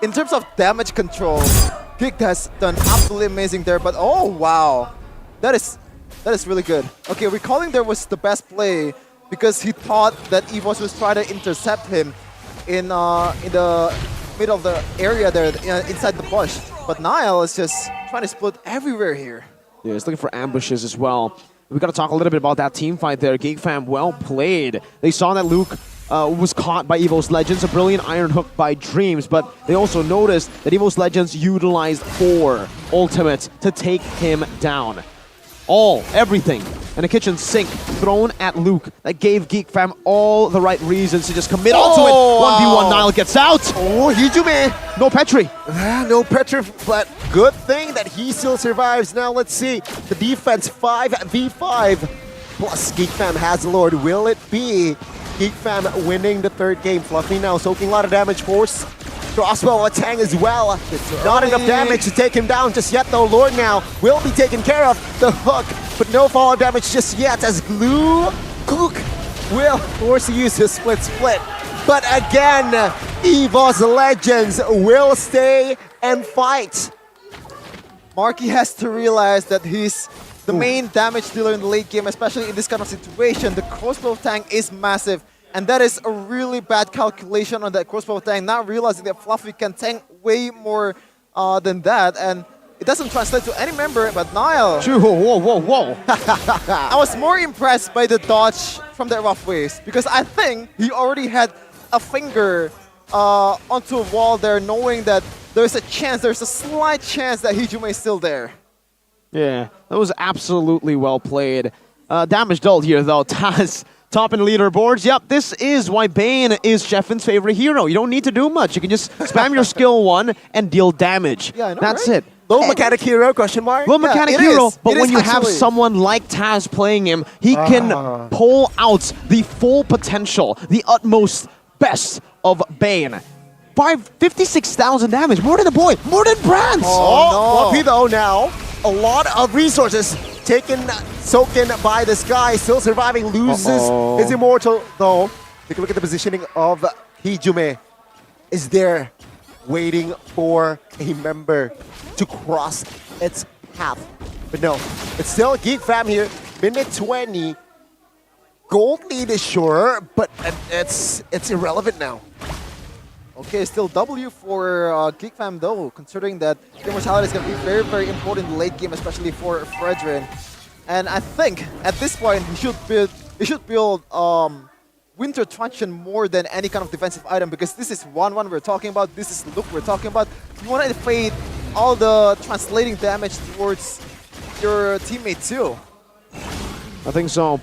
S19: in terms of damage control, Geek has done absolutely amazing there, but oh wow. That is really good. Okay, recalling there was the best play because he thought that EVOS was trying to intercept him in the middle of the area there, inside the bush. But Niall is just trying to split everywhere here.
S21: Yeah, he's looking for ambushes as well. We got to talk a little bit about that team fight there. Geek Fam, well played. They saw that Luke was caught by EVO's Legends, a brilliant Iron Hook by Dreams, but they also noticed that EVO's Legends utilized 4 ultimates to take him down. Everything, and a kitchen sink thrown at Luke that gave Geek Fam all the right reasons to just commit onto it. 1v1, Niall gets out.
S20: Oh, Hijume.
S21: No Petri.
S20: No Petri, but good thing that he still survives. Now let's see the defense 5v5. Plus Geek Fam has the Lord. Will it be Geek Fam winning the 3rd game? Fluffy now soaking a lot of damage. Force crossbow attack as well. Not enough damage to take him down just yet though. Lord now will be taken care of. The hook, but no follow-up damage just yet as Glue Cook will force to use his split. But again, EVO's Legends will stay and fight.
S19: Marky has to realize that he's the main damage dealer in the late game, especially in this kind of situation. The crossbow tank is massive, and that is a really bad calculation on that crossbow tank, not realizing that Fluffy can tank way more than that, and it doesn't translate to any member but Niall.
S21: Whoa.
S19: I was more impressed by the dodge from that rough waves, because I think he already had a finger onto a wall there, knowing that there's a slight chance that Hijume is still there.
S21: Yeah, that was absolutely well played. Damage dealt here though. Taz top in leaderboards. Yep, this is why Bane is Sheffen's favorite hero. You don't need to do much. You can just spam your skill 1 and deal damage.
S19: Yeah, I know,
S21: that's
S19: right?
S21: it.
S20: Low mechanic hero, question mark?
S21: Low mechanic
S19: it
S21: hero,
S19: is.
S21: but
S19: It
S21: when
S19: is
S21: you have
S19: actually.
S21: someone like Taz playing him, he can pull out the full potential, the utmost best of Bane. 56,000 damage, more than the boy, more than Brands.
S20: Fluffy though now. A lot of resources soaken by this guy, still surviving, loses his immortal though. Take a look at the positioning of Hijume. Is there waiting for a member to cross its path. But no, it's still Geek Fam here. Minute 20. Gold lead is sure, but it's irrelevant now.
S19: Okay, still W for Geek Fam though, considering that Immortality is going to be very, very important in the late game, especially for Fredrin. And I think at this point he should build Winter Truncheon more than any kind of defensive item, because this is 1-1 we're talking about, this is Look we're talking about. You want to fade all the translating damage towards your teammate too.
S21: I think so.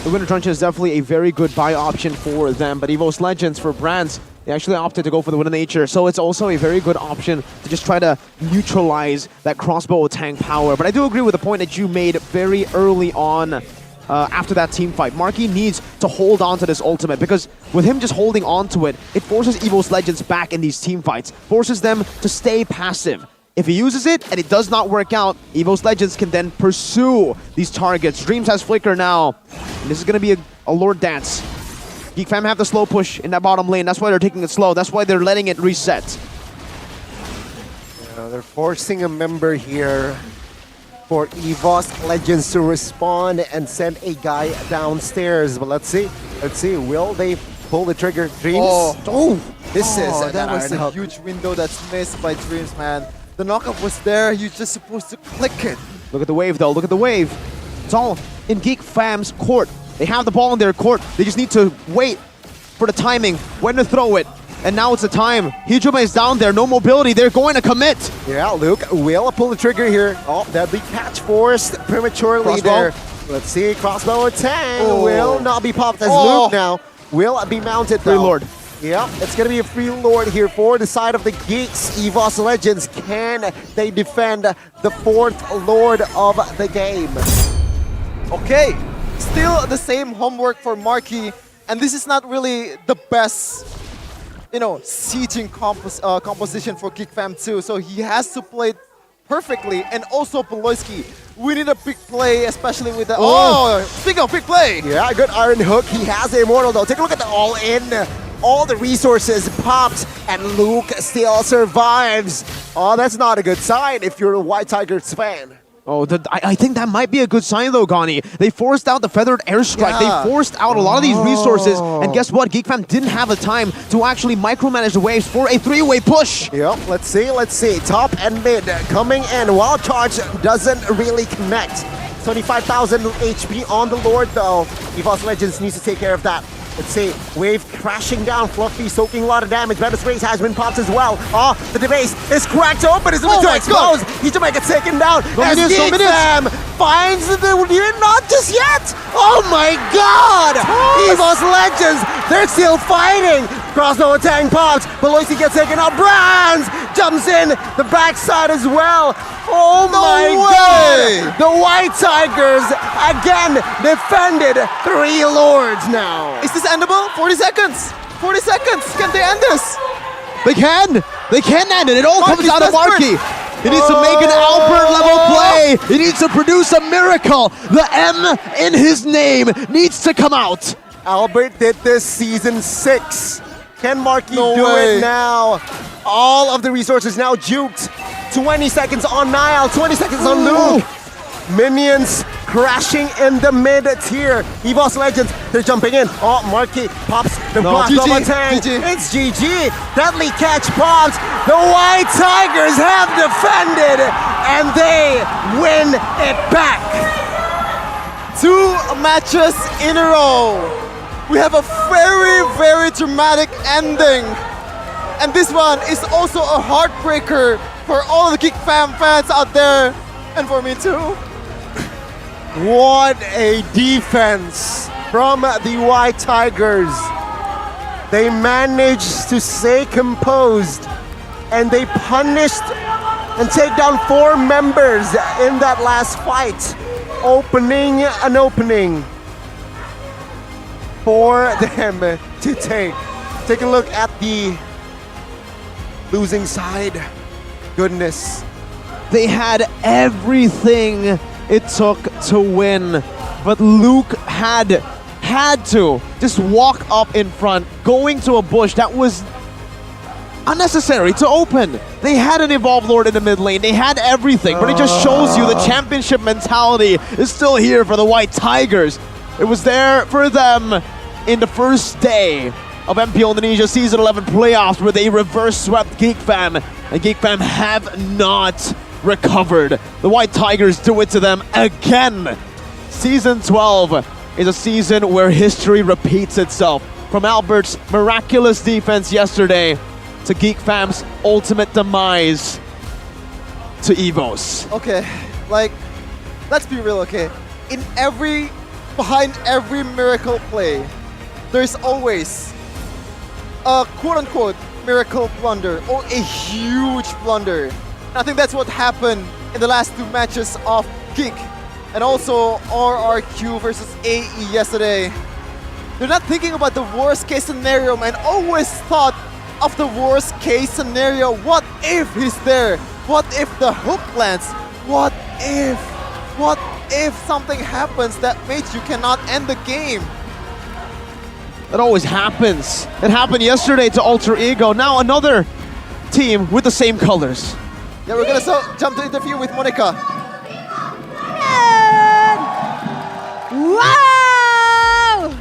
S21: the Winter Truncheon is definitely a very good buy option for them. But EVO's Legends for brands, they actually opted to go for the Winter Nature. So it's also a very good option to just try to neutralize that crossbow tank power. But I do agree with the point that you made very early on. After that team fight, Marky needs to hold on to this ultimate, because with him just holding on to it, it forces EVO's Legends back in these team fights, forces them to stay passive. If he uses it and it does not work out, EVO's Legends can then pursue these targets. Dreams has Flicker now, and this is going to be a Lord Dance. Geek Fam have the slow push in that bottom lane, that's why they're taking it slow, that's why they're letting it reset.
S20: They're forcing a member here for EVO's Legends to respond and send a guy downstairs. But let's see, will they pull the trigger? Dreams?
S19: That was a huge window that's missed by Dreams, man. The knockup was there, you're just supposed to click it.
S21: Look at the wave though, look at the wave. It's all in Geek Fam's court. They have the ball in their court, they just need to wait for the timing, when to throw it. And now it's the time. Hijuma is down there, no mobility, they're going to commit.
S20: Yeah, Luke will pull the trigger here. Oh, that'd be catch forced prematurely
S21: Crossbow.
S20: there. Let's see, crossbow attack will not be popped as Luke now. Will be mounted though.
S21: Free Lord.
S20: Yeah, it's gonna be a free Lord here for the side of the Geeks. EVO's Legends, can they defend the 4th Lord of the game?
S19: Okay, still the same homework for Marky, and this is not really the best, you know, sieging composition for Geek Fam too, so he has to play perfectly. And also Poloski, we need a big play, especially with the speaking of big play,
S20: yeah, good Iron Hook. He has the Immortal though. Take a look at the all-in. All the resources popped, and Luke still survives. Oh, that's not a good sign if you're a White Tigers fan.
S21: Oh, I think that might be a good sign though, Gani. They forced out the Feathered Airstrike.
S19: Yeah.
S21: They forced out a lot of these resources. And guess what? Geek Fam didn't have the time to actually micromanage the waves for a 3-way push.
S20: Yep, let's see. Top and mid coming in. Wild Charge doesn't really connect. 25,000 HP on the Lord though. EVO's Legends needs to take care of that. Let's see, wave crashing down, Fluffy soaking a lot of damage. Menace Race has been popped as well. Oh, the debase is cracked open. It's going to expose. He's to make it taken down. As Geek Fam finds the not just yet. Oh my God! EVO's Legends, they're still fighting. Crossbow attack pops. Beloisi gets taken out. Brands jumps in the backside as well. Oh my God! The White Tigers again defended 3 Lords now.
S19: is this endable? 40 seconds! 40 seconds! Can they end this?
S21: They can! They can end it! It all
S19: Marky's
S21: comes out of Marky! He needs to make an Albert level play! He needs to produce a miracle! The M in his name needs to come out!
S20: Albert did this season 6. Can Marky
S19: No
S20: do
S19: way.
S20: it now? All of the resources now juked. 20 seconds on Nile, 20 seconds on Luke. Minions crashing in the mid-tier. EVO's Legends, they're jumping in. Oh, Marky pops the crossbow tank. It's GG. Deadly catch pops. The White Tigers have defended, and they win it back.
S19: 2 matches in a row. We have a very, very dramatic ending. And this one is also a heartbreaker for all the Geek Fam fans out there, and for me too.
S20: What a defense from the White Tigers. They managed to stay composed, and they punished and take down 4 members in that last fight, opening an opening for them to take. Take a look at the losing side. Goodness.
S21: They had everything it took to win, but Luke had to just walk up in front, going to a bush that was unnecessary to open. They had an Evolved Lord in the mid lane, they had everything, but it just shows you the championship mentality is still here for the White Tigers. It was there for them in the first day of MPL Indonesia Season 11 playoffs, where they reverse swept Geek Fam, and Geek Fam have not recovered. The White Tigers do it to them again. Season 12 is a season where history repeats itself. From Albert's miraculous defense yesterday to Geek Fam's ultimate demise to EVO's.
S19: Okay, like, let's be real, okay? In every behind every miracle play, there's always a quote-unquote miracle blunder or a huge blunder. And I think that's what happened in the last 2 matches of Geek and also RRQ versus AE yesterday. They're not thinking about the worst case scenario, man. Always thought of the worst case scenario. What if he's there? What if the hook lands? What if something happens that makes you cannot end the game?
S21: That always happens. It happened yesterday to Alter Ego. Now another team with the same colors.
S19: Yeah, we're gonna jump to interview with Monica.
S2: Wow!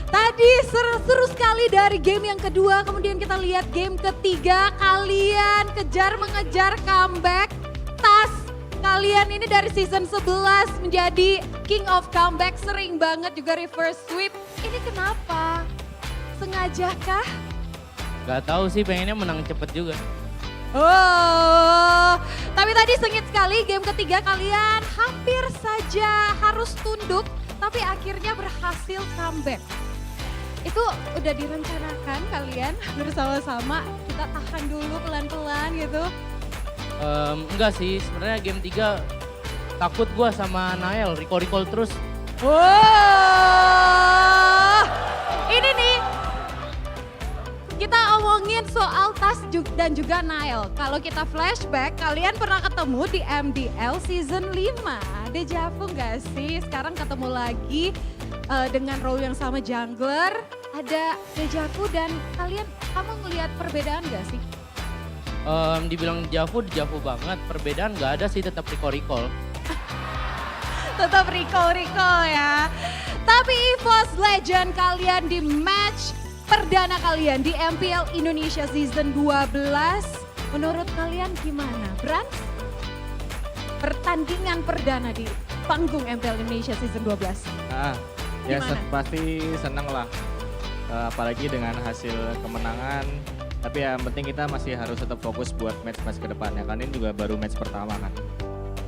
S2: Tadi seru sekali dari game yang kedua, kemudian kita lihat game ketiga, kalian mengejar comeback. Tas, kalian ini dari season 11 menjadi king of comeback, sering banget juga reverse sweep. Ini kenapa? Sengajakah?
S22: Gak tahu sih, pengennya menang cepet juga.
S2: Oh, tapi tadi sengit sekali game ketiga, kalian hampir saja harus tunduk, tapi akhirnya berhasil comeback. Itu udah direncanakan kalian bersama-sama, kita tahan dulu pelan-pelan gitu?
S22: Enggak sih, sebenarnya game 3 takut gua sama Nael, recall terus.
S2: Wow, ini nih. Kita omongin soal Tas dan juga Nael. Kalau kita flashback, kalian pernah ketemu di MPL Season 5. Dejavu nggak sih? Sekarang ketemu lagi dengan role yang sama jungler. Ada dejavu dan kamu ngelihat perbedaan nggak sih?
S22: Dibilang dejavu banget. Perbedaan nggak ada sih, tetap recall.
S2: Tetap recall ya. Tapi EVOS Legend kalian di match perdana kalian di MPL Indonesia Season 12. Menurut kalian gimana, Brans? Pertandingan perdana di panggung MPL Indonesia Season 12.
S23: Ya pasti senang lah. Apalagi dengan hasil kemenangan. Tapi yang penting kita masih harus tetap fokus buat match-match ke depannya. Kan ini juga baru match pertama kan.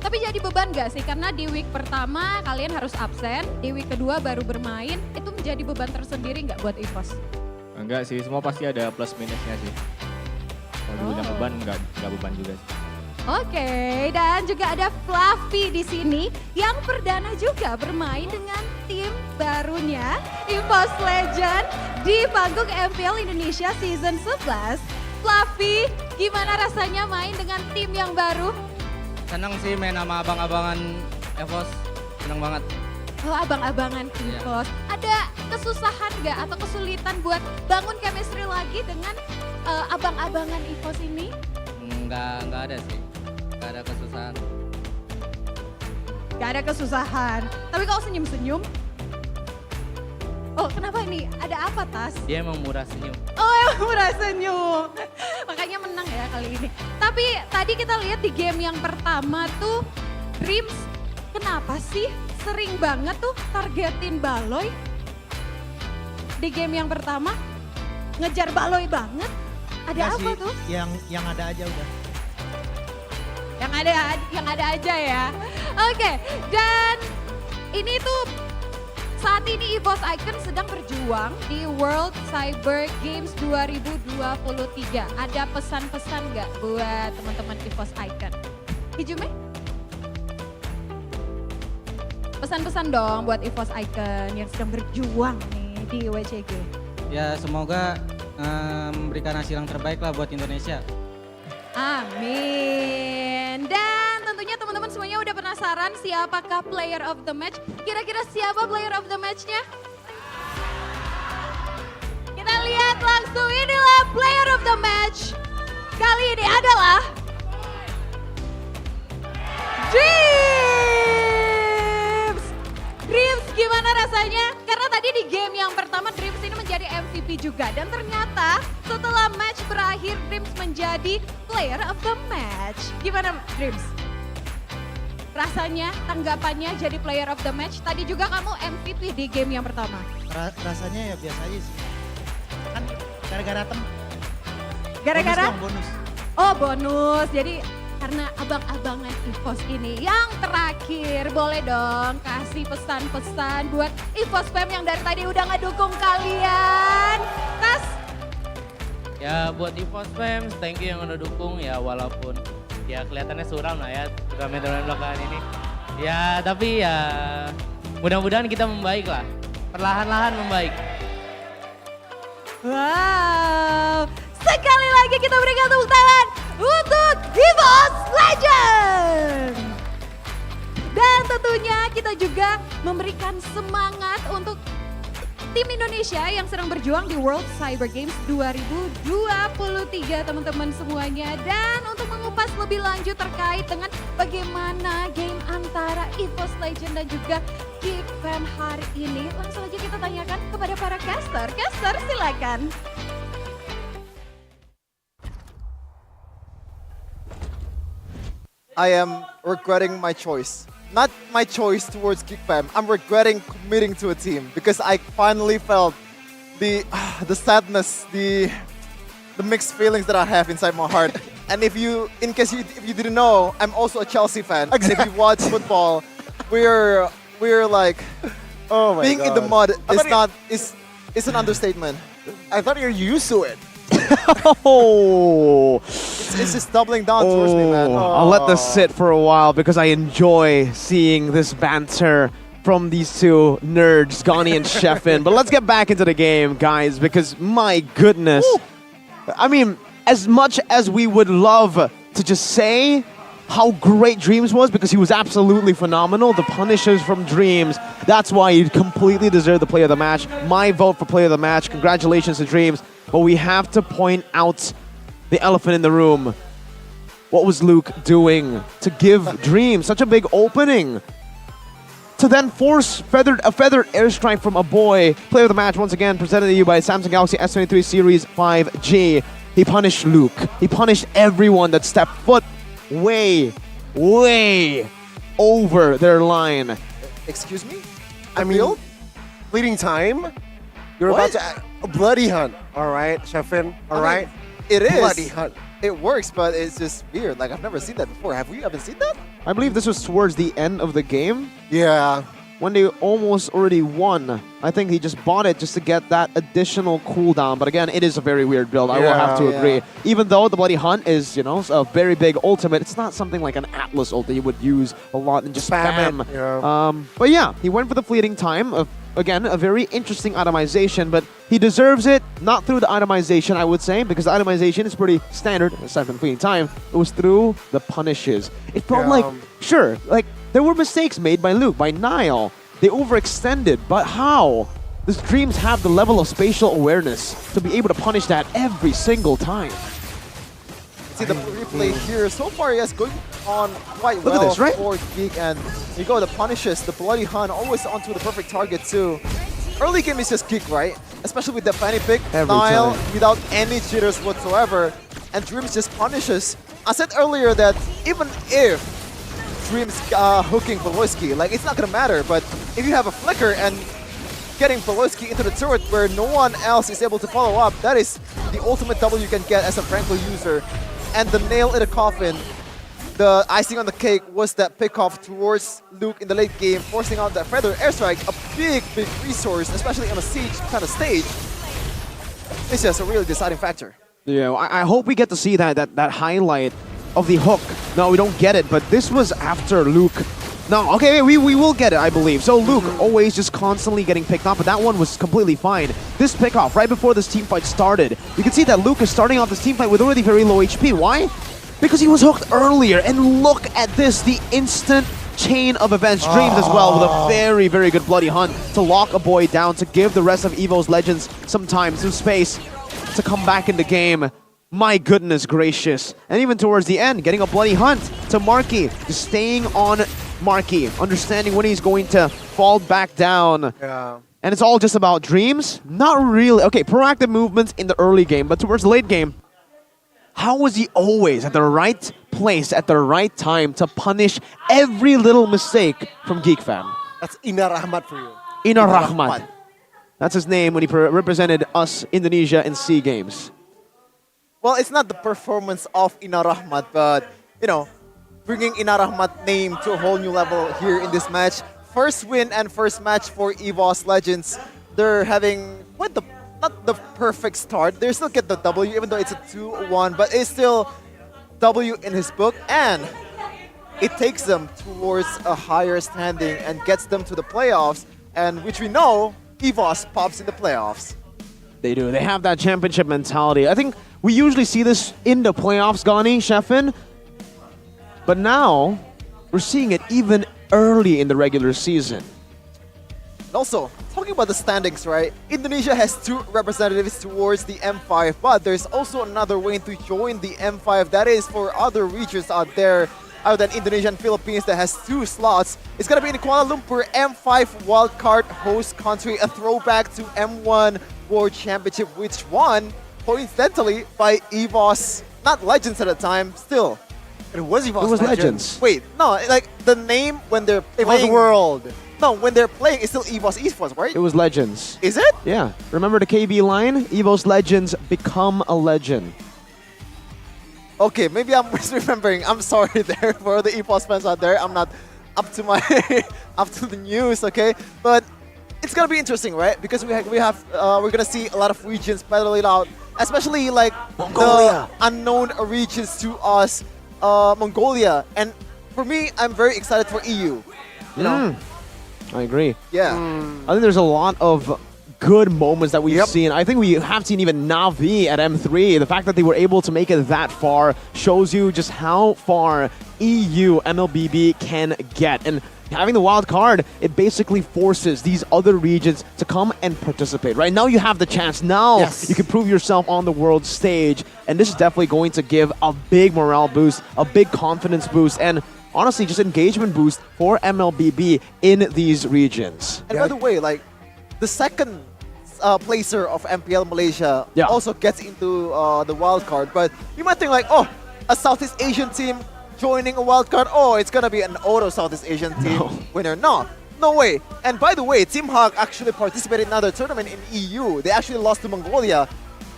S2: Tapi jadi beban gak sih? Karena di week pertama kalian harus absen, di week kedua baru bermain. Itu menjadi beban tersendiri gak buat EVOS?
S23: Enggak sih, semua pasti ada plus minusnya sih. Kalau dibilang beban, enggak beban juga sih.
S2: Oke, dan juga ada Fluffy di sini yang perdana juga bermain dengan tim barunya EVOS Legend di panggung MPL Indonesia Season 11. Fluffy, gimana rasanya main dengan tim yang baru?
S22: Senang sih main sama abang-abangan EVOS, senang banget.
S2: Oh, abang-abangan EVOS. Ada kesusahan nggak atau kesulitan buat bangun chemistry lagi dengan abang-abangan EVOS ini?
S22: Nggak ada sih. Nggak ada kesusahan.
S2: Nggak ada kesusahan. Tapi kok senyum-senyum? Oh, kenapa ini? Ada apa, Tas?
S22: Dia emang murah senyum.
S2: Oh, emang murah senyum. Makanya menang ya kali ini. Tapi tadi kita lihat di game yang pertama tuh, Dreams kenapa sih sering banget tuh targetin Baloy? Di game yang pertama, ngejar Baloy banget. Ada apa tuh?
S24: Yang ada aja udah.
S2: Yang ada aja ya. Oke, dan ini tuh saat ini EVOS Icon sedang berjuang di World Cyber Games 2023. Ada pesan-pesan nggak buat teman-teman EVOS Icon? Hijume? Pesan-pesan dong buat EVOS Icon yang sedang berjuang nih di WCG.
S24: Ya semoga memberikan hasil yang terbaik lah buat Indonesia.
S2: Amin. Dan tentunya teman-teman semuanya udah penasaran siapakah player of the match? Kira-kira siapa player of the match-nya? Kita lihat langsung, inilah player of the match. Kali ini adalah Dreams. Dreams gimana rasanya? Karena tadi di game yang pertama Dreams ini menjadi MVP juga. Dan ternyata setelah match berakhir Dreams menjadi player of the match. Gimana Dreams? Rasanya, tanggapannya jadi player of the match. Tadi juga kamu MVP di game yang pertama.
S24: Rasanya ya biasa aja sih. Kan gara-gara
S2: Gara-gara?
S24: bonus.
S2: Oh bonus, jadi karena abang-abangan EVOS ini. Yang terakhir, boleh dong kasih pesan-pesan buat EVOS fam yang dari tadi udah ngedukung kalian. Kas?
S22: Ya buat EVOS fam, thank you yang udah dukung ya, walaupun ya kelihatannya suram lah ya turnamen-turnamen belakangan ini. Ya tapi ya mudah-mudahan kita membaik lah, perlahan-lahan membaik.
S2: Wow, sekali lagi kita berikan tepuk tangan untuk EVOS Legend. Dan tentunya kita juga memberikan semangat untuk tim Indonesia yang sedang berjuang di World Cyber Games 2023 teman-teman semuanya. Dan untuk mengupas lebih lanjut terkait dengan bagaimana game antara EVOS Legend dan juga Geek Fam hari ini, langsung aja kita tanyakan kepada para caster. Caster silakan.
S19: I am regretting my choice. Not my choice towards Geek Fam. I'm regretting committing to a team because I finally felt the sadness, the mixed feelings that I have inside my heart. And if you didn't know, I'm also a Chelsea fan. And if you watch football, we're like,
S20: oh my
S19: being
S20: God.
S19: in the mud is an understatement.
S20: I thought you're used to it.
S21: Oh,
S19: it's just doubling down towards me, man.
S21: I'll let this sit for a while because I enjoy seeing this banter from these two nerds, Gani and Sheffin. But let's get back into the game, guys, because my goodness. I mean, as much as we would love to just say how great Dreams was, because he was absolutely phenomenal, the punishes from Dreams, that's why he completely deserved the player of the match. My vote for player of the match. Congratulations to Dreams. But we have to point out the elephant in the room. What was Luke doing to give Dreams such a big opening? To then force a feathered airstrike from a boy. Player of the match once again presented to you by Samsung Galaxy S23 Series 5G. He punished Luke. He punished everyone that stepped foot way over their line.
S19: Excuse me?
S20: I mean, bleeding time? You're
S19: What?
S20: about to a bloody hunt. All right, Sheffin. All right.
S19: It is.
S20: Bloody hunt.
S19: It works, but it's just weird. Like, I've never seen that before. Have we ever seen that?
S21: I believe this was towards the end of the game.
S20: Yeah.
S21: When they almost already won. I think he just bought it just to get that additional cooldown. But again, it is a very weird build. I will have to agree. Even though the Bloody Hunt is, a very big ultimate, it's not something like an Atlas ult that you would use a lot and just spam. But yeah, he went for the fleeting time. Again, a very interesting itemization, but he deserves it, not through the itemization, I would say, because the itemization is pretty standard, aside from fleeting time. It was through the punishes. It felt like, sure, like, there were mistakes made by Luke, by Nile. They overextended, but how? Does Dreams have the level of spatial awareness to be able to punish that every single time?
S19: See the replay here. So far, yes, going on quite
S21: Look at
S19: well
S21: this, right?
S19: for Geek, and you go the punishes, the Bloody Hunt, always onto the perfect target too. Early game is just Geek, right? Especially with the fanny pick,
S21: Every
S19: Nile
S21: time.
S19: without any jitters whatsoever, and Dreams just punishes. I said earlier that even if Dreams hooking Peloski, like, it's not gonna matter, but if you have a flicker and getting Peloski into the turret where no one else is able to follow up, that is the ultimate W you can get as a Franco user. And the nail in the coffin, the icing on the cake, was that pickoff towards Luke in the late game, forcing out that feather airstrike, a big resource, especially on a siege kind of stage. It's just a really deciding factor.
S21: Yeah, I hope we get to see that highlight of the hook. No, we don't get it, but this was after Luke. No, okay, we will get it, I believe. So Luke always just constantly getting picked off, but that one was completely fine. This pickoff, right before this team fight started, you can see that Luke is starting off this team fight with already very low HP. Why? Because he was hooked earlier, and look at this, the instant chain of events. Dreams as well with a very, very good Bloody Hunt to lock a boy down, to give the rest of EVO's Legends some time, some space to come back in the game. My goodness gracious. And even towards the end, getting a Bloody Hunt to Marky, just staying on Marky, understanding when he's going to fall back down.
S20: Yeah.
S21: And it's all just about Dreams? Not really. Okay, proactive movements in the early game, but towards the late game, how was he always at the right place at the right time to punish every little mistake from Geek Fam?
S20: That's Ina Rahmat for you.
S21: Ina Rahmat. That's his name when he represented us, Indonesia, in SEA Games.
S19: Well, it's not the performance of Ina Rahmat, but bringing Ina Rahmat name to a whole new level here in this match. First win and first match for EVOS Legends. They're having not the perfect start. They still get the W, even though it's a 2-1, but it's still W in his book, and it takes them towards a higher standing and gets them to the playoffs, and which we know EVOS pops in the playoffs.
S21: They do. They have that championship mentality. I think we usually see this in the playoffs, Gani, Sheffin. But now, we're seeing it even early in the regular season.
S19: And also, talking about the standings, right? Indonesia has 2 representatives towards the M5, but there's also another way to join the M5. That is for other regions out there, other than Indonesia and Philippines, that has 2 slots. It's gonna be in Kuala Lumpur M5 wildcard host country, a throwback to M1 World Championship, which won, coincidentally, by EVOS, not Legends at the time, still.
S20: It was EVOS
S21: It was Legends.
S19: Wait, no, like the name when they're
S20: It was
S19: playing...
S20: World.
S19: No, when they're playing, it's still EVOS Esports, right?
S21: It was Legends.
S19: Is it?
S21: Yeah. Remember the KB line? EVOS Legends become a legend.
S19: Okay, maybe I'm misremembering. I'm sorry there for the EVOS fans out there. I'm not up to my up to the news, okay? But it's gonna be interesting, right? Because we're gonna see a lot of regions battle it out, especially like
S20: Mongolia.
S19: the unknown regions to us, Mongolia. And for me, I'm very excited for EU. You know?
S21: I agree.
S19: Yeah.
S21: I think there's a lot of good moments that we've seen. I think we have seen even Navi at M3. The fact that they were able to make it that far shows you just how far EU MLBB can get. And having the wild card, it basically forces these other regions to come and participate. Right now you have the chance. Now you can prove yourself on the world stage. And this is definitely going to give a big morale boost, a big confidence boost, and honestly, just engagement boost for MLBB in these regions.
S19: And by the way, like the second placer of MPL Malaysia also gets into the wild card. But you might think like, oh, a Southeast Asian team joining a wild card. Oh, it's gonna be an auto Southeast Asian team winner. No way. And by the way, Team Hawk actually participated in another tournament in EU. They actually lost to Mongolia.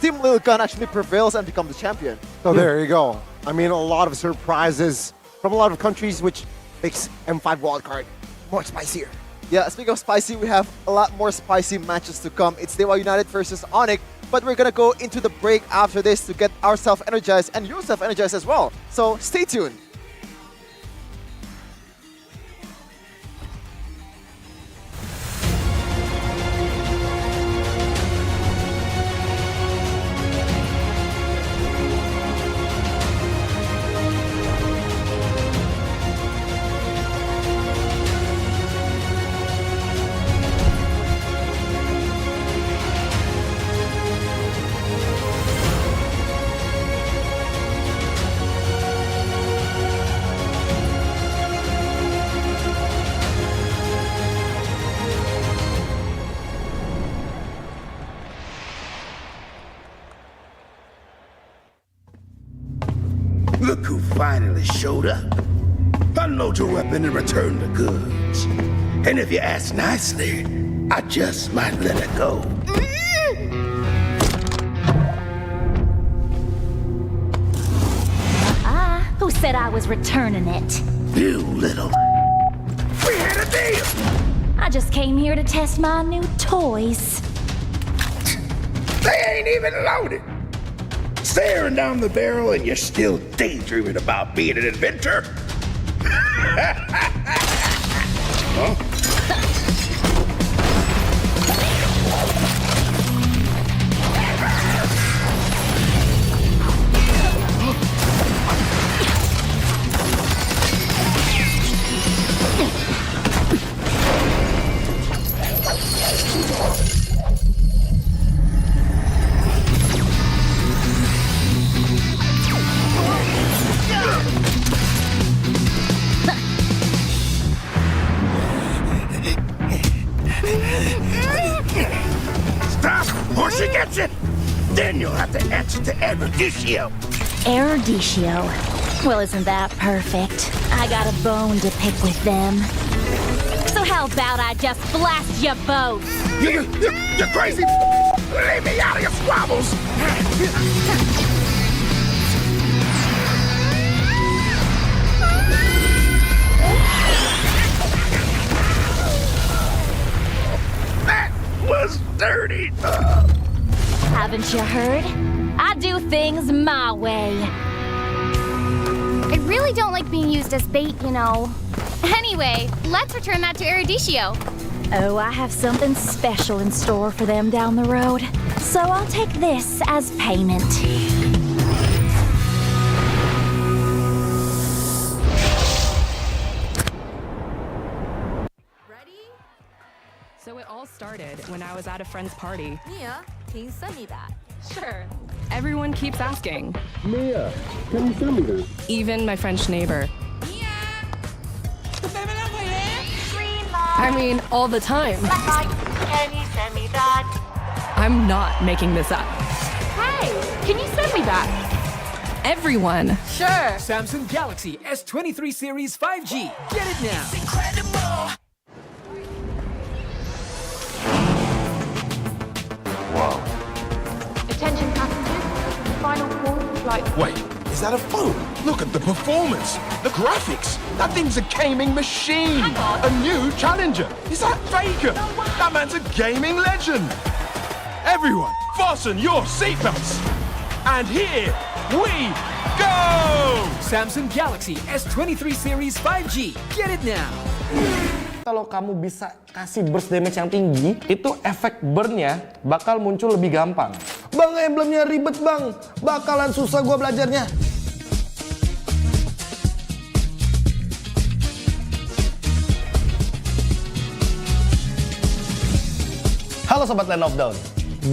S19: Team Lil Gun actually prevails and becomes the champion.
S20: So there you go. I mean, a lot of surprises from a lot of countries, which makes M5 wildcard more spicier.
S19: Yeah, speaking of spicy, we have a lot more spicy matches to come. It's Dewa United versus Onyx, but we're gonna go into the break after this to get ourselves energized and yourself energized as well. So stay tuned.
S4: Look who finally showed up. Unload your weapon and return the goods. And if you ask nicely, I just might let it go.
S14: Who said I was returning it?
S4: You little... We had a deal!
S14: I just came here to test my new toys.
S4: They ain't even loaded. Staring down the barrel and you're still daydreaming about being an inventor? Huh? Stop, or she gets it! Then you'll have to answer to Eruditio.
S14: Eruditio? Well, isn't that perfect? I got a bone to pick with them. So how about I just blast you both?
S4: You're crazy! Leave me out of your squabbles! dirty.
S14: Haven't you heard? I do things my way.
S15: I really don't like being used as bait, you know. Anyway, let's return that to Erudicio.
S14: Oh, I have something special in store for them down the road. So I'll take this as payment.
S16: So it all started when I was at a friend's party.
S5: Mia, can you send me that? Sure.
S16: Everyone keeps asking.
S10: Mia, can you send me that?
S16: Even my French neighbor. I mean, all the time.
S11: Can you send me that?
S16: I'm not making this up.
S11: Hey, can you send me that?
S16: Everyone.
S11: Sure.
S6: Samsung Galaxy S23 Series 5G. Get it now.
S13: Wow.
S11: Attention passengers, final call for flight.
S13: Wait, is that a phone? Look at the performance, the graphics. That thing's a gaming machine. A new challenger. Is that Faker? That man's a gaming legend. Everyone, fasten your seatbelts. And here we go!
S6: Samsung Galaxy S23 Series 5G. Get it now.
S1: Kalau kamu bisa kasih burst damage yang tinggi, itu efek burn-nya bakal muncul lebih gampang. Bang, emblemnya ribet bang, bakalan susah gua belajarnya. Halo sobat Land of Dawn,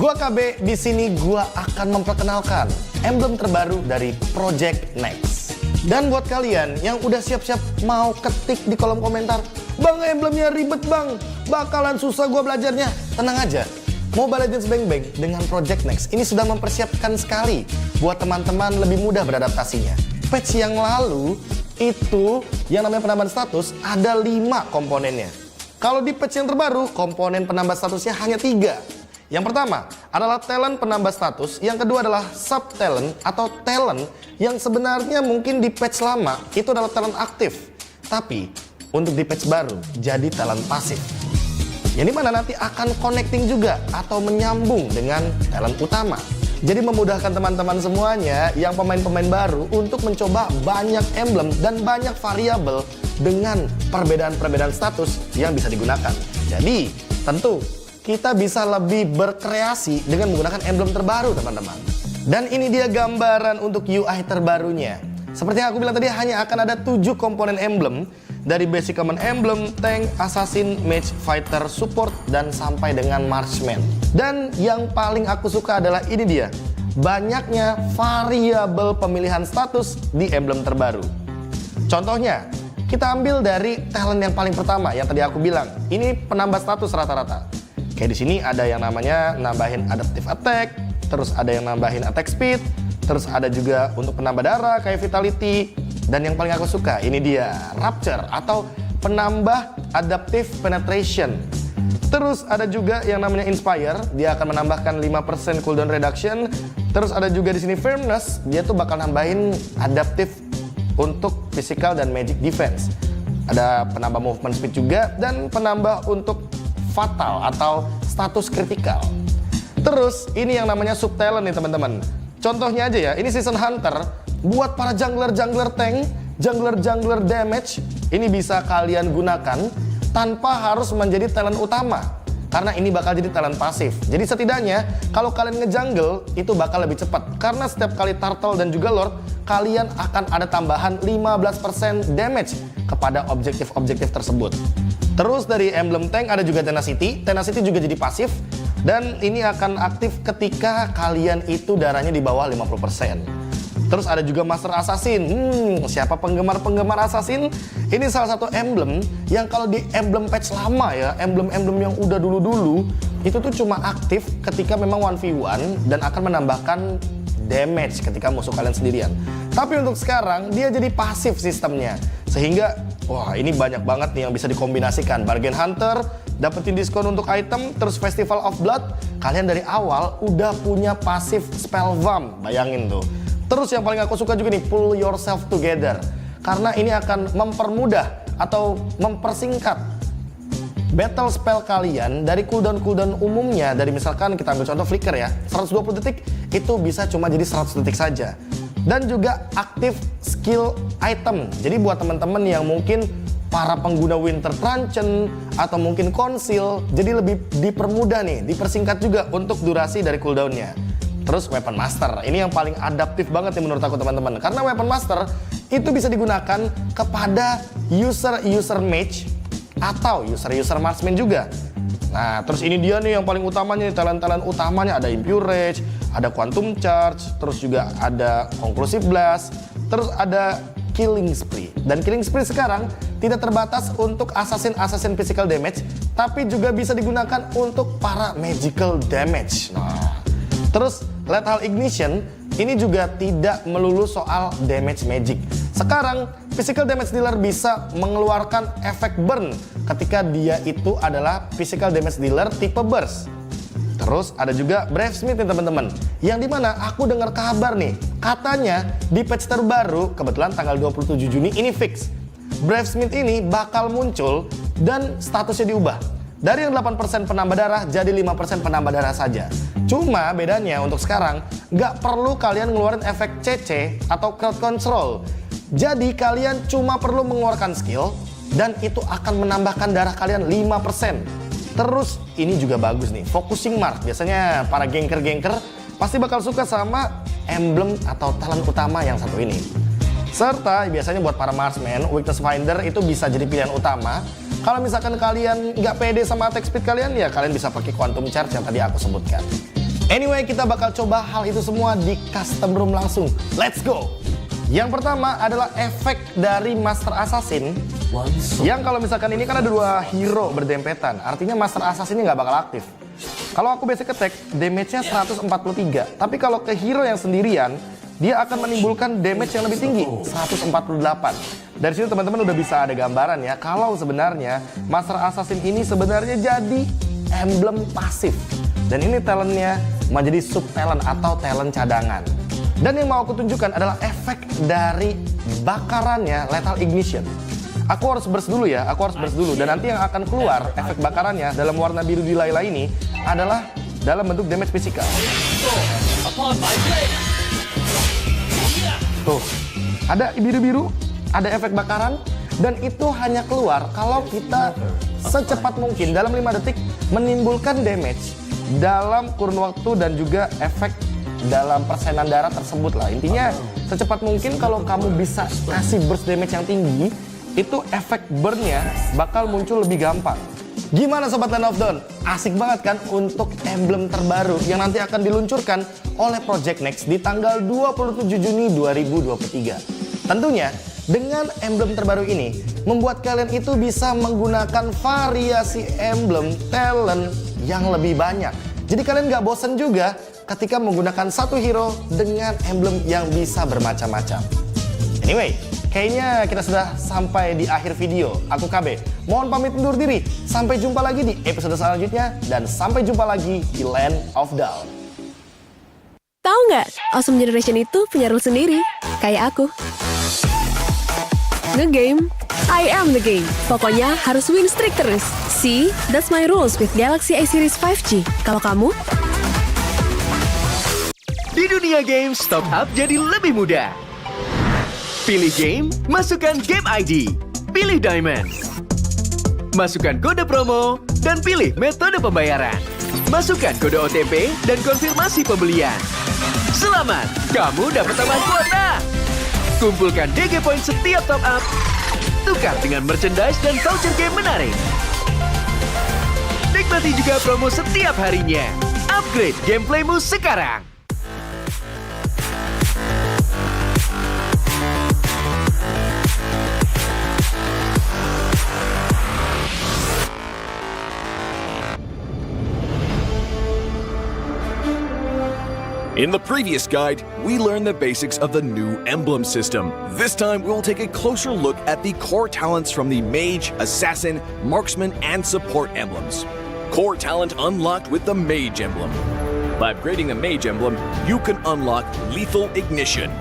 S1: gua KB di sini gua akan memperkenalkan emblem terbaru dari Project Next. Dan buat kalian yang udah siap-siap mau ketik di kolom komentar, bang emblemnya ribet bang, bakalan susah gua belajarnya. Tenang aja, Mobile Legends Bang Bang dengan Project Next ini sudah mempersiapkan sekali buat teman-teman lebih mudah beradaptasinya. Patch yang lalu itu yang namanya penambahan status ada 5 komponennya. Kalau di patch yang terbaru, komponen penambah statusnya hanya 3. Yang pertama adalah talent penambah status, yang kedua adalah sub talent atau talent yang sebenarnya mungkin di patch lama itu adalah talent aktif. Tapi untuk di patch baru jadi talent pasif. Yang dimana nanti akan connecting juga atau menyambung dengan talent utama. Jadi memudahkan teman-teman semuanya yang pemain-pemain baru untuk mencoba banyak emblem dan banyak variabel dengan perbedaan-perbedaan status yang bisa digunakan. Jadi tentu kita bisa lebih berkreasi dengan menggunakan emblem terbaru teman-teman. Dan ini dia gambaran untuk UI terbarunya. Seperti yang aku bilang tadi, hanya akan ada 7 komponen emblem. Dari basic common emblem, tank, assassin, mage, fighter, support, dan sampai dengan marksman. Dan yang paling aku suka adalah ini dia, banyaknya variabel pemilihan status di emblem terbaru. Contohnya, kita ambil dari talent yang paling pertama yang tadi aku bilang. Ini penambah status rata-rata. Kayak di sini ada yang namanya nambahin adaptive attack, terus ada yang nambahin attack speed, terus ada juga untuk penambah darah kayak vitality. Dan yang paling aku suka, ini dia Rapture atau penambah Adaptive Penetration. Terus ada juga yang namanya Inspire, dia akan menambahkan 5% cooldown reduction. Terus ada juga di sini Firmness, dia tuh bakal nambahin Adaptive untuk physical dan magic defense. Ada penambah movement speed juga dan penambah untuk fatal atau status kritikal. Terus ini yang namanya sub talent nih teman-teman. Contohnya aja ya, ini Season Hunter. Buat para jungler-jungler tank, jungler-jungler damage, ini bisa kalian gunakan tanpa harus menjadi talent utama. Karena ini bakal jadi talent pasif. Jadi setidaknya kalau kalian ngejungle itu bakal lebih cepat. Karena setiap kali turtle dan juga lord, kalian akan ada tambahan 15% damage kepada objektif-objektif tersebut. Terus dari emblem tank ada juga Tenacity. Tenacity juga jadi pasif. Dan ini akan aktif ketika kalian itu darahnya di bawah 50%. Terus ada juga Master Assassin. Siapa penggemar-penggemar Assassin? Ini salah satu emblem yang kalau di emblem patch lama ya, emblem-emblem yang udah dulu-dulu, itu tuh cuma aktif ketika memang 1v1 dan akan menambahkan damage ketika musuh kalian sendirian. Tapi untuk sekarang dia jadi pasif sistemnya. Sehingga wah ini banyak banget nih yang bisa dikombinasikan. Bargain Hunter, dapetin diskon untuk item, terus Festival of Blood, kalian dari awal udah punya pasif spell vamp, bayangin tuh. Terus yang paling aku suka juga nih, pull yourself together. Karena ini akan mempermudah atau mempersingkat battle spell kalian dari cooldown umumnya, dari misalkan kita ambil contoh flicker ya, 120 detik itu bisa cuma jadi 100 detik saja. Dan juga aktif skill item. Jadi buat teman-teman yang mungkin para pengguna Winter Truncheon atau mungkin Conceal, jadi lebih dipermudah nih, dipersingkat juga untuk durasi dari cooldownnya. Terus Weapon Master, ini yang paling adaptif banget nih menurut aku teman-teman. Karena Weapon Master itu bisa digunakan kepada user mage atau user marksman juga. Nah, terus ini dia nih yang paling utamanya, talent-talent utamanya ada Impure Rage, ada Quantum Charge, terus juga ada Conclusive Blast, terus ada Killing Spree. Dan Killing Spree sekarang tidak terbatas untuk assassin physical damage, tapi juga bisa digunakan untuk para magical damage. Nah, terus Lethal Ignition ini juga tidak melulu soal damage magic. Sekarang physical damage dealer bisa mengeluarkan efek burn ketika dia itu adalah physical damage dealer tipe burst. Terus ada juga Brave Smith nih teman-teman, yang dimana aku dengar kabar nih, katanya di patch terbaru, kebetulan tanggal 27 Juni ini fix, Brave Smith ini bakal muncul dan statusnya diubah. Dari yang 8% penambah darah jadi 5% penambah darah saja. Cuma bedanya untuk sekarang nggak perlu kalian ngeluarin efek CC atau crowd control. Jadi kalian cuma perlu mengeluarkan skill dan itu akan menambahkan darah kalian 5%. Terus ini juga bagus nih, focusing mark. Biasanya para gangker-gangker pasti bakal suka sama emblem atau talent utama yang satu ini. Serta biasanya buat para marksman, weakness finder itu bisa jadi pilihan utama. Kalau misalkan kalian nggak pede sama attack speed kalian, ya kalian bisa pakai quantum charge yang tadi aku sebutkan. Anyway, kita bakal coba hal itu semua di custom room langsung. Let's go! Yang pertama adalah efek dari Master Assassin. Yang kalau misalkan ini kan ada dua hero berdempetan, artinya Master Assassin ini nggak bakal aktif. Kalau aku basic attack, damage-nya 143. Tapi kalau ke hero yang sendirian, dia akan menimbulkan damage yang lebih tinggi, 148. Dari situ teman-teman udah bisa ada gambaran ya, kalau sebenarnya Master Assassin ini sebenarnya jadi emblem pasif. Dan ini talentnya menjadi sub talent atau talent cadangan. Dan yang mau aku tunjukkan adalah efek dari bakarannya Lethal Ignition. Aku harus burst dulu ya, Dan nanti yang akan keluar efek bakarannya dalam warna biru di Layla ini adalah dalam bentuk damage fisikal. Tuh, ada biru-biru, ada efek bakaran, dan itu hanya keluar kalau kita secepat mungkin dalam 5 detik menimbulkan damage dalam kurun waktu dan juga efek dalam persenan darah tersebut lah. Intinya secepat mungkin kalau kamu bisa kasih burst damage yang tinggi, itu efek burn-nya bakal muncul lebih gampang. Gimana Sobat Land of Dawn? Asik banget kan untuk emblem terbaru yang nanti akan diluncurkan oleh Project Next di tanggal 27 Juni 2023. Tentunya dengan emblem terbaru ini membuat kalian itu bisa menggunakan variasi emblem talent yang lebih banyak. Jadi kalian gak bosen juga ketika menggunakan satu hero dengan emblem yang bisa bermacam-macam. Anyway, kayaknya kita sudah sampai di akhir video. Aku KB, mohon pamit undur diri. Sampai jumpa lagi di episode selanjutnya. Dan sampai jumpa lagi di Land of Dawn.
S7: Tahu nggak, Awesome Generation itu punya rules sendiri. Kayak aku. Nge-game, I am the game. Pokoknya harus win streak terus. See, that's my rules with Galaxy A Series 5G. Kalau kamu?
S3: Di dunia games, top up jadi lebih mudah. Pilih game, masukkan game ID. Pilih Diamond. Masukkan kode promo, dan pilih metode pembayaran. Masukkan kode OTP dan konfirmasi pembelian. Selamat, kamu dapat tambahan kuota. Kumpulkan DG Point setiap top up. Tukar dengan merchandise dan voucher game menarik. Nikmati juga promo setiap harinya. Upgrade gameplaymu sekarang.
S8: In the previous guide, we learned the basics of the new emblem system. This time, we will take a closer look at the core talents from the Mage, Assassin, Marksman, and Support emblems. Core talent unlocked with the Mage emblem. By upgrading the Mage emblem, you can unlock Lethal Ignition.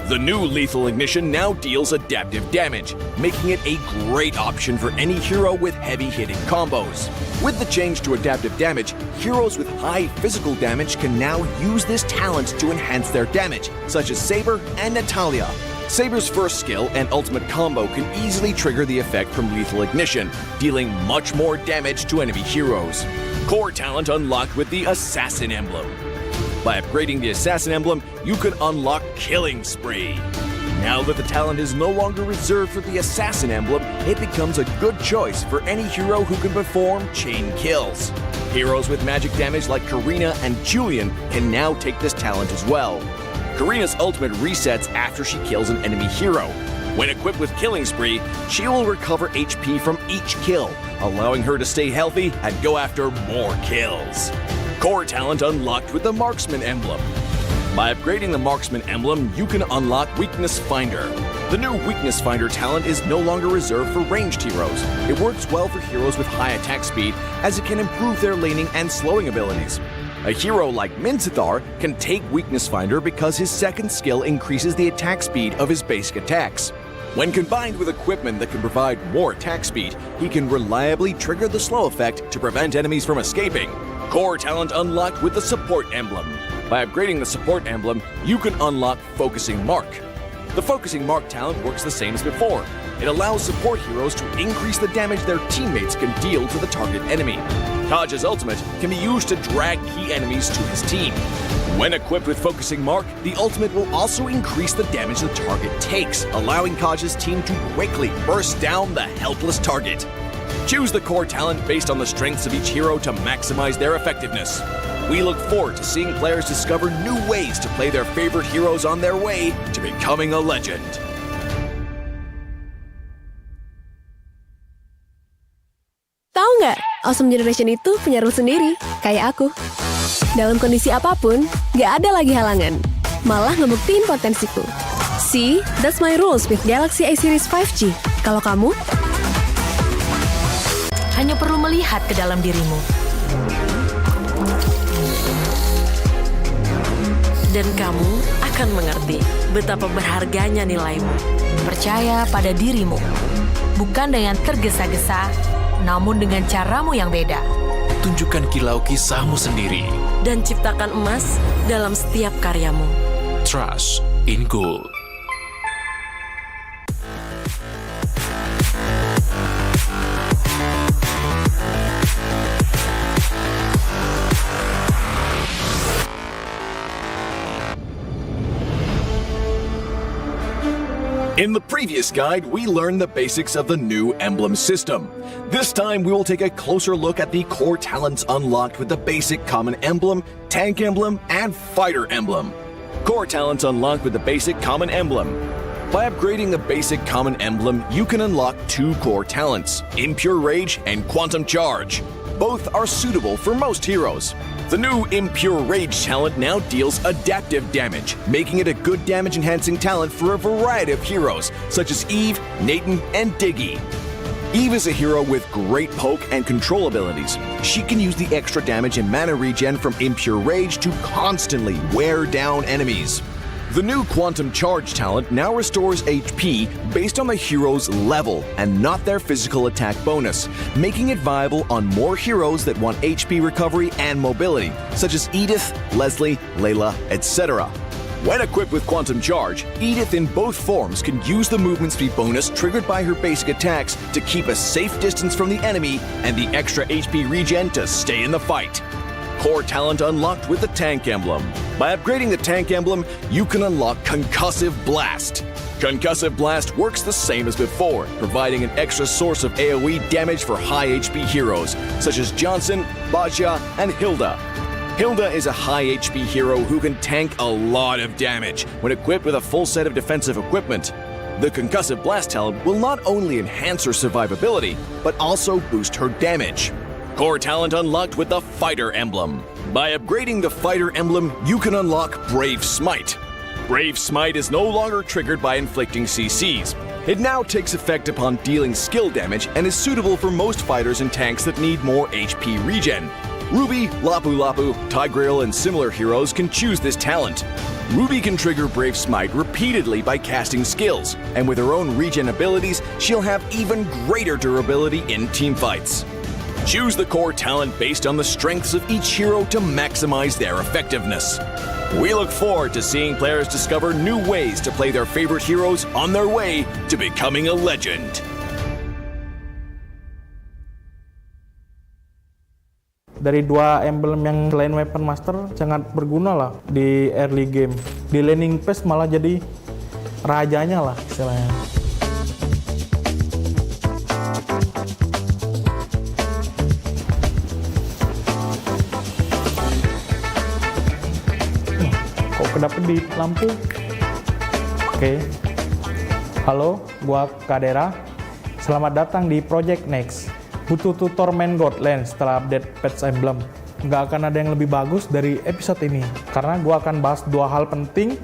S8: The new Lethal Ignition now deals adaptive damage, making it a great option for any hero with heavy-hitting combos. With the change to adaptive damage, heroes with high physical damage can now use this talent to enhance their damage, such as Saber and Natalia. Saber's first skill and ultimate combo can easily trigger the effect from Lethal Ignition, dealing much more damage to enemy heroes. Core talent unlocked with the Assassin Emblem. By upgrading the Assassin Emblem, you can unlock Killing Spree. Now that the talent is no longer reserved for the Assassin Emblem, it becomes a good choice for any hero who can perform chain kills. Heroes with magic damage like Karina and Julian can now take this talent as well. Karina's ultimate resets after she kills an enemy hero. When equipped with Killing Spree, she will recover HP from each kill, allowing her to stay healthy and go after more kills. Core talent unlocked with the Marksman Emblem. By upgrading the Marksman Emblem, you can unlock Weakness Finder. The new Weakness Finder talent is no longer reserved for ranged heroes. It works well for heroes with high attack speed, as it can improve their laning and slowing abilities. A hero like Minzathar can take Weakness Finder because his second skill increases the attack speed of his basic attacks. When combined with equipment that can provide more attack speed, he can reliably trigger the slow effect to prevent enemies from escaping. Core talent unlocked with the Support Emblem. By upgrading the Support Emblem, you can unlock Focusing Mark. The Focusing Mark talent works the same as before. It allows support heroes to increase the damage their teammates can deal to the target enemy. Kaj's ultimate can be used to drag key enemies to his team. When equipped with Focusing Mark, the ultimate will also increase the damage the target takes, allowing Kaj's team to quickly burst down the helpless target. Choose the core talent based on the strengths of each hero to maximize their effectiveness. We look forward to seeing players discover new ways to play their favorite heroes on their way to becoming a legend.
S7: Tahu nggak, Awesome Generation itu punya rule sendiri, kayak aku. Dalam kondisi apapun, nggak ada lagi halangan. Malah ngebuktiin potensiku. See, that's my rules with Galaxy A Series 5G. Kalau kamu?
S5: Hanya perlu melihat ke dalam dirimu. Dan kamu akan mengerti betapa berharganya nilaimu. Percaya pada dirimu. Bukan dengan tergesa-gesa, namun dengan caramu yang beda.
S9: Tunjukkan kilau kisahmu sendiri.
S5: Dan ciptakan emas dalam setiap karyamu.
S9: Trust in gold.
S8: In the previous guide, we learned the basics of the new emblem system. This time, we will take a closer look at the core talents unlocked with the basic common emblem, tank emblem, and fighter emblem. Core talents unlocked with the basic common emblem. By upgrading the basic common emblem, you can unlock two core talents, Impure Rage and Quantum Charge. Both are suitable for most heroes. The new Impure Rage talent now deals adaptive damage, making it a good damage-enhancing talent for a variety of heroes, such as Eve, Nathan, and Diggy. Eve is a hero with great poke and control abilities. She can use the extra damage and mana regen from Impure Rage to constantly wear down enemies. The new Quantum Charge talent now restores HP based on the hero's level and not their physical attack bonus, making it viable on more heroes that want HP recovery and mobility, such as Edith, Leslie, Layla, etc. When equipped with Quantum Charge, Edith in both forms can use the movement speed bonus triggered by her basic attacks to keep a safe distance from the enemy and the extra HP regen to stay in the fight. Core talent unlocked with the Tank Emblem. By upgrading the Tank Emblem, you can unlock Concussive Blast. Concussive Blast works the same as before, providing an extra source of AoE damage for high HP heroes, such as Johnson, Baja, and Hilda. Hilda is a high HP hero who can tank a lot of damage when equipped with a full set of defensive equipment. The Concussive Blast talent will not only enhance her survivability, but also boost her damage. Core talent unlocked with the Fighter Emblem. By upgrading the Fighter Emblem, you can unlock Brave Smite. Brave Smite is no longer triggered by inflicting CCs. It now takes effect upon dealing skill damage and is suitable for most fighters and tanks that need more HP regen. Ruby, Lapu Lapu, Tigreal, and similar heroes can choose this talent. Ruby can trigger Brave Smite repeatedly by casting skills, and with her own regen abilities, she'll have even greater durability in teamfights. Choose the core talent based on the strengths of each hero to maximize their effectiveness. We look forward to seeing players discover new ways to play their favorite heroes on their way to becoming a legend.
S12: Dari dua emblem yang selain Weapon Master sangat berguna lah di early game. Di laning phase malah jadi rajanya lah istilahnya. Kok kedapet di lampu? Oke. Halo, gua Kadera. Selamat datang di Project Next. Butuh tutor main God Lane setelah update patch emblem. Nggak akan ada yang lebih bagus dari episode ini, karena gue akan bahas dua hal penting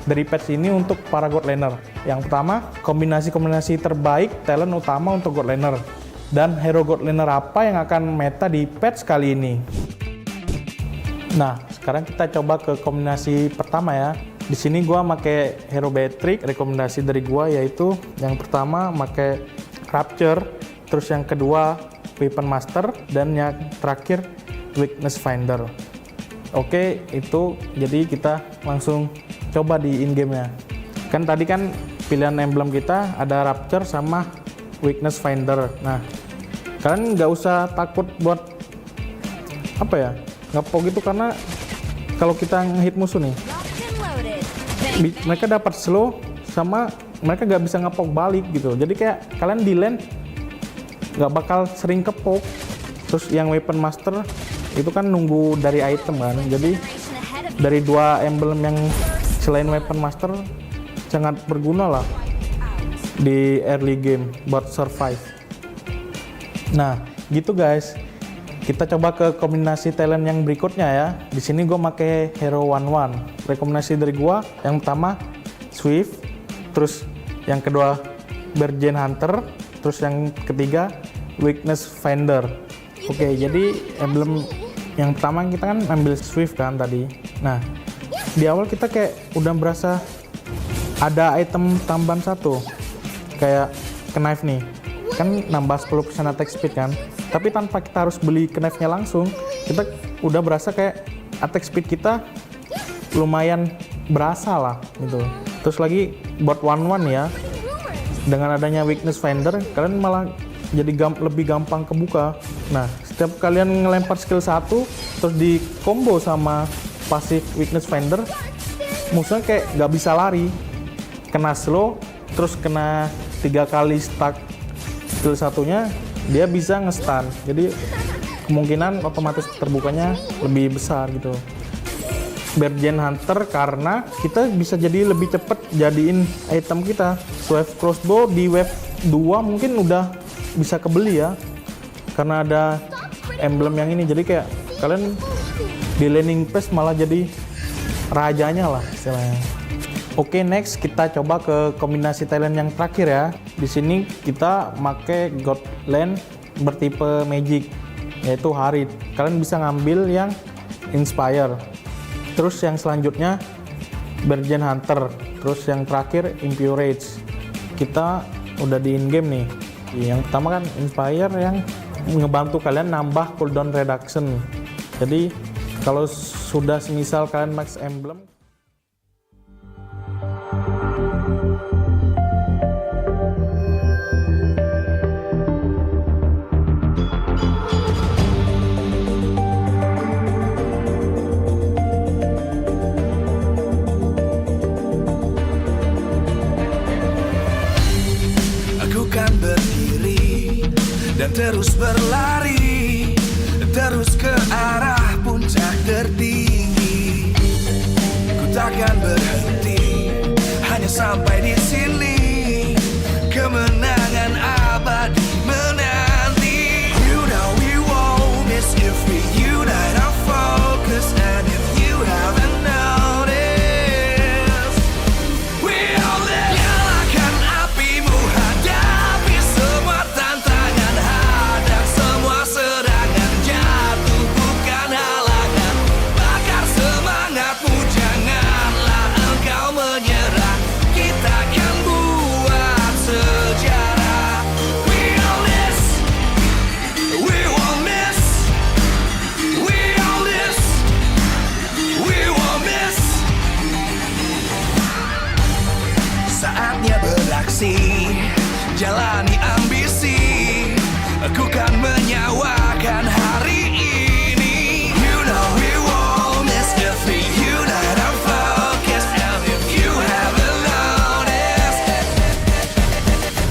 S12: dari patch ini untuk para God Laner. Yang pertama, kombinasi-kombinasi terbaik talent utama untuk God Laner. Dan hero God Laner apa yang akan meta di patch kali ini. Nah, sekarang kita coba ke kombinasi pertama ya. Di sini gue pakai hero Beatrix. Rekomendasi dari gue yaitu yang pertama pakai Rapture, terus yang kedua Weapon Master, dan yang terakhir Weakness Finder. Oke, itu jadi kita langsung coba di in-game-nya. Kan tadi kan pilihan emblem kita ada Rapture sama Weakness Finder. Nah, kalian nggak usah takut buat apa ya, ngepok gitu, karena kalau kita ngehit musuh nih, mereka dapat slow sama mereka nggak bisa ngepok balik gitu. Jadi kayak kalian di lane nggak bakal sering kepok. Terus yang Weapon Master itu kan nunggu dari item kan. Jadi dari dua emblem yang selain Weapon Master sangat berguna lah di early game buat survive. Nah gitu guys, kita coba ke kombinasi talent yang berikutnya ya. Di sini gue pakai hero 1-1. Rekomendasi dari gue yang pertama Swift, terus yang kedua Bergen Hunter, terus yang ketiga Weakness Finder. Oke, jadi emblem yang pertama kita kan ambil Swift kan tadi. Nah, di awal kita kayak udah berasa ada item tambahan satu, kayak knife nih, kan nambah 10% attack speed kan. Tapi tanpa kita harus beli knife-nya langsung, kita udah berasa kayak attack speed kita lumayan berasa lah gitu. Terus lagi buat 1-1 ya, dengan adanya Weakness Finder, kalian malah jadi lebih gampang kebuka. Nah, setiap kalian ngelempar skill 1 terus di combo sama pasif Weakness Finder, musuhnya kayak nggak bisa lari, kena slow, terus kena 3 kali stuck skill satunya, dia bisa nge-stun. Jadi kemungkinan otomatis terbukanya lebih besar gitu. Bergen Hunter karena kita bisa jadi lebih cepet jadiin item kita. Swift Crossbow di wave 2 mungkin udah bisa kebeli ya, karena ada emblem yang ini. Jadi kayak kalian di laning phase malah jadi rajanya lah istilahnya. Oke, next kita coba ke kombinasi talent yang terakhir ya. Di sini kita pakai God Lane bertipe Magic, yaitu Harit. Kalian bisa ngambil yang Inspire. Terus yang selanjutnya Bergen Hunter. Terus yang terakhir Impurage. Kita udah di in game nih. Yang pertama kan Inspire yang ngebantu kalian nambah cooldown reduction. Jadi kalau sudah semisal kalian max emblem,
S17: dan terus berlari, terus ke arah puncak tertinggi. Ku takkan berhenti, hanya sampai di sini. Kemenangan abadi menanti. You know we won't miss if we unite our focus. And if you haven't noticed, we'll nyalakan apimu, hadapi semua tantangan, hadang semua serangan, jatuh bukan halangan, bakar semangatmu, janganlah beraksi, jalani ambisi, aku kan menyawakan hari ini. You know we won't miss if we unite our focus. And if you haven't noticed,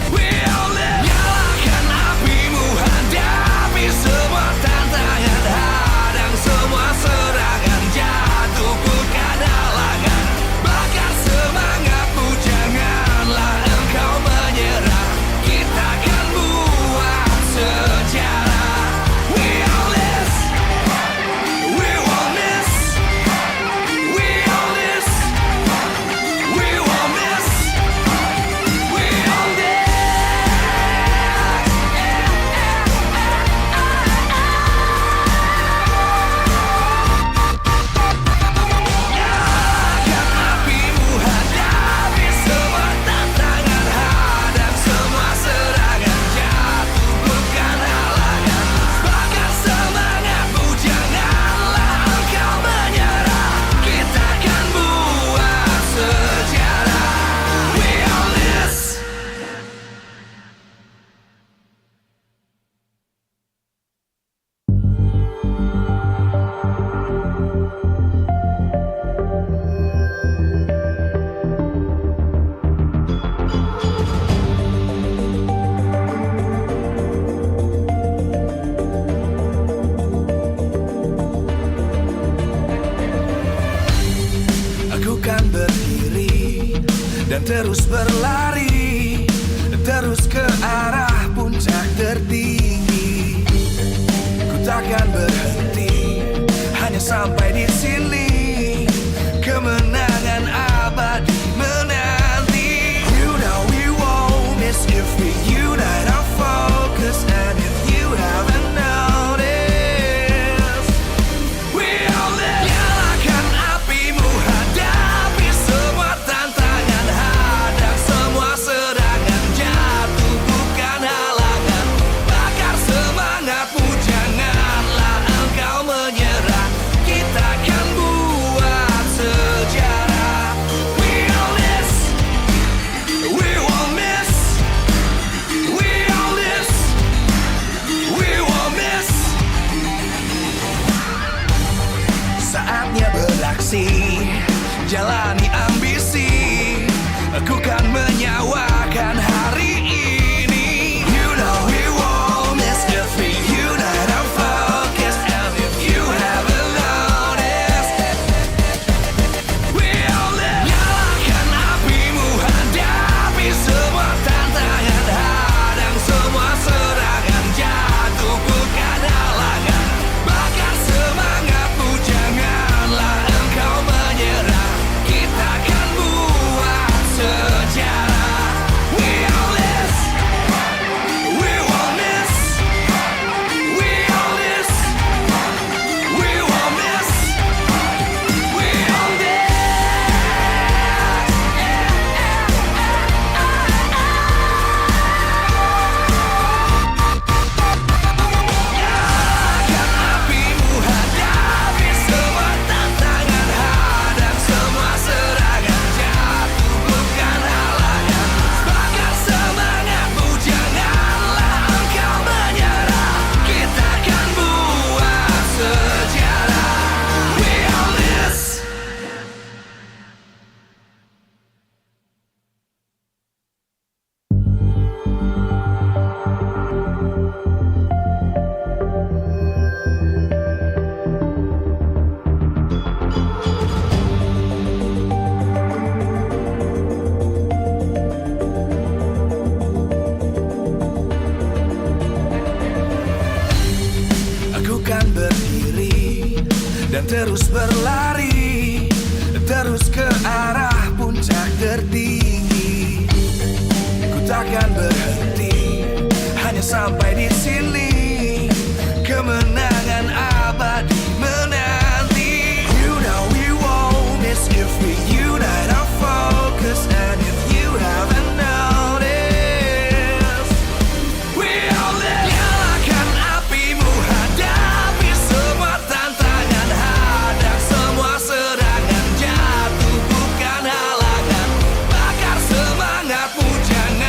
S17: we'll live. Nyalakan apimu, hadapi semua tantangan, hadang semua serangan, jatuhkan halangan, bakar semangatmu, janganlah engkau menyerah. Kita akan buat sejarah. We all this, we won't miss, we all this, we won't miss, we all this. Nyalakan apimu, hadapi semua tantangan, hadang semua serangan, jatuhkan halangan, bakar semangatmu, janganlah engkau menyerah. Kita akan buat sejarah. We all this. Aku kan berdiri dan terus berlari, terus ke arah puncak tertinggi. Ku takkan berhenti, hanya sampai di sini. Kemenangan abadi menanti. You know we won't miss if we unite our focus. And if you haven't noticed, we all live. Nyalakan apimu, hadapi semua tantangan, hadang semua serangan, jatuhkan halangan, bakar semangatmu, janganlah engkau menyerah. Kita akan buat sejarah. We all this, we won't miss, we all this, we won't miss. Saatnya beraksi, jalani ambisi, aku kan menyawakan hari ini. You know we won't miss if we unite our focus. And if you haven't noticed, we all live. Nyalakan apimu, hadapi semua tantangan, hadang semua serangan, jatuhkan halangan, bakar semangatmu, janganlah engkau menyerah. Kita akan buat sejarah. We all this, we won't miss, we all this, we won't miss, we all this. Nyalakan apimu, hadapi semua tantangan, hadang semua serangan, jatuhkan halangan, bakar semangatmu, janganlah engkau menyerah. Kita akan buat sejarah. We all this. Aku kan berdiri dan terus berlari, terus ke arah puncak tertinggi. Ku takkan berhenti, hanya sampai di sini. Kemenangan abadi menanti. You know we won't miss if we unite our focus. And if you haven't noticed, we all live. Nyalakan apimu, hadapi semua tantangan, hadang semua serangan, jatuhkan halangan, bakar semangatmu, jangan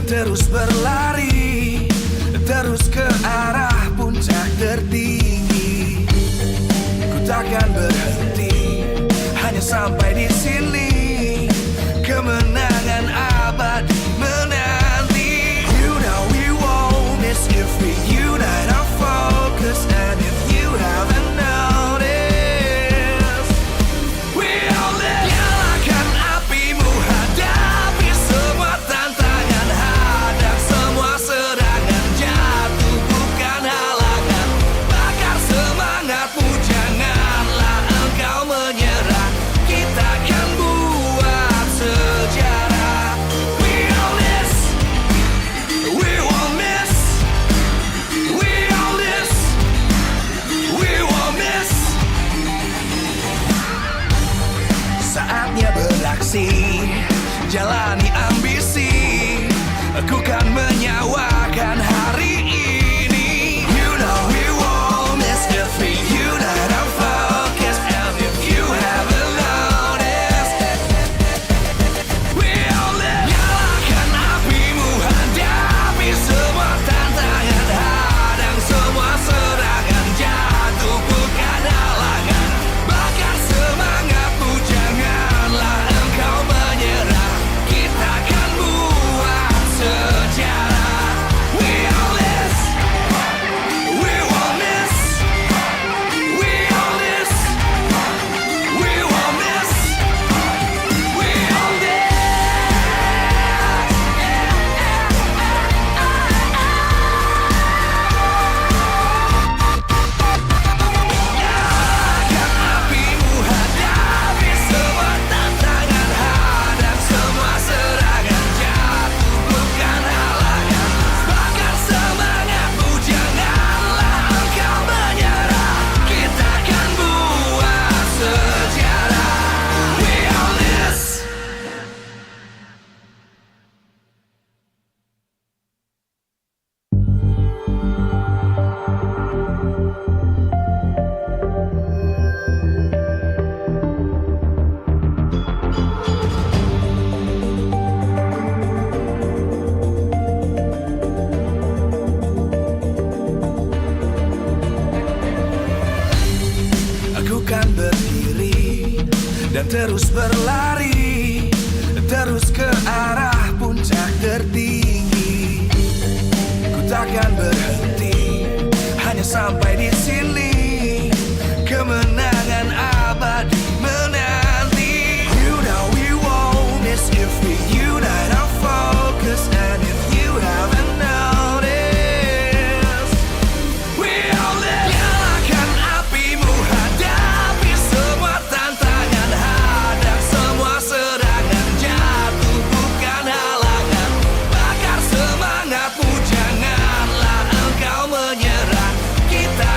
S17: terus berlari, terus ke arah puncak tertinggi. Ku takkan berhenti, hanya sampai di sini. Kemenangan abadi menanti. You know we won't miss if we unite our focus. And if you haven't noticed, we all live. Nyalakan apimu, hadapi semua tantangan, hadang semua serangan, jatuh bukan halangan. Bakar semangatmu, janganlah engkau menyerah. Kita akan buat sejarah. We all this, we won't miss. We all this, we won't miss. Saatnya beraksi, jalani ambisi. Aku kan menyawakan hari ini. You know we won't miss if we unite our focus. And if you haven't noticed, we all live. Nyalakan apimu, hadapi semua tantangan, hadang semua serangan, jatuh bukan halangan. Bakar semangatmu, janganlah engkau menyerah. Kita akan buat sejarah. We all this, we won't miss. We all this, we won't miss. We all this. Nyalakan apimu, hadapi semua tantangan, hadang semua serangan, jatuh bukan halangan. Bakar semangatmu, janganlah engkau menyerah. Kita akan buat sejarah. We all this. Aku kan berdiri dan terus berlari, terus ke arah puncak tertinggi. Ku takkan berhenti, hanya sampai di sini. Kemenangan abadi menanti. You know we won't miss if we unite our focus. And if you haven't noticed, we all live. Nyalakan apimu, hadapi semua tantangan, hadang semua serangan, jatuh bukan halangan. Bakar semangatmu, janganlah engkau menyerah. Kita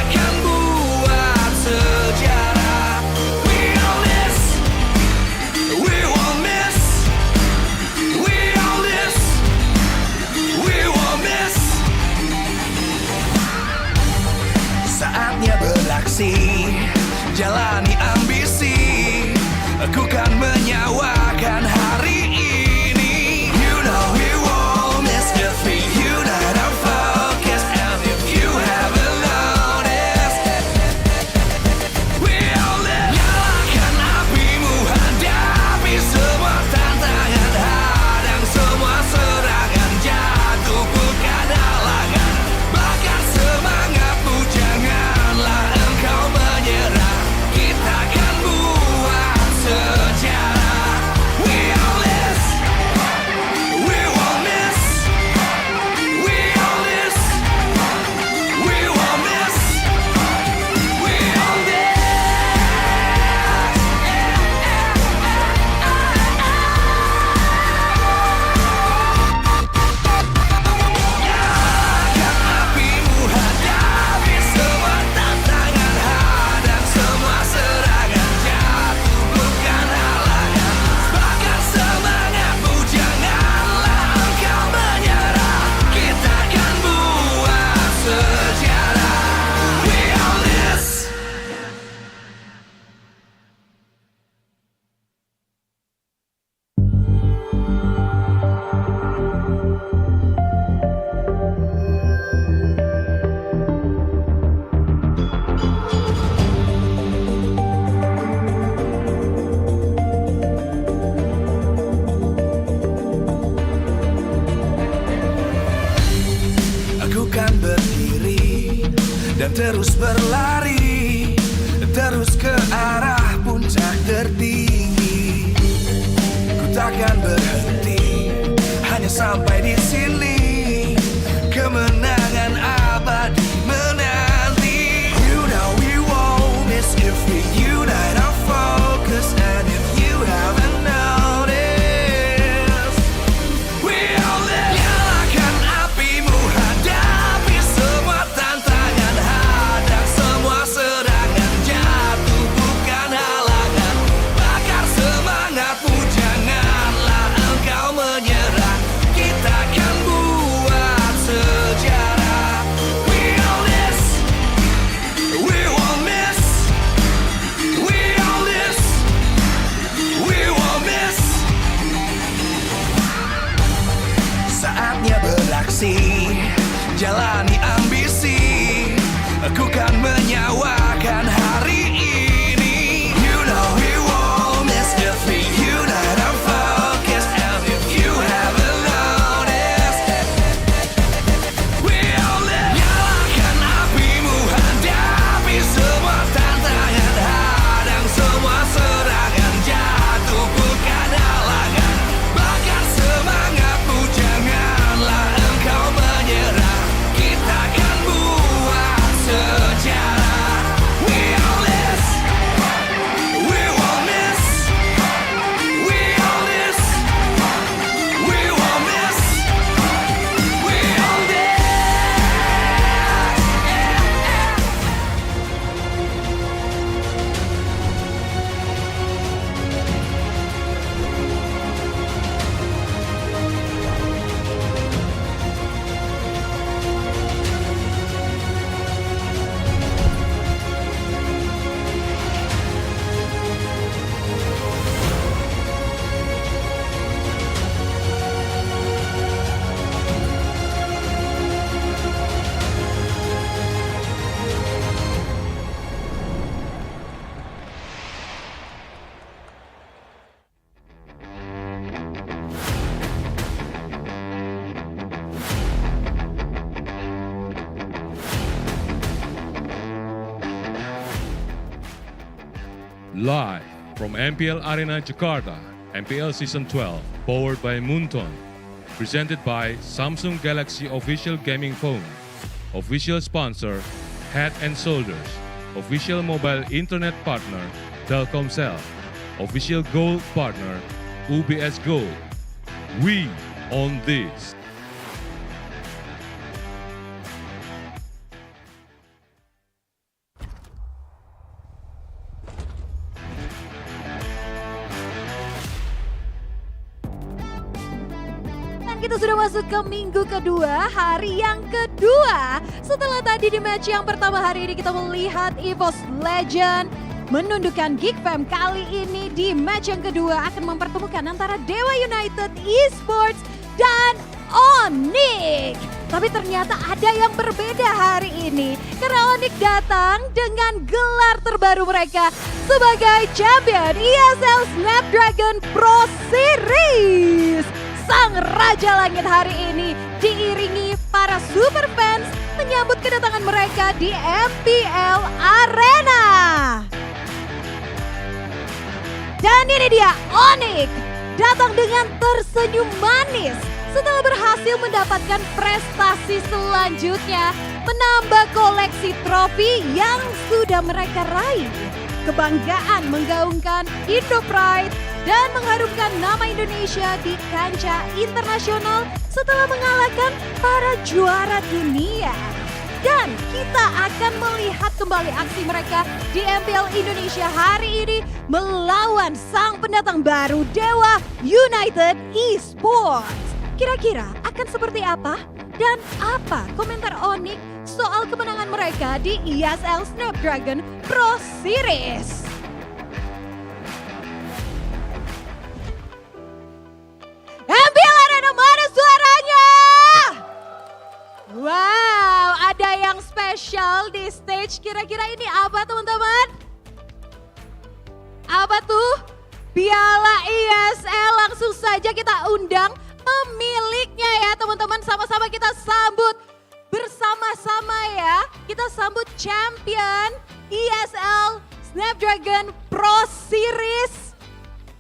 S18: Live from MPL Arena Jakarta, MPL Season 12, powered by Moonton. Presented by Samsung Galaxy Official Gaming Phone. Official sponsor, Head and Shoulders. Official mobile internet partner, Telkomsel. Official gold partner, UBS Gold. We own this.
S2: Kita sudah masuk ke minggu kedua, hari yang kedua. Setelah tadi di match yang pertama hari ini kita melihat EVOS Legend menundukkan Geek Fam. Kali ini di match yang kedua akan mempertemukan antara Dewa United Esports dan Onyx. Tapi ternyata ada yang berbeda hari ini. Karena Onyx datang dengan gelar terbaru mereka sebagai champion ESL Snapdragon Pro Series. Sang Raja Langit hari ini diiringi para super fans menyambut kedatangan mereka di MPL Arena. Dan ini dia Onyx datang dengan tersenyum manis setelah berhasil mendapatkan prestasi selanjutnya, menambah koleksi trofi yang sudah mereka raih. Kebanggaan menggaungkan Indo Pride dan mengharumkan nama Indonesia di kancah internasional setelah mengalahkan para juara dunia. Dan kita akan melihat kembali aksi mereka di MPL Indonesia hari ini melawan sang pendatang baru Dewa United Esports. Kira-kira akan seperti apa? Dan apa komentar Onyx soal kemenangan mereka di ESL Snapdragon Pro Series? MPL Arena, mana suaranya? Wow, ada yang spesial di stage. Kira-kira ini apa teman-teman? Apa tuh? Piala ESL. Langsung saja kita undang pemiliknya ya teman-teman. Sama-sama kita sambut bersama-sama ya. Kita sambut champion ESL Snapdragon Pro Series.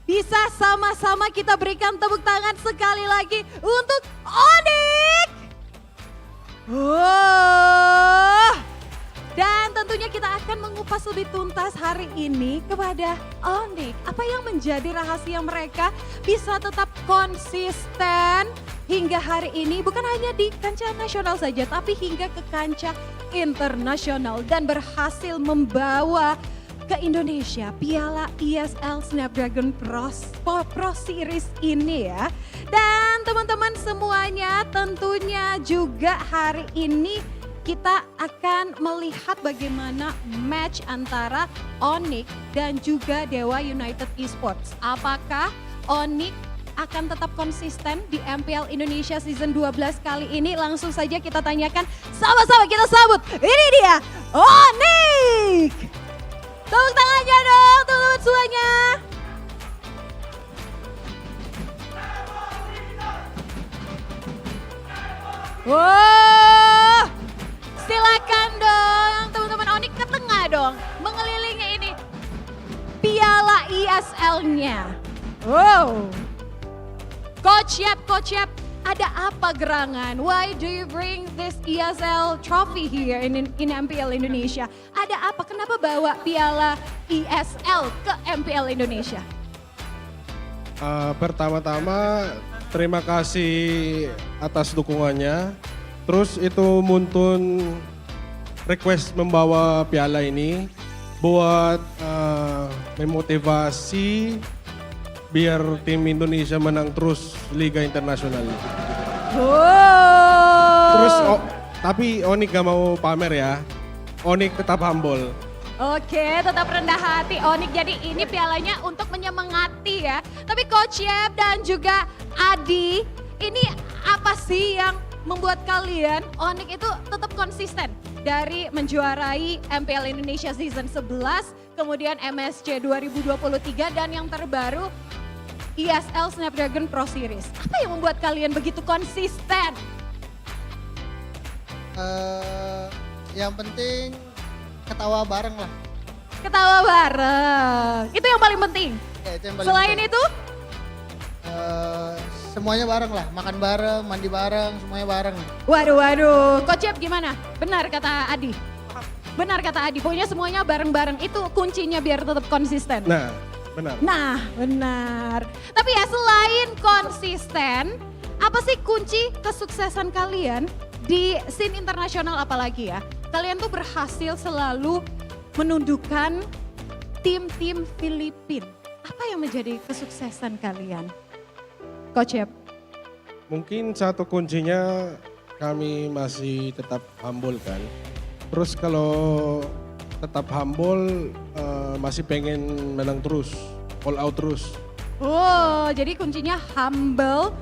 S2: Bisa sama-sama kita berikan tepuk tangan sekali lagi untuk Onyx. Dan tentunya kita akan mengupas lebih tuntas hari ini kepada Onyx. Apa yang menjadi rahasia mereka bisa tetap konsisten hingga hari ini. Bukan hanya di kancah nasional saja, tapi hingga ke kancah internasional. Dan berhasil membawa ke Indonesia Piala ESL Snapdragon Pro Series ini ya. Dan teman-teman semuanya tentunya juga hari ini kita akan melihat bagaimana match antara Onyx dan juga Dewa United Esports. Apakah Onyx akan tetap konsisten di MPL Indonesia Season 12 kali ini? Langsung saja kita tanyakan, sama-sama kita sambut. Ini dia Onyx. Tepuk tangannya dong teman-teman semuanya. Wow, silakan dong teman-teman Onyx ke tengah dong. Mengelilingi ini piala ESL-nya. Wow. Coach Yap, ada apa gerangan? Why do you bring this ESL trophy here in MPL Indonesia? Ada apa? Kenapa bawa piala ESL ke MPL Indonesia?
S22: Pertama-tama terima kasih atas dukungannya. Terus itu Muntun request membawa piala ini buat memotivasi biar tim Indonesia menang terus Liga Internasional. Terus tapi Onyx gak mau pamer ya. Onyx tetap humble.
S2: Oke, tetap rendah hati Onyx. Jadi ini pialanya untuk menyemangati ya. Tapi Coach Yep dan juga Adi, ini apa sih yang membuat kalian Onyx itu tetap konsisten dari menjuarai MPL Indonesia Season 11, kemudian MSC 2023 dan yang terbaru ESL Snapdragon Pro Series. Apa yang membuat kalian begitu konsisten?
S23: Yang penting ketawa bareng lah.
S2: ketawa bareng. Itu yang paling penting.
S20: Ya, itu yang paling
S2: Selain
S20: penting.
S2: itu,
S20: Semuanya bareng lah, makan bareng, mandi bareng, semuanya bareng.
S2: waduh. Coach Yap gimana? Benar kata Adi? Benar kata Adi, pokoknya semuanya bareng-bareng. Itu kuncinya biar tetap konsisten.
S22: Nah, benar.
S2: Nah, benar. Tapi ya selain konsisten, apa sih kunci kesuksesan kalian di scene internasional apalagi ya? Kalian tuh berhasil selalu menundukkan tim-tim Filipina. Apa yang menjadi kesuksesan kalian? Coach Yap.
S22: Mungkin satu kuncinya kami masih tetap humble kan. Terus kalau tetap humble masih pengen menang terus, all out terus.
S2: Oh, jadi kuncinya humble,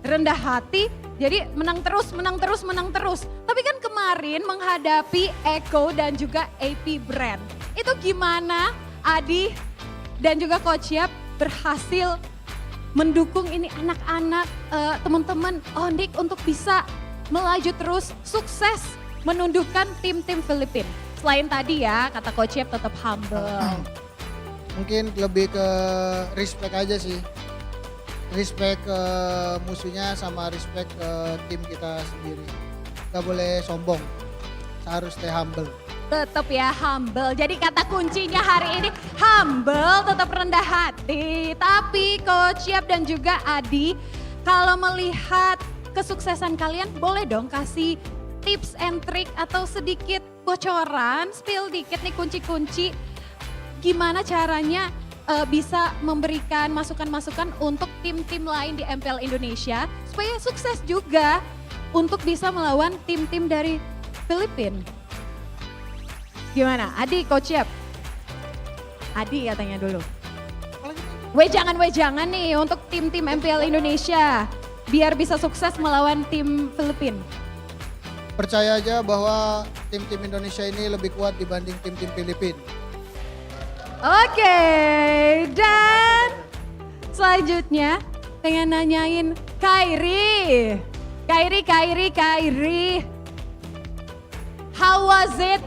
S2: rendah hati, jadi menang terus. Tapi kan kemarin menghadapi Eko dan juga AP Brand. Itu gimana Adi dan juga Coach Yap berhasil mendukung ini anak-anak, teman-teman Onyx untuk bisa melaju terus, sukses menundukkan tim-tim Filipina. Selain tadi ya, kata Coach Yap tetap humble.
S20: Mungkin lebih ke respect aja sih. Respect ke musuhnya sama respect ke tim kita sendiri. Gak boleh sombong, harus stay humble.
S2: Tetap ya humble. Jadi kata kuncinya hari ini humble, tetap rendah hati. Tapi Coach Yap dan juga Adi, kalau melihat kesuksesan kalian boleh dong kasih tips and trick atau sedikit bocoran, spill dikit nih kunci-kunci. Gimana caranya bisa memberikan masukan-masukan untuk tim-tim lain di MPL Indonesia supaya sukses juga untuk bisa melawan tim-tim dari Filipina. Gimana? Adi, Coach Yap? Adi katanya dulu. Wejangan nih untuk tim-tim MPL Indonesia biar bisa sukses melawan tim Filipina.
S20: Percaya aja bahwa tim-tim Indonesia ini lebih kuat dibanding tim-tim Filipina.
S2: Oke, dan selanjutnya pengen nanyain Kairi. How was it?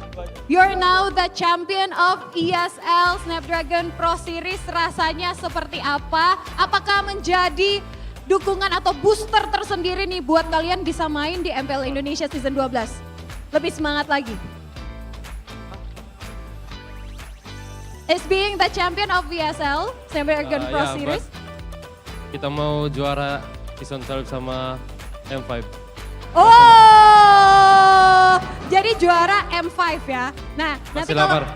S2: You're now the champion of ESL Snapdragon Pro Series. Rasanya seperti apa? Apakah menjadi dukungan atau booster tersendiri nih buat kalian bisa main di MPL Indonesia Season 12? Lebih semangat lagi. Is being the champion of ESL Snapdragon Pro Series.
S21: Kita mau juara Season 12 sama M5.
S2: Oh, jadi juara M5 ya. Nah,
S21: Masih lapar.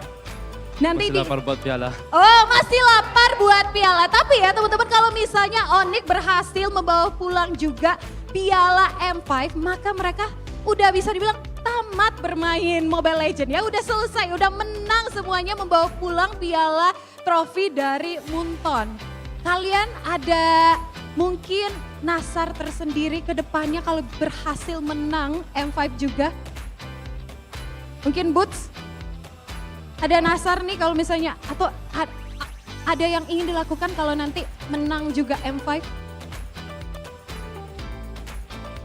S2: Nanti
S21: Masih lapar buat piala.
S2: Oh, masih lapar buat piala. Tapi ya teman-teman, kalau misalnya Onyx berhasil membawa pulang juga piala M5, maka mereka udah bisa dibilang tamat bermain Mobile Legends ya. Udah selesai, udah menang semuanya, membawa pulang piala trofi dari Munton. Kalian ada mungkin nasar tersendiri ke depannya kalau berhasil menang M5 juga? Mungkin Boots? Ada nasar nih kalau misalnya, atau ada yang ingin dilakukan kalau nanti menang juga M5?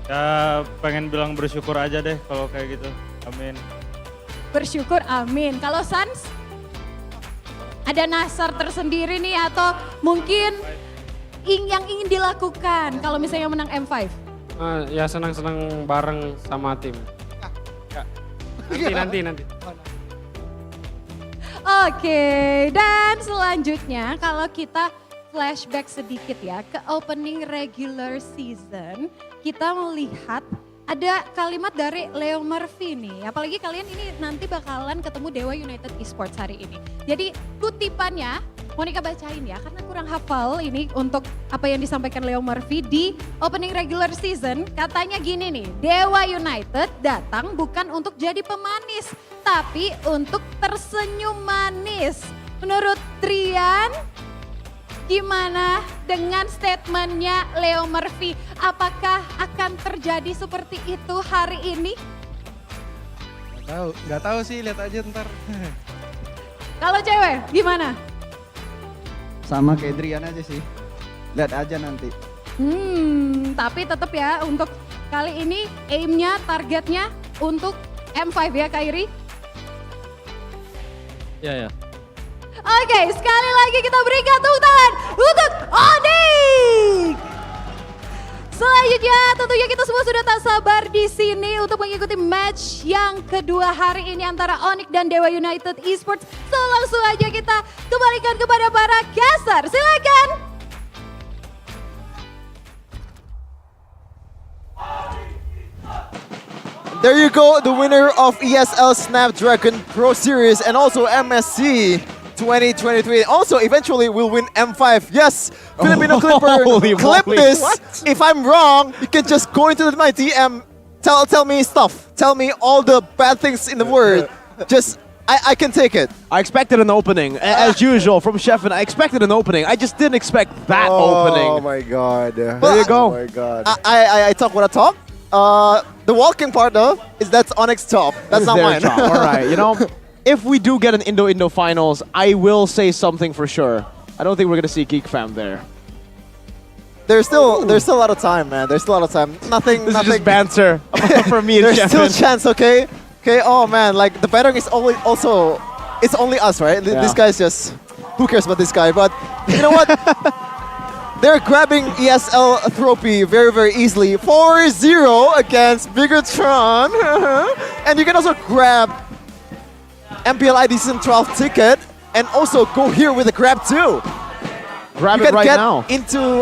S23: Ya pengen bilang bersyukur aja deh kalau kayak gitu, amin.
S2: Bersyukur, amin. Kalau Sans? Ada nasar tersendiri nih atau mungkin yang ingin dilakukan kalau misalnya menang M5?
S24: Ya senang-senang bareng sama tim. Ya, nanti.
S2: Oke, dan selanjutnya kalau kita flashback sedikit ya ke opening regular season, kita melihat ada kalimat dari Leo Murphy nih. Apalagi kalian ini nanti bakalan ketemu Dewa United Esports hari ini. Jadi kutipannya, Monica bacain ya karena kurang hafal ini untuk apa yang disampaikan Leo Murphy di opening regular season. Katanya gini nih, Dewa United datang bukan untuk jadi pemanis, tapi untuk tersenyum manis. Menurut Trian, gimana dengan statementnya Leo Murphy? Apakah akan terjadi seperti itu hari ini?
S22: Nggak tahu sih, lihat aja ntar.
S2: Kalau cewek gimana?
S25: Sama kayak Drian aja sih, lihat aja nanti.
S2: Tapi tetap ya untuk kali ini aimnya, targetnya untuk M5 ya Kairi?
S21: Ya.
S2: Oke, sekali lagi kita berikan tepuk tangan untuk Onik. Selanjutnya tentunya kita semua sudah tak sabar di sini untuk mengikuti match yang kedua hari ini antara Onik dan Dewa United Esports. So langsung aja kita kembalikan kepada para caster. Silakan.
S4: There you go, the winner of ESL Snapdragon Pro Series and also MSC 2023. Also, eventually will win M5. Yes, Filipino Clipper, clip this. What? If I'm wrong, you can just go into my DM, tell me stuff. Tell me all the bad things in the world. Just, I can take it.
S10: I expected an opening, as usual, from Sheffin. I expected an opening. I just didn't expect that opening.
S4: Oh my god. There
S10: you go.
S4: Oh my god. I talk what I talk. The walking part though, is that's Onyx top. That's not mine.
S10: All right, you know, if we do get an Indo-Indo finals, I will say something for sure. I don't think we're gonna see Geek Fam there.
S4: There's still a lot of time, man. There's still a lot of time. Nothing.
S10: This is just banter for me and
S4: There's
S10: Sheffin.
S4: still a chance, okay? Okay. Oh man, like the battering is only also, it's only us, right?
S10: Yeah.
S4: This guy's just, who cares about this guy? But you know what? They're grabbing ESL trophy very, very easily. 4-0 against Bigatron. And you can also grab MPL ID Season 12 ticket and also go here with a grab too.
S10: Grab
S4: you
S10: it
S4: can
S10: right
S4: get
S10: now.
S4: into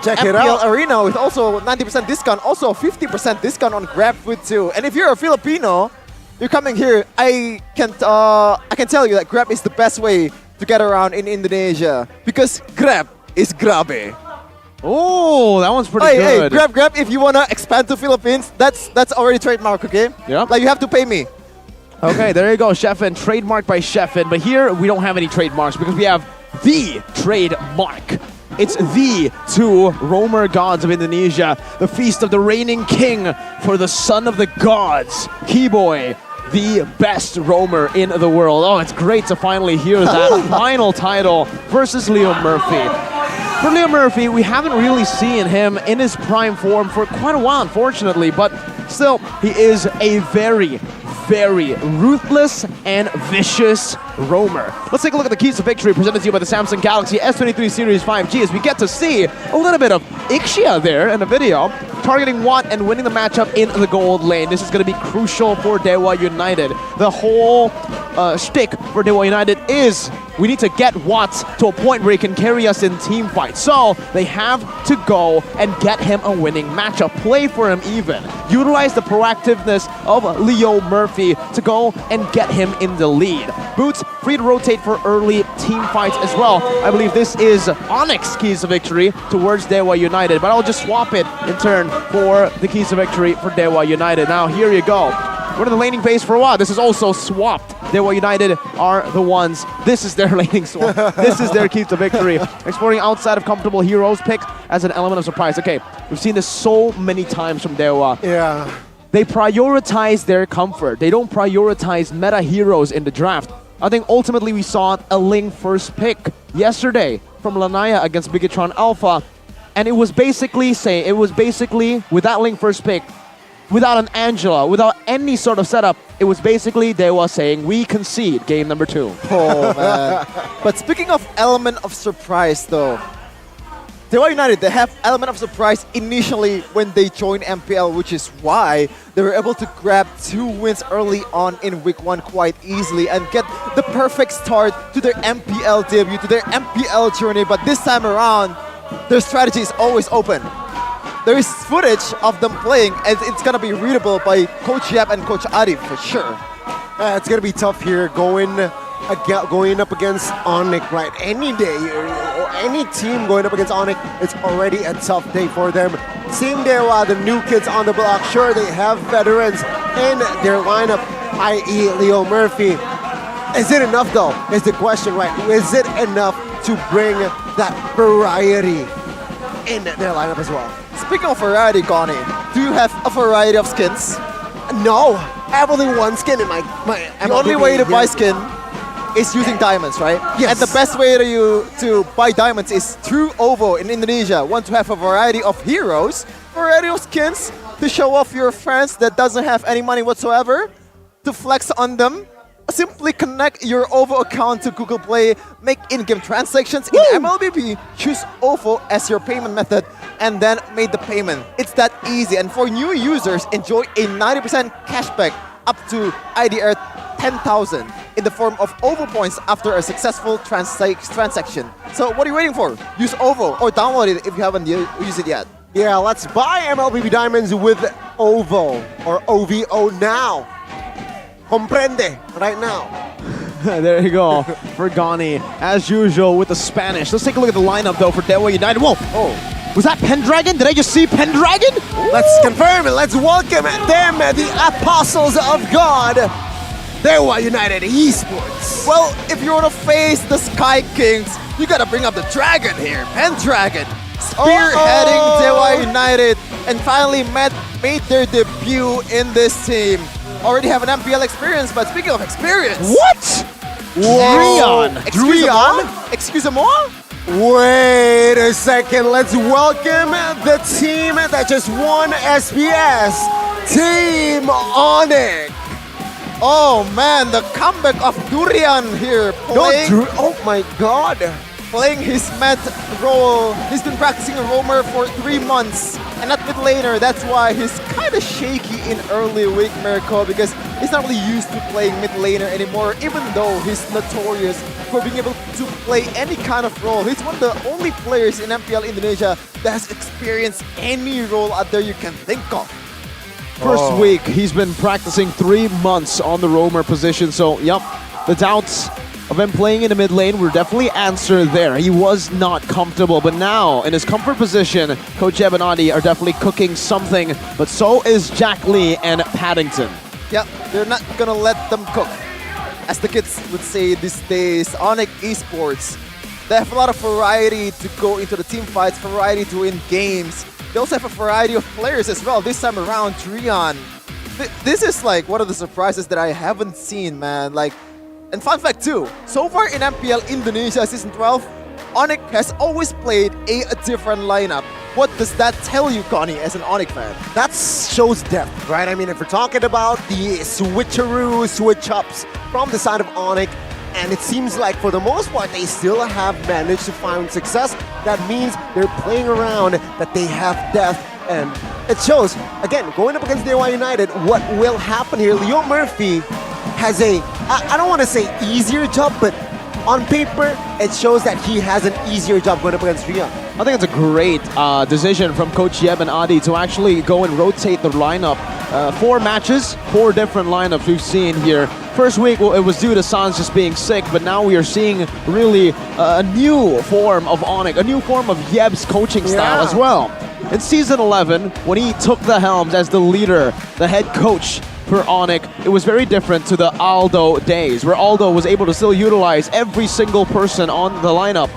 S10: Check it
S4: MPL
S10: out.
S4: Arena with also 90% discount, also 50% discount on Grab Food too. And if you're a Filipino, you're coming here, I can tell you that Grab is the best way to get around in Indonesia because Grab is grabe.
S10: Oh, that one's pretty
S4: Hey,
S10: good.
S4: Grab, if you wanna expand to Philippines, that's already trademark, okay?
S10: Yeah.
S4: Like you have to pay me.
S10: Okay, there you go, Sheffin. Trademarked by Sheffin. But here, we don't have any trademarks because we have the trademark. It's the two roamer gods of Indonesia. The feast of the reigning king for the son of the gods. Keyboy, the best roamer in the world. Oh, it's great to finally hear that final title versus Leo Murphy. For Leo Murphy, we haven't really seen him in his prime form for quite a while, unfortunately, but still, he is a very, very ruthless and vicious roamer. Let's take a look at the keys to victory presented to you by the Samsung Galaxy S23 Series 5G as we get to see a little bit of Ixia there in the video, targeting Watt and winning the matchup in the gold lane. This is going to be crucial for Dewa United. The whole shtick for Dewa United is we need to get Watts to a point where he can carry us in team fights. So they have to go and get him a winning matchup. Play for him even. Utilize the proactiveness of Leo Murphy to go and get him in the lead. Boots free to rotate for early team fights as well. I believe this is Onyx keys to victory towards Dewa United, but I'll just swap it in turn for the keys to victory for Dewa United. Now here you go. We're in the laning phase for a while. This is also swapped. Dewa United are the ones. This is their laning swap. This is their keys to victory. Exploring outside of comfortable heroes pick as an element of surprise. Okay, we've seen this so many times from Dewa.
S4: Yeah.
S10: They prioritize their comfort. They don't prioritize meta heroes in the draft. I think ultimately we saw a Ling first pick yesterday from Lanaya against Bigatron Alpha. And it was basically with that Ling first pick, without an Angela, without any sort of setup, it was basically they were saying we concede game number 2.
S4: Oh man. But speaking of element of surprise though, Dewa United, they have element of surprise initially when they joined MPL, which is why they were able to grab 2 wins early on in week 1 quite easily and get the perfect start to their MPL debut, to their MPL journey. But this time around, their strategy is always open. There is footage of them playing, and it's gonna be readable by Coach Yap and Coach Arif for sure.
S14: It's gonna be tough here going up against Onyx, right? Any day or any team going up against Onyx, it's already a tough day for them. Seeing the new kids on the block, sure they have veterans in their lineup, i.e. Leo Murphy. Is it enough though? Is the question, right? Is it enough to bring that variety in their lineup as well?
S4: Speaking of variety, Connie, do you have a variety of skins?
S14: No, I have only one skin in my
S4: The only way to buy skin is using diamonds, right?
S14: Yes.
S4: And the best way to buy diamonds is through OVO in Indonesia. Want to have a variety of heroes, variety of skins to show off your friends that doesn't have any money whatsoever, to flex on them. simply connect your OVO account to Google Play, make in-game transactions in MLBB, choose OVO as your payment method, and then make the payment. It's that easy. And for new users, enjoy a 90% cashback up to IDR 10,000 in the form of OVO points after a successful transaction. So what are you waiting for? Use OVO or download it if you haven't used it yet.
S14: Yeah, let's buy MLBB Diamonds with OVO or OVO now. Comprende right now.
S10: There you go for Gani, as usual with the Spanish. Let's take a look at the lineup though for Dewa United. Whoa! Oh, was that Pendragon? Did I just see Pendragon?
S14: Let's confirm it. Let's welcome them, the Apostles of God. Dewa United Esports.
S4: Well, if you want to face the Sky Kings, you gotta bring up the Dragon here, Pendragon. Spearheading Dewa United and finally made their debut in this team. Already have an MPL experience, but speaking of experience...
S10: What?
S4: Dreon? Excuse-moi?
S14: Wait a second, let's welcome the team that just won SBS, Team Onyx.
S4: Oh man, the comeback of Durian here playing...
S14: Oh my god.
S4: Playing his med role. He's been practicing a roamer for 3 months and not mid laner. That's why he's kind of shaky in early week, Mirko, because he's not really used to playing mid laner anymore, even though he's notorious for being able to play any kind of role. He's one of the only players in MPL Indonesia that has experienced any role out there you can think of.
S10: First week, he's been practicing 3 months on the roamer position, so yep, the doubts of him playing in the mid lane were definitely answered there. He was not comfortable, but now in his comfort position, Coach Jeb and Adi are definitely cooking something, but so is Jack Lee and Paddington.
S4: Yep, they're not gonna let them cook. As the kids would say these days, Onyx Esports, they have a lot of variety to go into the team fights, variety to win games. They also have a variety of players as well. This time around, Trion. This is like one of the surprises that I haven't seen, man. Like, and fun fact too, so far in MPL Indonesia Season 12, Onyx has always played a different lineup. What does that tell you, Connie, as an Onyx fan?
S14: That shows depth, right? I mean, if we're talking about the switcheroo, switch-ups from the side of Onyx, and it seems like for the most part, they still have managed to find success. That means they're playing around, that they have depth, and it shows, again, going up against Dewa United, what will happen here. Leo Murphy has a, I don't want to say easier job, but on paper, it shows that he has an easier job going up against Rian.
S10: I think it's a great decision from Coach Yeb and Adi to actually go and rotate the lineup. 4 matches, 4 different lineups we've seen here. First week, well, it was due to Sans just being sick, but now we are seeing really a new form of Onyx, a new form of Yeb's coaching style as well. In Season 11, when he took the helms as the leader, the head coach for Onyx, it was very different to the Aldo days, where Aldo was able to still utilize every single person on the lineup.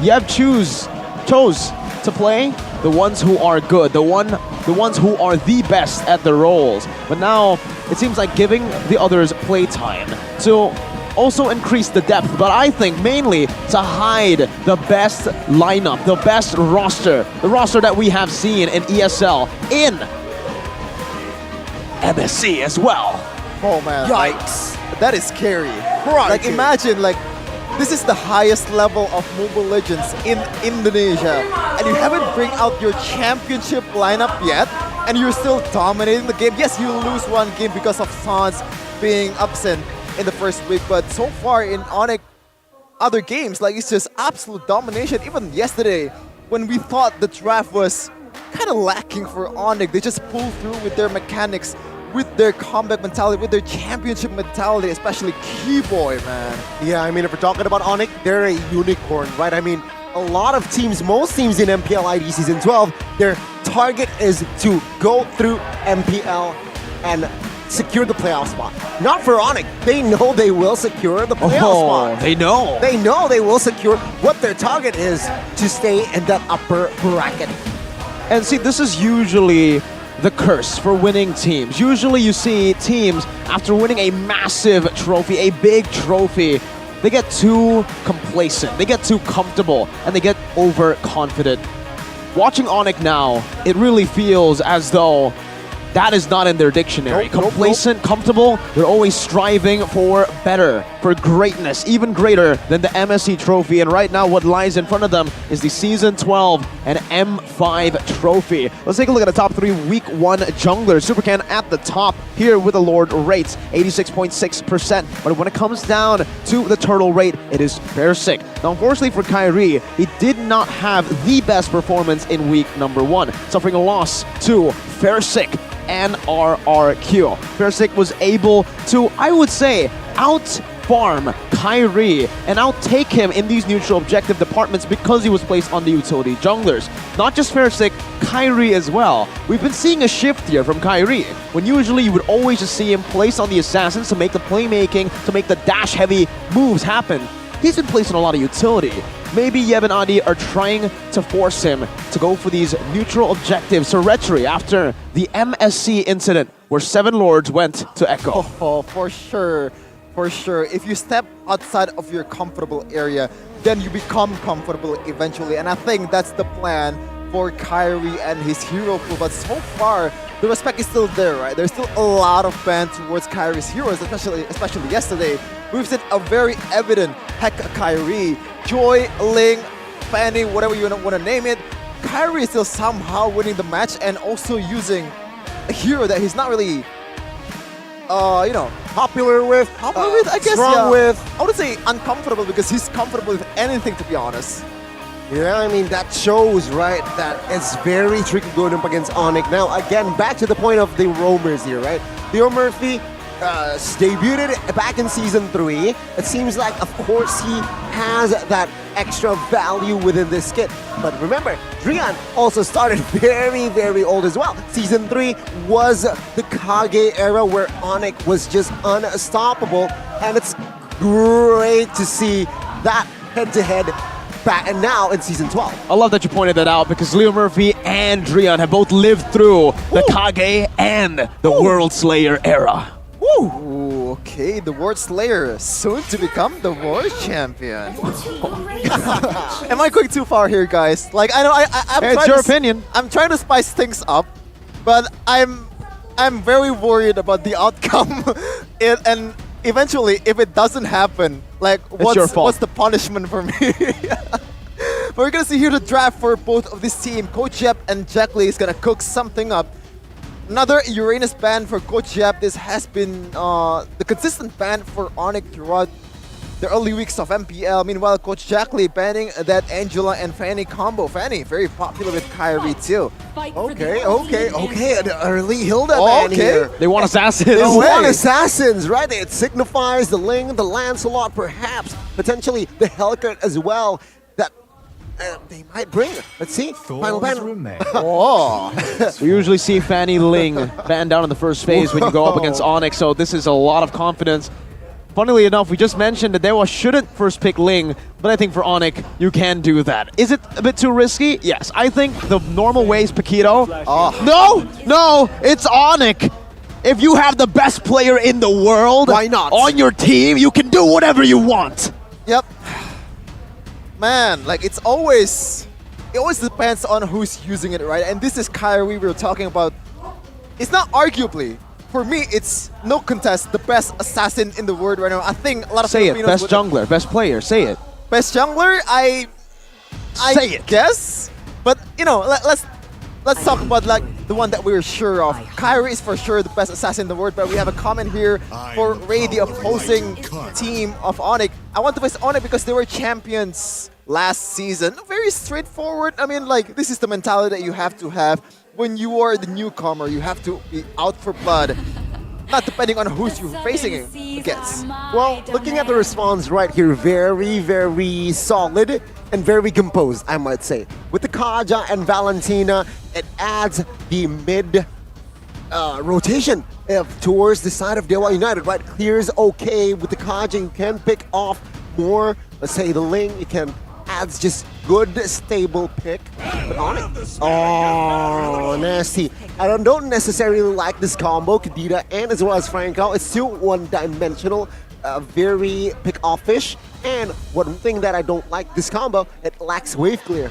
S10: Yeb chose to play the ones who are good, the ones who are the best at their roles. But now, it seems like giving the others playtime to also increase the depth, but I think mainly to hide the best lineup, the best roster, the roster that we have seen in ESL, in MSC as well.
S4: Oh man.
S14: Yikes.
S4: That is scary. Like imagine, like, this is the highest level of Mobile Legends in Indonesia, and you haven't bring out your championship lineup yet, and you're still dominating the game. Yes, you lose one game because of Sans being absent in the first week, but so far in Onyx other games, like, it's just absolute domination. Even yesterday, when we thought the draft was kind of lacking for Onyx, they just pulled through with their mechanics, with their combat mentality, with their championship mentality, especially Keyboy, man.
S14: Yeah, I mean, if we're talking about Onyx, they're a unicorn, right? I mean, a lot of teams, most teams in MPL ID Season 12, their target is to go through MPL and secure the playoff spot. Not for Onyx. They know they will secure the playoff spot.
S10: They know.
S14: They know they will secure. What their target is to stay in that upper bracket.
S10: And see, this is usually the curse for winning teams. Usually you see teams, after winning a massive trophy, a big trophy, they get too complacent, they get too comfortable, and they get overconfident. Watching Onyx now, it really feels as though that is not in their dictionary. Complacent, comfortable, they're always striving for better, for greatness, even greater than the MSC trophy. And right now what lies in front of them is the Season 12 and M5 trophy. Let's take a look at the top 3 Week 1 junglers. Supercan at the top here with the Lord rates, 86.6%. But when it comes down to the turtle rate, it is Versick. Now, unfortunately for Kyrie, he did not have the best performance in week number 1, suffering a loss to Versick and RRQ. Versick was able to, I would say, out-farm Kyrie and outtake him in these neutral objective departments because he was placed on the utility junglers. Not just Versick, Kyrie as well. We've been seeing a shift here from Kyrie, when usually you would always just see him placed on the assassins to make the playmaking, to make the dash-heavy moves happen. He's been placed in a lot of utility. Maybe Yeb and Adi are trying to force him to go for these neutral objectives. So Retri, after the MSC incident where 7 Lords went to Echo.
S4: Oh, for sure. For sure. If you step outside of your comfortable area, then you become comfortable eventually. And I think that's the plan for Kyrie and his hero pool. But so far, the respect is still there, right? There's still a lot of ban towards Kyrie's heroes, especially yesterday. We've seen a very evident heck Kyrie, Joy, Ling, Fanny, whatever you want to name it. Kyrie is still somehow winning the match and also using a hero that he's not really,
S14: popular with,
S4: I guess,
S14: strong with.
S4: I would say uncomfortable because he's comfortable with anything, to be honest.
S14: Yeah, I mean, that shows, right, that it's very tricky going up against Onyx. Now, again, back to the point of the roamers here, right? Theo Murphy debuted back in Season 3. It seems like, of course, he has that extra value within this kit. But remember, Drian also started very, very old as well. Season 3 was the Kage era where Onyx was just unstoppable. And it's great to see that head-to-head back and now in Season 12.
S10: I love that you pointed that out because Leo Murphy and Drian have both lived through the Kage and the World Slayer era.
S4: Ooh, okay, the World Slayer, soon to become the World Champion. Am I going too far here, guys? Like, I know I'm
S10: hey, it's your opinion.
S4: I'm trying to spice things up, but I'm very worried about the outcome. And eventually, if it doesn't happen, like, what's the punishment for me? But we're gonna see here the draft for both of this team. Coach Jep and Jack Lee is gonna cook something up. Another Uranus ban for Coach Jep. This has been the consistent ban for Onyx throughout the early weeks of MPL. Meanwhile, Coach Jack Lee banning that Angela and Fanny combo. Fanny, very popular with Kyrie too.
S14: Okay. An early Hilda ban here.
S10: They want assassins.
S14: They want assassins, right? It signifies the Ling, the Lancelot, perhaps, potentially the Hellcat as well. That they might bring. Let's see. Final ban.
S4: Oh.
S10: We usually see Fanny Ling banned down in the first phase when you go up against Onyx, so this is a lot of confidence. Funnily enough, we just mentioned that Dewa shouldn't first pick Ling, but I think for Onyx, you can do that. Is it a bit too risky? Yes. I think the normal way is Paquito. No, it's Onyx. If you have the best player in the world,
S14: why not?
S10: On your team, you can do whatever you want.
S4: Yep. Man, like it always depends on who's using it, right? And this is Kyrie we were talking about. It's not arguably, for me, it's no contest, the best assassin in the world right now. I think a lot of
S10: Say
S4: Filipinos
S10: it, best jungler, best player, say it.
S4: Best jungler, I
S10: say it.
S4: Guess, but you know, let's talk about like the one that we're sure of. Kyrie is for sure the best assassin in the world, but we have a comment here for Ray, the opposing team of Onyx. I want to face Onyx because they were champions last season. Very straightforward. I mean, like, this is the mentality that you have to have when you are the newcomer. You have to be out for blood, not depending on who's you're facing against.
S14: Well, looking at the response right here, very, very solid and very composed, I might say. With the Kaja and Valentina, it adds the mid rotation towards the side of Dewa United, right? Clears okay with the Kaja. You can pick off more, let's say the Ling, you can adds just good, stable pick. But Onyx, oh, nasty. I don't necessarily like this combo, Kadita and as well as Franco. It's still one-dimensional, very pick-off-ish. And one thing that I don't like this combo, it lacks wave clear.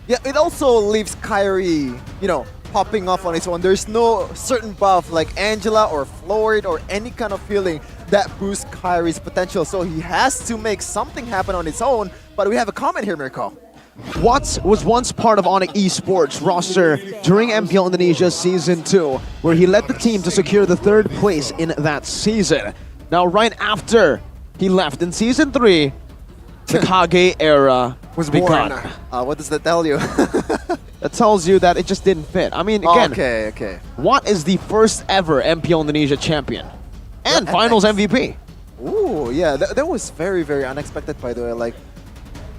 S4: Yeah, it also leaves Kyrie, you know, popping off on its own. There's no certain buff like Angela or Floyd or any kind of feeling that boosts Kyrie's potential. So he has to make something happen on its own. But we have a comment here, Mirko.
S10: Watts was once part of Onyx Esports roster during MPL Indonesia Season 2, where he led the team to secure the 3rd place in that season. Now, right after he left in Season 3, the Kage era
S14: was
S10: begun.
S4: What does that tell you?
S10: That tells you that it just didn't fit. I mean, again,
S4: okay.
S10: Watt is the first ever MPL Indonesia champion and finals MVP.
S4: Ooh, yeah, that was very, very unexpected, by the way. Like,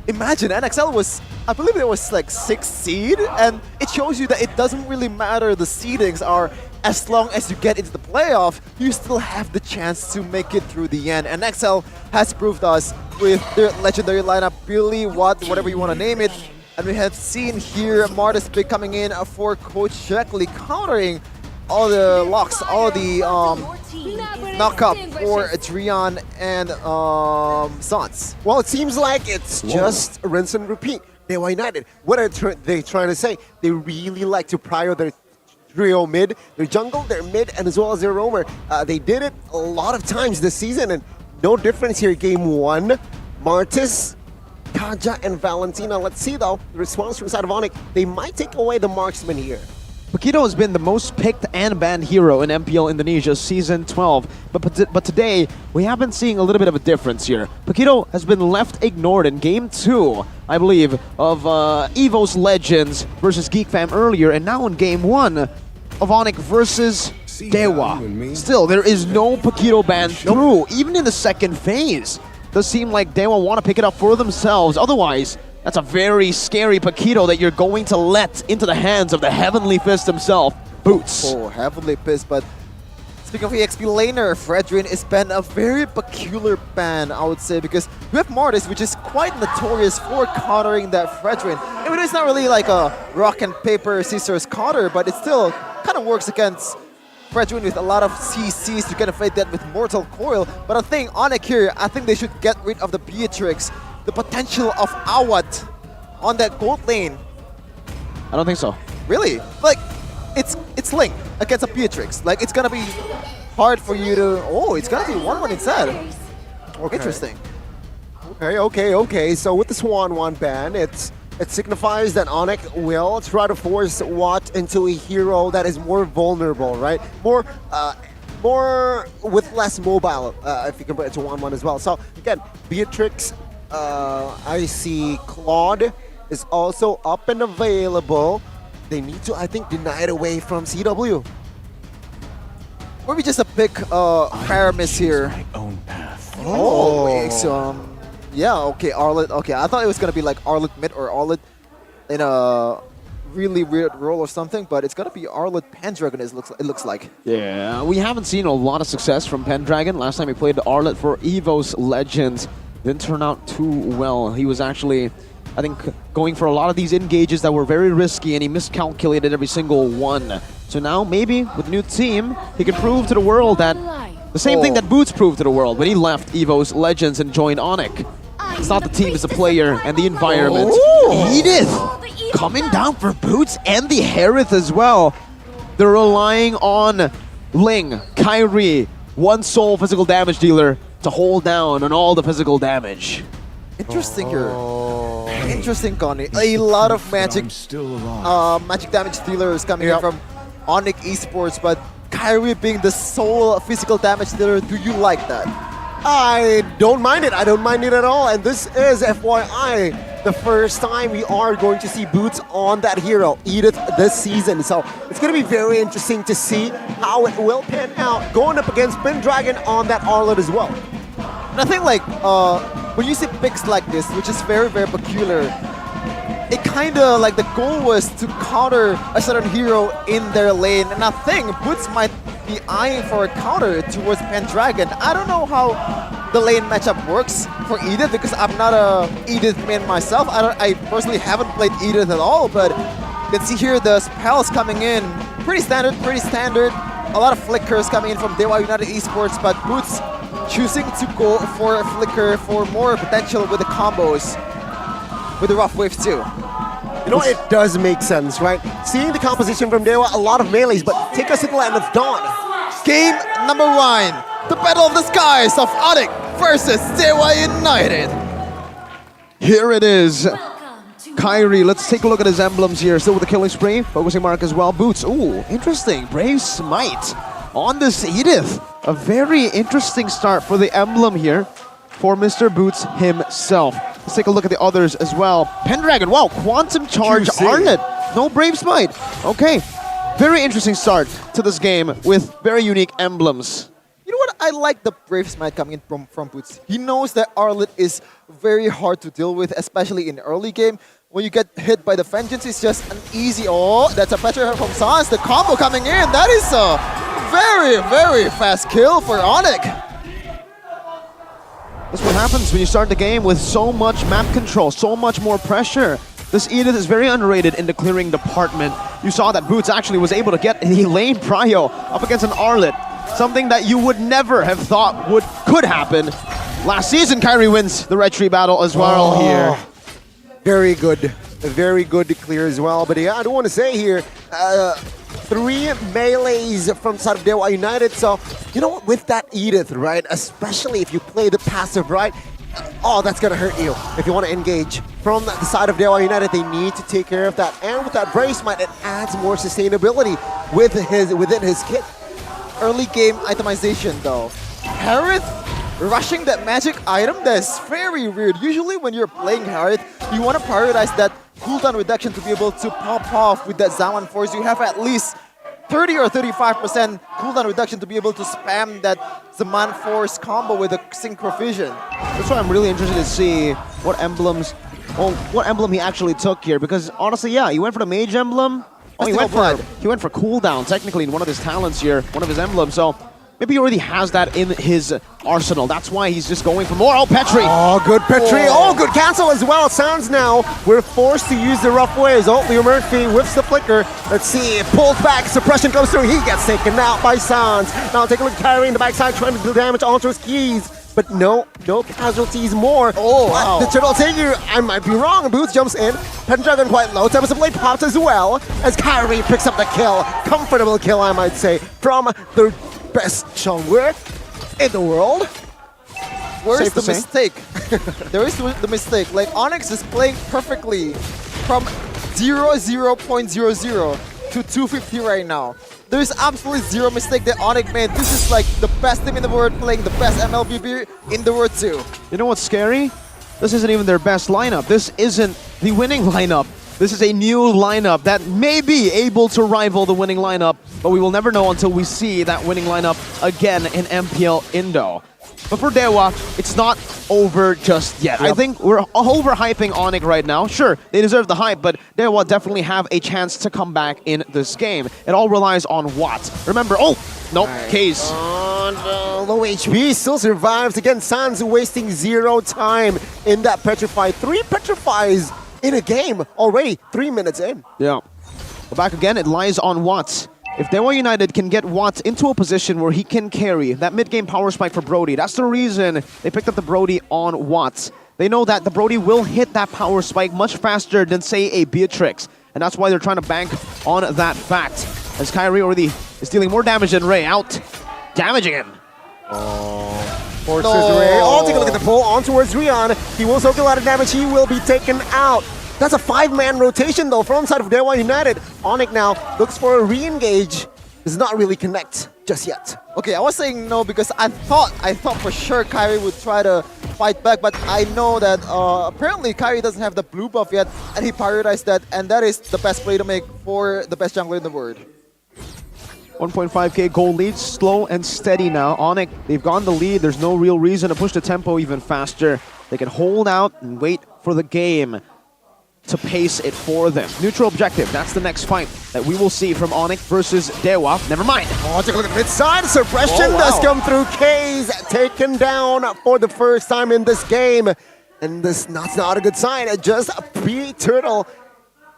S4: imagine NXL was, I believe it was like 6th seed, and it shows you that it doesn't really matter the seedings are, as long as you get into the playoff, you still have the chance to make it through the end. And NXL has proved us with their legendary lineup, Billy, Watt, whatever you want to name it. And we have seen here Martis Big coming in for Coach Sheckley, countering all the locks, all the knockup for Adrian and Sans.
S14: Well, it seems like it's just rinse and repeat. Dewa United, what are they trying to say? They really like to prio their trio mid, their jungle, their mid, and as well as their roamer. They did it a lot of times this season, and no difference here. Game 1, Martis, Kaja, and Valentina. Let's see, though, the response from side of Onyx. They might take away the marksman here.
S10: Paquito has been the most picked and banned hero in MPL Indonesia Season 12, but today we have been seeing a little bit of a difference here. Paquito has been left ignored in Game 2, I believe, of EVO's Legends versus Geek Fam earlier, and now in Game 1 of Onyx versus Dewa. Still, there is no Paquito ban through, even in the second phase. Does seem like Dewa want to pick it up for themselves, otherwise that's a very scary Paquito that you're going to let into the hands of the Heavenly Fist himself, Boots.
S4: Oh, Heavenly Fist, but speaking of EXP laner, Fredrin is been a very peculiar ban, I would say, because we have Martis, which is quite notorious for countering that Fredrin. I mean, it's not really like a rock and paper scissors counter, but it still kind of works against Fredrin with a lot of CCs to kind of fight that with Mortal Coil. But I think Onyx here, I think they should get rid of the Beatrix. The potential of Awat on that gold lane.
S10: I don't think so.
S4: Really? Like, it's Link against a Beatrix. Like, it's gonna be hard for you to... Oh, it's gonna be 1-1 instead.
S14: Okay.
S4: Interesting.
S14: Okay. So with the Swan 1 ban, it signifies that Onyx will try to force Watt into a hero that is more vulnerable, right? More with less mobile, if you compare it to 1-1 as well. So again, Beatrix, I see Claude is also up and available. They need to, I think, deny it away from CW.
S4: Maybe just a pick Paramis here. Oh, it's, yeah, okay, Arlet. Okay, I thought it was gonna be like Arlet mid or Arlet in a really weird role or something, but it's gonna be Arlet Pendragon. It looks like.
S10: Yeah, we haven't seen a lot of success from Pendragon. Last time he played Arlet for EVO's Legends, didn't turn out too well. He was actually, I think, going for a lot of these engages that were very risky, and he miscalculated every single one. So now maybe with new team, he can prove to the world that the same thing that Boots proved to the world when he left EVO's Legends and joined Onyx. It's not the team, it's the player and the environment. Edith coming down for Boots and the Harith as well. They're relying on Ling, Kyrie, one soul physical damage dealer to hold down on all the physical damage.
S4: Interesting here. Interesting, Connie. A lot of magic damage dealers coming in from Onyx Esports, but Kyrie being the sole physical damage dealer, do you like that?
S14: I don't mind it. I don't mind it at all. And this is, FYI, the first time we are going to see Boots on that hero, Edith, this season. So it's going to be very interesting to see how it will pan out, going up against Pendragon on that Arlet as well.
S4: And I think, like, when you see picks like this, which is very, very peculiar, it kind of, like, the goal was to counter a certain hero in their lane. And I think Boots might be eyeing for a counter towards Pendragon. I don't know how the lane matchup works for Edith, because I'm not a Edith main myself. I personally haven't played Edith at all, but you can see here the spells coming in. Pretty standard. A lot of flickers coming in from Dewa United Esports, but Boots choosing to go for a flicker for more potential with the combos with the rough waves too.
S14: You know, it does make sense, right? Seeing the composition from Dewa, a lot of melees, but take us to the land of Dawn.
S4: Game number 1. The Battle of the Skies of Onyx versus Dewa United.
S10: Here it is. Kyrie, let's take a look at his emblems here. Still with the killing spree. Focusing mark as well. Boots. Ooh, interesting. Brave Smite on this Edith. A very interesting start for the emblem here for Mr. Boots himself. Let's take a look at the others as well. Pendragon. Wow, Quantum Charge Arnet. No Brave Smite. Okay. Very interesting start to this game with very unique emblems.
S4: You know what? I like the Brave Smite coming in from Boots. He knows that Arlet is very hard to deal with, especially in early game. When you get hit by the Vengeance, it's just an easy... Oh, that's a pressure from Sans. The combo coming in. That is a very, very fast kill for Onyx.
S10: That's what happens when you start the game with so much map control, so much more pressure. This Edith is very underrated in the clearing department. You saw that Boots actually was able to get the lane prio up against an Arlet. Something that you would never have thought could happen. Last season, Kyrie wins the Red Tree battle as well here.
S14: Very good to clear as well. But yeah, I don't want to say here, 3 melees from side of Dewa United. So, you know what, with that Edith, right, especially if you play the passive, right, oh, that's going to hurt you if you want to engage. From the side of Dewa United, they need to take care of that. And with that Brave Smite, it adds more sustainability within his kit.
S4: Early game itemization though. Harith rushing that magic item, that's very weird. Usually when you're playing Harith, you want to prioritize that cooldown reduction to be able to pop off with that Zaman Force. You have at least 30 or 35% cooldown reduction to be able to spam that Zaman Force combo with a Synchro Vision.
S10: That's why I'm really interested to see what emblem he actually took here. Because honestly, yeah, he went for the Mage emblem. Oh, he went for cooldown, technically, in one of his talents here, one of his emblems. So maybe he already has that in his arsenal. That's why he's just going for more. Oh, Petri!
S14: Oh, good Petri. Oh, good cancel as well. Sounds now we're forced to use the rough ways. Oh, Leo Murphy whips the flicker. Let's see. Pulls back. Suppression comes through. He gets taken out by Sans. Now take a look. Kyrie in the backside trying to do damage onto his keys. But no casualties more.
S4: Oh, wow.
S14: The turtle taker, I might be wrong. Boots jumps in. Pendragon quite low. Tempest of Blade pops as well as Kyrie picks up the kill. Comfortable kill, I might say, from the best jungler in the world.
S4: Where's the mistake? There is the mistake. Like, Onyx is playing perfectly from 0.00 to 250 right now. There's absolutely zero mistake that Onyx made. This is like the best team in the world playing the best MLBB in the world too.
S10: You know what's scary? This isn't even their best lineup. This isn't the winning lineup. This is a new lineup that may be able to rival the winning lineup, but we will never know until we see that winning lineup again in MPL Indo. But for Dewa, it's not over just yet. Yep. I think we're overhyping Onyx right now. Sure, they deserve the hype, but Dewa definitely have a chance to come back in this game. It all relies on Watt. Remember, oh, nope, Case.
S14: Low HP still survives. Again, Sans wasting 0 time in that Petrify. 3 Petrifies in a game already, 3 minutes in.
S10: Yeah. But back again, it lies on Watt. If Dewa United can get Watt into a position where he can carry that mid-game power spike for Brody, that's the reason they picked up the Brody on Watt. They know that the Brody will hit that power spike much faster than, say, a Beatrix. And that's why they're trying to bank on that fact. As Kyrie already is dealing more damage than Ray out, damaging him.
S14: Forces Ray. Oh, take a look at the pull on towards Rion. He will soak a lot of damage. He will be taken out. That's a 5-man rotation though from side of Dewa United. Onyx now looks for a re-engage. Does not really connect just yet.
S4: Okay, I was saying no because I thought for sure Kyrie would try to fight back, but I know that apparently Kyrie doesn't have the blue buff yet, and he prioritized that, and that is the best play to make for the best jungler in the world.
S10: 1.5k gold lead, slow and steady now. Onyx, they've gone the lead. There's no real reason to push the tempo even faster. They can hold out and wait for the game to pace it for them. Neutral objective, that's the next fight that we will see from Onyx versus Dewa. Never mind.
S14: Oh, take a look at mid side. Suppression does come through. K's taken down for the first time in this game. And that's not a good sign. Just a pre-turtle.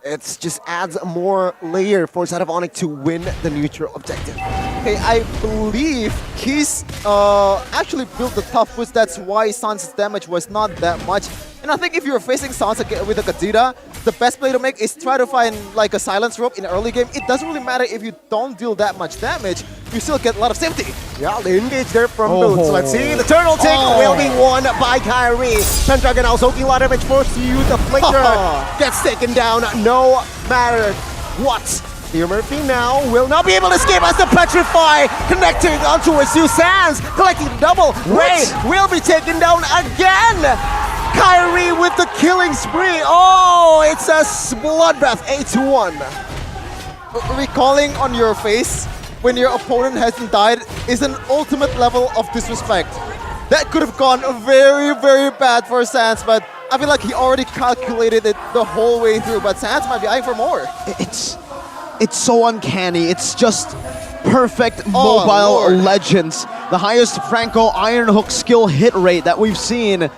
S14: It just adds more layer for side of Onyx to win the neutral objective.
S4: Okay, I believe Keys actually built the tough boost. That's why Sans' damage was not that much. And I think if you're facing Sans with a Gazeta, the best play to make is try to find like a silence rope in early game. It doesn't really matter if you don't deal that much damage, you still get a lot of safety.
S14: Yeah, they engage there from Boots. Let's see, the turtle tick will be won by Kyrie. Pendragon now soaking a lot of damage, forced to use the flicker. Gets taken down no matter what. Leo Murphy now will not be able to escape as the Petrify connecting onto a Sans, collecting the double. Ray will be taken down again. Kyrie with the killing spree. Oh, it's a bloodbath, 8-1.
S4: Recalling on your face when your opponent hasn't died is an ultimate level of disrespect. That could have gone very, very bad for Sans, but I feel like he already calculated it the whole way through, but Sans might be eyeing for more.
S10: It's so uncanny. It's just perfect mobile legends. The highest Franco Iron Hook skill hit rate that we've seen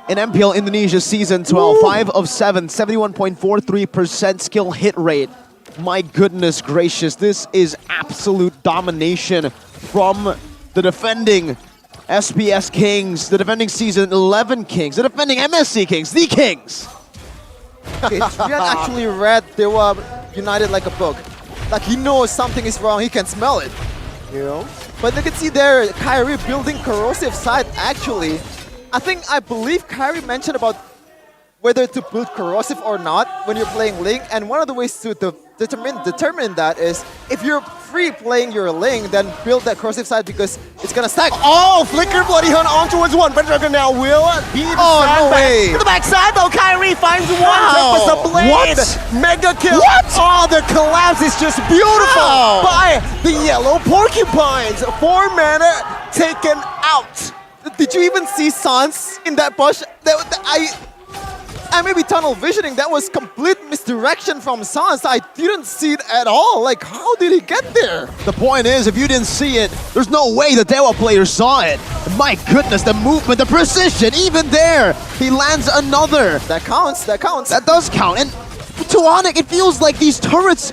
S10: in MPL Indonesia Season 12. 5 of 7, 71.43% skill hit rate. My goodness gracious, this is absolute domination from the defending SPS Kings, the defending Season 11 Kings, the defending MSC Kings, the Kings!
S4: Trian actually read they were united like a book. Like he knows something is wrong, he can smell it. You know? But you can see there, Kyrie building corrosive side actually. I believe Kyrie mentioned about whether to build corrosive or not when you're playing Ling, and one of the ways to determine that is if you're free playing your Ling, then build that corrosive side because it's gonna stack.
S14: Oh, flicker Bloody Hunt on towards one. Pendragon now will be the
S4: no way.
S14: To the backside though, Kyrie finds one. With the blade.
S10: What?
S14: Mega kill.
S10: What?
S14: Oh, the collapse is just beautiful by the yellow porcupines. 4 mana taken out.
S4: Did you even see Sans in that push? I may be tunnel visioning. That was complete misdirection from Sans. I didn't see it at all. Like, how did he get there?
S10: The point is, if you didn't see it, there's no way the Dewa player saw it. My goodness, the movement, the precision, even there, he lands another.
S4: That counts, that counts.
S10: That does count. And to Onyx, it feels like these turrets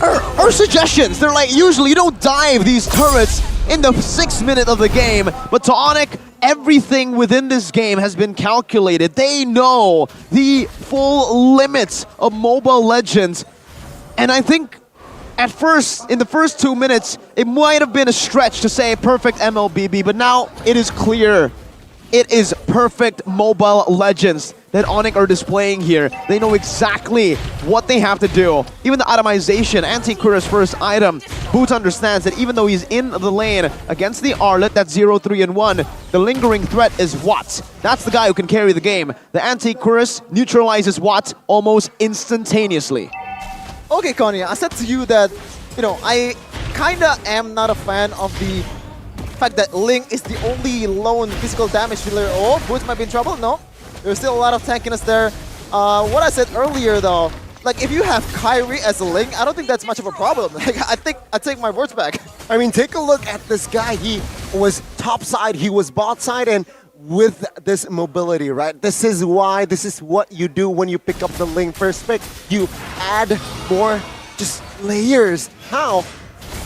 S10: are suggestions. They're like, usually you don't dive these turrets in the 6th minute of the game, but to Onyx, everything within this game has been calculated. They know the full limits of Mobile Legends. And I think at first, in the first 2 minutes, it might have been a stretch to say perfect MLBB, but now it is clear. It is perfect Mobile Legends that Onyx are displaying here. They know exactly what they have to do. Even the itemization, Anti-Kura's first item, Boots understands that even though he's in the lane against the Arlet, that's 0-3-1, the lingering threat is Watt. That's the guy who can carry the game. The Anti-Kuras neutralizes Watt almost instantaneously.
S4: Okay, Konya, I said to you that, you know, I kinda am not a fan of the fact that Ling is the only lone physical damage dealer. Oh, Boots might be in trouble. No, there's still a lot of tankiness there. What I said earlier though, like if you have Kyrie as a Ling, I don't think that's much of a problem. Like I take my words back.
S14: I mean, take a look at this guy. He was top side, he was bot side, and with this mobility, right? This is why, this is what you do when you pick up the Ling first pick. You add more just layers. How?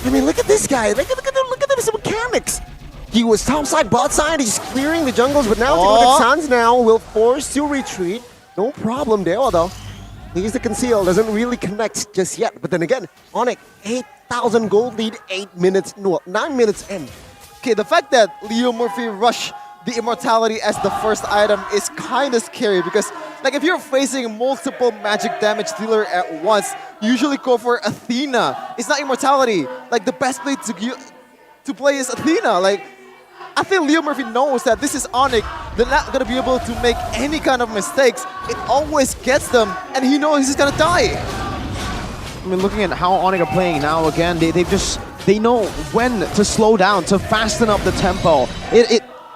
S14: I mean, look at this guy. Look at his mechanics. He was top side, bot side. He's clearing the jungles, but now take a look at Sans now. Will force to retreat. No problem there, though. He's the conceal. Doesn't really connect just yet. But then again, Onyx, 8,000 gold lead, 8 minutes, no, 9 minutes in.
S4: Okay, the fact that Leo Murphy rushed the Immortality as the first item is kind of scary because like if you're facing multiple magic damage dealer at once, you usually go for Athena. It's not Immortality. Like the best play to play is Athena. Like I think Leo Murphy knows that this is Onyx. They're not gonna be able to make any kind of mistakes. It always gets them, and he knows he's gonna die.
S10: I mean, looking at how Onyx are playing now, again, they know when to slow down, to fasten up the tempo.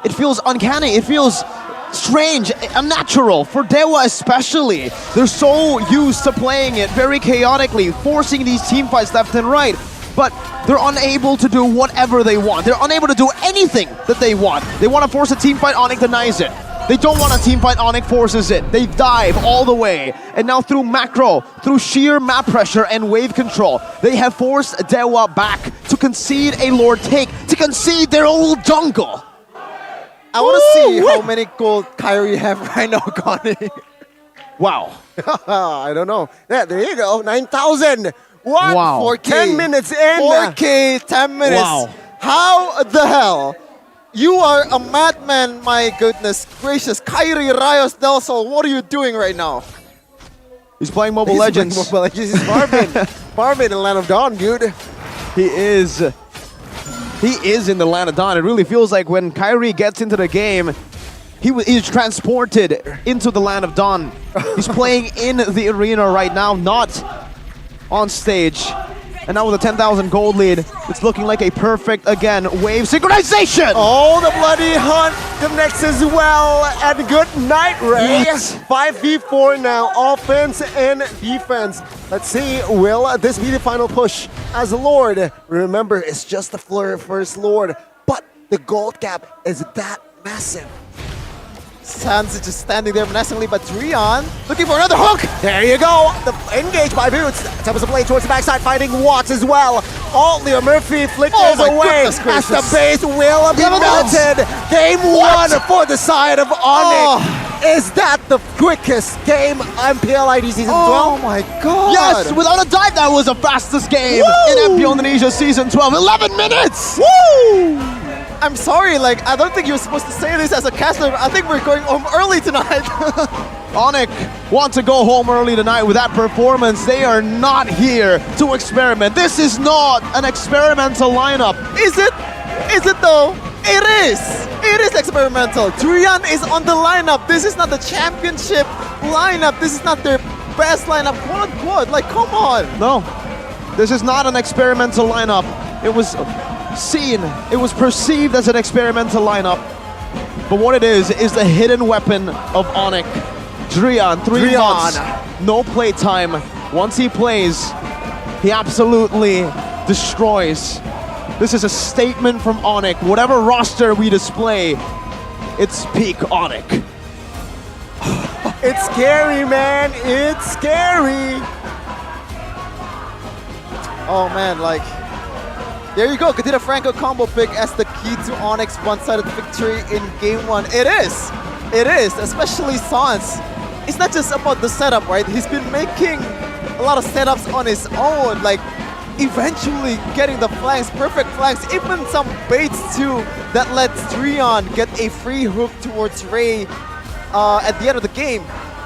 S10: It feels uncanny, it feels strange, unnatural, for Dewa especially. They're so used to playing it very chaotically, forcing these teamfights left and right, but they're unable to do whatever they want. They're unable to do anything that they want. They want to force a teamfight, Onyx denies it. They don't want a teamfight, Onyx forces it. They dive all the way. And now through macro, through sheer map pressure and wave control, they have forced Dewa back to concede a Lord take, to concede their old jungle.
S4: I want to see how many gold Kyrie have right now, Connie.
S10: Wow.
S14: I don't know. Yeah, there you go. 9,000. What?
S10: Wow.
S4: 4K.
S14: 10 minutes in.
S4: 4K, 10 minutes.
S10: Wow.
S4: How the hell? You are a madman, my goodness gracious. Kyrie Rayos Del Sol, what are you doing right now?
S10: He's playing Mobile Legends.
S14: Mobile Legends. He's Marvin. Marvin in Land of Dawn, dude.
S10: He is in the Land of Dawn. It really feels like when Kyrie gets into the game, he's transported into the Land of Dawn. He's playing in the arena right now, not on stage. And now with a 10,000 gold lead, it's looking like a perfect, again, wave synchronization!
S14: Oh, the bloody hunt connects as well. And good night, Ray.
S10: Yes.
S14: 5v4 now, offense and defense. Let's see, will this be the final push as a Lord? Remember, it's just the first Lord, but the gold gap is that massive.
S4: Sans is just standing there menacingly, but Drian looking for another hook.
S14: There you go. Engaged by Boots. Tempest of blade towards the backside, fighting Watts as well. Oh, Leo Murphy flickers away as the base will be melted. Game one for the side of Onyx. Is that the quickest game MPL ID Season 12?
S4: Oh my god.
S10: Yes, without a doubt, that was the fastest game in MPL Indonesia Season 12. 11 minutes!
S4: Woo! I'm sorry, like, I don't think you're supposed to say this as a caster. I think we're going home early tonight.
S10: Onyx want to go home early tonight with that performance. They are not here to experiment. This is not an experimental lineup.
S4: Is it? Is it though? It is! It is experimental. Drian is on the lineup. This is not the championship lineup. This is not their best lineup. Quote unquote. Like, come on.
S10: No, this is not an experimental lineup. It was seen, it was perceived as an experimental lineup. But what it is the hidden weapon of Onyx. Drian, 3 months, no play time. Once he plays, he absolutely destroys. This is a statement from Onyx. Whatever roster we display, it's peak Onyx.
S14: It's scary, man. It's scary.
S4: Oh man, like, there you go. Kadira Franco combo pick as the key to Onyx one-sided victory in game one. It is. It is, especially Sans. It's not just about the setup, right? He's been making a lot of setups on his own, like eventually getting the flanks, perfect flanks, even some baits too that lets Drian get a free hook towards Ray at the end of the game.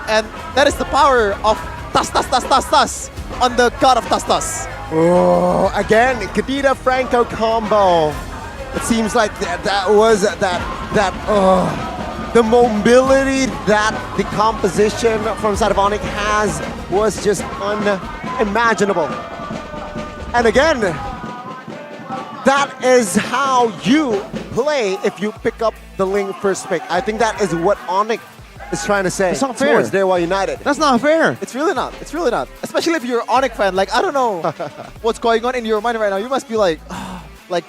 S4: And that is the power of Tas on the god of Tas.
S14: Oh, again, Kadira Franco combo. It seems like that was the mobility that the composition from side of Onyx has was just unimaginable. And again, that is how you play if you pick up the Ling first pick. I think that is what Onyx is trying to say.
S10: It's not fair.
S14: Towards Dewa United.
S10: That's not fair.
S4: It's really not. It's really not. Especially if you're an Onyx fan. Like, I don't know what's going on in your mind right now. You must be like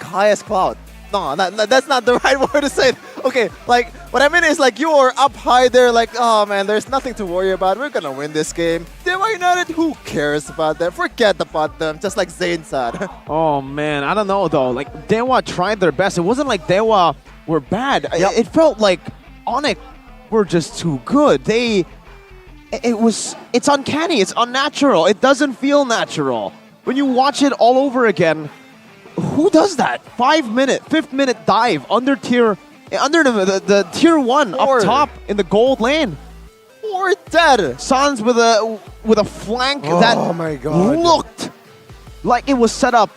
S4: high as cloud. No, that's not the right word to say it. Okay, like, what I mean is, like, you are up high there, like, oh man, there's nothing to worry about. We're gonna win this game. Dewa United, who cares about them? Forget about them, just like Zayn said.
S10: Oh man, I don't know though. Like, Dewa tried their best. It wasn't like Dewa were bad. It felt like Onyx were just too good. It's uncanny, it's unnatural. It doesn't feel natural. When you watch it all over again, who does that? 5th minute dive under the tier 1 up top in the gold lane.
S4: Or dead.
S10: Sans with a flank that
S14: my God.
S10: looked like it was set up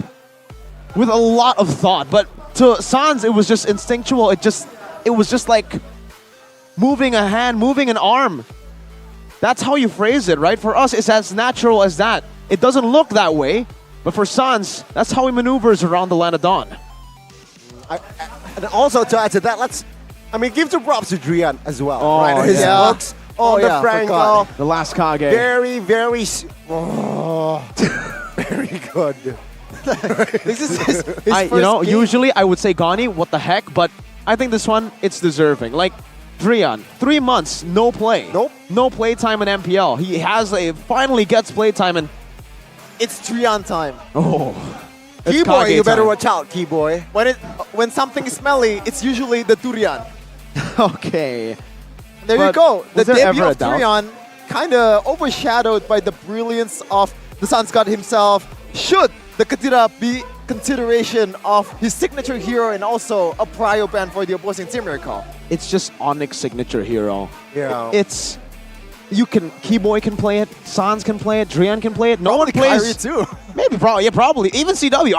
S10: with a lot of thought. But to Sans, it was just instinctual. It was just like moving a hand, moving an arm. That's how you phrase it, right? For us, it's as natural as that. It doesn't look that way. But for Sans, that's how he maneuvers around the Land of Dawn.
S14: And also to add to that, give some props to Drian as well.
S10: Oh,
S14: right? His hooks on the Franco.
S10: The last Kage.
S14: Very, very good.
S4: This is his first game.
S10: Usually I would say Gani, what the heck? But I think this one, it's deserving. Like, Drian, 3 months, no play.
S14: Nope.
S10: No play time in MPL. He finally gets play time and
S4: It's Drian time.
S10: oh.
S14: Keyboy, you better
S10: time.
S14: watch out, Keyboy.
S4: When something is smelly, it's usually the durian.
S10: Okay.
S4: There you
S10: But
S4: go. The
S10: was there
S4: debut
S10: ever a
S4: of
S10: doubt?
S4: Tyrion kind of overshadowed by the brilliance of the Sun God himself. Should the Kadira be consideration of his signature hero and also a prio ban for the opposing team, Miracle?
S10: It's just Onyx signature hero.
S14: Yeah.
S10: It's Keyboy can play it, Sans can play it, Drian can play it. No one
S4: Probably
S10: plays.
S4: Kyrie too.
S10: Maybe, probably, yeah, probably. Even CW.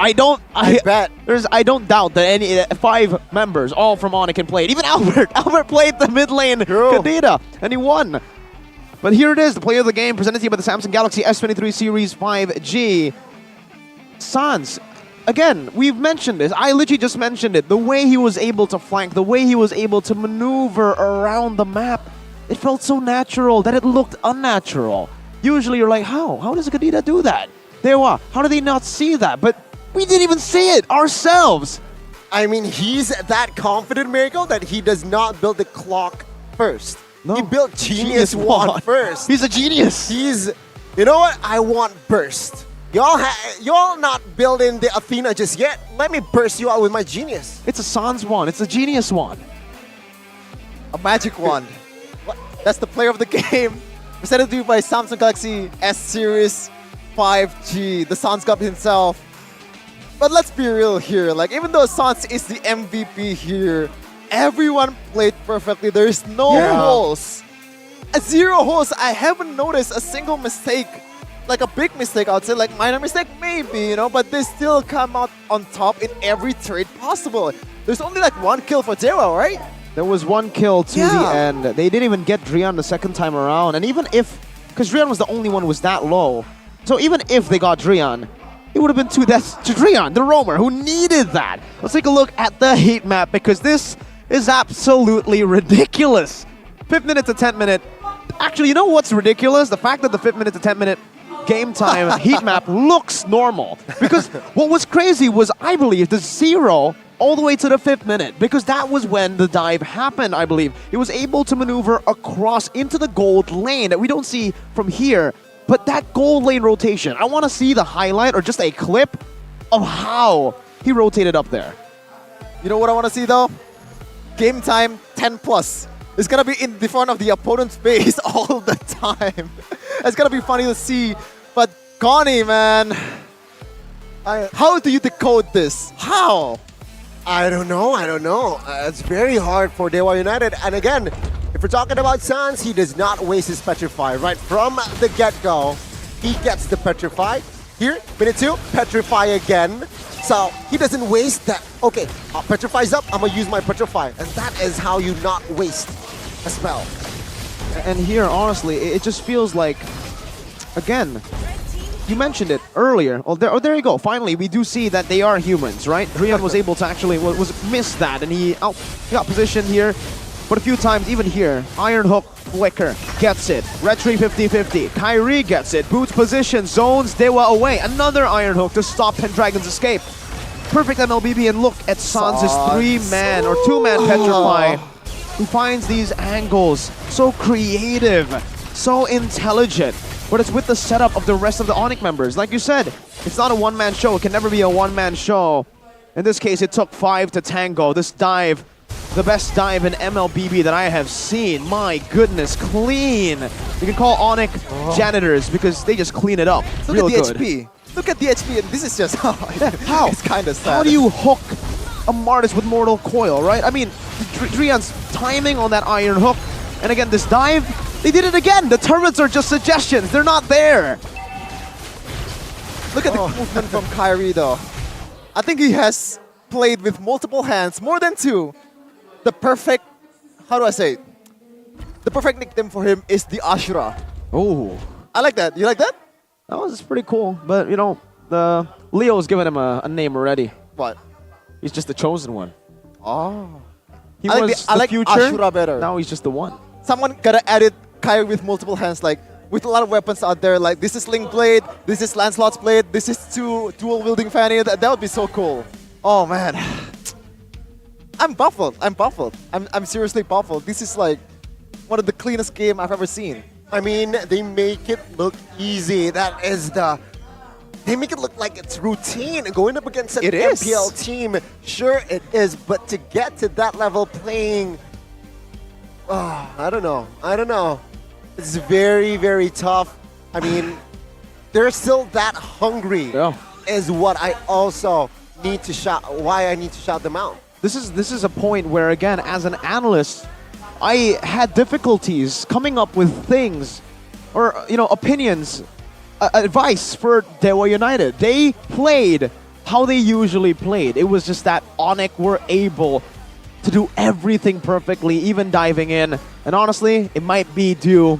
S10: I
S4: bet.
S10: I don't doubt that any 5 members, all from Onyx, can play it. Even Albert. Albert played the mid lane Kadira, and he won. But here it is, the play of the game presented to you by the Samsung Galaxy S23 Series 5G. Sans, again, we've mentioned this. I literally just mentioned it. The way he was able to flank, the way he was able to maneuver around the map, it felt so natural that it looked unnatural. Usually you're like, how does Kadira do that? Dewa, how do they not see that? But we didn't even see it ourselves.
S14: I mean, he's that confident, Miracle, that he does not build the clock first.
S10: No.
S14: He built Genius Wand first.
S10: He's a genius.
S14: You know what? I want burst. Y'all not building the Athena just yet. Let me burst you out with my Genius.
S10: It's a Sans wand. It's a Genius wand.
S4: A magic wand. That's the player of the game. Presented to you by Samsung Galaxy S Series 5G, the Sans God himself. But let's be real here. Like, even though Sans is the MVP here, everyone played perfectly. There is no holes. 0 holes. I haven't noticed a single mistake. Like a big mistake, I would say, like minor mistake, maybe, you know, but they still come out on top in every trade possible. There's only like 1 kill for Dewa, right?
S10: There was 1 kill to the end. They didn't even get Drian the second time around. And even if, because Drian was the only one who was that low, so even if they got Drian, it would have been 2 deaths to Drian, the roamer, who needed that. Let's take a look at the heat map, because this is absolutely ridiculous. 5th minute to 10th minute. Actually, you know what's ridiculous? The fact that the 5th minute to 10th minute game time heat map looks normal. Because what was crazy was, I believe, the 0 all the way to the 5th minute, because that was when the dive happened, I believe. It was able to maneuver across into the gold lane that we don't see from here. But that gold lane rotation, I want to see the highlight or just a clip of how he rotated up there.
S4: You know what I want to see though? Game time 10 plus. It's going to be in the front of the opponent's face all the time. It's going to be funny to see. But Connie, man, how do you decode this? How?
S14: I don't know. It's very hard for Dewa United. And again, if we're talking about Sans, he does not waste his Petrify. Right from the get-go, he gets the Petrify. Here, minute 2, Petrify again. So he doesn't waste that. Okay, Petrify's up, I'm going to use my Petrify. And that is how you not waste a spell.
S10: And here, honestly, it just feels like, again, you mentioned it earlier. Oh, there you go. Finally, we do see that they are humans, right? Drian was able to actually miss that, and he got positioned here. But a few times, even here, Iron Hook, Flicker gets it. Retry 50-50. Kyrie gets it. Boots position, zones Dewa away. Another Iron Hook to stop Pendragon's escape. Perfect MLBB, and look at Sans' 3-man or 2-man Petrify, who finds these angles. So creative, so intelligent. But it's with the setup of the rest of the Onyx members. Like you said, it's not a one-man show. It can never be a one-man show. In this case, it took 5 to tango. This dive, the best dive in MLBB that I have seen. My goodness, clean. You can call Onyx janitors because they just clean it up.
S4: Look at the HP. Look at the HP, and this is just how. It's kind of sad.
S10: How do you hook a Martis with Mortal Coil, right? I mean, Drian's timing on that Iron Hook. And again, this dive, they did it again. The turrets are just suggestions. They're not there.
S4: Look at the movement from Kyrie, though. I think he has played with multiple hands, more than 2. The perfect, how do I say it? The perfect nickname for him is the Ashura.
S10: Oh.
S4: I like that. You like that?
S10: That was pretty cool. But, you know, Leo's given him a name already.
S4: What?
S10: He's just the chosen one.
S4: Oh.
S10: He was
S4: I like
S10: future.
S4: Ashura better.
S10: Now he's just the one.
S4: Someone gotta edit Kyrie with multiple hands, like with a lot of weapons out there. Like this is Link Blade, this is Lancelot's Blade, this is dual wielding Fanny. That would be so cool. Oh man, I'm baffled. I'm seriously baffled. This is like one of the cleanest game I've ever seen.
S14: I mean, they make it look easy. That is the... They make it look like it's routine. Going up against an MPL team, sure it is, but to get to that level playing I don't know. It's very, very tough. I mean, they're still that hungry.
S10: Yeah.
S14: Is what I also need to shout. Why I need to shout them out.
S10: This is a point where, again, as an analyst, I had difficulties coming up with things or opinions, advice for Dewa United. They played how they usually played. It was just that Onyx were able to do everything perfectly, even diving in. And honestly, it might be due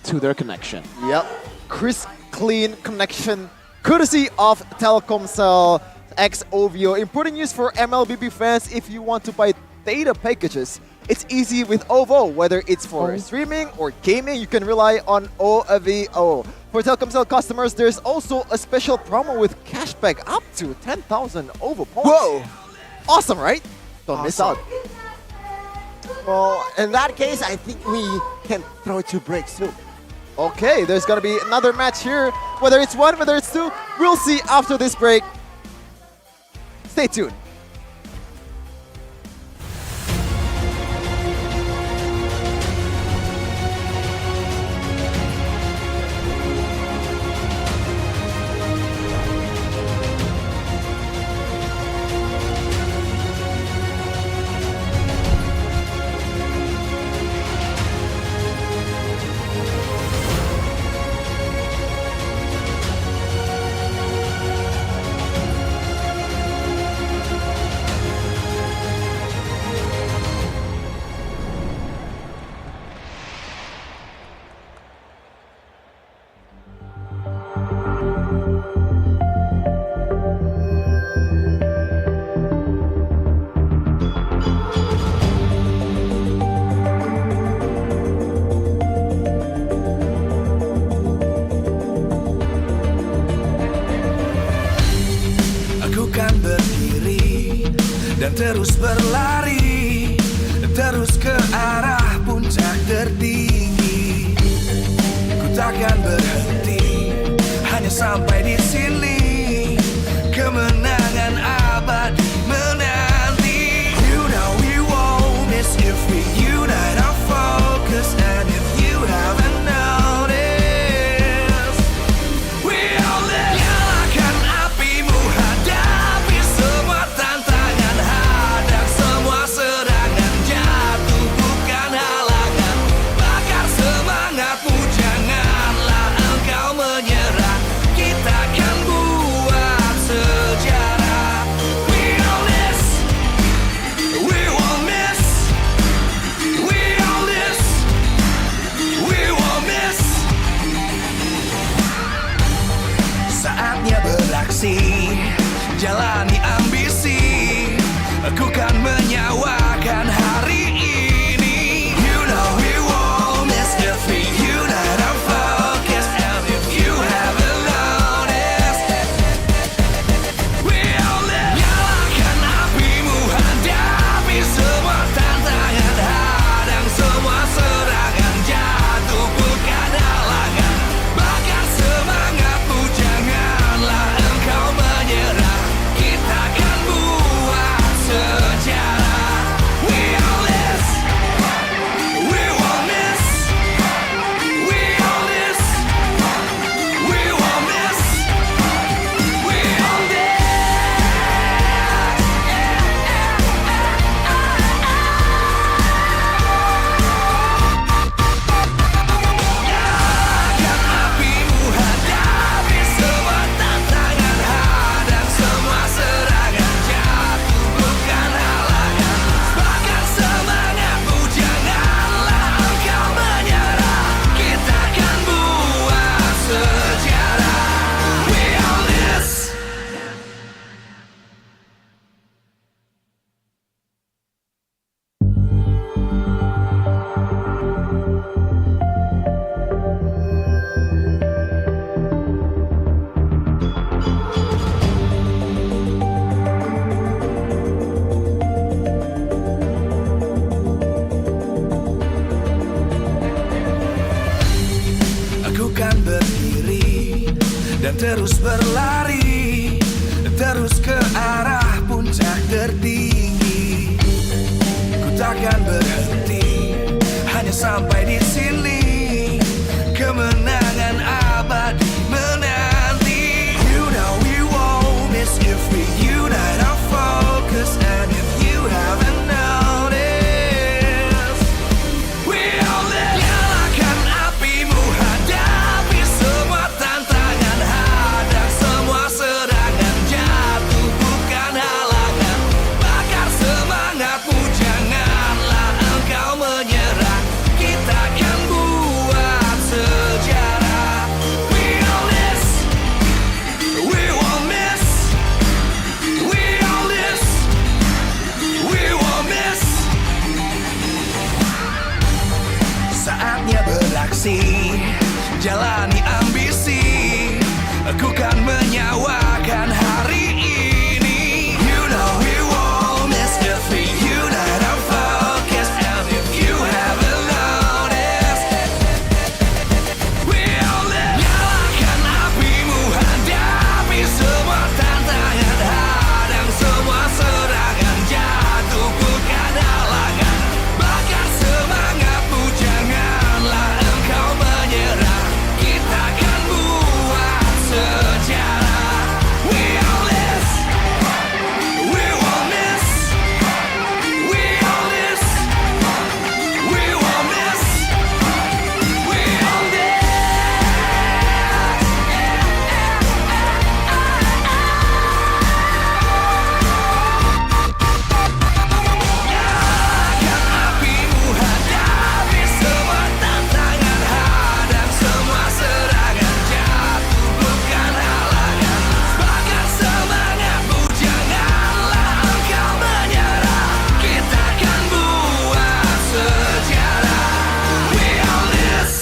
S10: to their connection.
S4: Yep. Crisp, clean connection, courtesy of Telkomsel X OVO. Important news for MLBB fans: if you want to buy data packages, it's easy with OVO. Whether it's for streaming or gaming, you can rely on OVO. For Telkomsel customers, there's also a special promo with cashback up to 10,000 OVO points.
S14: Whoa!
S4: Awesome, right? Don't miss out.
S14: Well, in that case, I think we can throw 2 breaks too.
S4: Okay, there's gonna be another match here. Whether it's 1, whether it's 2, we'll see after this break. Stay tuned.
S17: Terus berlari, terus ke arah puncak tertinggi. Ku takkan berhenti, hanya sampai di sini. Kemenangan abadi menanti. You know we won't miss if we unite our focus. And if you haven't noticed, we all live. Nyalakan apimu, hadapi semua tantangan. Hadang semua serangan, jatuh bukan halangan. Bakar semangatmu, janganlah engkau menyerah. Kita akan buat sejarah. We all this, we won't miss. We all this, we won't miss. Saatnya beraksi, jalani ambisi. Aku kan menyawakan hari ini. You know we won't miss if we unite our focus. And if you haven't noticed, we all live. Nyalakan apimu, hadapi semua tantangan. Hadang semua serangan, jatuh bukan halangan. Bakar semangatmu, janganlah engkau menyerah. Kita akan buat sejarah. We all this, we won't miss. We all this, we won't miss. We all Nyalakan apimu, hadapi semua tantangan. Hadang semua serangan, jatuh bukan halangan. Bakar semangatmu, janganlah engkau menyerah. Kita akan buat sejarah. We all this. Aku kan berdiri dan terus berlari, terus ke arah puncak tertinggi. Ku takkan berhenti, hanya sampai di sini. Kemenangan abadi menanti. You know we won't miss if we unite our focus. And if you haven't noticed, we all live. Nyalakan apimu, hadapi semua tantangan, hadang semua serangan, jatuh bukan halangan. Bakar semangatmu, janganlah engkau menyerah. Kita akan buat sejarah. We all this, we won't miss. We all this, we won't miss. Saatnya beraksi, jalani ambisi. Aku kan menyawakan hari ini. You know we won't miss if we unite our focus. And if you haven't noticed, we all live. Nyalakan apimu, hadapi semua tantangan, hadang semua serangan, jatuh bukan halangan. Bakar semangatmu, janganlah engkau menyerah. Kita akan buat sejarah. We all this, we won't miss. We all this, we won't miss. We all this. Nyalakan apimu, hadapi semua tantangan, hadang semua serangan, jatuh bukan halangan. Bakar semangatmu, janganlah engkau menyerah. Kita akan buat sejarah. We all this.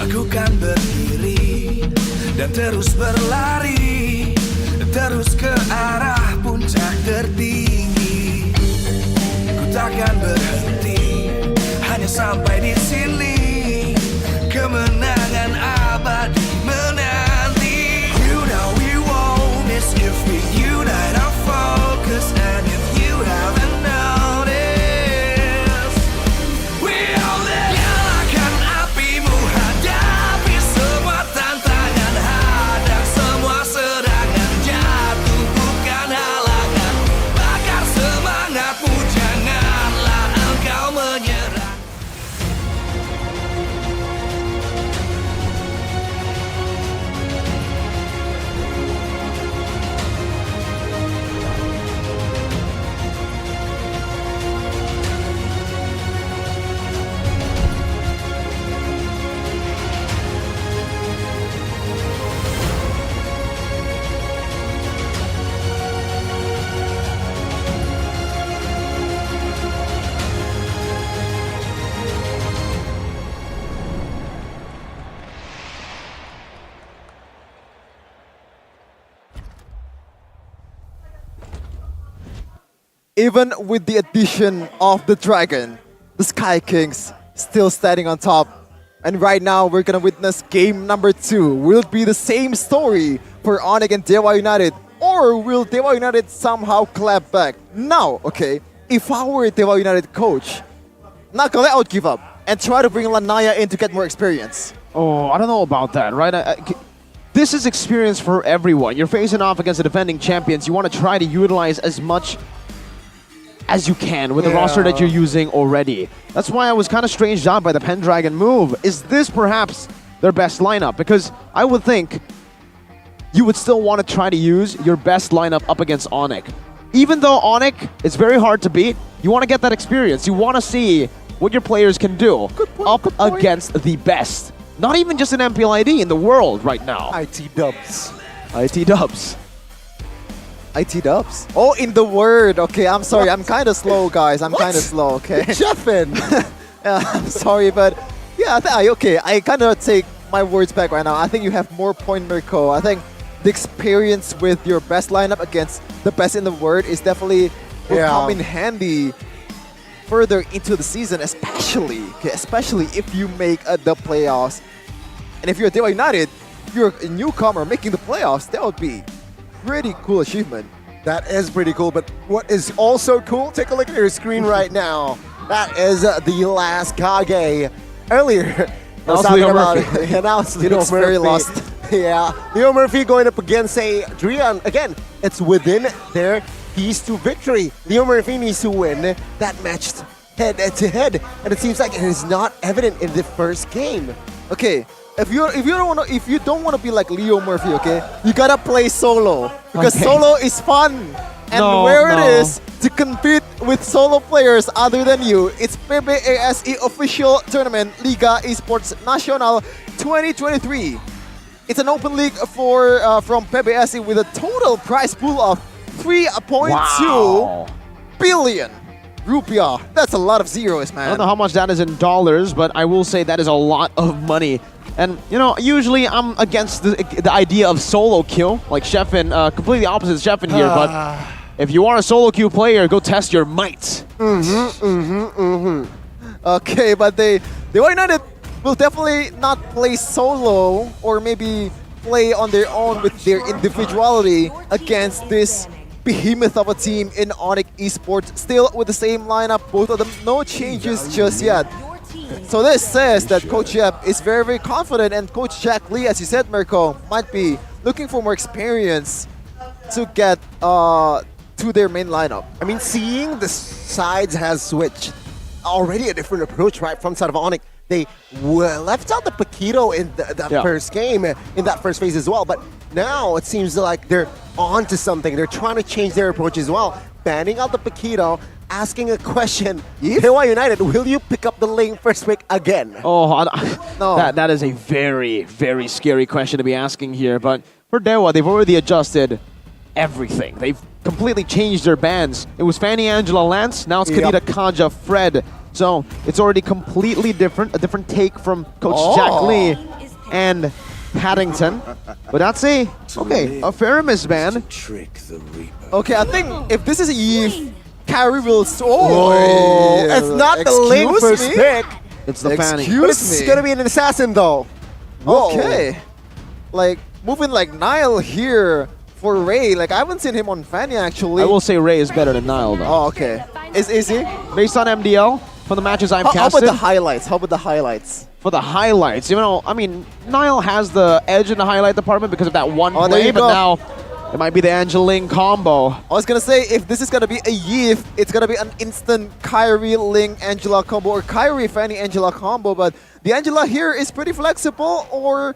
S17: Aku kan berdiri dan terus berlari, terus ke arah puncak tertinggi. Ku takkan berhenti, hanya sampai di sini. Kemenangan abadi menanti. You know we won't miss if we unite our focus. And if you haven't noticed, we all live. Nyalakan apimu, hadapi semua tantangan, hadang semua serangan, jatuh bukan halangan. Bakar semangatmu, janganlah engkau menyerah.
S4: Even with the addition of the Dragon, the Sky Kings still standing on top. And right now, we're gonna witness game number 2. Will it be the same story for Onyx and Dewa United? Or will Dewa United somehow clap back? Now, okay, if I were Dewa United coach, not gonna let out give up and try to bring Lanaya in to get more experience.
S10: Oh, I don't know about that, right? This is experience for everyone. You're facing off against the defending champions. You want to try to utilize as much as you can with the roster that you're using already. That's why I was kind of stranged out by the Pendragon move. Is this perhaps their best lineup? Because I would think you would still want to try to use your best lineup up against Onyx. Even though Onyx is very hard to beat, you want to get that experience. You want to see what your players can do up against the best. Not even just an MPL ID in the world right now.
S14: IT dubs.
S10: IT dubs.
S4: IT dubs? Oh, in the word. Okay, I'm sorry. I'm kind of slow, guys. I'm kind of slow, okay?
S14: Chefin.
S4: Yeah, I'm sorry, but yeah, okay. I kind of take my words back right now. I think you have more point, Mirko. I think the experience with your best lineup against the best in the world is definitely will come in handy further into the season, especially if you make the playoffs. And if you're Dewa United, if you're a newcomer making the playoffs, that would be pretty cool achievement.
S14: That is pretty cool, but what is also cool, take a look at your screen right now. That is the last Kage. Earlier, I was talking about it. Yeah, now it's Leo
S4: looks
S14: Murphy.
S4: very lost.
S14: Yeah, Leo Murphy going up against a Drian. Again, it's within their keys to victory. Leo Murphy needs to win that match head-to-head, and it seems like it is not evident in the first game.
S4: Okay, if you don't want to be like Leo Murphy, okay, you gotta play solo because solo is fun. And it is to compete with solo players other than you, it's PBASI official tournament Liga Esports Nasional 2023. It's an open league for from PBASI with a total prize pool of 3.2 billion rupiah. That's a lot of zeros, man.
S10: I don't know how much that is in dollars, but I will say that is a lot of money. And, you know, usually I'm against the idea of solo kill, like Sheffin, completely opposite Sheffin here, but if you are a solo queue player, go test your might.
S4: Okay, but they United will definitely not play solo or maybe play on their own with their individuality against this behemoth of a team in Onyx Esports. Still with the same lineup, both of them, no changes just yet. So this says that Coach Yep is very, very confident, and Coach Jack Lee, as you said, Mirko, might be looking for more experience to get to their main lineup.
S14: I mean, seeing the sides has switched. Already a different approach, right, from side of Onyx. They left out the Paquito in that first game, in that first phase as well. But now it seems like they're on to something. They're trying to change their approach as well. Banning out the Paquito, asking a question. Dewa United, will you pick up the lane first pick again?
S10: Oh, no. That is a very, very scary question to be asking here. But for Dewa, they've already adjusted everything. They've completely changed their bans. It was Fanny Angela Lance, now it's Kanita Kanja Fred. So it's already completely different, a different take from Coach Jack Lee and Paddington. But that's a Faramis ban.
S4: Okay, I think if this is a Eve, Kyrie will...
S14: It's not the lane first pick.
S10: It's the Fanny.
S14: But it's going to be an assassin though.
S4: Okay. Like, moving like Nile here for Ray. Like, I haven't seen him on Fanny actually.
S10: I will say Ray is better than Nile though.
S4: Oh, okay. Is he?
S10: Based on MDL, from the matches I've casted.
S4: How about the highlights? How about the highlights?
S10: For the highlights, you know, I mean, Nile has the edge in the highlight department because of that one play, but now it might be the Angeling combo.
S4: I was gonna say, if this is gonna be a Yif, it's gonna be an instant Kyrie Ling Angela combo or Kyrie Fanny Angela combo, but the Angela here is pretty flexible, or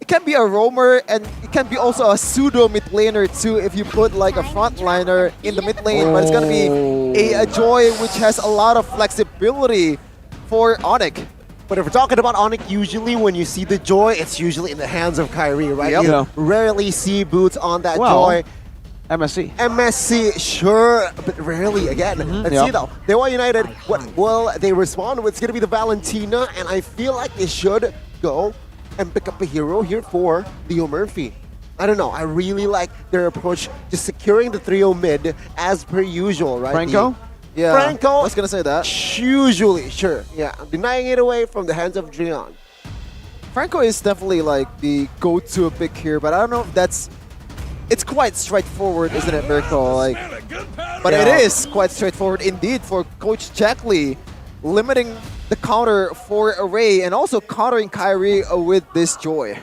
S4: it can be a roamer, and it can be also a pseudo mid laner too if you put like a frontliner in the mid lane, but it's gonna be a Joy which has a lot of flexibility for Onyx.
S14: But if we're talking about Onyx, usually when you see the Joy, it's usually in the hands of Kyrie, right?
S4: Yep.
S14: You rarely see Boots on that Joy.
S10: MSC.
S14: MSC, sure, but rarely again. Let's see though. Dewa United, what will they respond with? It's going to be the Valentina, and I feel like they should go and pick up a hero here for Leo Murphy. I don't know. I really like their approach, just securing the trio mid as per usual, right?
S10: Franco?
S4: Yeah,
S14: Franco,
S4: I was gonna say that.
S14: Usually, sure. Yeah, I'm denying it away from the hands of Drian.
S4: Franco is definitely like the go-to pick here, but I don't know if that's... It's quite straightforward, isn't it, Mirko? Like, but it is quite straightforward indeed for Coach Jack Lee, limiting the counter for Array and also countering Kyrie with this Joy.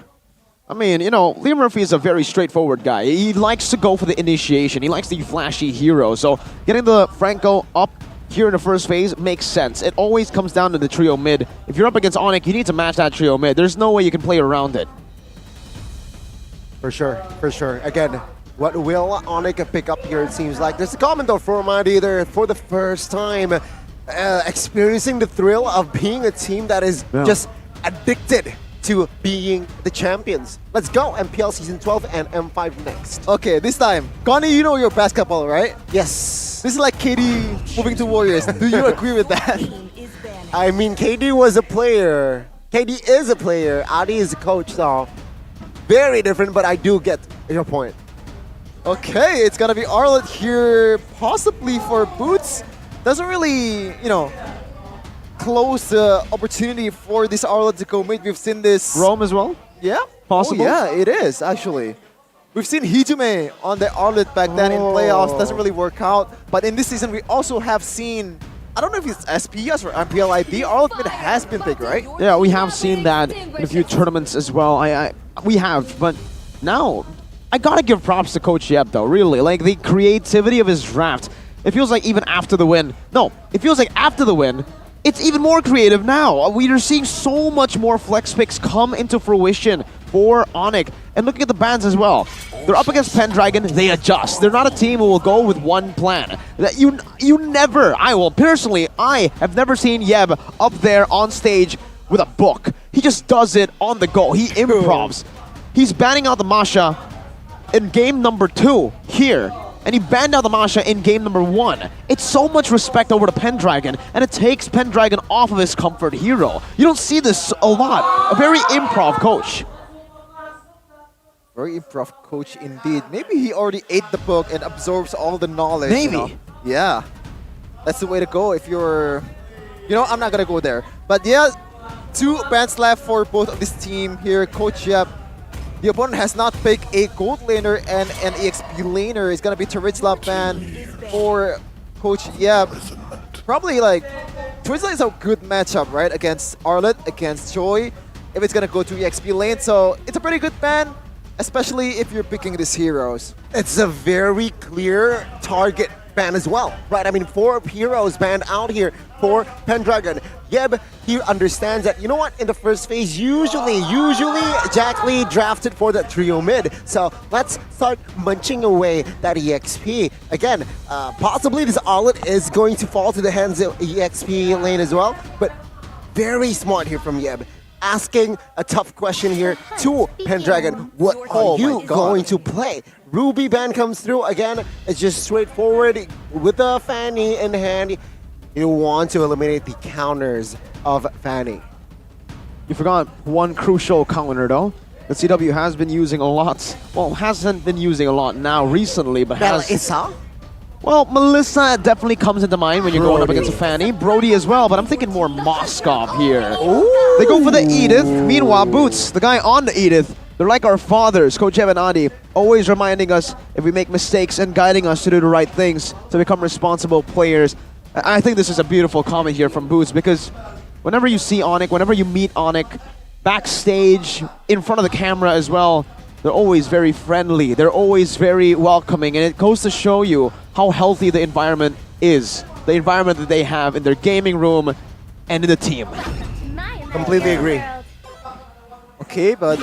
S10: I mean, you know, Leo Murphy is a very straightforward guy. He likes to go for the initiation. He likes the flashy hero. So getting the Franco up here in the first phase makes sense. It always comes down to the trio mid. If you're up against Onyx, you need to match that trio mid. There's no way you can play around it.
S14: For sure, for sure. Again, what will Onyx pick up here, it seems like? There's a comment though from either for the first time experiencing the thrill of being a team that is just addicted to being the champions. Let's go, MPL Season 12 and M5 next.
S4: Okay, this time, Connie, you know your basketball, right?
S14: Yes.
S4: This is like KD moving to Warriors. Do you agree with that?
S14: I mean, KD was a player. KD is a player, Adi is a coach, so very different, but I do get your point.
S4: Okay, it's gonna be Arlet here, possibly for Boots. Doesn't really, close the opportunity for this Arlet to go mid. We've seen this.
S10: Rome as well?
S4: Yeah.
S10: Possible?
S4: Oh, yeah, it is, actually. We've seen Hijume on the Arlet back then in playoffs. Doesn't really work out. But in this season, we also have seen, I don't know if it's SPS or MPL ID. Arlet mid has been big, right?
S10: Yeah, we have seen that in a few tournaments as well. We have, but now I gotta give props to Coach Yep though, really. Like the creativity of his draft. It feels like even after the win. No, it feels like after the win, it's even more creative now. We are seeing so much more flex picks come into fruition for Onyx. And looking at the bans as well. They're up against Pendragon, they adjust. They're not a team who will go with one plan. That you never, I have never seen Yeb up there on stage with a book. He just does it on the go. He improvs. He's banning out the Masha in game number 2 here. And he banned out the Masha in game number 1. It's so much respect over to Pendragon, and it takes Pendragon off of his comfort hero. You don't see this a lot. A very improv coach.
S4: Very improv coach indeed. Maybe he already ate the book and absorbs all the knowledge.
S10: Maybe.
S4: Yeah. That's the way to go if you're... I'm not going to go there. But yeah, 2 bans left for both of this team here. Coach Yep. The opponent has not picked a gold laner and an EXP laner. It's going to be Taritzla ban for Coach Yep. Probably like... Taritzla is a good matchup, right? Against Arlet, against Joy. If it's going to go to EXP lane. So it's a pretty good ban. Especially if you're picking these heroes.
S14: It's a very clear target ban as well, right? I mean, 4 heroes banned out here for Pendragon. Yeb, he understands that, you know what, in the first phase, usually Jack Lee drafted for the trio mid. So let's start munching away that EXP. Again, possibly this Arlet is going to fall to the hands of EXP lane as well, but very smart here from Yeb. Asking a tough question here to Pendragon. What are you going to play? Ruby ban comes through again. It's just straightforward with the Fanny in hand. You want to eliminate the counters of Fanny.
S10: You forgot one crucial counter though. The CW has been using a lot. Well, hasn't been using a lot now recently, but has...
S14: Melissa?
S10: Well, Melissa definitely comes into mind when you're going up against a Fanny. Brody as well, but I'm thinking more Moskov here.
S14: Ooh.
S10: They go for the Edith. Meanwhile, Boots, the guy on the Edith, they're like our fathers, Coach Evan Adi, always reminding us if we make mistakes and guiding us to do the right things, to become responsible players. I think this is a beautiful comment here from Boots because whenever you see Onyx, whenever you meet Onyx, backstage, in front of the camera as well, they're always very friendly. They're always very welcoming, and it goes to show you how healthy the environment is. The environment that they have in their gaming room and in the team.
S14: Completely agree.
S4: Okay, but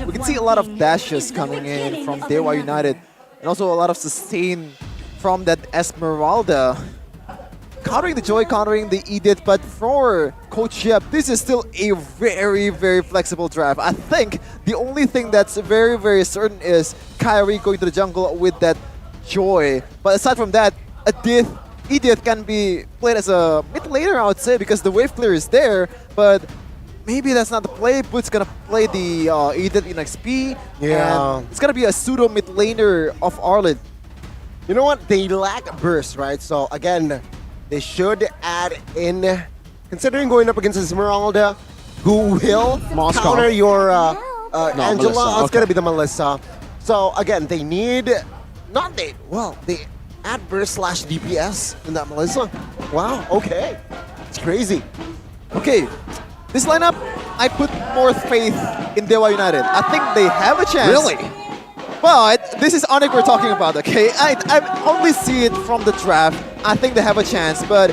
S4: we can see a lot of dashes coming in from Dewa United, and also a lot of sustain from that Esmeralda. Countering the Joy, countering the Edith, but for Coach Yep, this is still a very, very flexible draft. I think the only thing that's very, very certain is Kyrie going to the jungle with that Joy. But aside from that, Edith can be played as a mid laner, I would say, because the wave clear is there, but maybe that's not the play. Boots gonna play the Edith in XP, and it's gonna be a pseudo mid laner of Arlet.
S14: You know what? They lack burst, right? So again, they should add in, considering going up against Esmeralda, who will counter your Angela.
S10: Melissa.
S14: It's going to be the Melissa. So again, they need, they add burst / DPS in that Melissa. Wow, okay. It's crazy.
S4: Okay, this lineup, I put more faith in Dewa United. I think they have a chance.
S10: Really?
S4: But this is Onyx we're talking about, okay? I only see it from the draft. I think they have a chance, but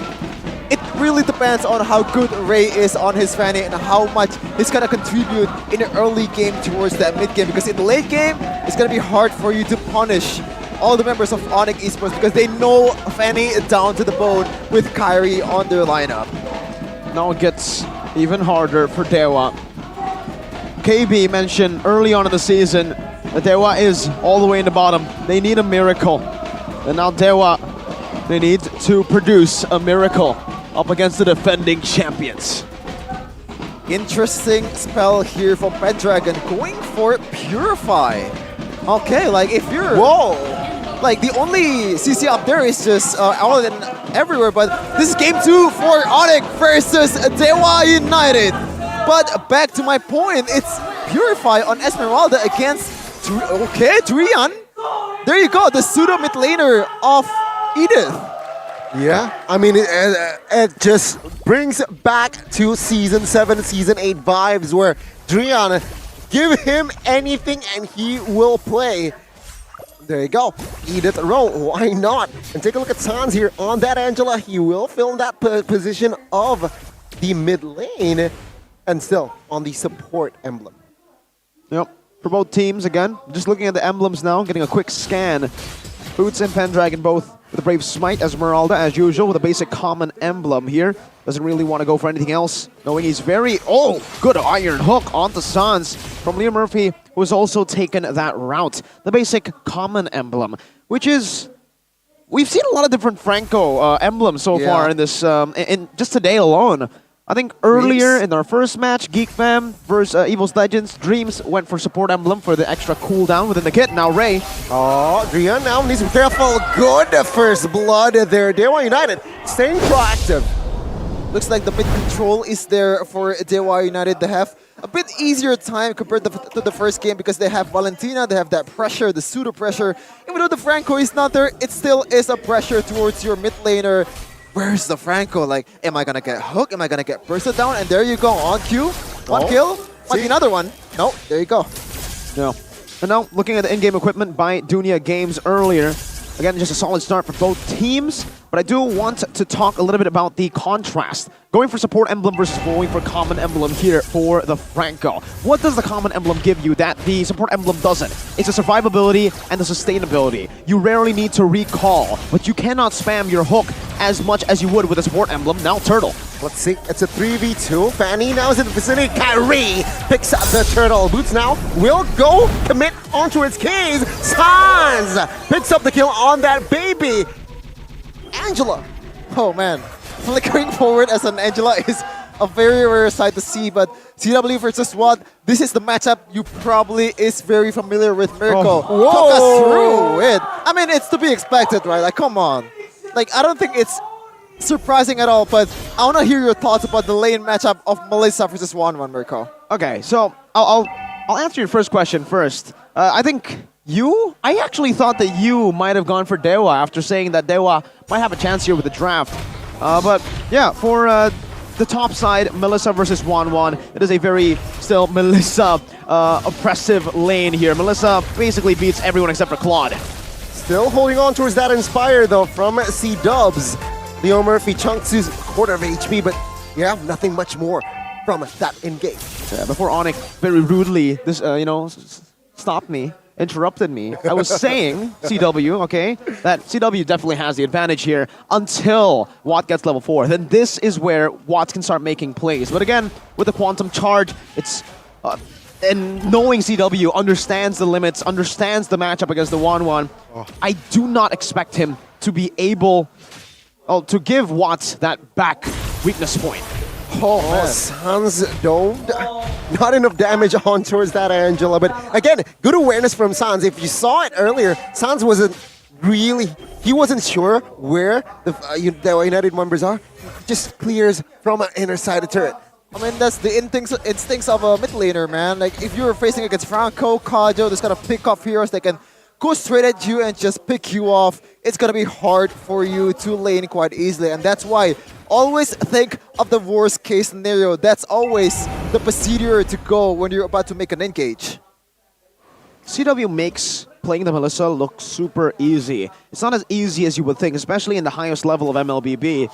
S4: it really depends on how good Ray is on his Fanny and how much he's gonna contribute in the early game towards that mid game. Because in the late game, it's gonna be hard for you to punish all the members of Onyx Esports because they know Fanny down to the bone with Kyrie on their lineup.
S10: Now it gets even harder for Dewa. KB mentioned early on in the season that Dewa is all the way in the bottom. They need a miracle. And now Dewa, they need to produce a miracle up against the defending champions.
S4: Interesting spell here from Pendragon, going for Purify. Okay, like if you're...
S14: Whoa!
S4: Like the only CC up there is just all and everywhere, but this is game 2 for Onyx versus Dewa United. But back to my point, it's Purify on Esmeralda against... Okay, Drian. There you go, the pseudo mid laner of Edith.
S14: Yeah, I mean, it just brings back to Season 7, Season 8 vibes where Drian, give him anything and he will play. There you go, Edith roll, why not? And take a look at Sans here on that Angela. He will fill that position of the mid lane and still on the support emblem.
S10: Yep, for both teams again, just looking at the emblems now, getting a quick scan. Boots and Pendragon both with the Brave Smite. Esmeralda, as usual, with a basic common emblem here. Doesn't really want to go for anything else, knowing he's very... Oh, good Iron Hook onto Sans from Liam Murphy, who has also taken that route. The basic common emblem, which is... We've seen a lot of different Franco emblems so far in this, in just today alone. I think earlier in our first match, Geek Fam versus Evil's Legends, Dreams went for support emblem for the extra cooldown within the kit. Now Ray.
S14: Oh, Drian now needs to be careful. Good first blood there. Dewa United staying proactive.
S4: Looks like the mid control is there for Dewa United. They have a bit easier time compared to the first game because they have Valentina, they have that pressure, the pseudo pressure. Even though the Franco is not there, it still is a pressure towards your mid laner. Where's the Franco? Like, am I gonna get hooked? Am I gonna get bursted down? And there you go, on cue. One kill. Might be another one. No, there you go.
S10: No. And now, looking at the in-game equipment by Dunia Games earlier. Again, just a solid start for both teams. But I do want to talk a little bit about the contrast. Going for support emblem versus going for common emblem here for the Franco. What does the common emblem give you that the support emblem doesn't? It's the survivability and the sustainability. You rarely need to recall, but you cannot spam your hook as much as you would with a support emblem. Now Turtle.
S14: Let's see, it's a 3v2. Fanny now is in the vicinity. Kyrie picks up the Turtle. Boots now will go commit onto its keys. Sans picks up the kill on that baby.
S4: Angela. Oh man, flickering forward as an Angela is a very rare sight to see, but CW versus what? This is the matchup you probably is very familiar with, Mirko.
S14: Oh.
S4: Talk us through it. I mean, it's to be expected, right? Like, come on. Like, I don't think it's surprising at all, but I want to hear your thoughts about the lane matchup of Melissa versus 1-1, Mirko.
S10: Okay, so I'll answer your first question first. I think I actually thought that you might have gone for Dewa after saying that Dewa might have a chance here with the draft. But yeah, for the top side, Melissa versus 1-1, it is a very still Melissa oppressive lane here. Melissa basically beats everyone except for Claude.
S14: Still holding on towards that Inspire though from C-Dubs. Leo Murphy chunks his quarter of HP, but yeah, nothing much more from that engage.
S10: Yeah, before Onyx very rudely, stopped me. Interrupted me. I was saying, CW, okay, that CW definitely has the advantage here until Watt gets level 4. Then this is where Watt can start making plays. But again, with the Quantum Charge, it's... and knowing CW understands the limits, understands the matchup against the 1-1, I do not expect him to be able to give Watt that back weakness point.
S14: Oh, Sans domed. Not enough damage on towards that Angela, but again, good awareness from Sans. If you saw it earlier, Sans wasn't sure where the United members are. Just clears from an inner side of the turret.
S4: I mean, that's the instincts of a mid laner, man. Like, if you're facing against Franco, Kajo, this kind of pick off heroes that can go straight at you and just pick you off, it's gonna be hard for you to lane quite easily, and that's why always think of the worst case scenario. That's always the procedure to go when you're about to make an engage.
S10: CW makes playing the Melissa look super easy. It's not as easy as you would think, especially in the highest level of MLBB.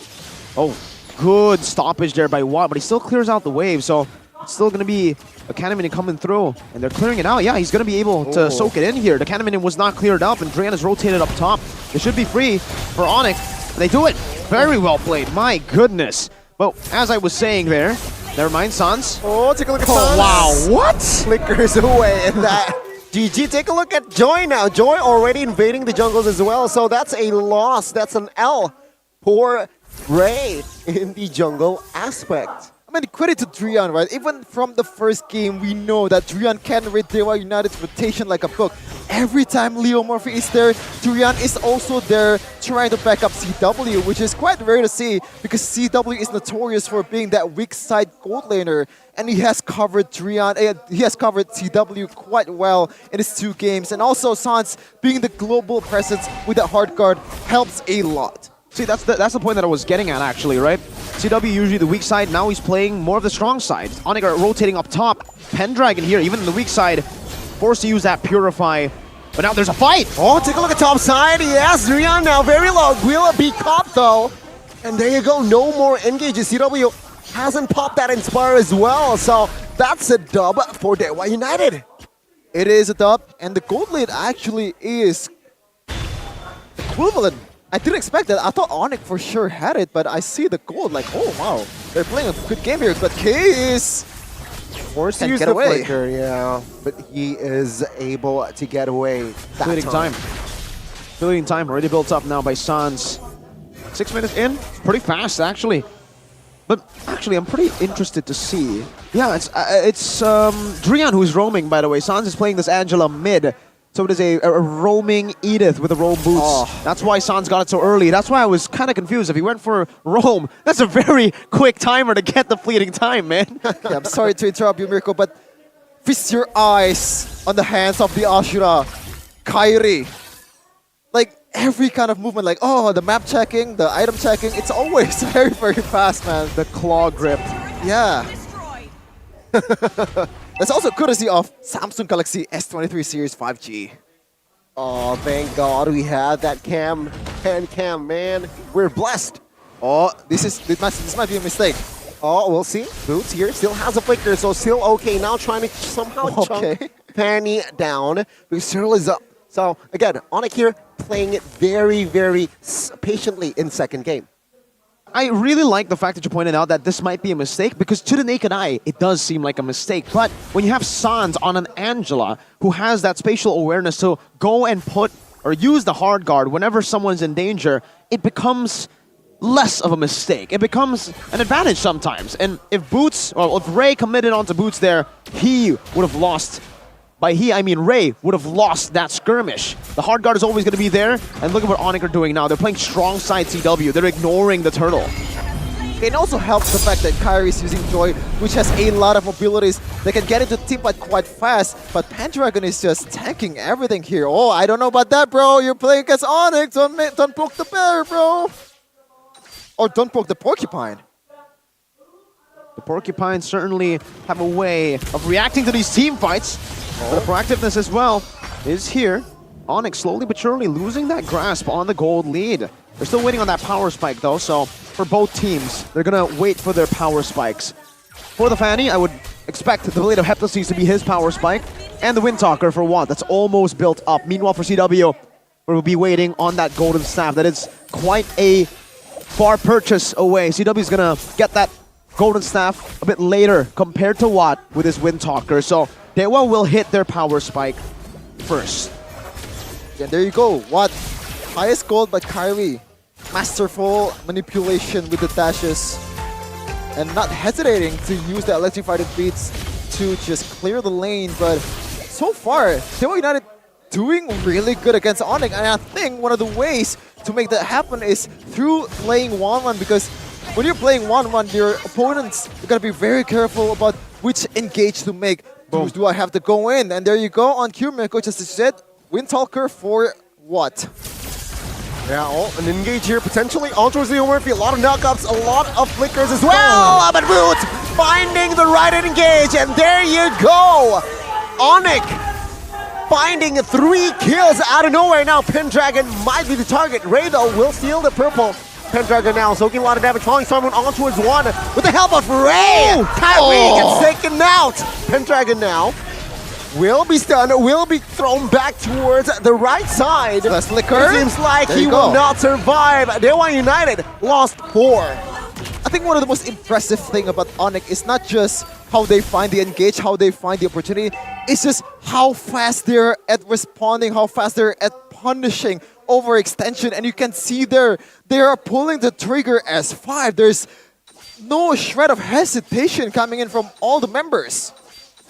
S10: Oh, good stoppage there by Watt, but he still clears out the wave, so it's still going to be a Cannon Minion coming through, and they're clearing it out. Yeah, he's going to be able to soak it in here. The Cannon Minion was not cleared up, and Drian is rotated up top. They should be free for Onyx. They do it. Very well played. My goodness. Well, as I was saying there, never mind, Sans.
S14: Oh, take a look at Sans.
S10: Wow, what?
S14: Flickers away in that. GG, take a look at Joy now. Joy already invading the jungles as well, so that's a loss. That's an L for Ray in the jungle aspect.
S4: I mean, credit to Drian, right? Even from the first game, we know that Drian can read Dewa United's rotation like a book. Every time Leo Murphy is there, Drian is also there trying to back up CW, which is quite rare to see because CW is notorious for being that weak side gold laner, and he has covered Drian, he has covered CW quite well in his 2 games, and also Sans being the global presence with that hard guard helps a lot.
S10: See, that's the point that I was getting at, actually, right? CW usually the weak side, now he's playing more of the strong side. Onyx are rotating up top. Pendragon here, even in the weak side, forced to use that Purify. But now there's a fight!
S14: Oh, take a look at top side. Yes, Rian now very low. Will be caught though. And there you go, no more engages. CW hasn't popped that Inspire as well. So that's a dub for Dewa United.
S4: It is a dub, and the gold lead actually is equivalent. I didn't expect that. I thought Onyx for sure had it, but I see the gold like, oh wow, they're playing a good game here. But K is forced to
S14: Use
S4: get
S14: the
S4: away.
S14: flicker, yeah, but he is able to get away. That
S10: Fleeting time. Fleeting time already built up now by Sans. 6 minutes in, pretty fast actually. But actually, I'm pretty interested to see. Yeah, it's Drian who's roaming, by the way. Sans is playing this Angela mid. So it is a roaming Edith with the roam boots. Oh. That's why Sans got it so early. That's why I was kind of confused. If he went for roam, that's a very quick timer to get the fleeting time, man.
S4: Yeah, I'm sorry to interrupt you, Mirko, but feast your eyes on the hands of the Ashura. Kairi. Like, every kind of movement, like, oh, the map checking, the item checking, it's always very, very fast, man.
S10: The claw grip.
S4: Yeah. That's also courtesy of Samsung Galaxy S23 Series 5G.
S14: Oh, thank God we had that hand cam, man. We're blessed.
S4: Oh, this might be a mistake.
S14: Oh, we'll see. Boots here still has a flicker, so still okay. Now trying to somehow chunk Fanny down because Cyril is up. So again, Onyx here playing it very, very patiently in second game.
S10: I really like the fact that you pointed out that this might be a mistake because to the naked eye, it does seem like a mistake. But when you have Sans on an Angela who has that spatial awareness to go and put or use the hard guard whenever someone's in danger, it becomes less of a mistake. It becomes an advantage sometimes. And if Boots, or if Ray committed onto Boots there, he would have lost. By he, I mean Ray would have lost that skirmish. The hard guard is always going to be there, and look at what Onyx are doing now. They're playing strong side CW. They're ignoring the turtle.
S4: It also helps the fact that Kairi is using Joy, which has a lot of abilities. They can get into team fight quite fast, but Pendragon is just tanking everything here. Oh, I don't know about that, bro. You're playing against Onyx. Don't poke the bear, bro. Or don't poke the porcupine.
S10: The Porcupines certainly have a way of reacting to these team fights. But the proactiveness as well is here. Onyx slowly but surely losing that grasp on the gold lead. They're still waiting on that power spike though, so for both teams, they're gonna wait for their power spikes. For the Fanny, I would expect the Blade of Heptases to be his power spike, and the Windtalker for Watt. That's almost built up. Meanwhile for CW, we'll be waiting on that golden staff. That is quite a far purchase away. CW is gonna get that golden staff a bit later compared to Watt with his Windtalker. So Dewa will hit their power spike first.
S4: Yeah, there you go. Watt, highest gold by Kairi. Masterful manipulation with the dashes. And not hesitating to use the electrified beats to just clear the lane. But so far, Dewa United doing really good against Onyx. And I think one of the ways to make that happen is through playing 1-1, because when you're playing 1-1, your opponents are going to be very careful about which engage to make. Do I have to go in? And there you go on cue, Mirko just said, Windtalker for what?
S14: Yeah, oh, an engage here potentially. Ultra Zero Murphy, a lot of knockups, a lot of flickers as well. But Boots finding the right engage, and there you go. Onyx finding 3 kills out of nowhere. Now Pendragon might be the target. Ray though will steal the purple. Pendragon now soaking a lot of damage, falling Storm on towards 1 with the help of Ray. Kyrie gets taken out. Pendragon now will be stunned, will be thrown back towards the right side.
S4: That's flicker.
S14: It seems like he will not survive. Dewa United lost 4.
S4: I think one of the most impressive thing about Onyx is not just how they find the engage, how they find the opportunity. It's just how fast they're at responding, how fast they're at punishing overextension, and you can see they are pulling the trigger as 5. There's no shred of hesitation coming in from all the members.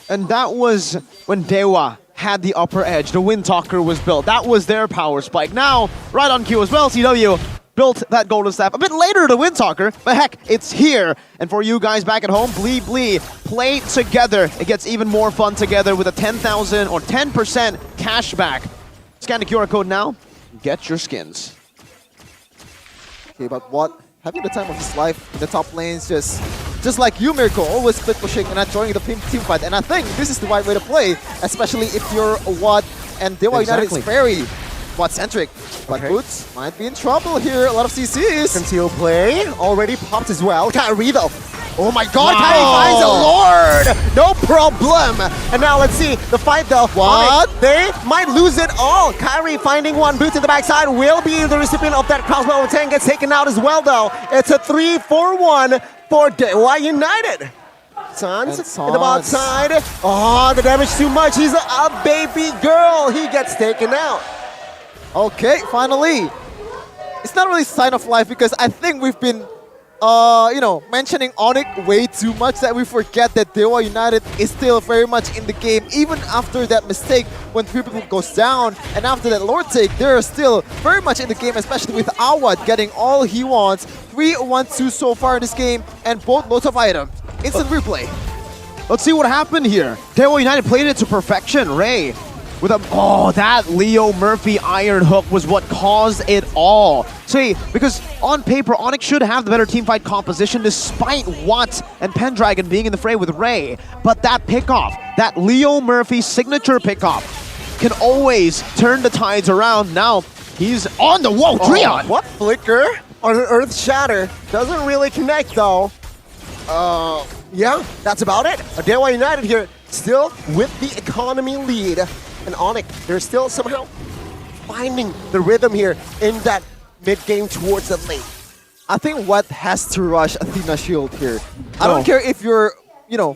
S10: And that was when Dewa had the upper edge. The Wind Talker was built. That was their power spike. Now, right on cue as well, CW built that Golden Staff a bit later, the Wind Talker, but heck, it's here. And for you guys back at home, Blee play together. It gets even more fun together with a 10,000 or 10% cashback. Scan the QR code now, get your skins.
S4: Okay, but what? Having the time of his life in the top lanes, just like you, Mirko, always split pushing and not joining the team fight. And I think this is the right way to play, especially if you're Watt and Dewa United is very Watt-centric. But Boots might be in trouble here. A lot of CCs.
S14: Conceal play already popped as well. Kyrie though. Oh my god, Kyrie finds a Lord! No problem! And now let's see the fight though.
S4: What?
S14: They might lose it all. Kyrie finding one, Boots in the backside will be the recipient of that crossbow. 10 gets taken out as well though. It's a 3-4-1 for Dewa United. Suns in the bot side. Oh, the damage too much. He's a baby girl. He gets taken out.
S4: Okay, finally. It's not really a sign of life because I think we've been mentioning Onyx way too much that we forget that Dewa United is still very much in the game. Even after that mistake when 3 people goes down and after that Lord take, they're still very much in the game, especially with Awad getting all he wants. 3-1-2 so far in this game and both loads of items. Instant replay.
S10: Let's see what happened here. Dewa United played it to perfection. Ray with that Leo Murphy Iron Hook was what caused it all. See, because on paper, Onyx should have the better teamfight composition despite Watt and Pendragon being in the fray with Ray. But that pickoff, that Leo Murphy signature pickoff, can always turn the tides around. Now, he's on the wall. Trion!
S14: What flicker on an Earth Shatter? Doesn't really connect though. Yeah, that's about it. Dewa United here still with the economy lead. And Onyx, they're still somehow finding the rhythm here in that mid-game towards the lane.
S4: I think Watt has to rush Athena Shield here. I don't care if you're,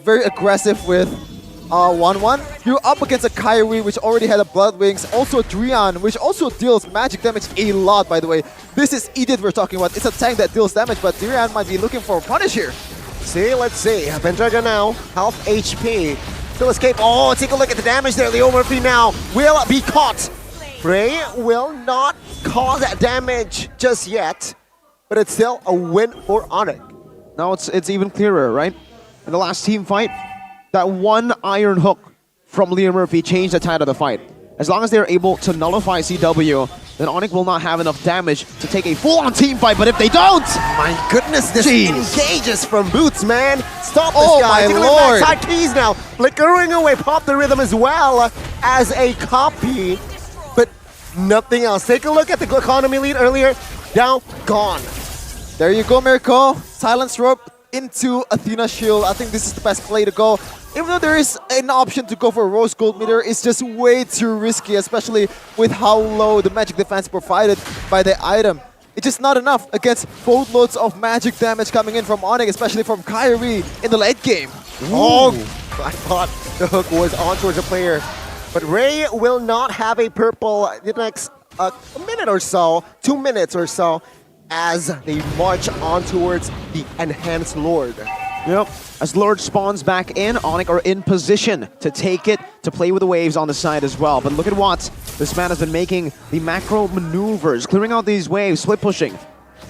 S4: very aggressive with 1-1. You're up against a Kyrie, which already had a Blood Wings. Also Drian, which also deals magic damage a lot, by the way. This is Edith we're talking about. It's a tank that deals damage, but Drian might be looking for a punish here.
S14: Let's see. Pendragon now, half HP. Still escape. Oh, take a look at the damage there. Leo Murphy now will be caught. Ray will not cause that damage just yet, but it's still a win for Onyx.
S10: Now it's even clearer, right? In the last team fight, that one Iron Hook from Leo Murphy changed the tide of the fight. As long as they're able to nullify CW, then Onyx will not have enough damage to take a full-on team fight, but if they don't...
S14: My goodness, this engages from Boots, man. Stop this guy.
S4: Oh, my lord.
S14: Side keys now. Flickering away, pop the rhythm as well as a copy, but nothing else. Take a look at the economy lead earlier. Now, gone.
S4: There you go, Mirko. Silence Rope into Athena Shield. I think this is the best play to go. Even though there is an option to go for a Rose Gold meter, it's just way too risky, especially with how low the magic defense provided by the item. It's just not enough against boatloads of magic damage coming in from Onyx, especially from Kyrie in the late game.
S14: Oh, I thought the hook was on towards the player. But Ray will not have a purple the next a minute or so, 2 minutes or so, as they march on towards the Enhanced Lord.
S10: Yep. As Lord spawns back in, Onyx are in position to take it, to play with the waves on the side as well. But look at Watts. This man has been making the macro maneuvers, clearing out these waves, split pushing,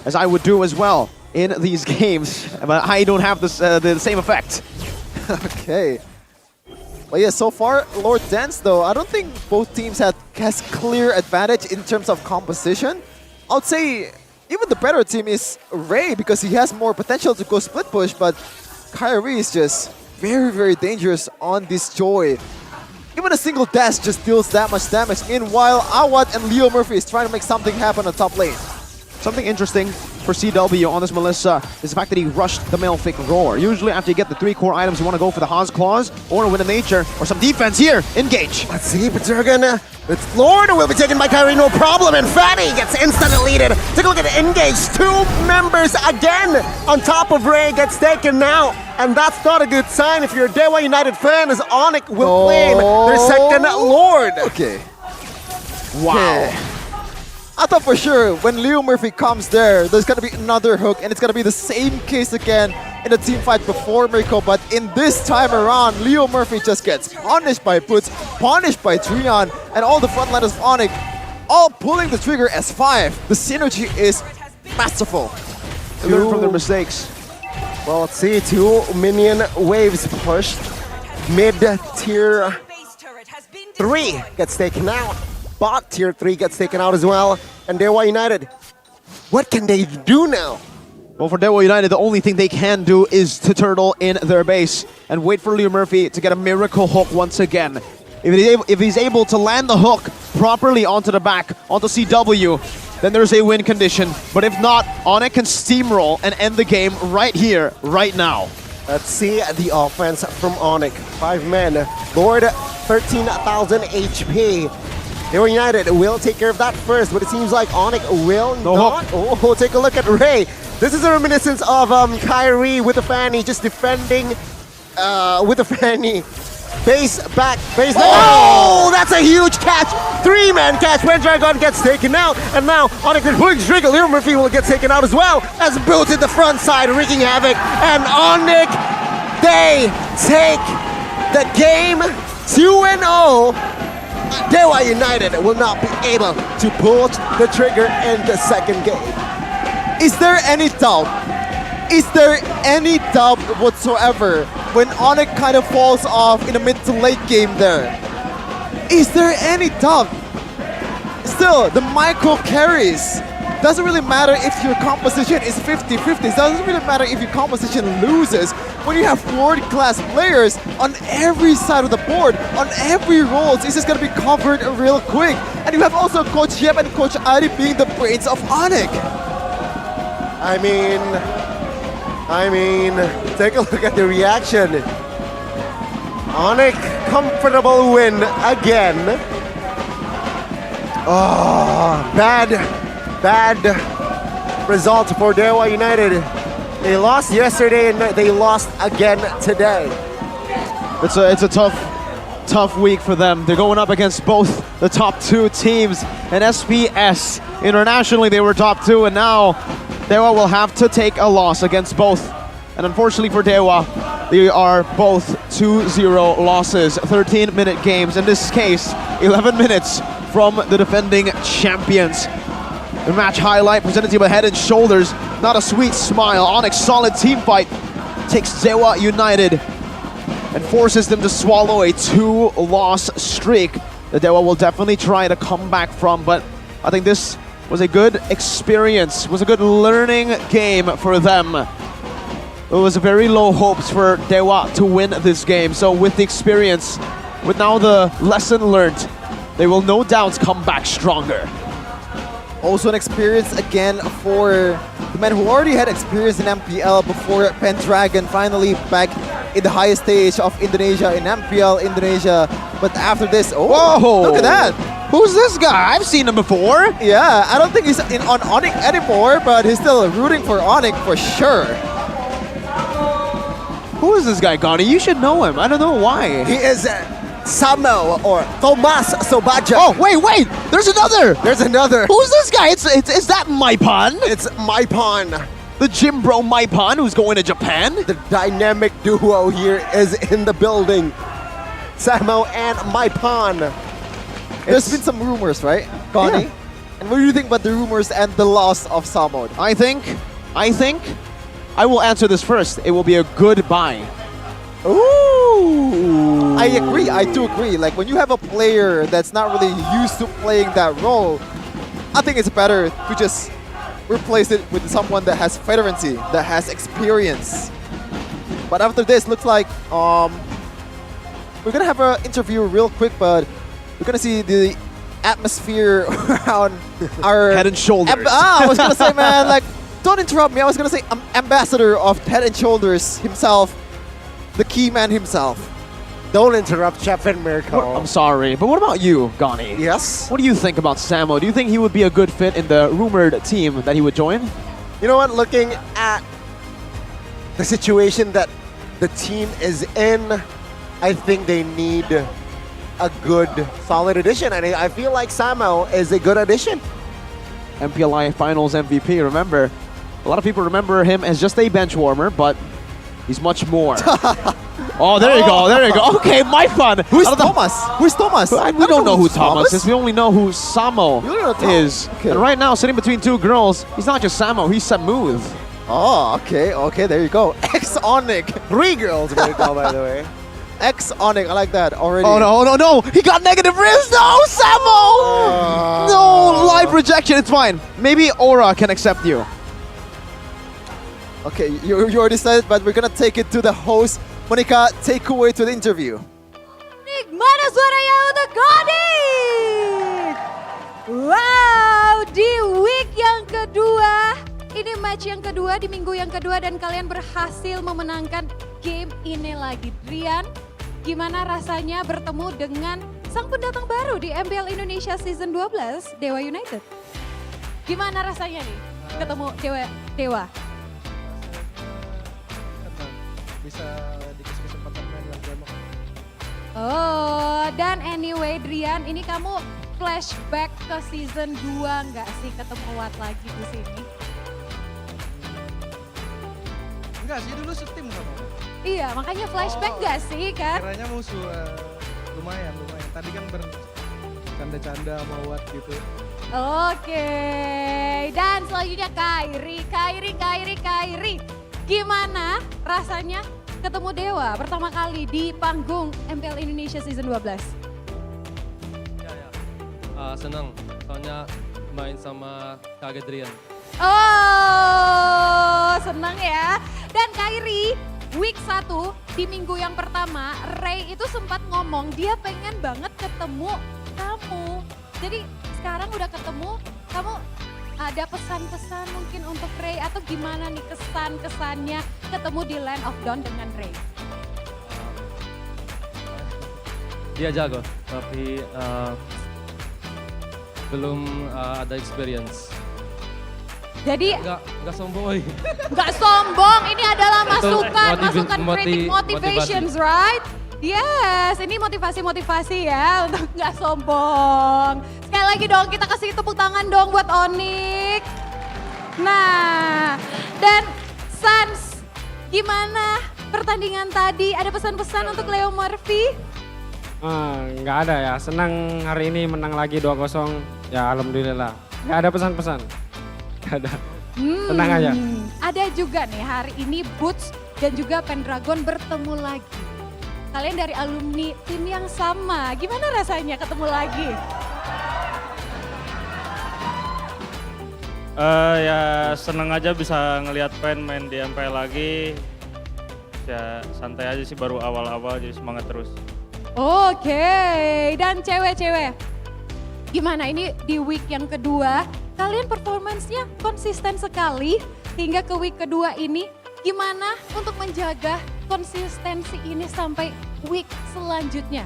S10: as I would do as well in these games. But I don't have this, the same effect.
S4: Okay. Well, yeah, so far, Lord Dance, though, I don't think both teams has clear advantage in terms of composition. I would say even the better team is Ray because he has more potential to go split push, but Kyrie is just very, very dangerous on this Joy. Even a single dash just deals that much damage. Meanwhile, Awad and Leo Murphy is trying to make something happen on top lane.
S10: Something interesting for CW on this Melissa is the fact that he rushed the Malefic Roar. Usually after you get the 3 core items, you want to go for the Haas Claws or a Wind of Nature or some defense here. Engage.
S14: Let's see, Petergan. It's Lord will be taken by Kyrie, no problem, and Fanny gets instantly leaded. Take a look at the engage. 2 members again on top of Ray gets taken now. And that's not a good sign if you're a Dewa United fan, as Onyx will claim their second Lord.
S4: Okay.
S10: Wow.
S4: Okay. I thought for sure when Leo Murphy comes there's gonna be another hook, and it's gonna be the same case again in the team fight before Mirko. But in this time around, Leo Murphy just gets punished by Boots, punished by Trion, and all the frontliners of Onyx, all pulling the trigger as 5. The synergy is masterful.
S10: They learn from their mistakes.
S14: Well, let's see. 2 minion waves pushed. Mid-tier 3 gets taken out. Bot tier 3 gets taken out as well. And Dewa United, what can they do now?
S10: Well, for Dewa United, the only thing they can do is to turtle in their base and wait for Leo Murphy to get a miracle hook once again. If he's able to land the hook properly onto the back, onto CW, then there's a win condition. But if not, Onyx can steamroll and end the game right here, right now.
S14: Let's see the offense from Onyx. 5 men, Lord, 13,000 HP. Dewa United will take care of that first, but it seems like Onyx will not. Oh, take a look at Ray. This is a reminiscence of Kyrie with the Fanny, just defending with the Fanny. Base back, base. Oh, that's a huge catch! 3-man catch when Dragon gets taken out, and now Onyx is pulling trigger. Leo Murphy will get taken out as well as Boots at the front side, wreaking havoc. And Onyx, they take the game 2-0. Dewa United will not be able to pull the trigger in the second game.
S4: Is there any doubt? Is there any doubt whatsoever when Onyx kind of falls off in the mid to late game there? Is there any doubt? Still, the micro carries. Doesn't really matter if your composition is 50-50. Doesn't really matter if your composition loses. When you have world-class players on every side of the board, on every role, it's just gonna be covered real quick. And you have also Coach Yep and Coach Ari being the brains of Onyx.
S14: I mean, take a look at the reaction. Onyx, comfortable win again. Oh, bad result for Dewa United. They lost yesterday and they lost again today.
S10: It's a tough week for them. They're going up against both the top 2 teams, and SPS internationally they were top 2, and now Dewa will have to take a loss against both. And unfortunately for Dewa, they are both 2-0 losses, 13-minute games. In this case, 11 minutes from the defending champions. The match highlight presented to you by Head & Shoulders. Not a sweet smile. Onyx solid team fight takes Dewa United and forces them to swallow a 2-loss streak that Dewa will definitely try to come back from. But I think this was a good experience, was a good learning game for them. It was very low hopes for Dewa to win this game. So with the experience, with now the lesson learned, they will no doubt come back stronger.
S4: Also an experience again for the men who already had experience in MPL before Pendragon finally back in the highest stage of Indonesia in MPL Indonesia. But after this,
S10: whoa!
S4: Look at that!
S10: Who's this guy? I've seen him before.
S4: Yeah, I don't think he's on Onyx anymore, but he's still rooting for Onyx for sure.
S10: Who is this guy, Gani? You should know him. I don't know why.
S14: He is Samo or Thomas Sobaja.
S10: Oh, wait! There's another!
S14: Who's
S10: this guy? Is that Maipan?
S14: It's Maipan.
S10: The gym bro Maipan who's going to Japan?
S14: The dynamic duo here is in the building. Samo and Maipan.
S4: There's been some rumors, right, Connie?
S10: Yeah.
S4: And what do you think about the rumors and the loss of Samo?
S10: I think I will answer this first. It will be a good buy.
S4: Ooh! I agree. I do agree. Like when you have a player that's not really used to playing that role, I think it's better to just replace it with someone that has veterancy, that has experience. But after this, looks like we're gonna have an interview real quick, but we're gonna see the atmosphere around our
S10: Head & Shoulders.
S4: I was gonna say, man, like don't interrupt me. I was gonna say ambassador of Head & Shoulders himself, the key man himself.
S14: Don't interrupt Chef and Mirko.
S10: I'm sorry, but what about you, Gani?
S14: Yes?
S10: What do you think about Samo? Do you think he would be a good fit in the rumored team that he would join?
S14: You know what? Looking at the situation that the team is in, I think they need a good, solid addition. And I feel like Samo is a good addition.
S10: MPLI Finals MVP. Remember, a lot of people remember him as just a bench warmer, but he's much more. Oh, there you go, there you go. Okay, my fun.
S4: Who's Thomas? Who's Thomas?
S10: We don't know who Thomas is. We only know who Samo is.
S4: Okay.
S10: And right now, sitting between two girls, he's not just Samo, he's Samuth.
S4: Oh, okay, there you go. X-Onic. 3 girls right now, by the way. X-Onic, I like that already.
S10: Oh, no. He got negative wrist. No, Samo! No, live rejection. It's fine. Maybe Aura can accept you.
S4: Okay, you already said it, but we're gonna take it to the host. Monica, take away to the interview.
S2: Mana suaranya untuk Godik? Wow, di week yang kedua. Ini match yang kedua di minggu yang kedua dan kalian berhasil memenangkan game ini lagi. Drian, gimana rasanya bertemu dengan sang pendatang baru di MPL Indonesia Season 12, Dewa United? Gimana rasanya nih ketemu Dewa?
S20: Bisa dikasih kesempatan main yang demo.
S2: Oh, dan anyway Drian, ini kamu flashback ke season 2 nggak sih ketemu Watt lagi di sini?
S20: Enggak sih, dulu setim sama.
S2: Iya, makanya flashback nggak sih kan?
S20: Kiranya musuh lumayan. Tadi kan bercanda-canda sama Watt gitu.
S2: Oke, dan selanjutnya Kairi. Gimana rasanya ketemu Dewa pertama kali di panggung MPL Indonesia Season 12?
S21: Senang, soalnya main sama Kak Adrian.
S2: Oh, senang ya. Dan Kairi, week 1 di minggu yang pertama, Ray itu sempat ngomong dia pengen banget ketemu kamu. Jadi sekarang udah ketemu, kamu ada pesan-pesan mungkin untuk Ray atau gimana nih kesan-kesannya ketemu di Land of Dawn dengan Ray?
S21: Dia jago, tapi belum ada experience.
S2: Jadi
S21: Nggak sombong.
S2: nggak sombong, ini adalah masukan
S21: motivasi.
S2: kritik motivations, right? Yes, ini motivasi ya untuk nggak sombong. Sekali lagi dong kita kasih tepuk tangan dong buat Onyx. Nah, dan Sans, gimana pertandingan tadi? Ada pesan-pesan untuk Leo Murphy?
S24: Nggak ada ya, senang hari ini menang lagi 2-0. Ya alhamdulillah, nggak ada pesan-pesan. Nggak ada, tenang aja.
S2: Ada juga nih hari ini Boots dan juga Pendragon bertemu lagi. Kalian dari alumni tim yang sama, gimana rasanya ketemu lagi?
S23: Ya seneng aja bisa ngelihat Pen main di MPL lagi. Ya santai aja sih, baru awal-awal jadi semangat terus.
S2: Oke, dan cewek-cewek, gimana ini di week yang kedua? Kalian performance-nya konsisten sekali hingga ke week kedua ini. Gimana untuk menjaga konsistensi ini sampai week selanjutnya?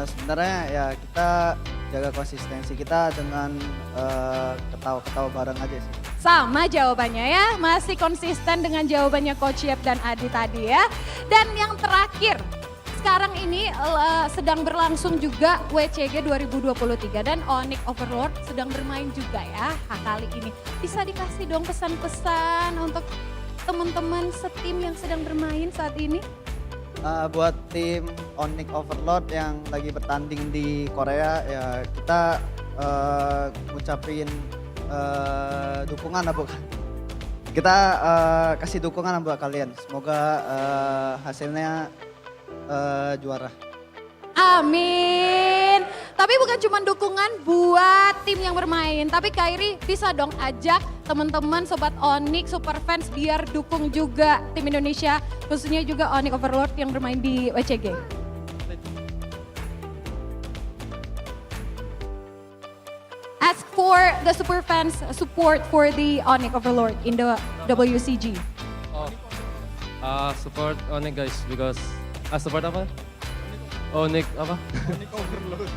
S25: Sebenarnya ya kita jaga konsistensi kita dengan ketawa-ketawa bareng aja sih.
S2: Sama jawabannya ya, masih konsisten dengan jawabannya Coach Yep dan Adi tadi ya. Dan yang terakhir, sekarang ini sedang berlangsung juga WCG 2023 dan Onyx Overlord sedang bermain juga ya kali ini. Bisa dikasih dong pesan-pesan untuk teman-teman setim yang sedang bermain saat ini?
S25: Buat tim Onyx Overlord yang lagi bertanding di Korea ya kita ngucapin dukungan buat kita kasih dukungan buat kalian. Semoga hasilnya juara.
S2: Amin. Tapi bukan cuma dukungan buat tim yang bermain, tapi Kairi bisa dong ajak teman-teman sobat Onyx super fans biar dukung juga tim Indonesia, khususnya juga Onyx Overlord yang bermain di WCG. Ask for the super fans support for the Onyx Overlord in the WCG.
S21: Support Onyx guys because support apa? Onyx apa?
S20: Onyx Overload.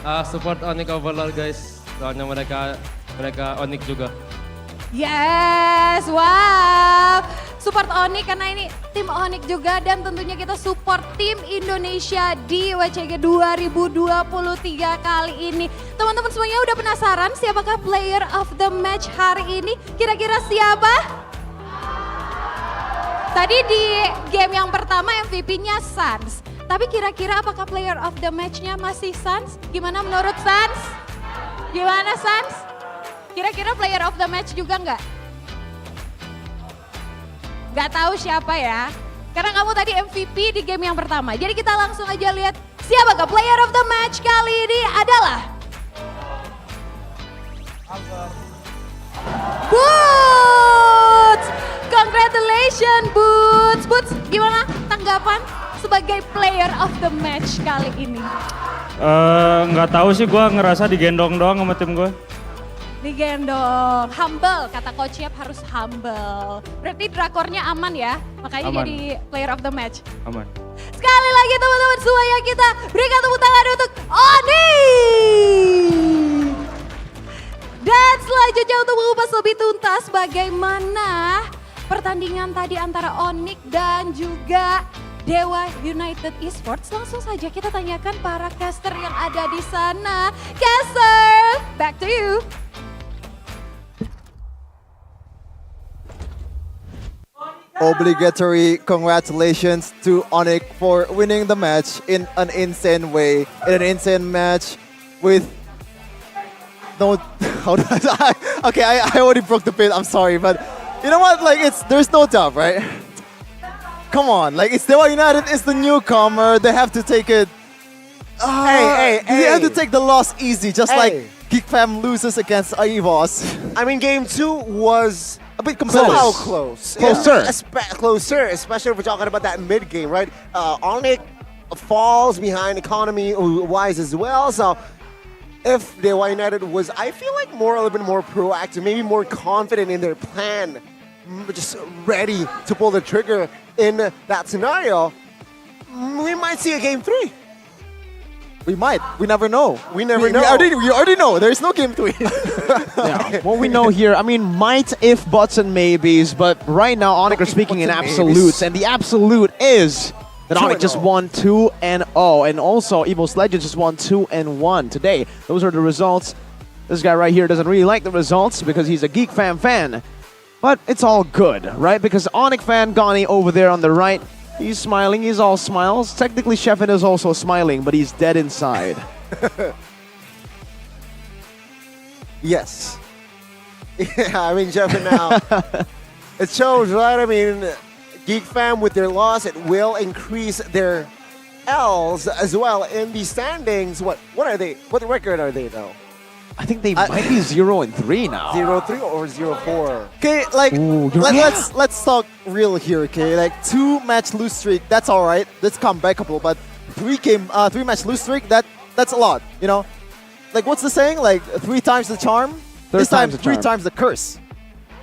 S21: Support Onyx Overlord guys. Soalnya mereka Onyx juga.
S2: Yes, wow. support Onyx karena ini tim Onyx juga dan tentunya kita support tim Indonesia di WCG 2023 kali ini. Teman-teman semuanya udah penasaran siapakah player of the match hari ini? Kira-kira siapa? Tadi di game yang pertama MVP-nya Suns. Tapi kira-kira apakah player of the match-nya masih Suns? Gimana menurut Suns? Gimana Suns? Kira-kira player of the match juga nggak? Nggak tahu siapa ya. Karena kamu tadi MVP di game yang pertama. Jadi kita langsung aja lihat siapakah player of the match kali ini adalah Boots. Congratulations Boots. Boots gimana tanggapan sebagai player of the match kali ini?
S23: Nggak tahu sih, gue ngerasa digendong doang sama tim gue.
S2: Digendong, humble, kata Coach Yap harus humble. Berarti drakornya aman ya, makanya
S23: Aman.
S2: jadi player of the match.
S23: Aman.
S2: Sekali lagi teman-teman semuanya kita berikan tepuk tangan untuk Oni. Dan selanjutnya untuk mengupas lebih tuntas bagaimana pertandingan tadi antara Onyx dan juga Dewa United Esports. Langsung saja kita tanyakan para caster yang ada di sana. Caster, back to you.
S4: Obligatory congratulations to Onyx for winning the match in an insane way. In an insane match with no... How do I... Okay, I already broke the pin, I'm sorry, but you know what? Like, there's no doubt, right? Come on, like, it's Dewa United is the newcomer. They have to take it... They have to take the loss easy, just like Geek Fam loses against EVOS.
S14: I mean, game 2 was
S4: a bit
S14: somehow close.
S4: Closer.
S14: Closer, especially if we're talking about that mid game, right? Onyx falls behind economy wise as well. So if Dewa United was, I feel like a little bit more proactive, maybe more confident in their plan, just ready to pull the trigger in that scenario, we might see a game 3.
S4: We might. We never know.
S14: We never know.
S4: We already know. There's no game 3.
S10: Yeah, what we know here, I mean, might, if, buts, and maybes, but right now Onyx are speaking in absolutes, and the absolute is that Onyx just won 2-0, and also Evo's Legends just won 2-1 today. Those are the results. This guy right here doesn't really like the results because he's a Geek Fam fan, but it's all good, right? Because Onyx fan Gani over there on the right, he's smiling, he's all smiles. Technically, Sheffin is also smiling, but he's dead inside.
S14: Yes. Yeah, I mean, Sheffin now, it shows, right? I mean, Geek Fam with their loss, it will increase their L's as well in the standings. What are they? What record are they though?
S10: I think they might be 0-3 now.
S14: 0-3 or 0-4.
S4: Okay, like let's talk real here. Okay, like 2-match lose streak, that's all right. That's comebackable, but 3-match lose streak, that's a lot. You know, like what's the saying? Like 3 times the charm. This time 3 times the curse.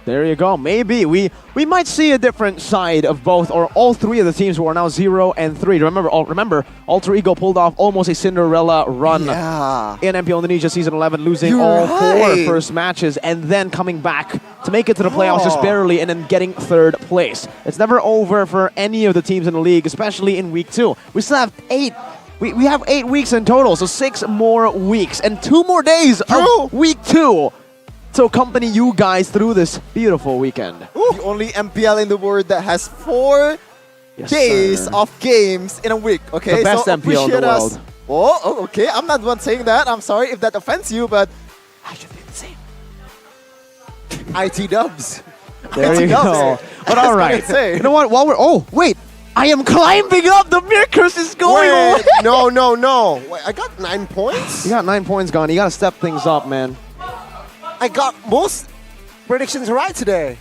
S10: There you go. Maybe we might see a different side of both, or all 3 of the teams who are now 0-3. Remember, Alter Ego pulled off almost a Cinderella run in MPL Indonesia Season 11, losing all 4 first matches and then coming back to make it to the playoffs just barely and then getting 3rd place. It's never over for any of the teams in the league, especially in Week 2. We still have 8. We have 8 weeks in total, so 6 more weeks and 2 more days of Week 2. To accompany you guys through this beautiful weekend.
S4: The only MPL in the world that has 4 days of games in a week. Okay,
S10: the best
S4: so
S10: MPL in the world.
S4: Oh, okay. I'm not the one saying that. I'm sorry if that offends you, but I should be the same.
S14: IT dubs.
S10: There you go. But all right. You know what? While we're wait. I am climbing up. The mirror curse is going away.
S14: No. Wait, I got 9 points.
S10: You got 9 points, Gone. You got to step things up, man.
S14: I got most predictions right today.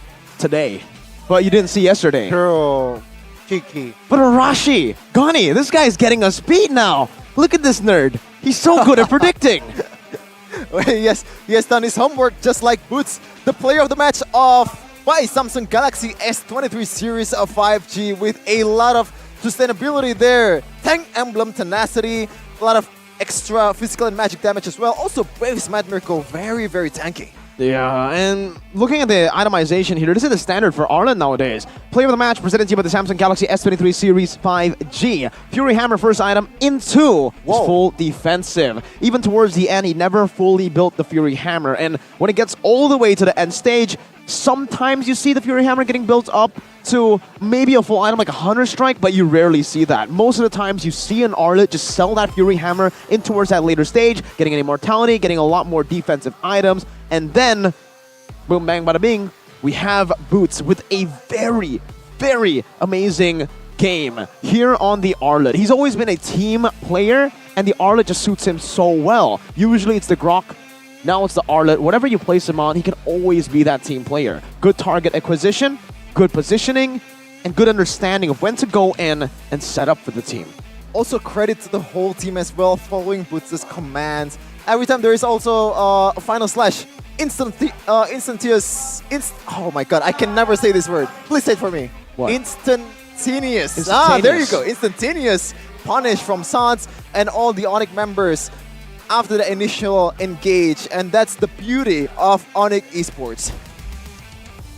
S10: But you didn't see yesterday.
S14: True. Cheeky.
S10: But Arashi, Gani, this guy's getting us beat now. Look at this nerd. He's so good at predicting.
S4: Yes, he has done his homework just like Boots, the player of the match by Samsung Galaxy S23 series of 5G with a lot of sustainability there. Tank emblem tenacity, a lot of extra physical and magic damage as well. Also, Brave's Mad Miracle, very, very tanky.
S10: Yeah, and looking at the itemization here, this is the standard for Arlen nowadays. Player of the match presented to you by the Samsung Galaxy S23 Series 5G. Fury Hammer first item into his full defensive. Even towards the end, he never fully built the Fury Hammer. And when it gets all the way to the end stage, sometimes you see the Fury Hammer getting built up to maybe a full item like a Hunter Strike, but you rarely see that. Most of the times you see an Arlet just sell that Fury Hammer in towards that later stage, getting an immortality, getting a lot more defensive items, and then, boom, bang, bada bing, we have Boots with a very, very amazing game here on the Arlet. He's always been a team player, and the Arlet just suits him so well. Usually it's the Grok, now it's the Arlet. Whatever you place him on, he can always be that team player. Good target acquisition, good positioning, and good understanding of when to go in and set up for the team.
S4: Also credit to the whole team as well, following Boots' commands. Every time there is also a final slash, instantaneous, oh my god, I can never say this word. Please say it for me.
S10: What?
S4: Instantaneous. Ah, there you go. Instantaneous punish from Sans and all the Onyx members after the initial engage. And that's the beauty of Onyx Esports.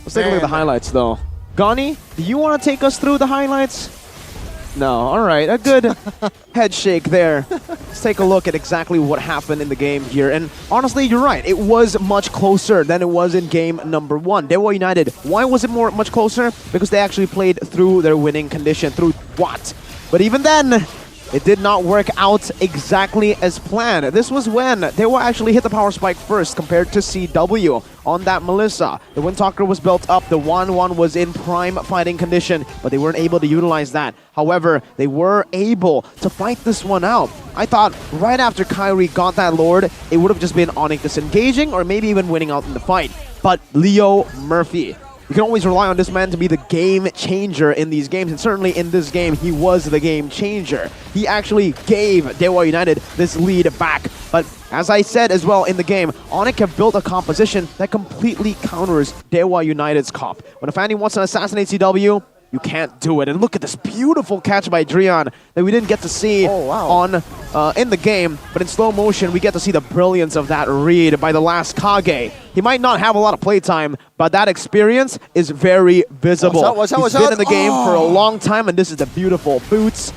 S10: Let's take a look at the highlights though. Gani, do you want to take us through the highlights? No, all right, a good head shake there. Let's take a look at exactly what happened in the game here. And honestly, you're right, it was much closer than it was in game number 1. Dewa United, why was it much closer? Because they actually played through their winning condition, through what? But even then, it did not work out exactly as planned. This was when Dewa actually hit the power spike first compared to CW on that Melissa. The Windtalker was built up, the 1-1 was in prime fighting condition, but they weren't able to utilize that. However, they were able to fight this one out. I thought right after Kyrie got that Lord, it would have just been Onyx disengaging or maybe even winning out in the fight. But Leo Murphy, you can always rely on this man to be the game changer in these games, and certainly in this game, he was the game changer. He actually gave Dewa United this lead back, but as I said as well in the game, Onyx have built a composition that completely counters Dewa United's comp. When a Fanny wants to assassinate CW, you can't do it. And look at this beautiful catch by Drian that we didn't get to see on in the game, but in slow motion, we get to see the brilliance of that read by the last Kage. He might not have a lot of playtime, but that experience is very visible.
S4: Watch out,
S10: He's been in the game for a long time, and this is the beautiful Boots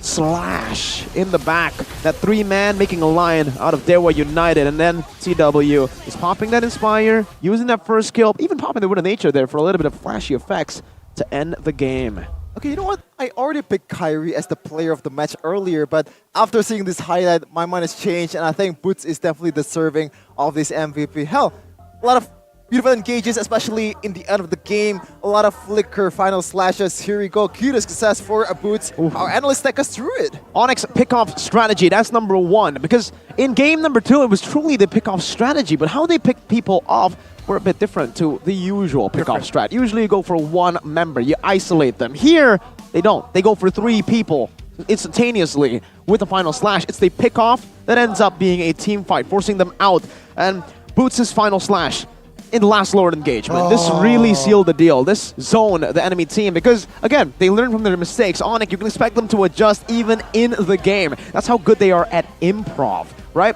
S10: slash in the back. That 3-man making a line out of Dewa United, and then CW is popping that Inspire, using that first kill, even popping the Wind of Nature there for a little bit of flashy effects to end the game.
S4: Okay, you know what? I already picked Kyrie as the player of the match earlier, but after seeing this highlight, my mind has changed, and I think Boots is definitely deserving of this MVP. Hell, a lot of beautiful engages, especially in the end of the game. A lot of flicker final slashes. Here we go. Cute success for a Boots. Our analysts take us through it.
S10: Onyx pick-off strategy, that's number 1. Because in game number 2, it was truly the pick-off strategy, but how they pick people off were a bit different to the usual pick-off strat. Usually you go for 1 member, you isolate them. Here, they don't. They go for 3 people instantaneously with the final slash. It's the pick-off that ends up being a team fight, forcing them out. And Boots' final slash in the last Lord engagement. This really sealed the deal. This zoned the enemy team because, again, they learn from their mistakes. Onyx, you can expect them to adjust even in the game. That's how good they are at improv, right?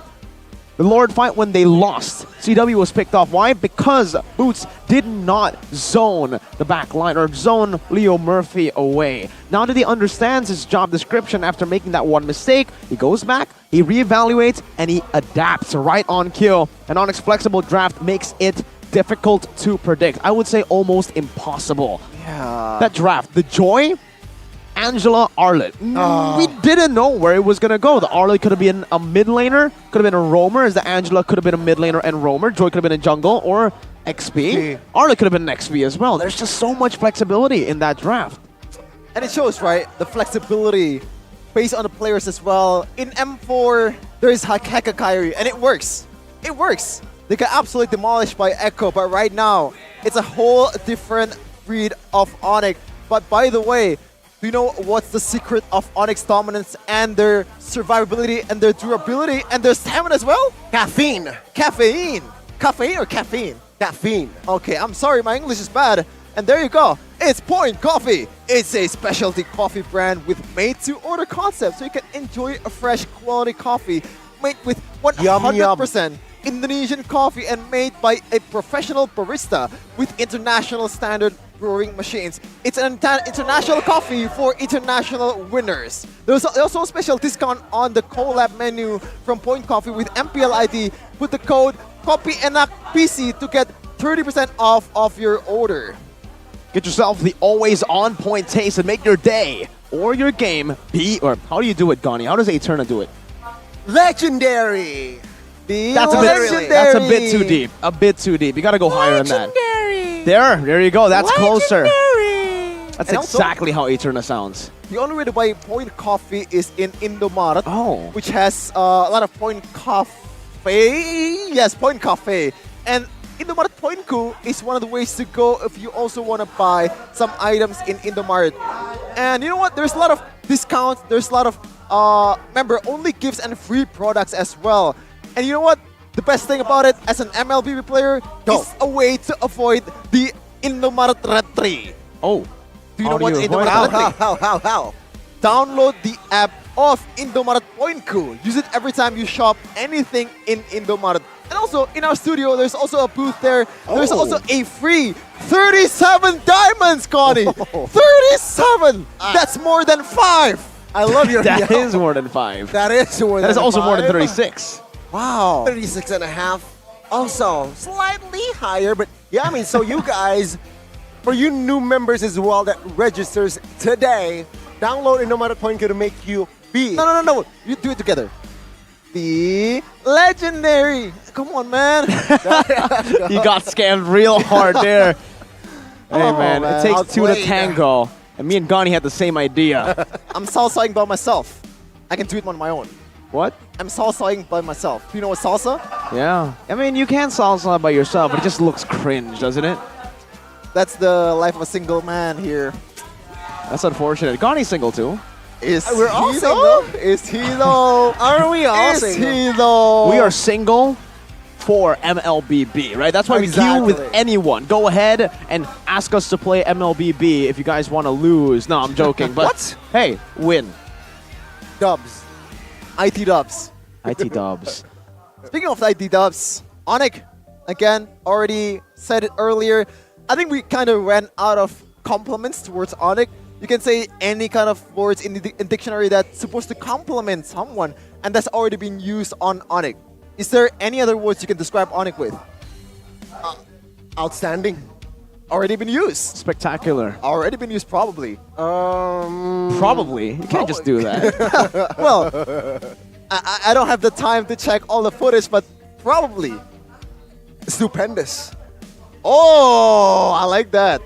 S10: The Lord fight when they lost, CW was picked off. Why? Because Boots did not zone the back line or zone Leo Murphy away. Now that he understands his job description after making that 1 mistake, he goes back, he reevaluates, and he adapts right on kill. And Onyx flexible draft makes it difficult to predict. I would say almost impossible.
S4: Yeah.
S10: That draft, the Joy, Angela, Arlet. We didn't know where it was going to go. The Arlet could have been a mid laner, could have been a roamer, as the Angela could have been a mid laner and roamer. Joy could have been a jungle or XP. Arlet could have been an XP as well. There's just so much flexibility in that draft.
S4: And it shows, right? The flexibility based on the players as well. In M4, there is Heka Kyrie, and it works. It works. They got absolutely demolished by Echo, but right now, it's a whole different breed of Onyx. But by the way, do you know what's the secret of Onyx dominance and their survivability and their durability and their stamina as well?
S14: Caffeine.
S4: Caffeine. Caffeine or caffeine?
S14: Caffeine.
S4: Okay, I'm sorry, my English is bad. And there you go. It's Point Coffee. It's a specialty coffee brand with made-to-order concept, so you can enjoy a fresh quality coffee made with 100% Indonesian coffee and made by a professional barista with international standard brewing machines. It's an international coffee for international winners. There's also a special discount on the collab menu from Point Coffee with MPL ID. Put the code KOPIENAKPC to get 30% off of your order.
S10: Get yourself the always on point taste and make your day or your game or how do you do it, Gani? How does Eterna do it?
S14: Legendary.
S10: That's a bit too deep. A bit too deep. You gotta go higher than that. There you go. That's closer. That's exactly how Eterna sounds.
S4: The only way to buy Point Coffee is in Indomaret, which has a lot of Point Coffee. Yes, Point Coffee. And Indomaret Point Co is one of the ways to go if you also want to buy some items in Indomaret. And you know what? There's a lot of discounts. There's a lot of member-only gifts and free products as well. And you know what? The best thing about it as an MLB player is a way to avoid the Indomaret Red 3.
S10: Oh.
S4: Do you know what Indomaret Red 3?
S14: How?
S4: Download the app of Indomaret Point Co. Use it every time you shop anything in Indomaret. And also, in our studio, there's also a booth there. There's also a free 37 diamonds, Connie! 37! That's more than 5!
S14: I love your
S10: That is more than 5.
S14: That is more than 5.
S10: That is also more than 36.
S4: Wow.
S14: 36 and a half. Also, slightly higher, but yeah, I mean, so you guys, for you new members as well that registers today, download Indomaret Point Co to make you be.
S4: No. You do it together. The legendary. Come on, man.
S10: You got scammed real hard there. Hey, man, it takes two to
S4: outplayed.
S10: tango. And me and Gani had the same idea.
S4: I'm salsaing by myself. I can do it on my own.
S10: What?
S4: I'm salsaing by myself. Do you know what salsa?
S10: Yeah. I mean, you can salsa by yourself, but it just looks cringe, doesn't it?
S4: That's the life of a single man here.
S10: That's unfortunate. Gani's single too.
S14: We're all
S4: he
S14: single?
S4: though? Is he though?
S14: Are we all
S4: Is
S14: single?
S4: he though?
S10: We are single for MLBB, right? That's why we queue with anyone. Go ahead and ask us to play MLBB if you guys want to lose. No, I'm joking. But
S4: What?
S10: Hey, win.
S4: Dubs. IT Dubs.
S10: IT Dubs.
S4: Speaking of IT Dubs, Onyx, again, already said it earlier. I think we kind of ran out of compliments towards Onyx. You can say any kind of words in the dictionary that's supposed to compliment someone, and that's already been used on Onyx. Is there any other words you can describe Onyx with?
S14: Outstanding.
S4: Already been used.
S10: Spectacular.
S4: Already been used, probably.
S10: Probably. You can't just do that.
S4: Well, I don't have the time to check all the footage, but probably.
S14: Stupendous.
S4: Oh, I like that.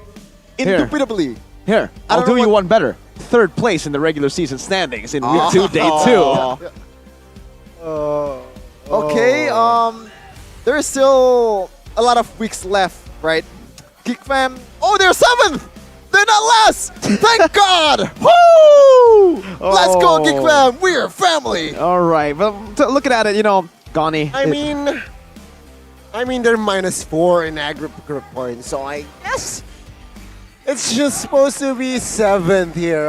S10: Here.
S4: Indubitably.
S10: Here,
S4: I
S10: I'll
S4: don't know
S10: do you
S4: what-
S10: one better. 3rd place in the regular season standings in week 2, day 2.
S4: Okay, there is still a lot of weeks left, right? Geek Fam. Oh, they're 7th! They're not last! Thank God! Woo! Let's go, Geek Fam! We're family!
S10: All right, but looking at it, you know, Gani.
S14: I mean, they're -4 in aggregate points, so I guess it's just supposed to be 7th here,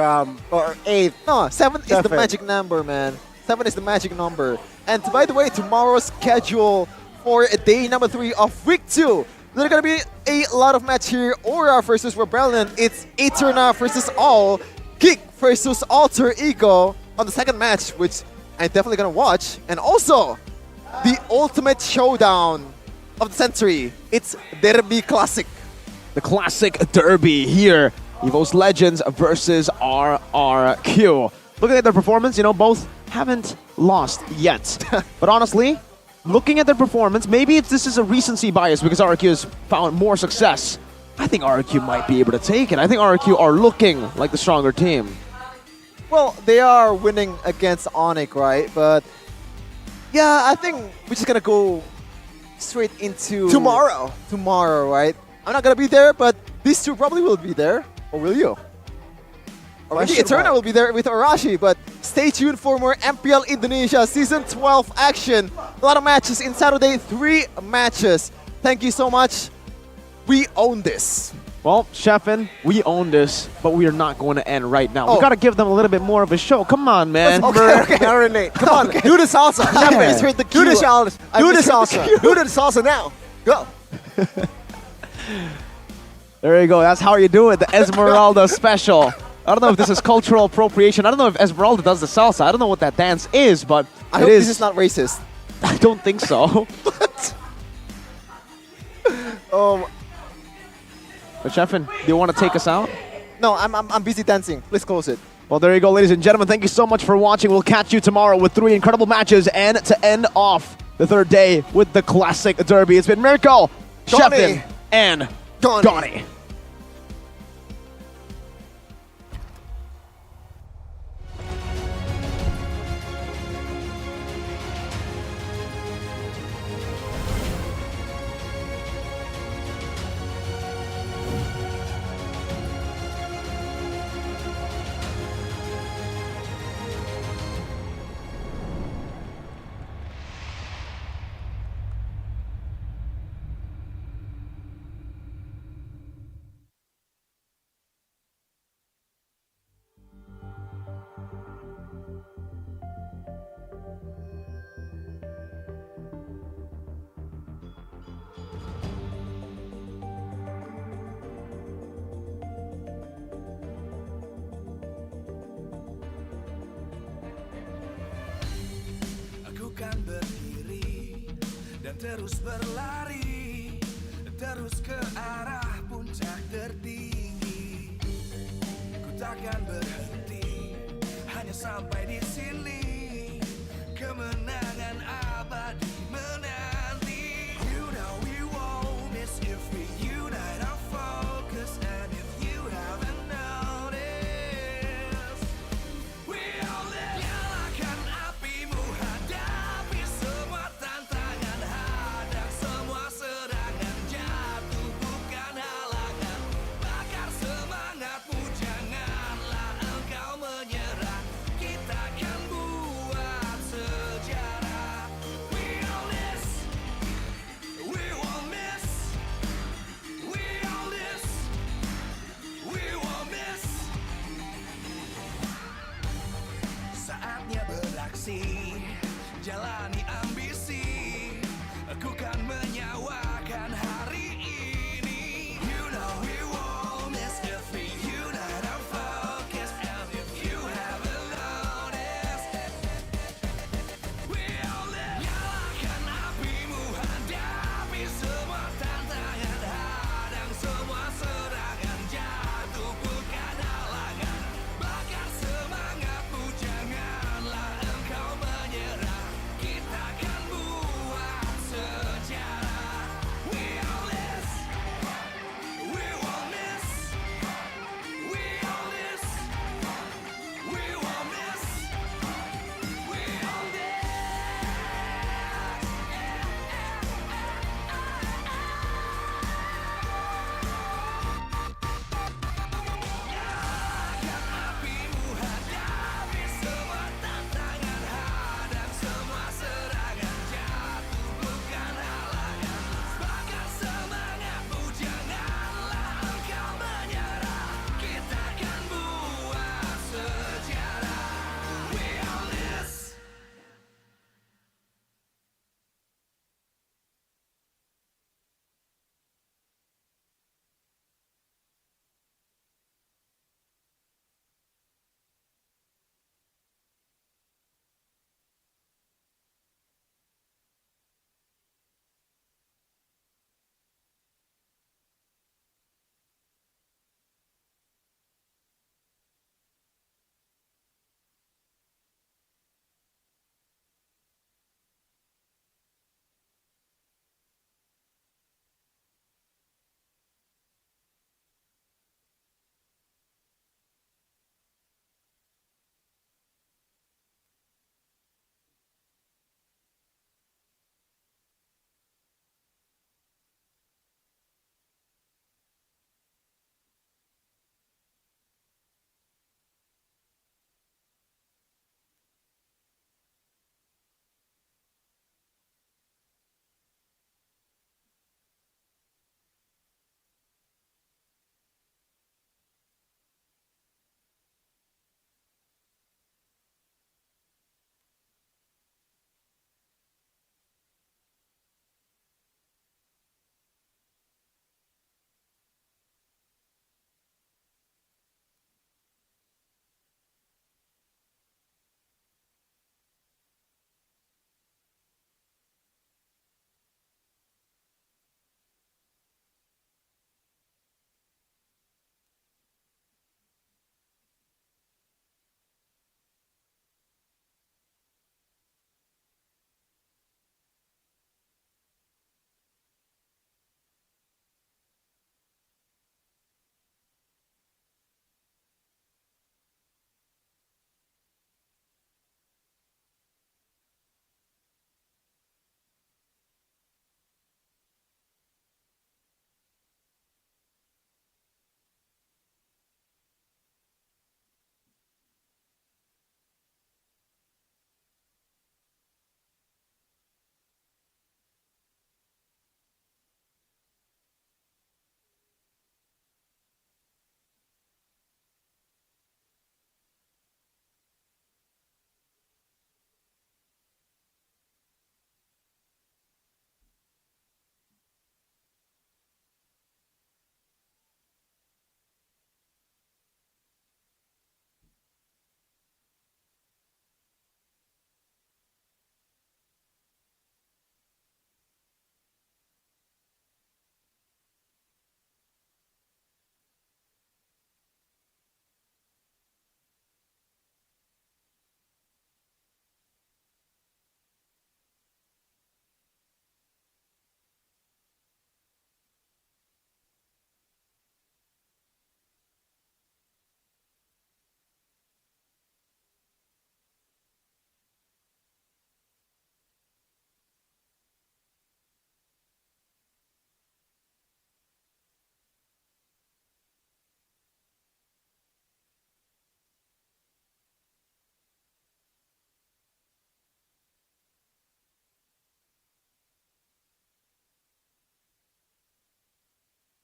S14: or 8th.
S4: No, 7th is the
S14: Seven.
S4: magic number, man. 7 is the magic number. And by the way, tomorrow's schedule for day number 3 of week 2. There's gonna be a lot of match here. Aura versus Rebellion. It's Eterna versus All. Geek versus Alter Ego on the second match, which I'm definitely gonna watch. And also, the ultimate showdown of the century. It's Derby Classic.
S10: The classic derby here. EVO's Legends versus RRQ. Looking at their performance, you know, both haven't lost yet. But honestly, looking at their performance, maybe this is a recency bias because RRQ has found more success. I think RRQ might be able to take it. I think RRQ are looking like the stronger team.
S4: Well, they are winning against Onyx, right? But yeah, I think we're just gonna go straight into
S14: Tomorrow,
S4: right? I'm not gonna be there, but these two probably will be there. Or will you? Or maybe Eterna will be there with Arashi, but stay tuned for more MPL Indonesia Season 12 action. A lot of matches in Saturday, 3 matches. Thank you so much. We own this.
S10: Well, Sheffin, we own this, but we are not going to end right now.
S4: Oh.
S10: We got to give them a little bit more of a show. Come on, man.
S14: Okay, marinate. Come on, do the salsa.
S4: Sheffin, heard the
S14: Do the
S4: cue.
S14: salsa.
S4: I
S14: Do the
S4: misheard the
S14: salsa.
S4: cue.
S14: Do the salsa now. Go.
S10: There you go. That's how you do it. The Esmeralda special. I don't know if this is cultural appropriation. I don't know if Esmeralda does the salsa. I don't know what that dance is, but
S4: I
S10: it
S4: hope
S10: is.
S4: this is not racist.
S10: I don't think so. But Sheffin, do you want to take us out?
S4: No, I'm busy dancing. Please close it.
S10: Well, there you go, ladies and gentlemen. Thank you so much for watching. We'll catch you tomorrow with 3 incredible matches and to end off the 3rd day with the classic derby. It's been Mirko, Sheffin, and Donnie.
S17: Aku kan berdiri dan terus berlari, terus ke arah puncak tertinggi. Ku takkan berhenti, hanya sampai di sini. Kemenangan